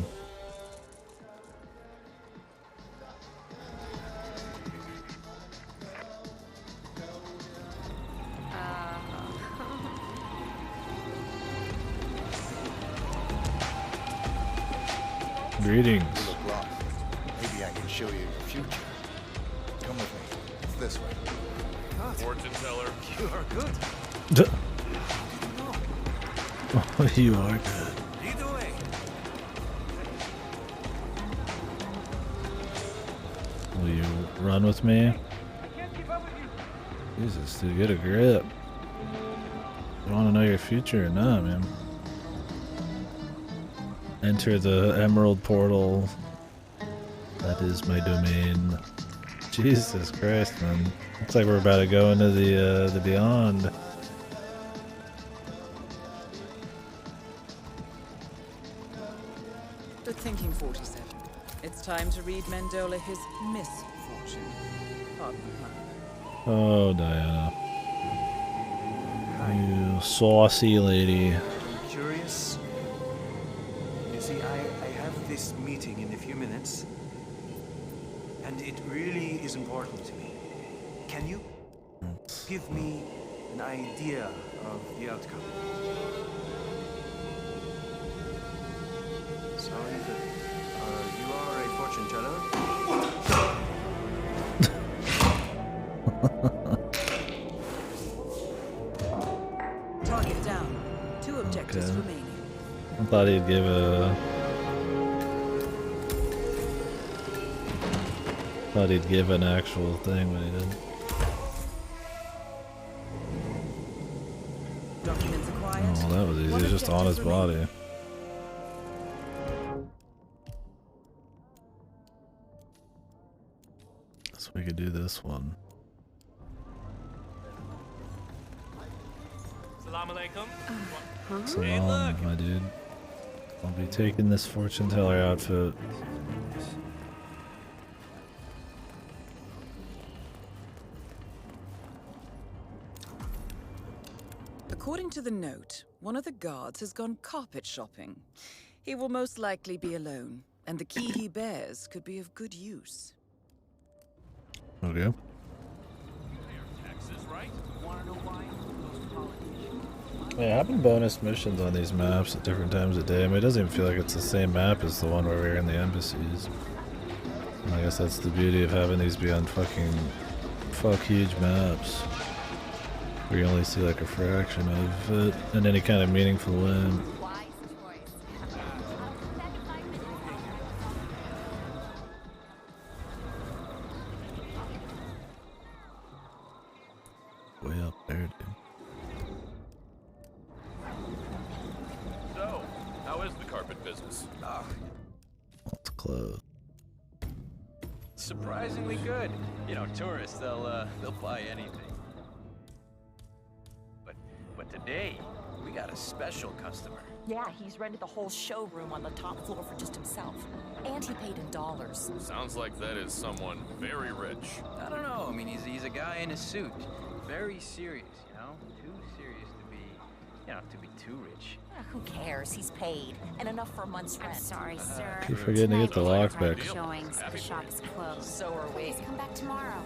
Greetings. You look lost. Maybe I can show you your future. Come with me. It's this way. Fortune teller. You are good. Oh, you are good. Lead the way. Will you run with me? Jesus, dude, get a grip. You want to know your future or not, man? Enter the Emerald Portal. That is my domain. Jesus Christ, man. Looks like we're about to go into the beyond. Good thinking, 47. It's time to read Mendola his misfortune. Pardon her. Oh, Diana. You saucy lady. I'm curious. You see, I have this meeting in a few minutes, and it really is important to me. Can you give me an idea of the outcome? Sorry, but you are a fortune teller. Target down. 2 objectives Okay. remaining. I thought he'd give a... Thought he'd give an actual thing, but he didn't. Documents acquired. Oh, that was easy. It was just on his body. So we could do this one. Salam alaikum. Hey, Salam, look. my dude. I'll be taking this fortune teller outfit. According to the note, one of the guards has gone carpet shopping. He will most likely be alone, and the key he bears could be of good use. Okay. Yeah, having bonus missions on these maps at different times of day. I mean, it doesn't even feel like it's the same map as the one where we're in the embassies. And I guess that's the beauty of having these be on fucking huge maps. Where you only see like a fraction of it in any kind of meaningful way. Way up there, dude. So, how is the carpet business? It's closed. Surprisingly good. You know, tourists, they'll buy anything. But today, we got a special customer. Yeah, he's rented the whole showroom on the top floor for just himself. And he paid in dollars. Sounds like that is someone very rich. I don't know. I mean, he's a guy in a suit. Very serious, you know? Too serious to be, you know, to be too rich. Who cares? He's paid. And enough for a month's rent. I'm sorry, sir. Keep forgetting to get the lockpick. Showings, the shop is closed. So are we. Please come back tomorrow.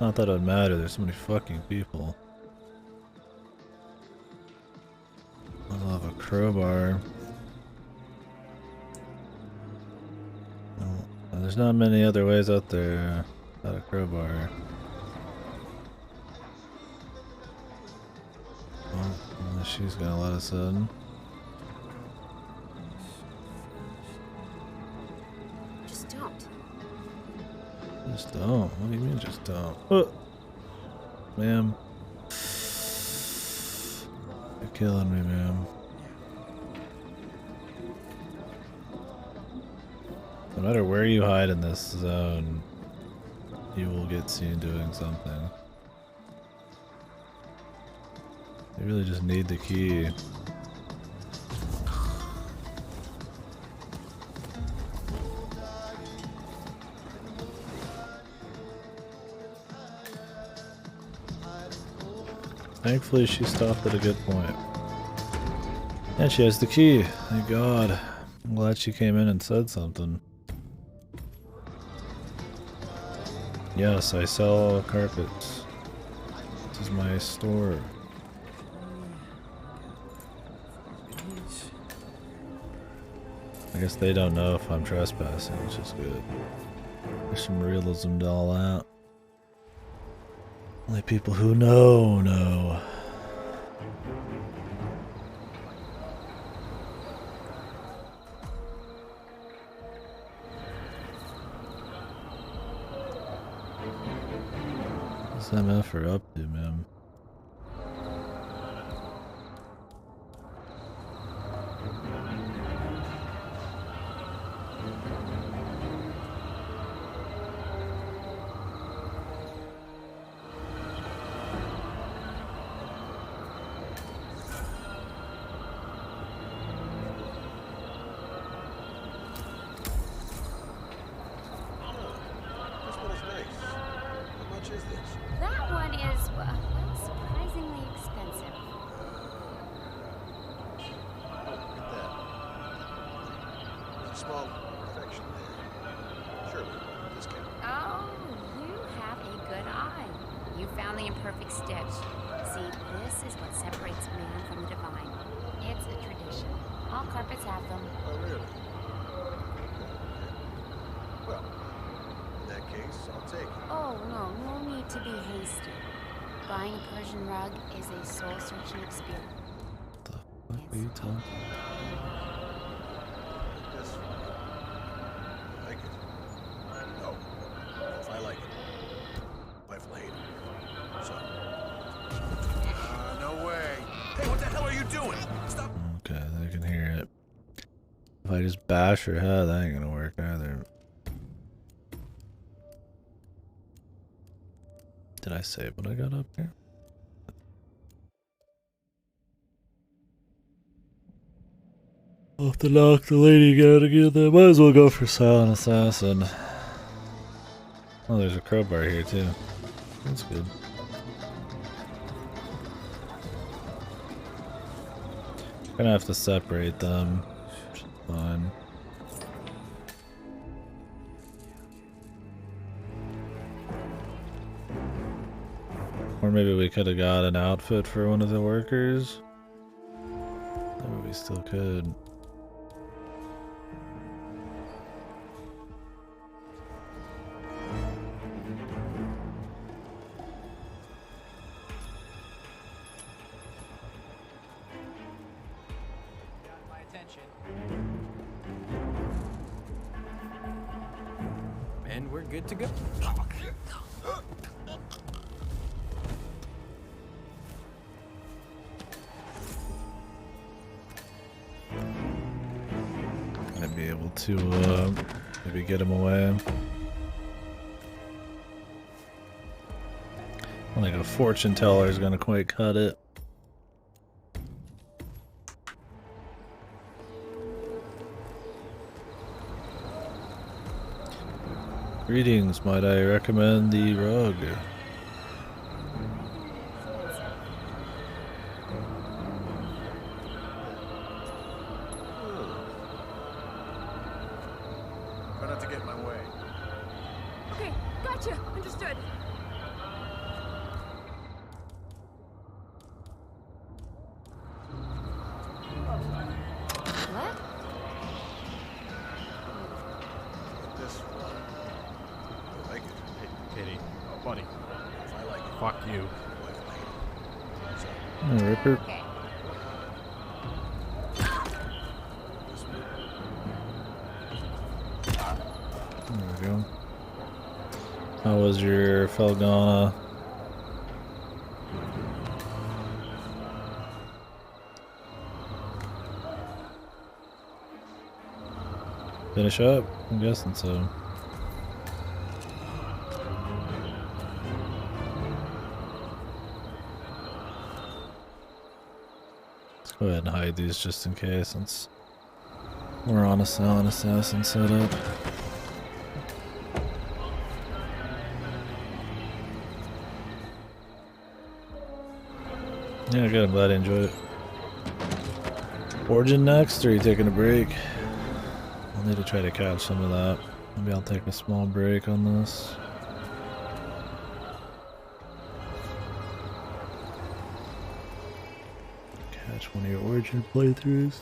Not that it would matter, there's so many fucking people. I'll have a crowbar. Well, there's not many other ways out there without a crowbar. Well, unless she's gonna let us in. Just don't. Just don't. What do you mean, just don't? Oh. Ma'am. You're killing me, ma'am. No matter where you hide in this zone, you will get seen doing something. You really just need the key. Thankfully, she stopped at a good point. And she has the key. Thank God. I'm glad she came in and said something. Yes, I sell carpets. This is my store. I guess they don't know if I'm trespassing, which is good. There's some realism to all that. Only people who know. What's MF up to, man? That one is, well, surprisingly expensive. There's a small imperfection there. Surely, discount. Oh, you have a good eye. You found the imperfect stitch. See, this is what separates man from the divine. It's a tradition. All carpets have them. Oh, really? Well, in that case, I'll take it. Oh, no need to be hasty. Buying a Persian rug is a soul-searching experience. What are you talking? This I like it. No. If I like it, wife will hate it. So. No way. Hey, what the hell are you doing? Stop. Okay, I can hear it. If I just bash her head, that ain't gonna work either. Did I save what I got up here? I'll have to knock the lady again. They might as well go for Silent Assassin. Oh, there's a crowbar here too. That's good. Gonna have to separate them. Which is fine. Or maybe we could have got an outfit for one of the workers. Maybe we still could. And we're good to go. I'd be able to maybe get him away. I don't think a fortune teller is gonna quite cut it. Greetings, might I recommend the rug? Try not to get in my way. Okay, gotcha. Understood. What? This one. I like it. Hey, Kitty. Oh, buddy. If I like it. Fuck you. Ripper. Okay. There we go. How was your Felgana? Finish up? I'm guessing so. Let's go ahead and hide these just in case, since we're on a silent assassin setup. Yeah, good. I'm glad I enjoyed it. Origin next, or are you taking a break? I'll need to try to catch some of that. Maybe I'll take a small break on this. Catch one of your Origin playthroughs.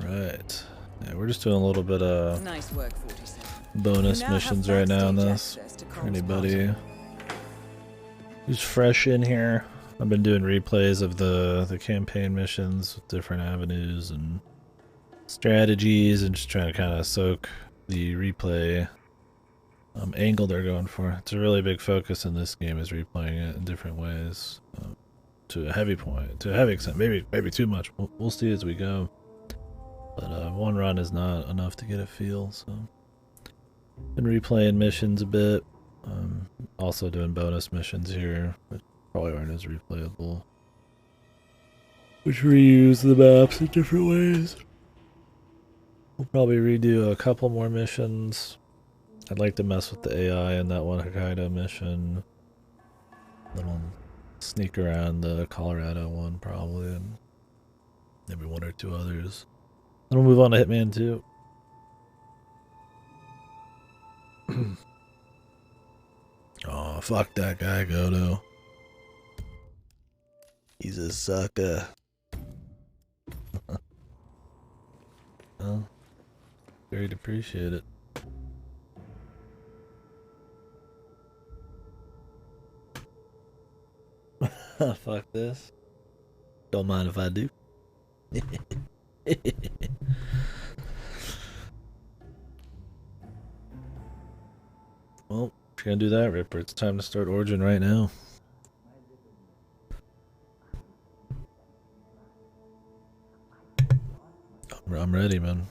Alright. Yeah, we're just doing a little bit of Nice work, 47. bonus You now missions have right now in backstage this. access to For Cole's anybody who's fresh in here. I've been doing replays of the campaign missions with different avenues and strategies, and just trying to kind of soak the replay angle they're going for. It's a really big focus in this game, is replaying it in different ways, to a heavy point, to a heavy extent. Maybe too much. We'll see as we go. But one run is not enough to get a feel. So been replaying missions a bit. Also doing bonus missions here, which probably aren't as replayable. Which reuse the maps in different ways. We'll probably redo a couple more missions. I'd like to mess with the AI in that one Hokkaido mission. Then we'll sneak around the Colorado one probably, and maybe one or two others. Then we'll move on to Hitman 2. Oh, fuck that guy, Godo. He's a sucker. Well, very appreciate it. Fuck this. Don't mind if I do. Well, you're gonna do that, Ripper, it's time to start Origin right now. I'm ready, man.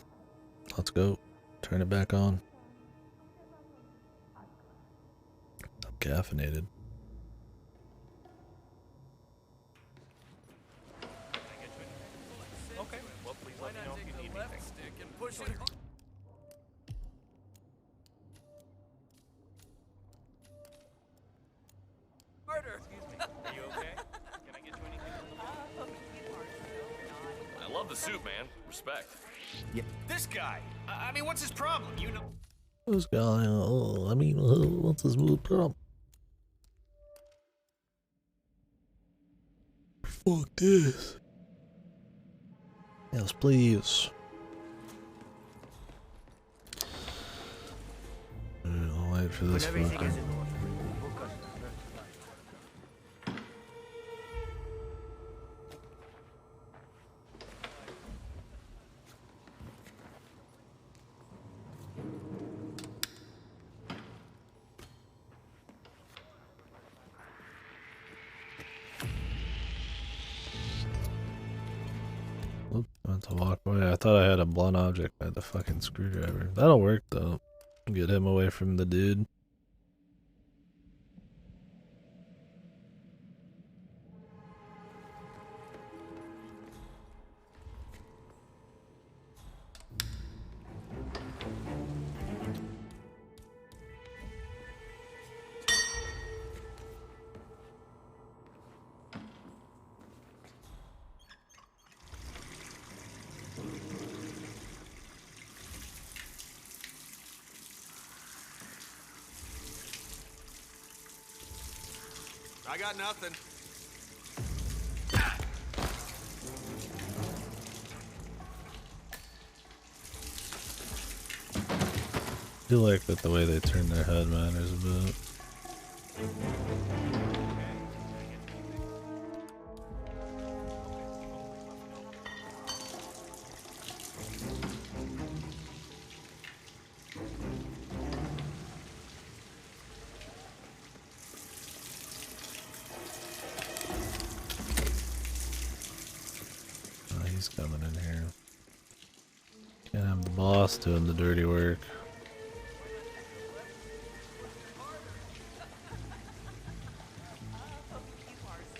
Let's go. Turn it back on. I'm caffeinated. Okay, well, please let me know if you need anything. Murder! Excuse me, are you okay? Can I get you anything? I love the suit, man. Respect. Yeah. This guy. I mean, what's his problem? You know. This guy, what's his move problem? Fuck this. Yes, please. I'll wait for this fucker. I had to walk away. I thought I had a blunt object. I had the fucking screwdriver. That'll work though. Get him away from the dude. I got nothing. I do like that the way they turn their head matters a bit. Oh, he's coming in here. Can't have the boss doing the dirty work.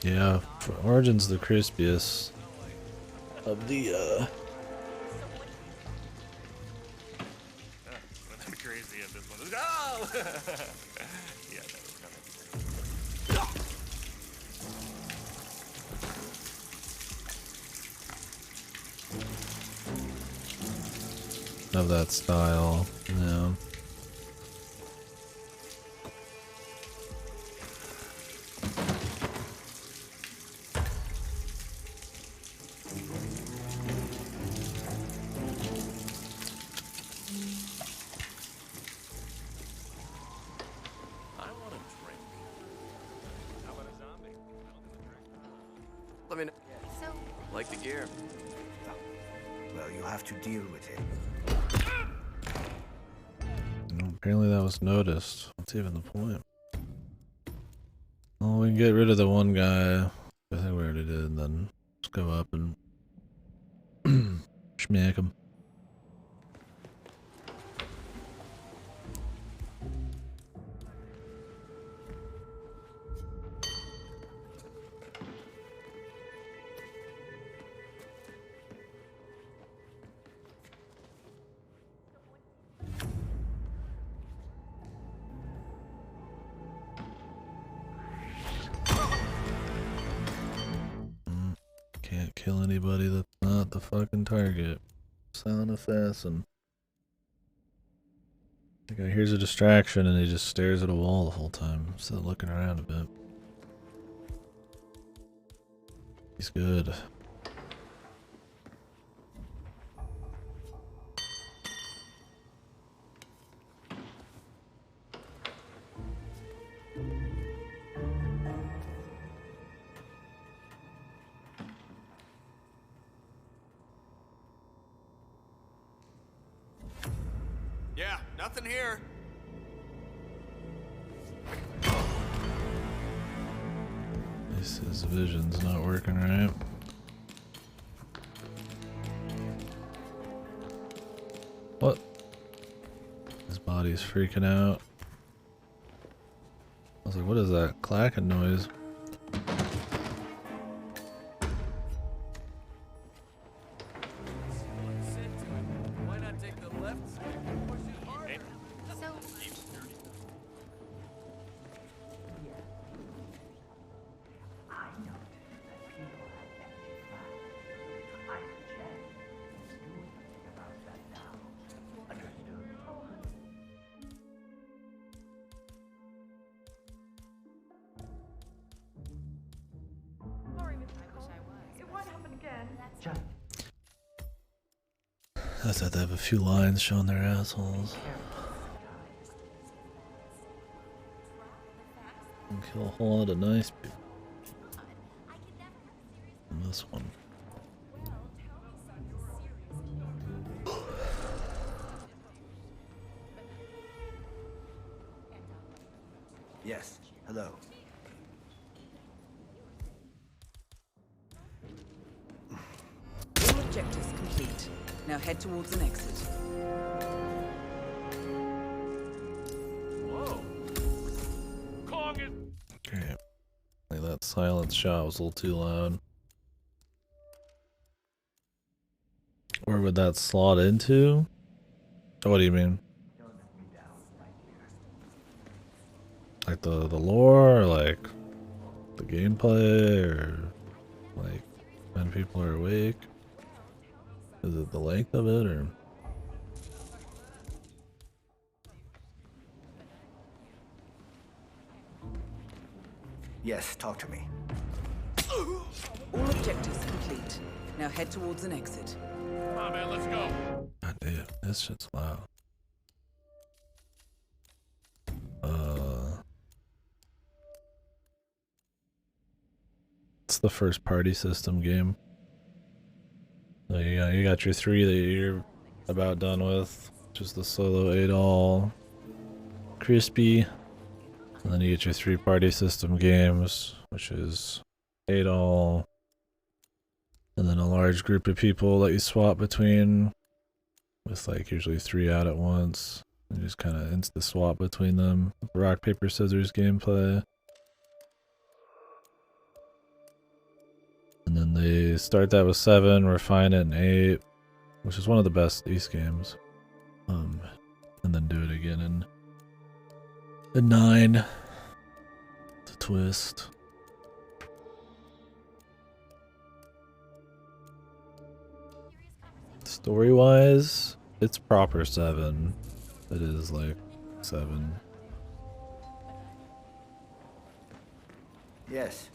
Yeah, Origin's the crispiest of the That's crazy if this one is. Oh! Yeah, that was coming. of that style. Yeah. Let me know. So, Like the gear. Well, you have to deal with it. Apparently that was noticed. What's even the point? Well, we can get rid of the one guy. I think we already did. And then just go up and schmack him. Can't kill anybody that's not the fucking target. Silent assassin. The guy hears a distraction and he just stares at a wall the whole time instead of looking around a bit. He's good. Yeah, nothing here. His vision's not working right. What? His body's freaking out. I was like, what is that clacking noise? Why not take the left? Push it harder. It won't happen again. I thought they have a few lines showing their assholes. And kill a whole lot of nice people. And this one. Yes, hello. All objectives complete. Now head towards an exit. Whoa. Kong is. Okay. Like that silence shot was a little too loud. Where would that slot into? What do you mean? Like the lore, or like the gameplay, or like when people are awake? Is it the length of it, or? Yes, talk to me. All objectives complete. Now head towards an exit. Come on, man, let's go. God damn, this shit's loud. It's the first party system game. So you got your 3 that you're about done with. Just the solo 8-all, crispy. And then you get your 3 party system games, which is 8-all. And then a large group of people that you swap between. With like usually 3 out at once. You just kind of insta swap between them. Rock, paper, scissors gameplay. And then they start that with 7, refine it in 8, which is one of the best East games. And then do it again in 9. The twist. Story-wise, it's proper 7. It is like 7. Yes.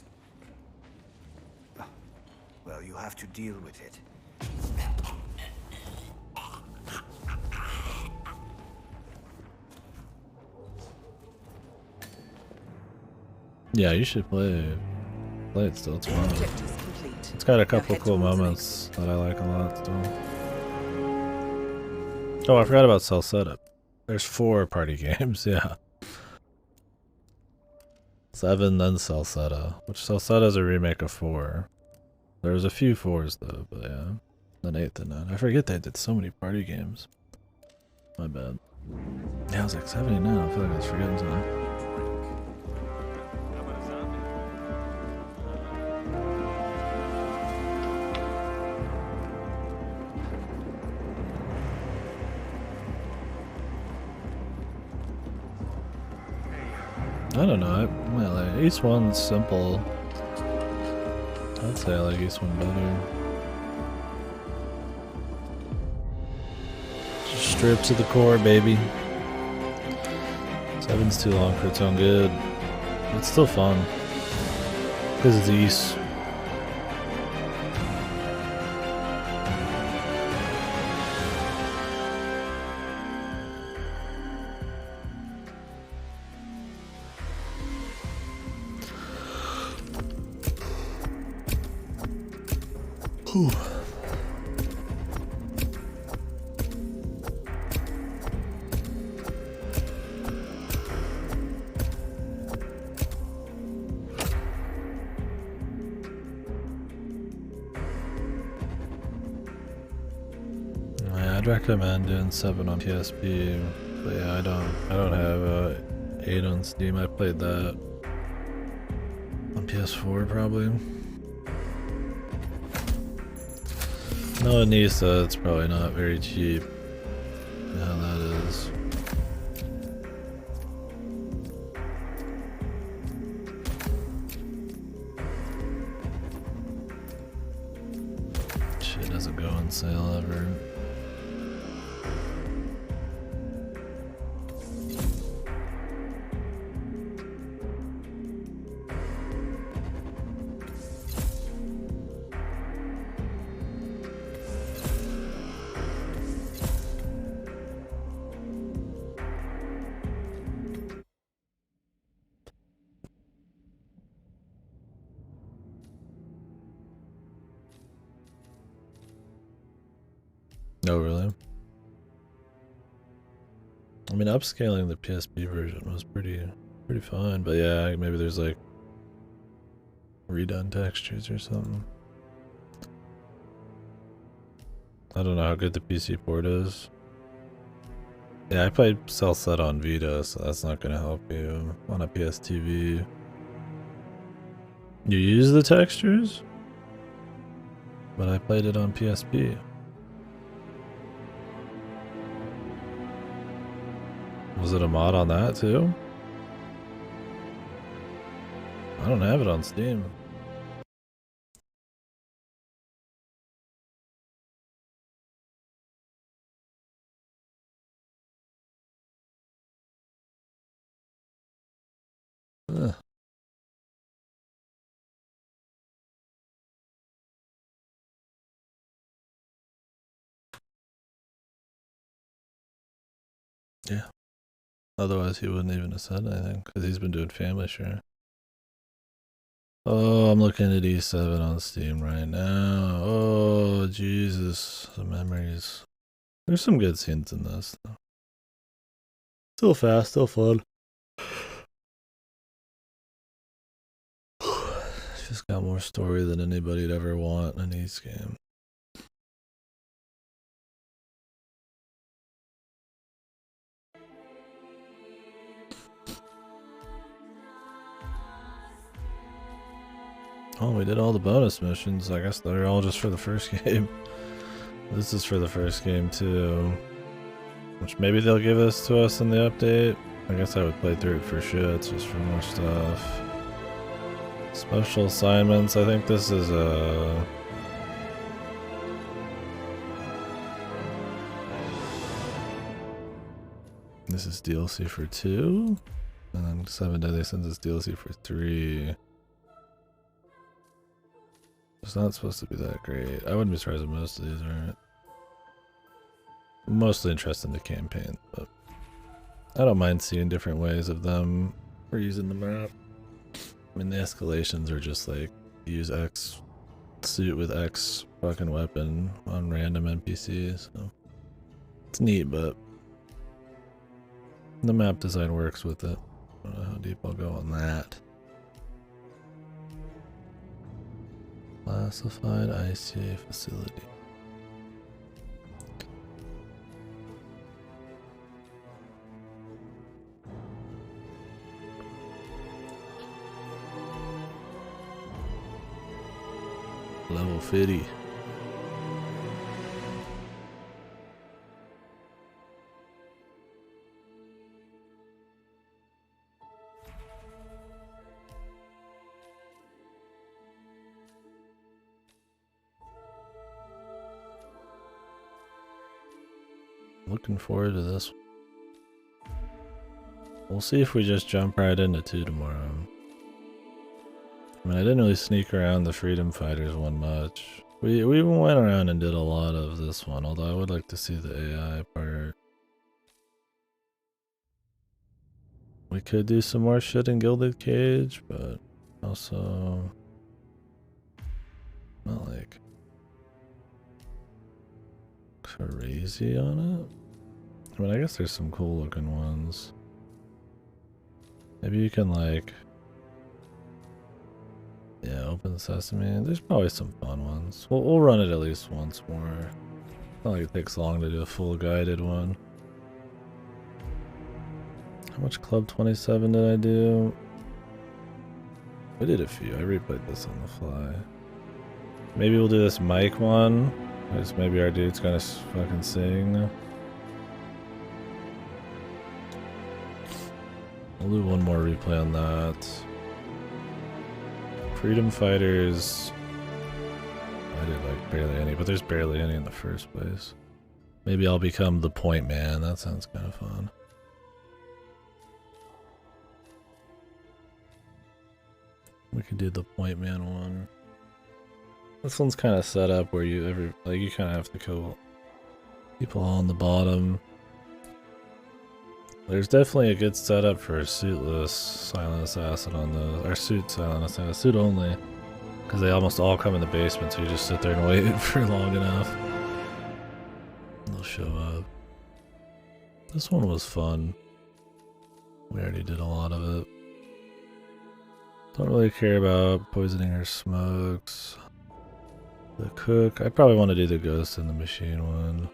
Well, you have to deal with it. Yeah, you should play it still. It's fun. Objectives complete. It's got a couple cool moments that I like a lot still. Oh, I forgot about Cell Setup. There's 4 party games, yeah. 7, then Cell Setup, which Cell Setup is a remake of 4. There's a few 4s though, but yeah. Then 8th and 9. I forget they did so many party games. My bad. Yeah, I was like 79. I feel like I was forgetting something. I don't know. I like East 1's simple. I'd say I like East 1 better. Just strip to the core, baby. 7's too long for its own good. It's still fun. Because it's East. Whew. I'd recommend doing 7 on PSP, but yeah, I don't have 8 on Steam. I played that on PS4 probably. No, Nisa, it's probably not very cheap. Yeah, that is. Shit doesn't go on sale ever. Oh, really? I mean, upscaling the PSP version was pretty fun, but yeah, maybe there's like redone textures or something. I don't know how good the PC port is. Yeah, I played Cell Set on Vita, so that's not gonna help you on a PS TV. You use the textures? But I played it on PSP. Was it a mod on that too? I don't have it on Steam. Ugh. Yeah. Otherwise he wouldn't even have said anything, because he's been doing family share. Oh, I'm looking at E7 on Steam right now. Oh, Jesus. The memories. There's some good scenes in this, though. Still fast, still fun. It's just got more story than anybody'd ever want in an East game. Oh, we did all the bonus missions. I guess they're all just for the first game. This is for the first game too. Which maybe they'll give us to us in the update. I guess I would play through it for shits, just for more stuff. Special assignments. I think this is This is DLC for 2. And then 7 Deadly Sins is DLC for 3. It's not supposed to be that great. I wouldn't be surprised if most of these aren't. I'm mostly interested in the campaign, but I don't mind seeing different ways of them for using the map. I mean, the escalations are just like, use X suit with X fucking weapon on random NPCs, so it's neat, but the map design works with it. I don't know how deep I'll go on that. Classified ICA facility. Level 50. Looking forward to this. We'll see if we just jump right into 2 tomorrow. I mean, I didn't really sneak around the Freedom Fighters one much. We even went around and did a lot of this one, although I would like to see the AI part. We could do some more shit in Gilded Cage, but also not like crazy on it. I mean, I guess there's some cool looking ones. Maybe you can like, yeah, open sesame. There's probably some fun ones. We'll run it at least once more. Not like it takes long to do a full guided one. How much Club 27 did I do? I did a few. I replayed this on the fly. Maybe we'll do this mic one. Because maybe our dude's gonna fucking sing. I'll do one more replay on that. Freedom Fighters. I did like barely any, but there's barely any in the first place. Maybe I'll become the point man. That sounds kind of fun. We could do the point man one. This one's kind of set up where you kind of have to kill people on the bottom. There's definitely a good setup for a suitless silent assassin on the, or suit silent assassin, suit only, because they almost all come in the basement, so you just sit there and wait for long enough. They'll show up. This one was fun. We already did a lot of it. Don't really care about poisoning her smokes. The cook, I probably want to do the ghost in the machine one.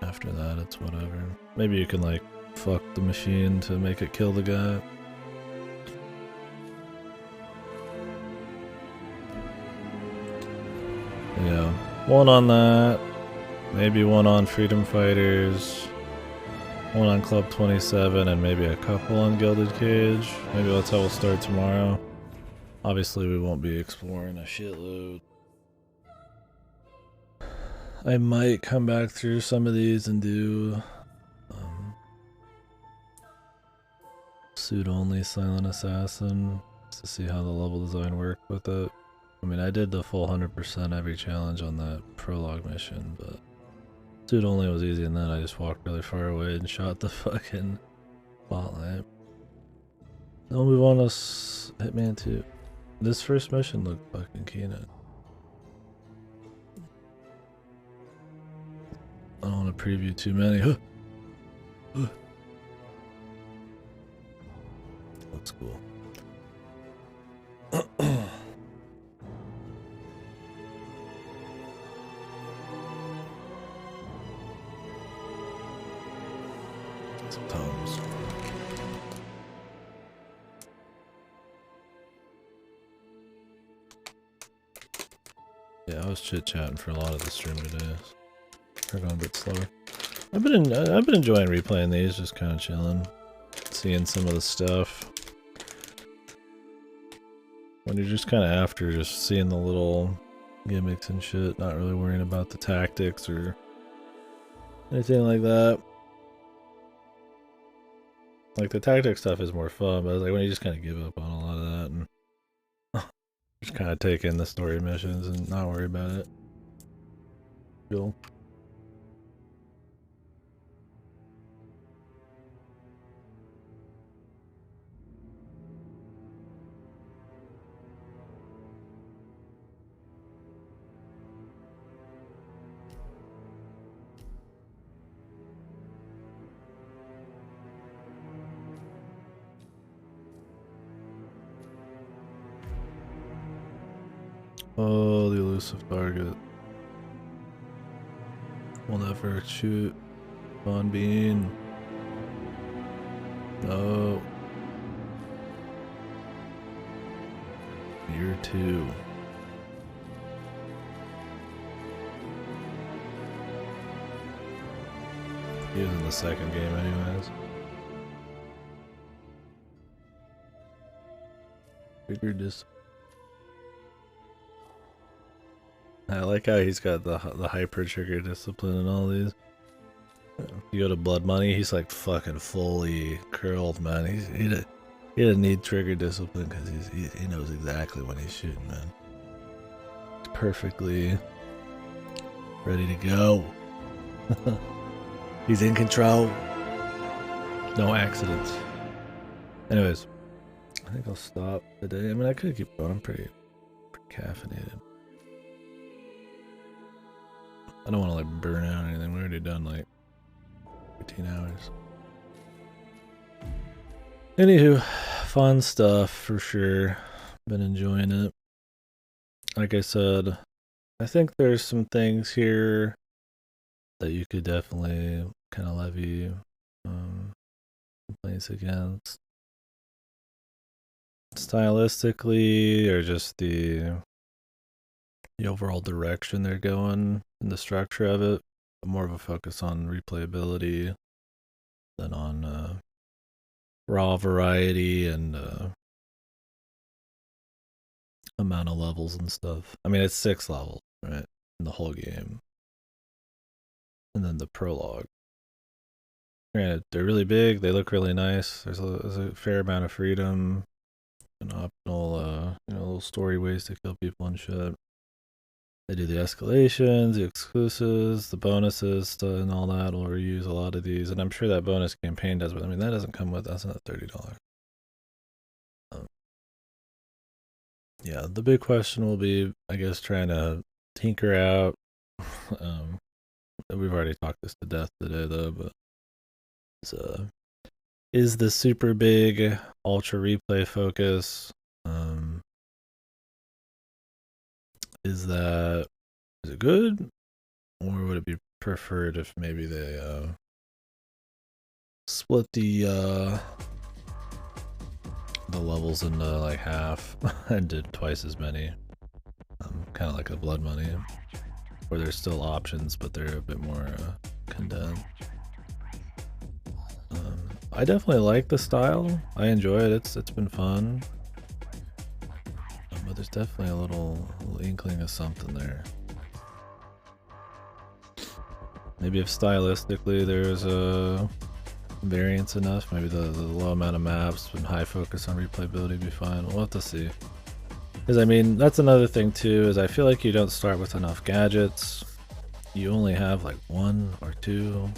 After that, it's whatever. Maybe you can like fuck the machine to make it kill the guy. Yeah, one on that. Maybe one on Freedom Fighters. One on Club 27 and maybe a couple on Gilded Cage. Maybe that's how we'll start tomorrow. Obviously we won't be exploring a shitload. I might come back through some of these and do suit only Silent Assassin just to see how the level design worked with it. I mean, I did the full 100% every challenge on that prologue mission, but suit only was easy, and then I just walked really far away and shot the fucking spotlight. Then we'll move on to Hitman 2. This first mission looked fucking keen. I don't want to preview too many. Looks cool. Some tomes. Yeah, I was chit-chatting for a lot of the stream today. We're going a bit slower. I've been enjoying replaying these, just kind of chilling, seeing some of the stuff. When you're just kind of after just seeing the little gimmicks and shit, not really worrying about the tactics or anything like that. Like the tactic stuff is more fun, but like when you just kind of give up on a lot of that and just kind of take in the story missions and not worry about it. Cool. Oh, the elusive target. We'll never shoot Von Bean. No. Year 2. He was in the second game anyways. Figured this. I like how he's got the hyper trigger discipline and all these. You go to Blood Money, he's like fucking fully curled, man. He doesn't need trigger discipline because he knows exactly when he's shooting, man. He's perfectly ready to go. He's in control. No accidents. Anyways, I think I'll stop today. I mean, I could keep going. I'm pretty caffeinated. I don't want to like burn out or anything. We already done like 15 hours. Anywho, fun stuff for sure. Been enjoying it. Like I said, I think there's some things here that you could definitely kind of levy complaints against. Stylistically, or just the overall direction they're going and the structure of it. More of a focus on replayability than on raw variety and amount of levels and stuff. I mean, it's 6 levels, right, in the whole game. And then the prologue. Granted, they're really big, they look really nice. There's a fair amount of freedom and optional, little story ways to kill people and shit. They do the escalations, the exclusives, the bonuses, and all that. Will reuse a lot of these, and I'm sure that bonus campaign does. But I mean, that doesn't come with. That's not $30. Yeah, the big question will be, I guess, trying to tinker out. We've already talked this to death today, though. But is the super big ultra replay focus? Is it good, or would it be preferred if maybe they split the levels into like half and did twice as many, kind of like a Blood Money, where there's still options but they're a bit more condensed. I definitely like the style. I enjoy it. It's been fun. But there's definitely a little inkling of something there. Maybe if stylistically there's a variance enough, maybe the low amount of maps and high focus on replayability would be fine. We'll have to see. Because I mean, that's another thing too, is I feel like you don't start with enough gadgets. You only have like 1 or 2,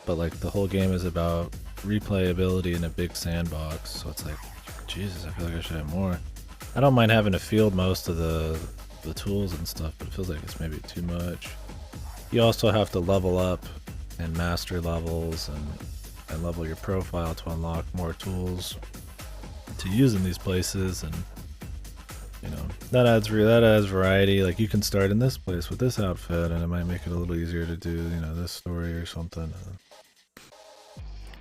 but like the whole game is about replayability in a big sandbox. So it's like, Jesus, I feel like I should have more. I don't mind having to field most of the tools and stuff, but it feels like it's maybe too much. You also have to level up and master levels and level your profile to unlock more tools to use in these places, and that adds variety. Like you can start in this place with this outfit, and it might make it a little easier to do this story or something,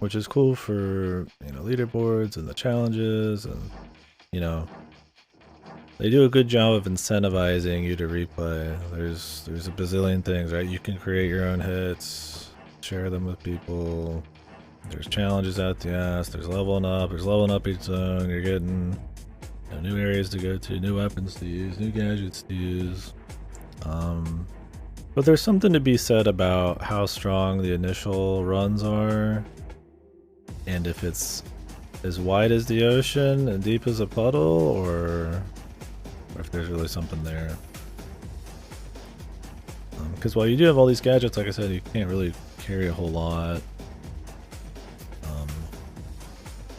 which is cool for leaderboards and the challenges, and they do a good job of incentivizing you to replay. There's a bazillion things, right? You can create your own hits, share them with people. There's challenges out the ass. There's leveling up. There's leveling up each zone. You're getting new areas to go to, new weapons to use, new gadgets to use. But there's something to be said about how strong the initial runs are, and if it's as wide as the ocean and deep as a puddle, or if there's really something there. Because while you do have all these gadgets, like I said, you can't really carry a whole lot.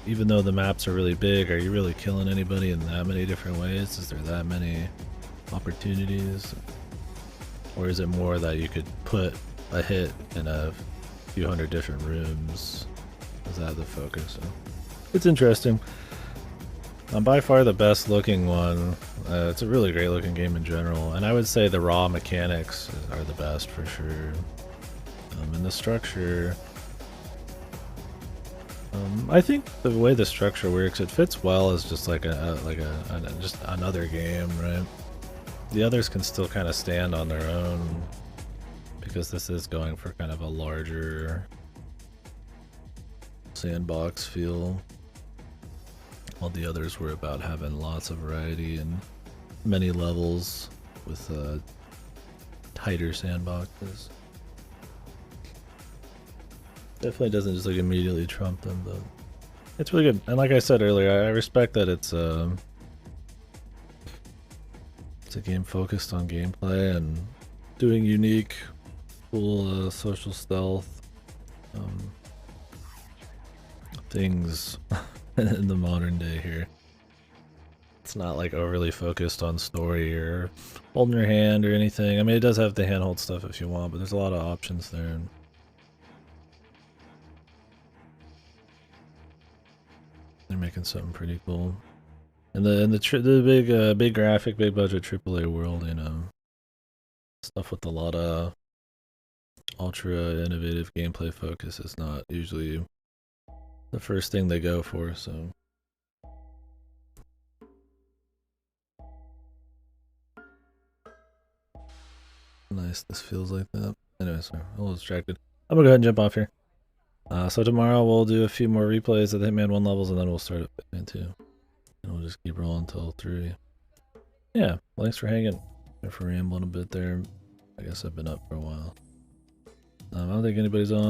Even though the maps are really big, are you really killing anybody in that many different ways? Is there that many opportunities? Or is it more that you could put a hit in a few hundred different rooms? Is that the focus? So it's interesting. By far the best looking one. It's a really great looking game in general, and I would say the raw mechanics are the best for sure. And the structure, I think the way the structure works, it fits well as just like just another game, right? The others can still kind of stand on their own because this is going for kind of a larger sandbox feel. While the others were about having lots of variety and many levels with tighter sandboxes. Definitely doesn't just like immediately trump them, but it's really good. And like I said earlier, I respect that it's a game focused on gameplay and doing unique, cool social stealth things in the modern day here. It's not like overly focused on story or holding your hand or anything. I mean, it does have the handhold stuff if you want, but there's a lot of options there. They're making something pretty cool. And the big graphic, big budget AAA world, you know, stuff with a lot of ultra innovative gameplay focus is not usually the first thing they go for, so. Nice, this feels like that. Anyway, sorry, I'm a little distracted. I'm gonna go ahead and jump off here. So tomorrow we'll do a few more replays of the Hitman 1 levels, and then we'll start at Hitman 2. And we'll just keep rolling until 3. Yeah, thanks for hanging. Sorry for rambling a bit there. I guess I've been up for a while. I don't think anybody's on.